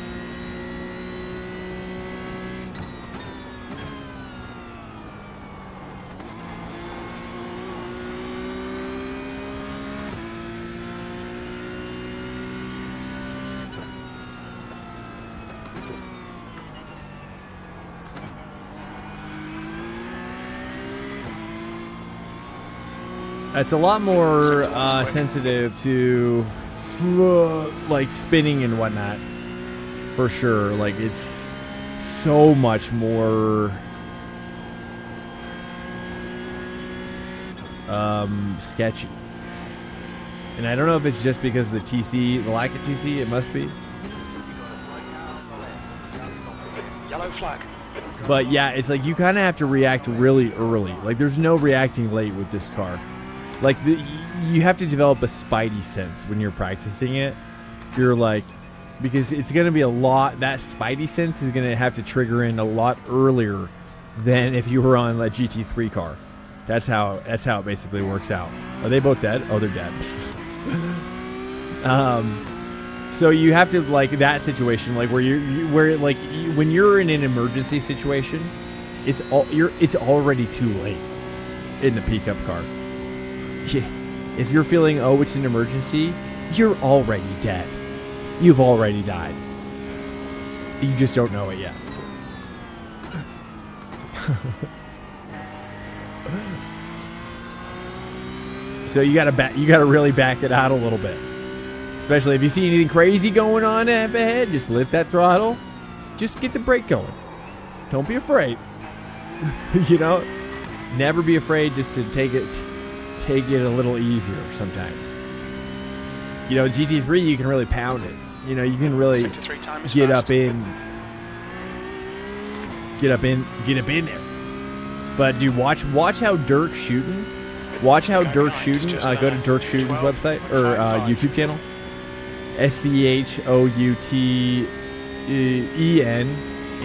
It's a lot more sensitive to like spinning and whatnot, for sure. Like it's so much more sketchy. And I don't know if it's just because of the TC, the lack of TC. It must be.
Yellow flag.
But yeah, it's like you kind of have to react really early. Like there's no reacting late with this car. Like, you have to develop a spidey sense when you're practicing it. You're like, because it's going to be a lot, that spidey sense is going to have to trigger in a lot earlier than if you were on a GT3 car. That's how it basically works out. Are they both dead? Oh, they're dead. So you have to, like, that situation, like, when you're in an emergency situation, it's already too late in the pickup car. If you're feeling, oh, it's an emergency, you're already dead. You've already died. You just don't know it yet. So you gotta really back it out a little bit. Especially if you see anything crazy going on up ahead, just lift that throttle. Just get the brake going. Don't be afraid. You know, never be afraid just to take it a little easier sometimes. You know, GT3 you can really pound it. You know, you can really get up in there. But dude, watch how Dirk's shooting. Watch how Dirk's shooting. Go to Dirk Shooting's website or YouTube channel. SCHOUTEN,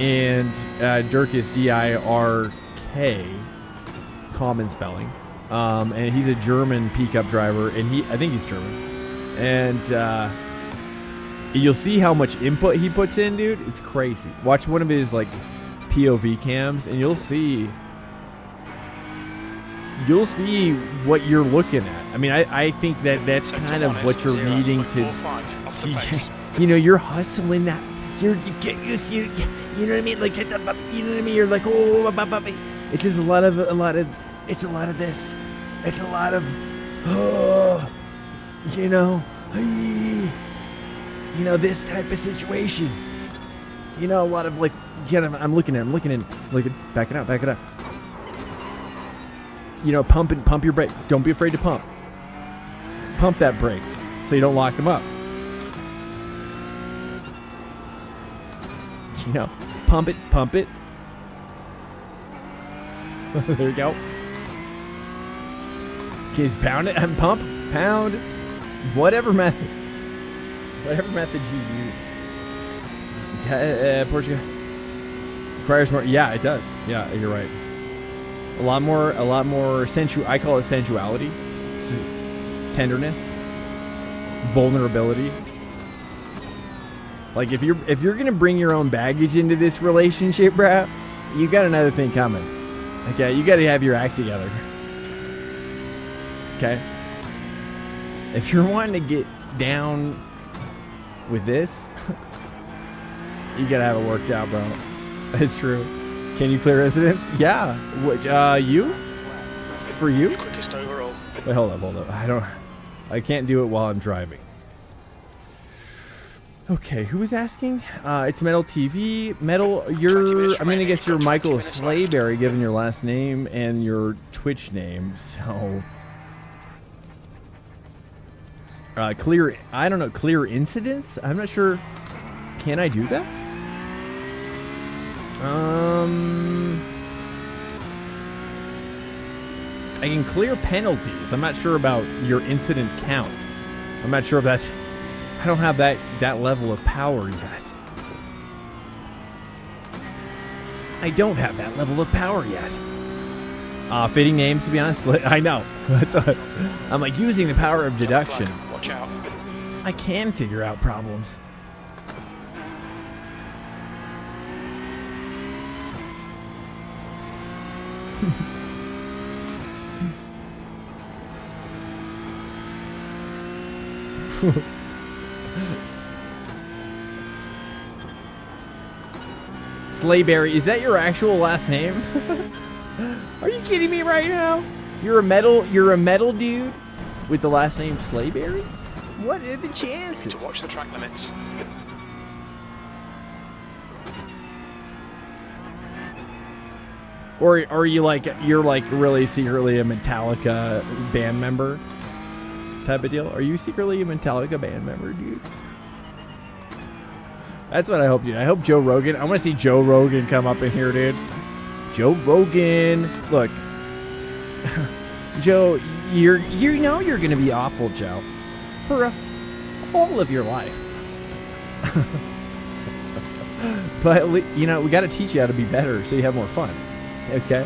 and Dirk is DIRK, common spelling. And he's a German pickup driver, and I think he's German. And you'll see how much input he puts in, dude. It's crazy. Watch one of his like POV cams, and you'll see what you're looking at. I mean, I think that's kind of what you're needing to see. You know, you're hustling that. You know what I mean? Like, you know what I mean? You're like, oh, it's just a lot of it's a lot of this. It's a lot of, you know, this type of situation. You know, a lot of like, I'm looking at, back it up. You know, pump your brake. Don't be afraid to pump. Pump that brake so you don't lock them up. You know, pump it. There you go. Okay, just pound it and pump, pound, whatever method you use. Portugal requires more. Yeah, it does. Yeah, you're right. A lot more I call it sensuality, tenderness, vulnerability. Like if you're gonna bring your own baggage into this relationship, bro, you got another thing coming. Okay, you got to have your act together. Okay. If you're wanting to get down with this, you gotta have it worked out, bro. It's true. Can you clear residence? Yeah. Which, you? For you?
Quickest overall.
Wait, hold up. I can't do it while I'm driving. Okay, who was asking? It's Metal TV. Metal, I'm gonna guess you're Michael Slayberry, given your last name and your Twitch name. So, clear incidents? I'm not sure. Can I do that? I can clear penalties. I'm not sure about your incident count. I'm not sure if that's I don't have that level of power yet. I don't have that level of power yet. Fitting names, to be honest. I know. That's what I'm like, using the power of deduction.
Watch out.
I can figure out problems. Slayberry, is that your actual last name? Are you kidding me right now? You're a metal dude with the last name Slayberry? What are the chances?
You need to watch the track limits.
Or are you you're really secretly a Metallica band member type of deal? Are you secretly a Metallica band member, dude? That's what I hope, dude. I hope Joe Rogan. I want to see Joe Rogan come up in here, dude. Joe Rogan. Look, Joe, you know you're gonna be awful, Joe, for all of your life. But you know we got to teach you how to be better, so you have more fun. Okay.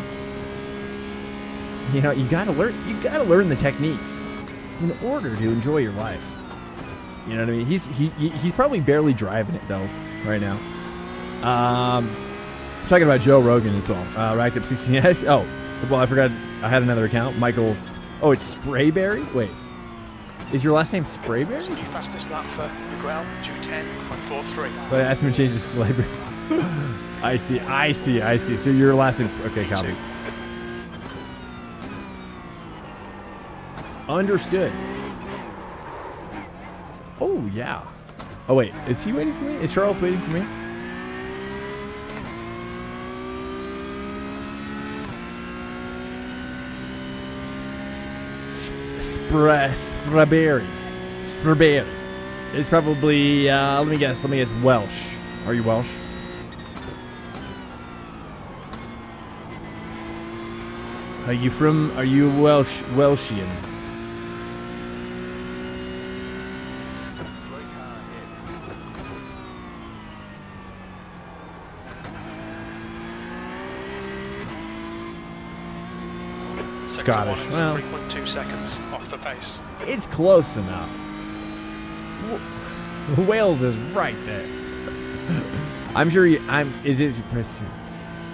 You know you gotta learn the techniques in order to enjoy your life. You know what I mean? He's probably barely driving it though right now. I'm talking about Joe Rogan as well. Racked up 16. Yes. Oh, well, I forgot. I had another account. Michael's. Oh, it's Sprayberry. Wait, is your last name Sprayberry?
It's the new fastest lap for Miguel, 2:10.43.
But I asked him to change his Slayberry. I see. So your last name's okay. Copy. Understood. Oh, yeah. Oh, wait. Is he waiting for me? Is Charles waiting for me? Strawberry. It's probably, let me guess, Welsh. Are you Welsh? Are you Welshian? Scottish. Well,
3.2 seconds off the pace.
It's close enough. Wales is right there. I'm sure it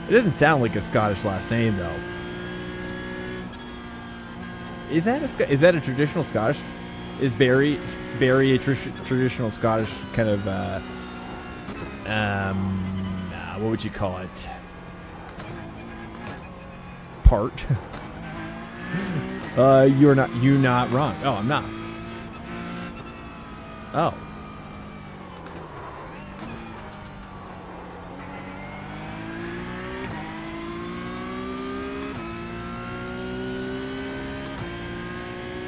doesn't sound like a Scottish last name though. Is that a traditional Scottish? Is Barry a traditional Scottish kind of what would you call it? Part? You're not wrong. Oh, I'm not. Oh.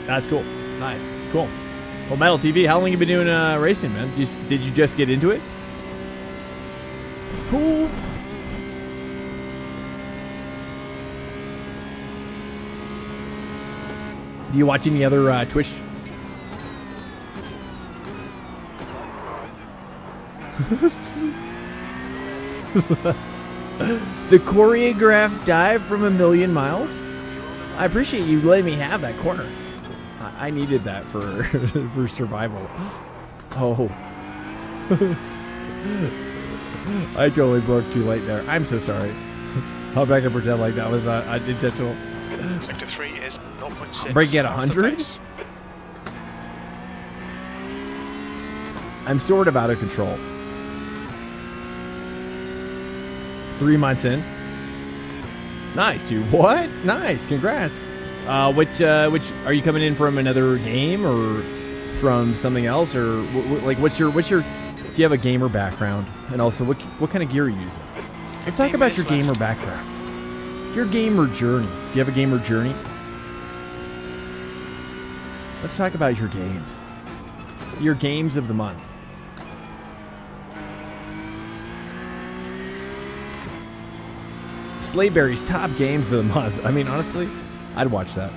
That's cool. Nice. Cool. Well, Metal TV, how long have you been doing racing, man? Did you just get into it? Cool. Do you watch any other Twitch? The choreographed dive from 1,000,000 miles? I appreciate you letting me have that corner. I needed that for for survival. Oh. I totally broke too late there. I'm so sorry. I'm not gonna pretend like that was intentional.
Sector 3 is 0.6.
Breaking at 100? I'm sort of out of control. 3 months in. Nice, dude. What? Nice. Congrats. Which are you coming in from another game or from something else, or like what's your? Do you have a gamer background? And also, what kind of gear are you using? Let's talk about your gamer background. Your gamer journey. Do you have a gamer journey? Let's talk about your games. Your games of the month. Slayberry's top games of the month. I mean, honestly, I'd watch that.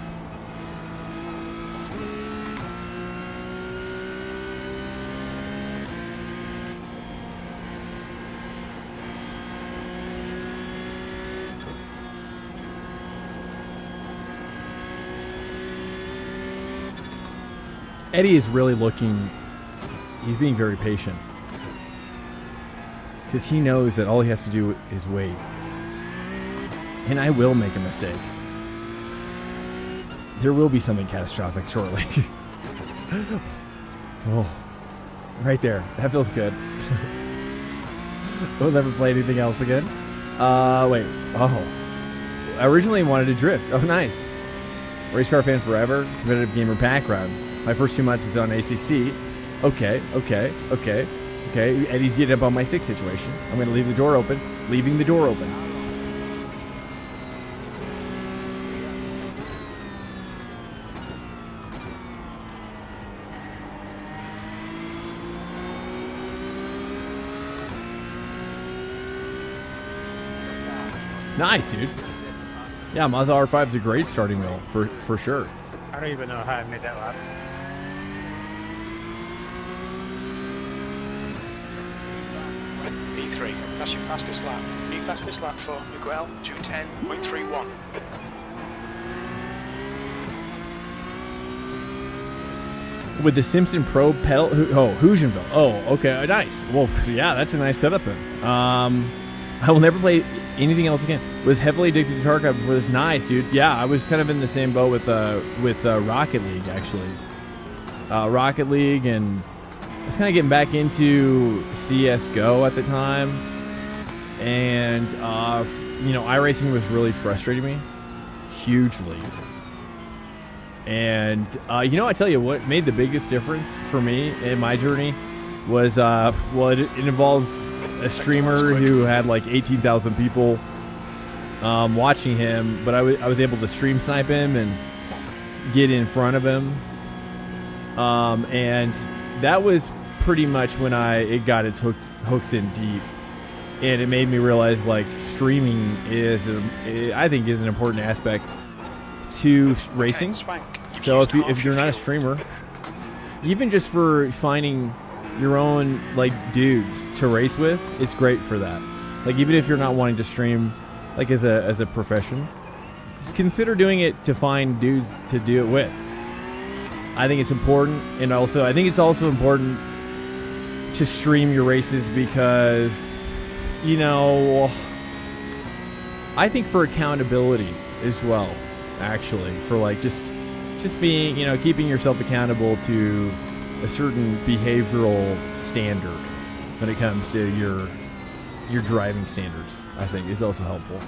Eddie is really looking. He's being very patient because he knows that all he has to do is wait. And I will make a mistake. There will be something catastrophic shortly. Oh, right there. That feels good. We'll never play anything else again. Wait. Oh. I originally wanted to drift. Oh, nice. Race car fan forever. Competitive gamer background. My first 2 months was on ACC. Okay. Eddie's getting up on my stick situation. I'm going to leave the door open. Leaving the door open. Nice, dude. Yeah, Mazda R5 is a great starting wheel, for sure.
I don't even know how I made that lap.
P3, that's your fastest lap. New fastest lap for Miguel, 2:10.31.
With the Simpson Pro pedal, Hoosianville. Oh, okay, nice. Well, yeah, that's a nice setup then. I will never play anything else again. Was heavily addicted to Tarkov before this. Nice, dude. Yeah, I was kind of in the same boat with Rocket League, actually. Rocket League, and I was kind of getting back into CS:GO at the time. And, iRacing was really frustrating me. Hugely. And, I tell you what made the biggest difference for me in my journey was, it involves a streamer who had like 18,000 people watching him, but I was able to stream snipe him and get in front of him. And that was pretty much when it got its hooks in deep. And it made me realize like streaming I think is an important aspect to racing. So if you're not a streamer, even just for finding your own like dudes to race with, it's great for that. Like even if you're not wanting to stream like as a profession, consider doing it to find dudes to do it with. I think it's important, and also I think it's also important to stream your races because I think for accountability as well, actually, for like just being, keeping yourself accountable to a certain behavioral standard when it comes to your driving standards, I think is also helpful.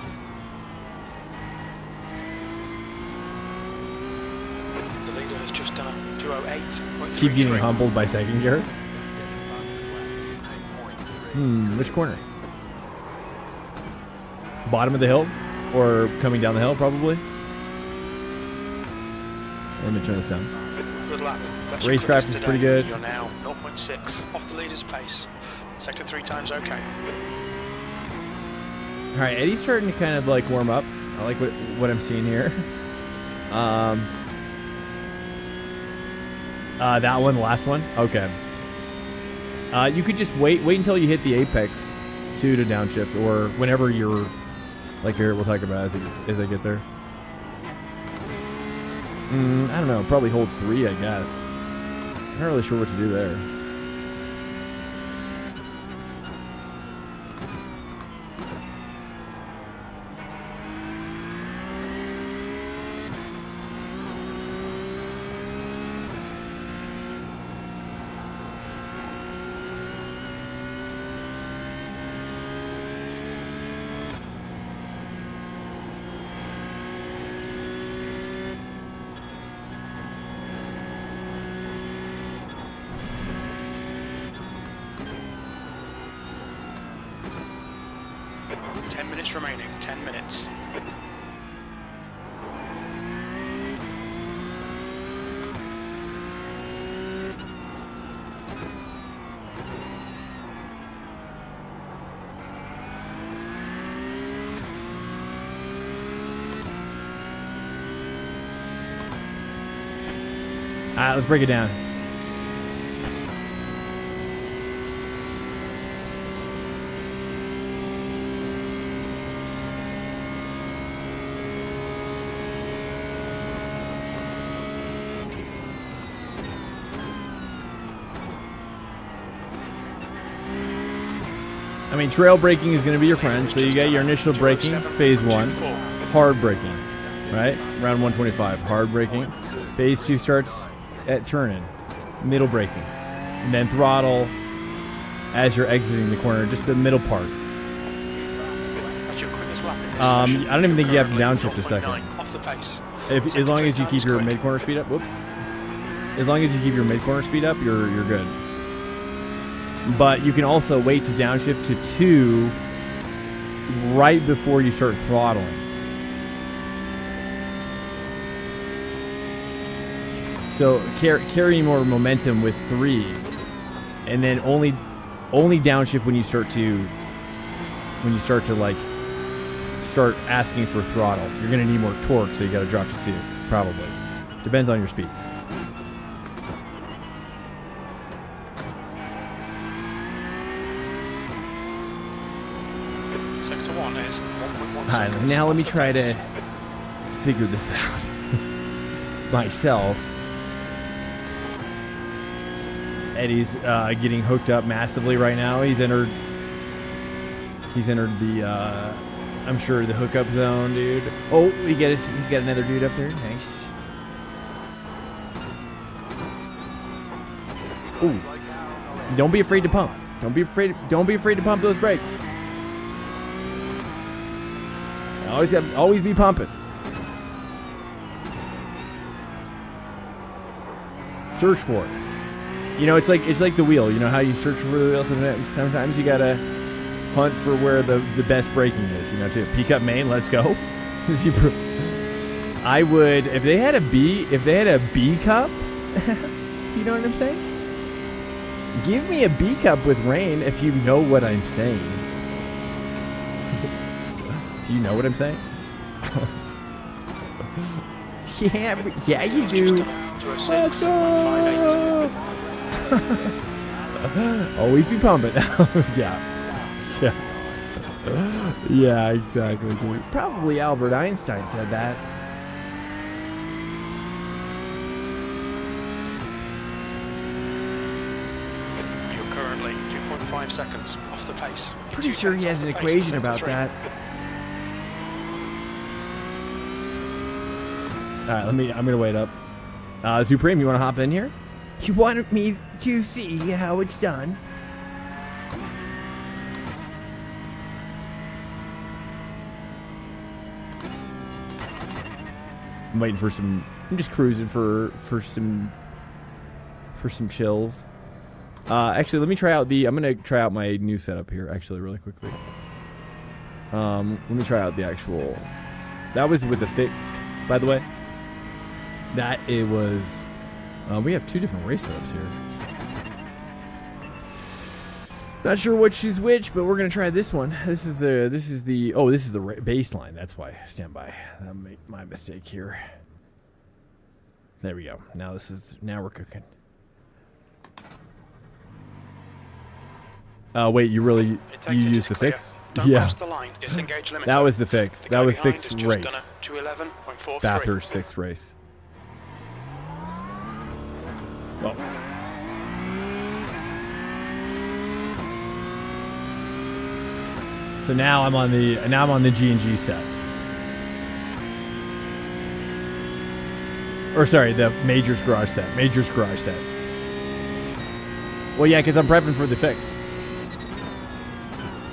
The leader has just done a 2:08.33.
Keep getting humbled by second gear. Which corner? Bottom of the hill? Or coming down the hill, probably? Let me turn this down.
Good lap.
Racecraft is pretty good.
You're now 0.6 off the leader's pace. Sector 3 times okay.
Alright, Eddie's starting to kind of like warm up. I like what I'm seeing here. That one, the last one? Okay. You could just wait until you hit the apex to downshift, or whenever you're like here. We'll talk about it as I get there. I don't know. Probably hold 3, I guess. I'm not really sure what to do there.
Remaining 10 minutes.
Alright, let's break it down. I mean, trail braking is going to be your friend. So you got your initial braking, phase 1, hard braking, right? Around 125, hard braking. Phase 2 starts at turn-in, middle braking, and then throttle as you're exiting the corner, just the middle part. I don't even think you have to downshift a second. As long as you keep your mid-corner speed up, whoops. As long as you keep your mid-corner speed up, you're good. But you can also wait to downshift to 2 right before you start throttling. So carry more momentum with 3, and then only downshift when you start to like start asking for throttle. You're gonna need more torque, so you got to drop to 2, probably. Depends on your speed.
Sector 1 is 1.1.
Alright, now let me try to figure this out myself. Eddie's getting hooked up massively right now. He's entered the I'm sure the hookup zone, dude. Oh, he's got another dude up there. Nice. Ooh. Don't be afraid to pump. Don't be afraid to pump those brakes. Always be pumping. Search for it. You know, it's like the wheel. You know how you search for the wheel? Sometimes you gotta hunt for where the best braking is. You know, to PCUP main, let's go. I would, if they had a B cup. You know what I'm saying? Give me a B cup with rain if you know what I'm saying. Do you know what I'm saying? yeah, you do. Let's go. Always be pumping. Yeah, exactly, dude. Probably Albert Einstein said that.
You're currently 2.5 seconds off the pace.
Pretty sure he has an equation about that. Alright, I'm gonna wait up. Supreme, you wanna hop in here? You wanted me to see how it's done? I'm waiting for some. I'm just cruising for some chills. Actually, let me try out I'm gonna try out my new setup here. Actually, really quickly. Let me try out the actual. That was with the fixed, by the way. That it was. We have 2 different race setups here. Not sure which is which, but we're gonna try this one. This is the baseline. That's why. Stand by. I'll make my mistake here. There we go. Now we're cooking. Wait, you used the fix? Yeah. That was the fix. That was fixed race. Bathurst fixed race. Oh. So now I'm on the G&G set. Or sorry, the Major's Garage set. Well, yeah, because I'm prepping for the fix.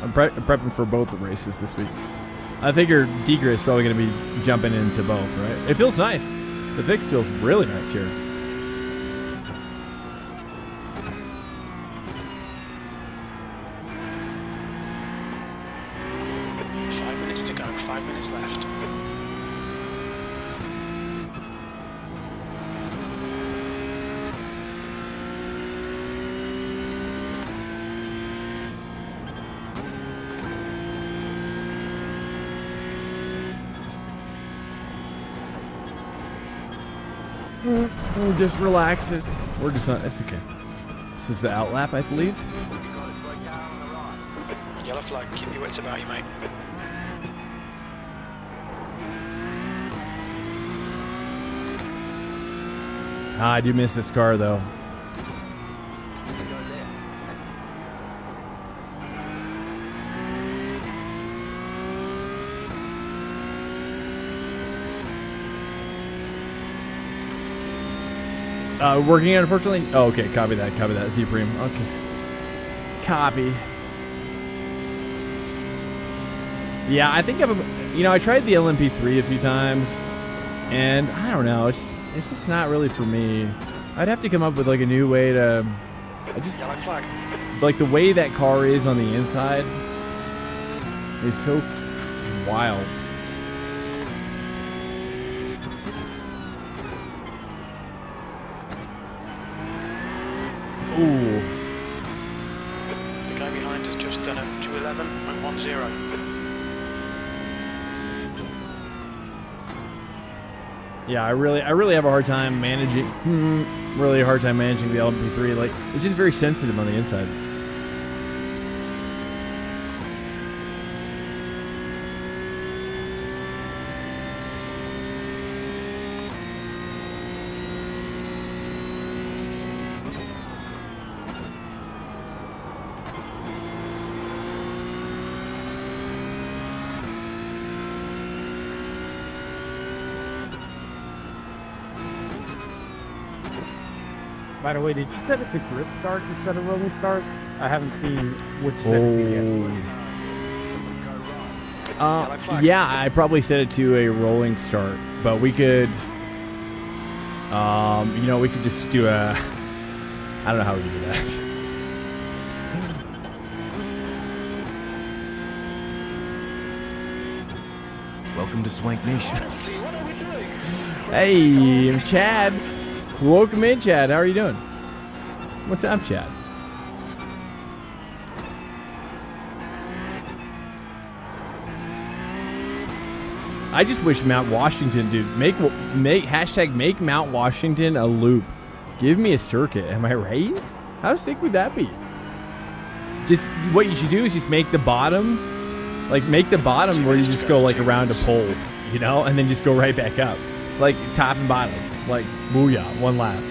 I'm prepping for both the races this week. I figure Deegra is probably going to be jumping into both, right? It feels nice. The fix feels really nice here. Just relax it. We're just not. It's okay. This is the outlap, I believe.
Yellow flag. Keep your wits about you, mate.
I do miss this car, though. Working it, unfortunately. Oh, okay. Copy that. Copy that. Supreme. Okay. Copy. Yeah, I think I tried the LMP3 a few times, and I don't know. It's just not really for me. I'd have to come up with like a new way to.
Yellow flag.
Like the way that car is on the inside is so wild. Ooh.
The guy behind has just done a 211.10.
Yeah, I really have a hard time managing. Really hard time managing the LMP3. Like, it's just very sensitive on the inside.
By the way, did you set it to grip start instead of rolling start? I haven't seen which setting yet.
Yeah, I probably set it to a rolling start, but we could, we could just do a. I don't know how we can do that.
Welcome to Swank Nation.
Hey, I'm Chad. Welcome in, Chad. How are you doing? What's up, Chad? I just wish Mount Washington, dude, make hashtag make Mount Washington a loop. Give me a circuit. Am I right? How sick would that be? Just what you should do is just make the bottom where you just go like around a pole, and then just go right back up, like top and bottom. Like, booyah, one lap.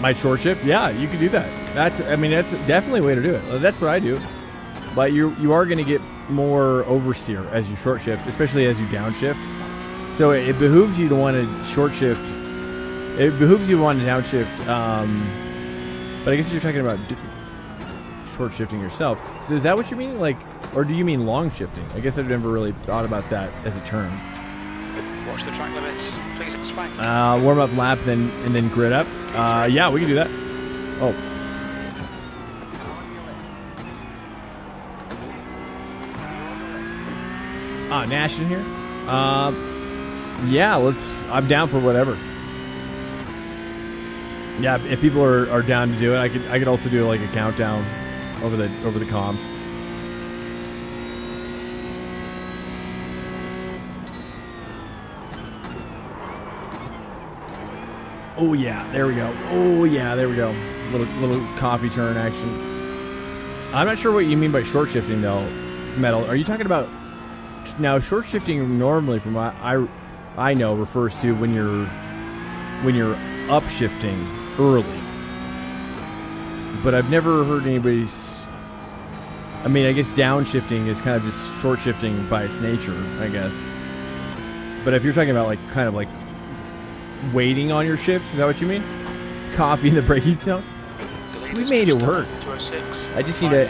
My short shift? Yeah, you can do that. That's definitely a way to do it. That's what I do. But you are going to get more oversteer as you short shift, especially as you downshift. So it behooves you to want to short shift. It behooves you to want to downshift. But I guess you're talking about short shifting yourself. So is that what you mean? Like, or do you mean long shifting? I guess I've never really thought about that as a term.
Watch the track limits. Please expect.
Warm up lap, and then grid up. Yeah, we can do that. Oh. Nash in here. Yeah, I'm down for whatever. Yeah, if people are down to do it, I could also do like a countdown over the comms. Oh yeah, there we go. Oh yeah, there we go. Little coffee turn action. I'm not sure what you mean by short shifting though, Metal. Are you talking about now short shifting normally from what I know refers to when you're upshifting early. But I've never heard anybody's. I mean, I guess downshifting is kind of just short shifting by its nature, I guess. But if you're talking about like kind of like waiting on your shifts, is that what you mean? Coffee in the braking zone? We made it work. I just need a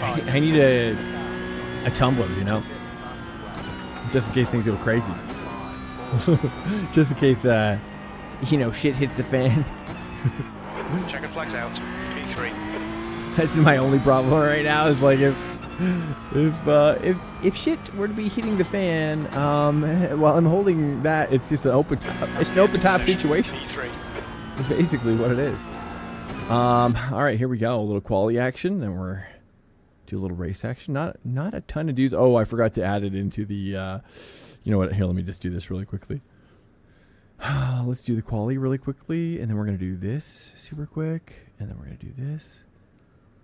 tumbler, just in case things go crazy. Just in case shit hits the fan.
Checker flags out. P3.
That's my only problem right now. Is like if shit were to be hitting the fan, while I'm holding that, it's just an open top situation.
P3.
That's basically what it is. All right, here we go. A little quali action, then we're do a little race action. Not a ton of dudes. Oh, I forgot to add it into the. You know what? Here, let me just do this really quickly. Let's do the quali really quickly, and then we're gonna do this super quick, and then we're gonna do this.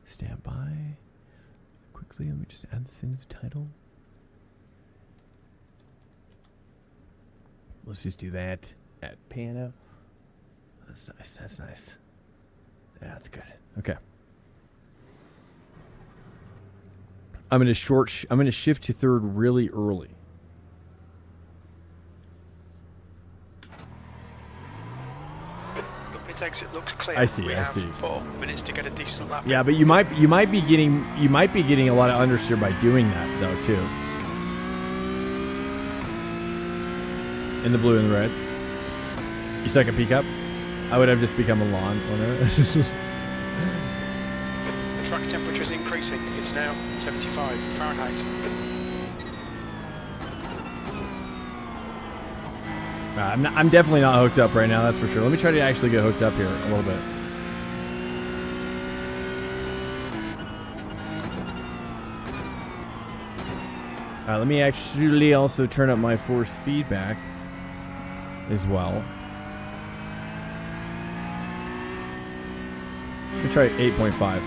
Stand by. Quickly, let me just add this into the title. Let's just do that at piano. That's nice. That's nice. Yeah, that's good. Okay. I'm going to shift to third really early.
Pit exit looks clear.
I see.
We
I
have
see.
4 minutes to get a decent lap.
Yeah, but you might be getting a lot of understeer by doing that though too. In the blue and the red. You suck at PCUP? I would have just become a lawn owner.
The track temperature is increasing. It's now 75 Fahrenheit.
I'm definitely not hooked up right now, that's for sure. Let me try to actually get hooked up here a little bit. Alright, let me actually also turn up my force feedback as well. Let me try 8.5.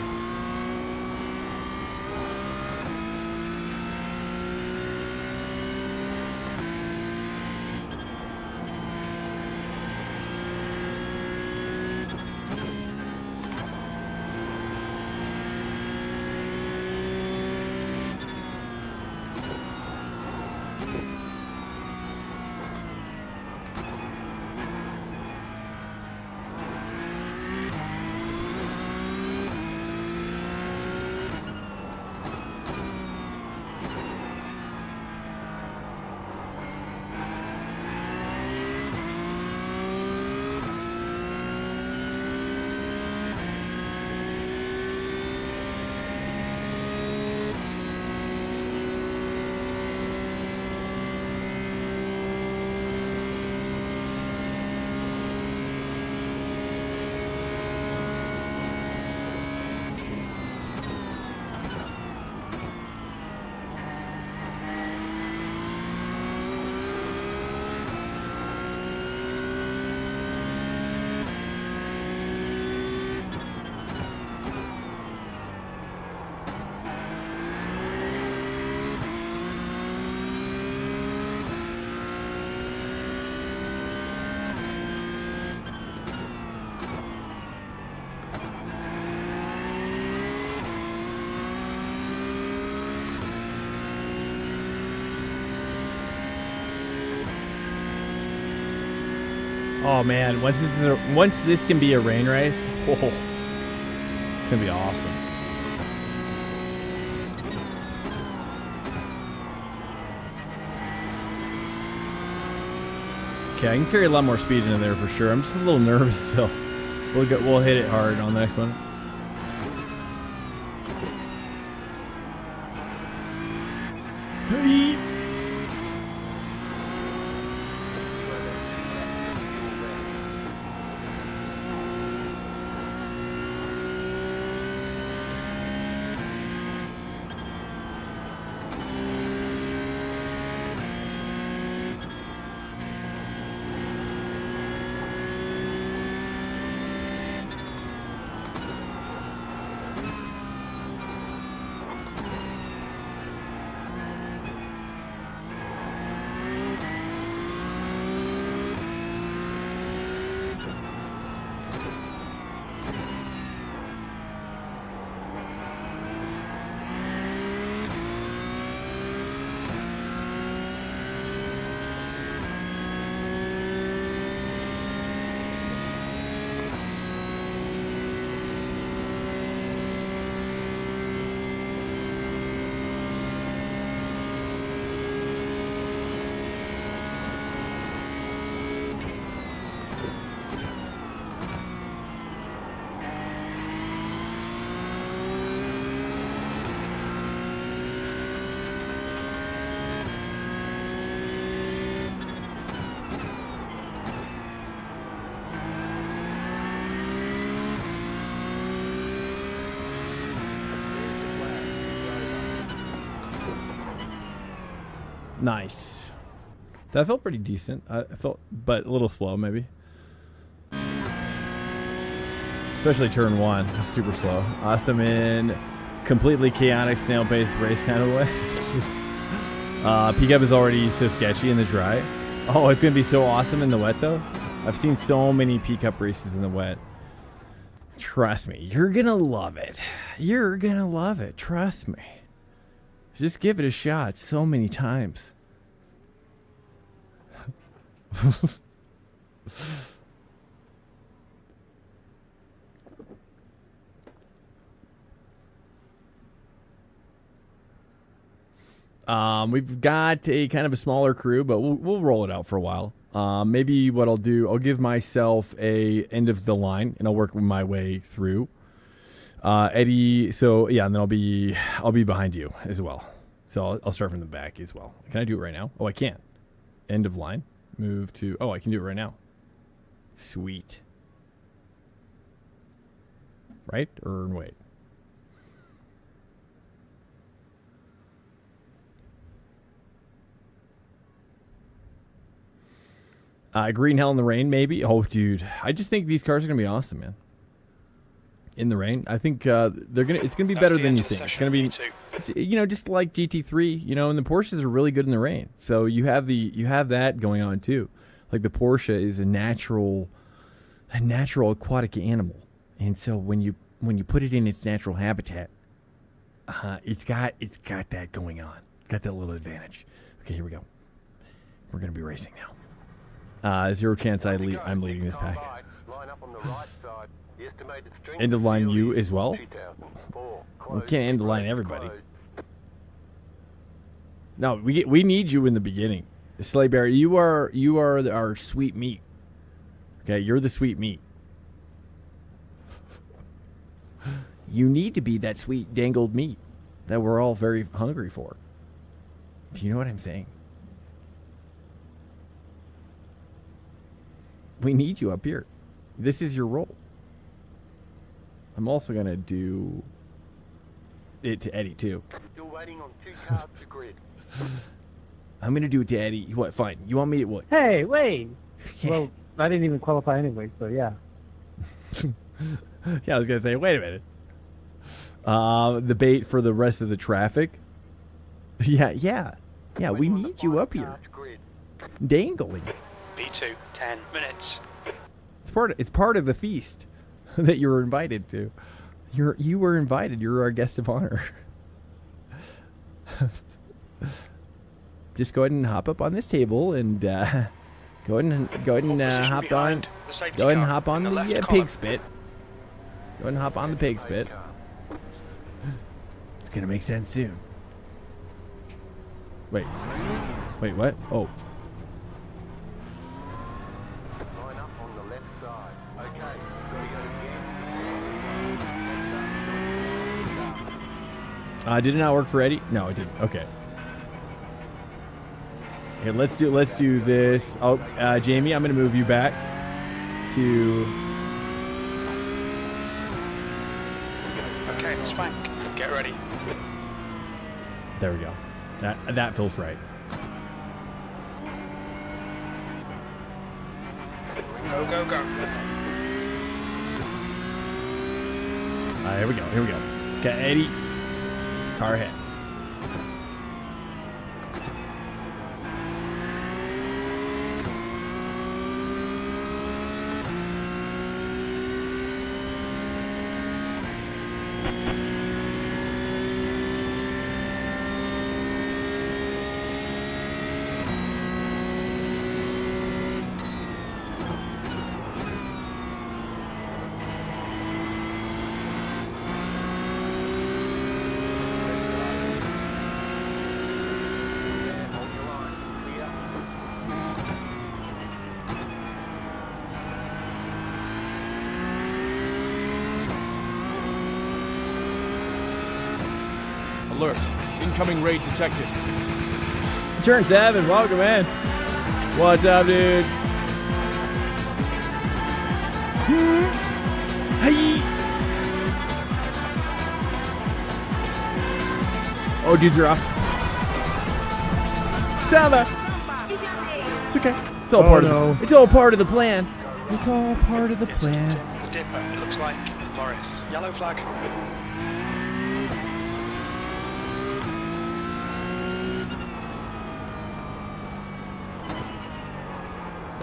Oh man, once this can be a rain race, it's gonna be awesome. Okay, I can carry a lot more speed into there for sure. I'm just a little nervous still. We'll hit it hard on the next one. Nice. That felt pretty decent. I felt, but a little slow maybe. Especially turn one, super slow. Awesome in completely chaotic snail-paced race kind of way. PCUP is already so sketchy in the dry. Oh, it's gonna be so awesome in the wet though. I've seen so many PCUP races in the wet. Trust me, you're gonna love it. You're gonna love it. Trust me. Just give it a shot so many times. We've got a kind of a smaller crew, but we'll roll it out for a while. Maybe what I'll do, I'll give myself a end of the line, and I'll work my way through. Eddie, so yeah, and then I'll be behind you as well. So I'll start from the back as well. Can I do it right now? Oh, I can. End of line. Move to. Oh, I can do it right now. Sweet. Right or wait? Green hell in the rain, maybe. Oh, dude, I just think these cars are gonna be awesome, man. In the rain, I think it's gonna be better than you think. It's gonna be, just like GT3, and the Porsches are really good in the rain. So you have that going on too. Like the Porsche is a natural aquatic animal, and so when you put it in its natural habitat, it's got that going on. Got that little advantage. Okay, here we go. We're gonna be racing now. Zero chance I'm leading this pack. End of line you as well? We can't end of line everybody. No, we need you in the beginning. Sleigh Bear, you are our sweet meat. Okay, you're the sweet meat. You need to be that sweet dangled meat that we're all very hungry for. Do you know what I'm saying? We need you up here. This is your role. I'm also going to do it to Eddie, too.
Still waiting on 2 cars to grid.
I'm going to do it to Eddie. What? Fine. You want me to what?
Hey, wait.
Yeah.
Well, I didn't even qualify anyway, so yeah.
Yeah, I was going to say, wait a minute. The bait for the rest of the traffic. Yeah, we need you up here. Dangling.
B2, 10 minutes.
It's part of the feast that you were invited to. You were invited. You're our guest of honor. Just go ahead and hop up on this table and go ahead and hop on. Go ahead and hop on the pig spit. Go ahead and hop on the pig spit. It's gonna make sense soon. Wait, what? Oh.
Line up on the left side. Okay,
Did it not work for Eddie? No, it didn't. Okay. Okay, let's do this. Oh, Jamie, I'm gonna move you back to.
Okay, Swank, get ready.
There we go. That feels right.
Go, go, go.
Here we go. Okay, Eddie. Car ahead.
Alert. Incoming raid detected.
Turn 7, welcome in. What's up, dudes? Hey. Oh, dudes are off. Samba. It's okay. It's all It's all part of the plan. It's all part of the plan.
The dipper, it looks like Morris. Yellow flag.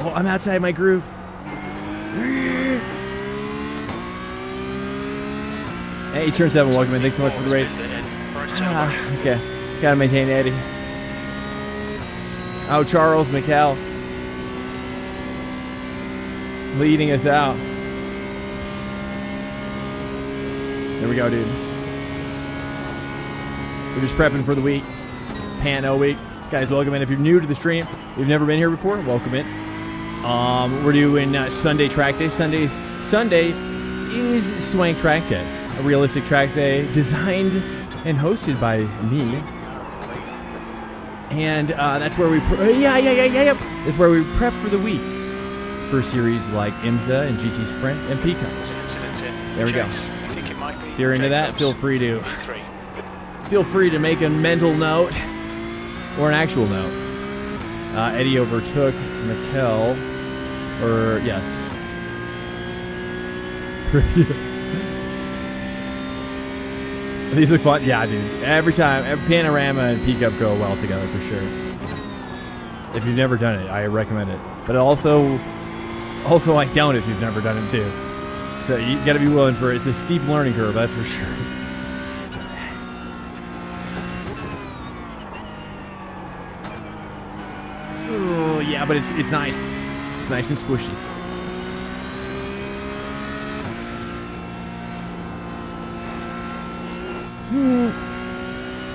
Oh, I'm outside my groove. Hey, Turn 7, welcome in. Thanks so much for the raid. Okay. Gotta maintain Eddie. Oh, Charles McCall leading us out. There we go, dude. We're just prepping for the week. Pano week. Guys, welcome in. If you're new to the stream, you've never been here before, welcome in. We're doing Sunday track day. Sunday is Swank Track Day, a realistic track day designed and hosted by me. And that's where we That's where we prep for the week for series like IMSA and GT Sprint and PCUP. There we go. If you're into that, feel free to make a mental note or an actual note. Eddie overtook Mikkel, or yes. These look fun. Yeah, dude. Every time, Panorama and PCUP go well together for sure. If you've never done it, I recommend it. But also I don't if you've never done it too. So you got to be willing for it. It's a steep learning curve, that's for sure. Oh yeah, but it's nice. It's nice and squishy.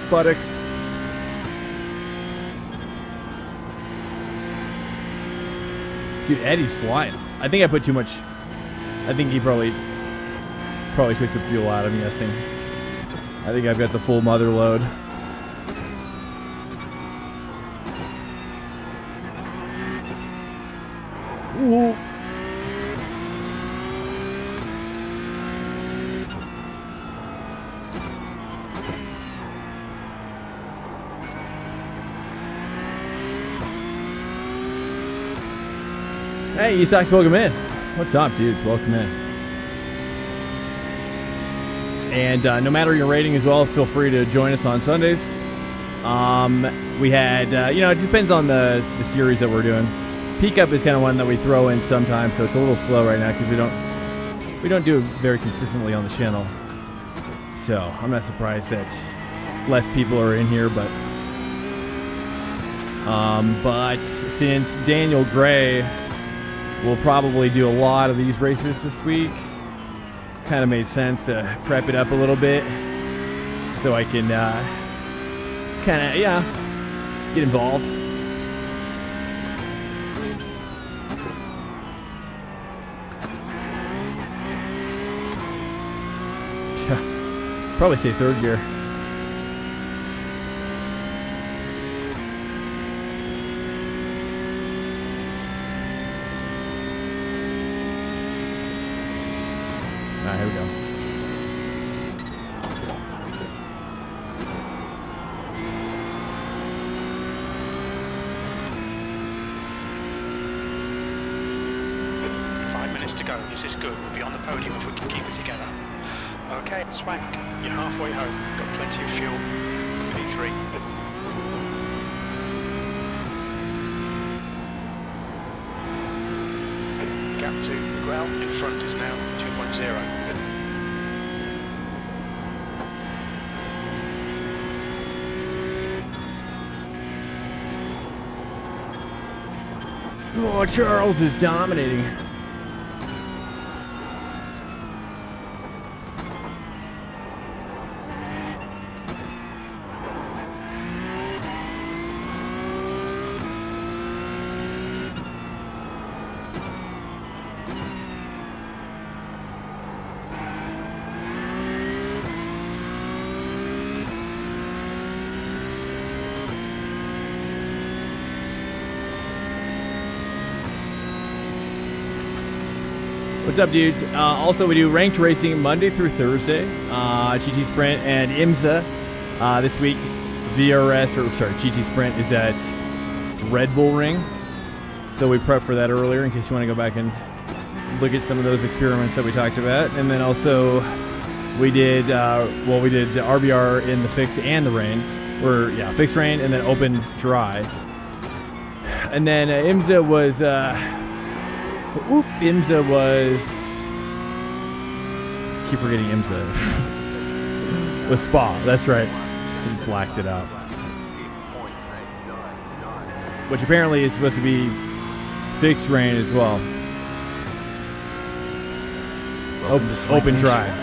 Buttocks. Dude, Eddie's flying. I think I put too much. I think he probably took some fuel out, I'm guessing. I think I've got the full mother load. Ooh. Hey, Isaacs, welcome in. What's up, dudes? Welcome in. And no matter your rating as well, feel free to join us on Sundays. We had, it depends on the series that we're doing. PCUP is kind of one that we throw in sometimes, so it's a little slow right now because we don't do it very consistently on the channel. So I'm not surprised that less people are in here, but since Daniel Gray will probably do a lot of these races this week, kind of made sense to prep it up a little bit so I can get involved. Probably stay third gear. Alright, here we go.
To go. This is good. We'll be on the podium if we can keep it together. Okay, Swank, you're halfway home. Got plenty of fuel. P3. Gap to Grell in front is now 2.0.
Oh, Charles is dominating. What's up, dudes? Also, we do ranked racing Monday through Thursday, GT Sprint and IMSA. This week, GT Sprint is at Red Bull Ring. So we prepped for that earlier in case you want to go back and look at some of those experiments that we talked about. And then also, we did RBR in the fix and the rain. Fixed rain and then open dry. And then IMSA was... IMSA was... keep forgetting IMSA. was Spa, that's right. I just blacked it out. which apparently is supposed to be fixed rain as well. Open drive.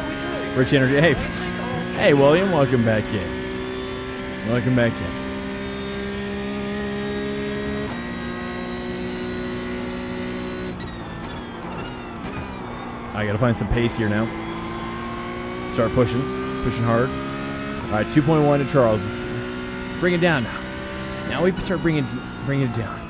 Rich Energy. Hey, William, welcome back in. Welcome back in. I gotta find some pace here now. Start pushing hard. All right, 2.1 to Charles. Let's bring it down now. Now we can start bringing it down.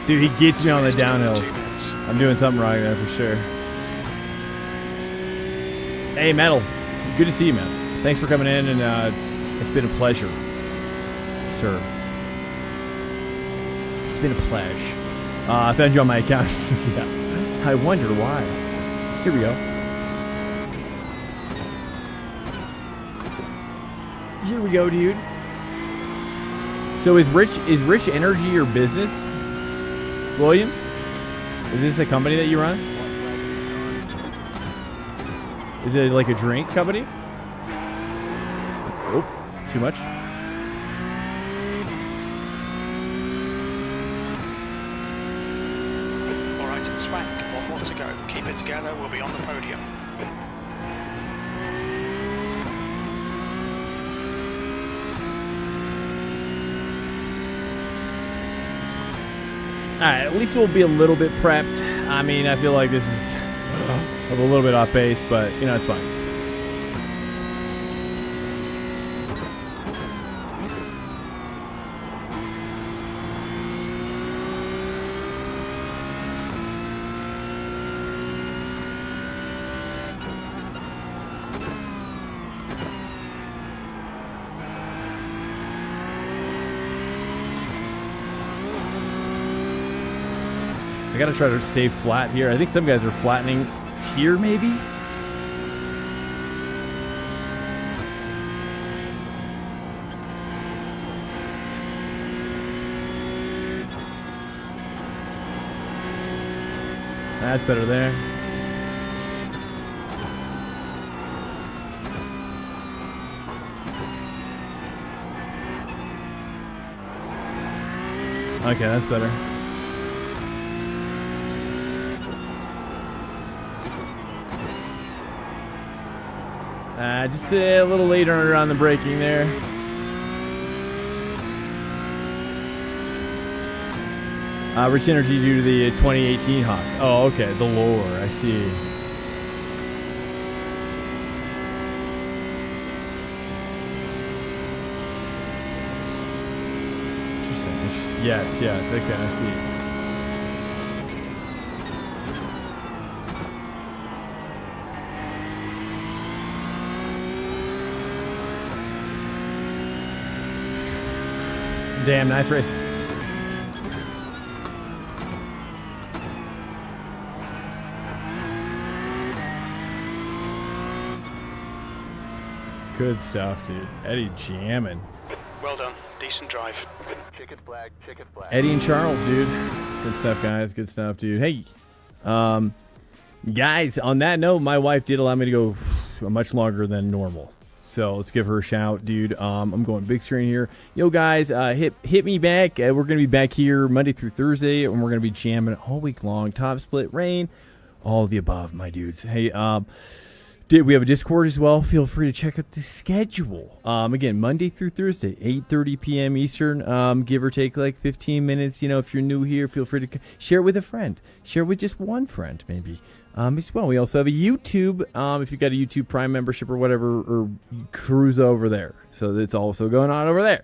Dude, he gets me on the downhill. I'm doing something wrong there for sure. Hey, Metal. Good to see you, man. Thanks for coming in, and it's been a pleasure, sir. It's been a pleasure. I found you on my account. Yeah. I wonder why. Here we go. Here we go, dude. So is Rich Energy your business? William? Is this a company that you run? Is it like a drink company? Oh, too much.
Alright, Swank, one more to go. Keep it together, we'll be on the podium.
Alright, at least we'll be a little bit prepped. I mean, I feel like this is a little bit off base, but, you know, it's fine. I gotta try to stay flat here. I think some guys are flattening here, maybe? That's better there. Okay, that's better. Just a little later on the braking there. Rich Energy due to the 2018 Haas. Oh, okay, the lore, I see. Interesting. Yes, okay, I see. Damn, nice race. Good stuff, dude. Eddie jamming.
Well done. Decent drive.
Chicken flag, chicken flag.
Eddie and Charles, dude. Good stuff, guys. Good stuff, dude. Hey, guys, on that note, my wife did allow me to go much longer than normal. So let's give her a shout, dude. I'm going big screen here. Yo, guys, hit me back. We're going to be back here Monday through Thursday, and we're going to be jamming all week long. Top split, rain, all of the above, my dudes. Hey, we have a Discord as well. Feel free to check out the schedule. Again, Monday through Thursday, 8:30 p.m. Eastern, give or take like 15 minutes. You know, if you're new here, feel free to share it with a friend. Share it with just one friend, maybe. As well, we also have a YouTube. If you've got a YouTube Prime membership or whatever, or cruise over there. So it's also going on over there.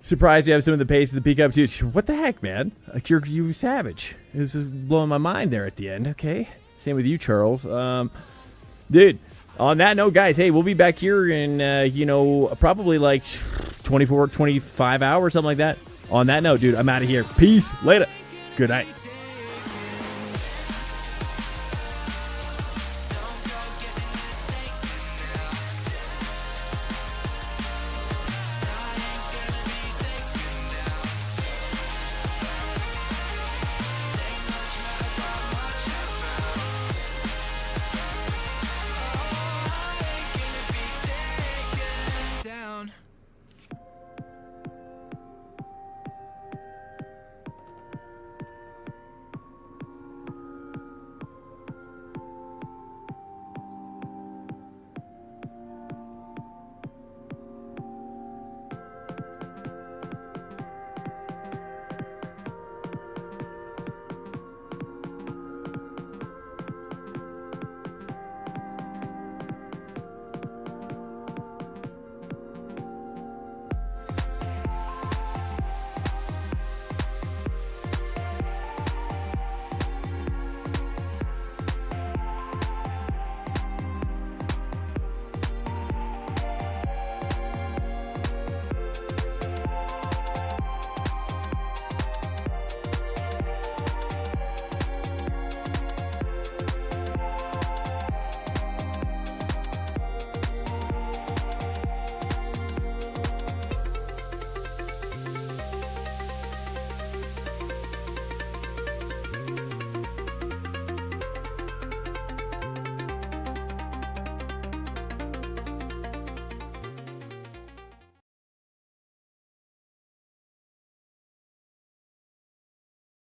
Surprised you have some of the pace of the PCUP too. What the heck, man? Like you savage. This is blowing my mind there at the end. Okay. Same with you, Charles. Dude, on that note, guys, hey, we'll be back here in, probably like 24, 25 hours, something like that. On that note, dude, I'm out of here. Peace. Later. Good night.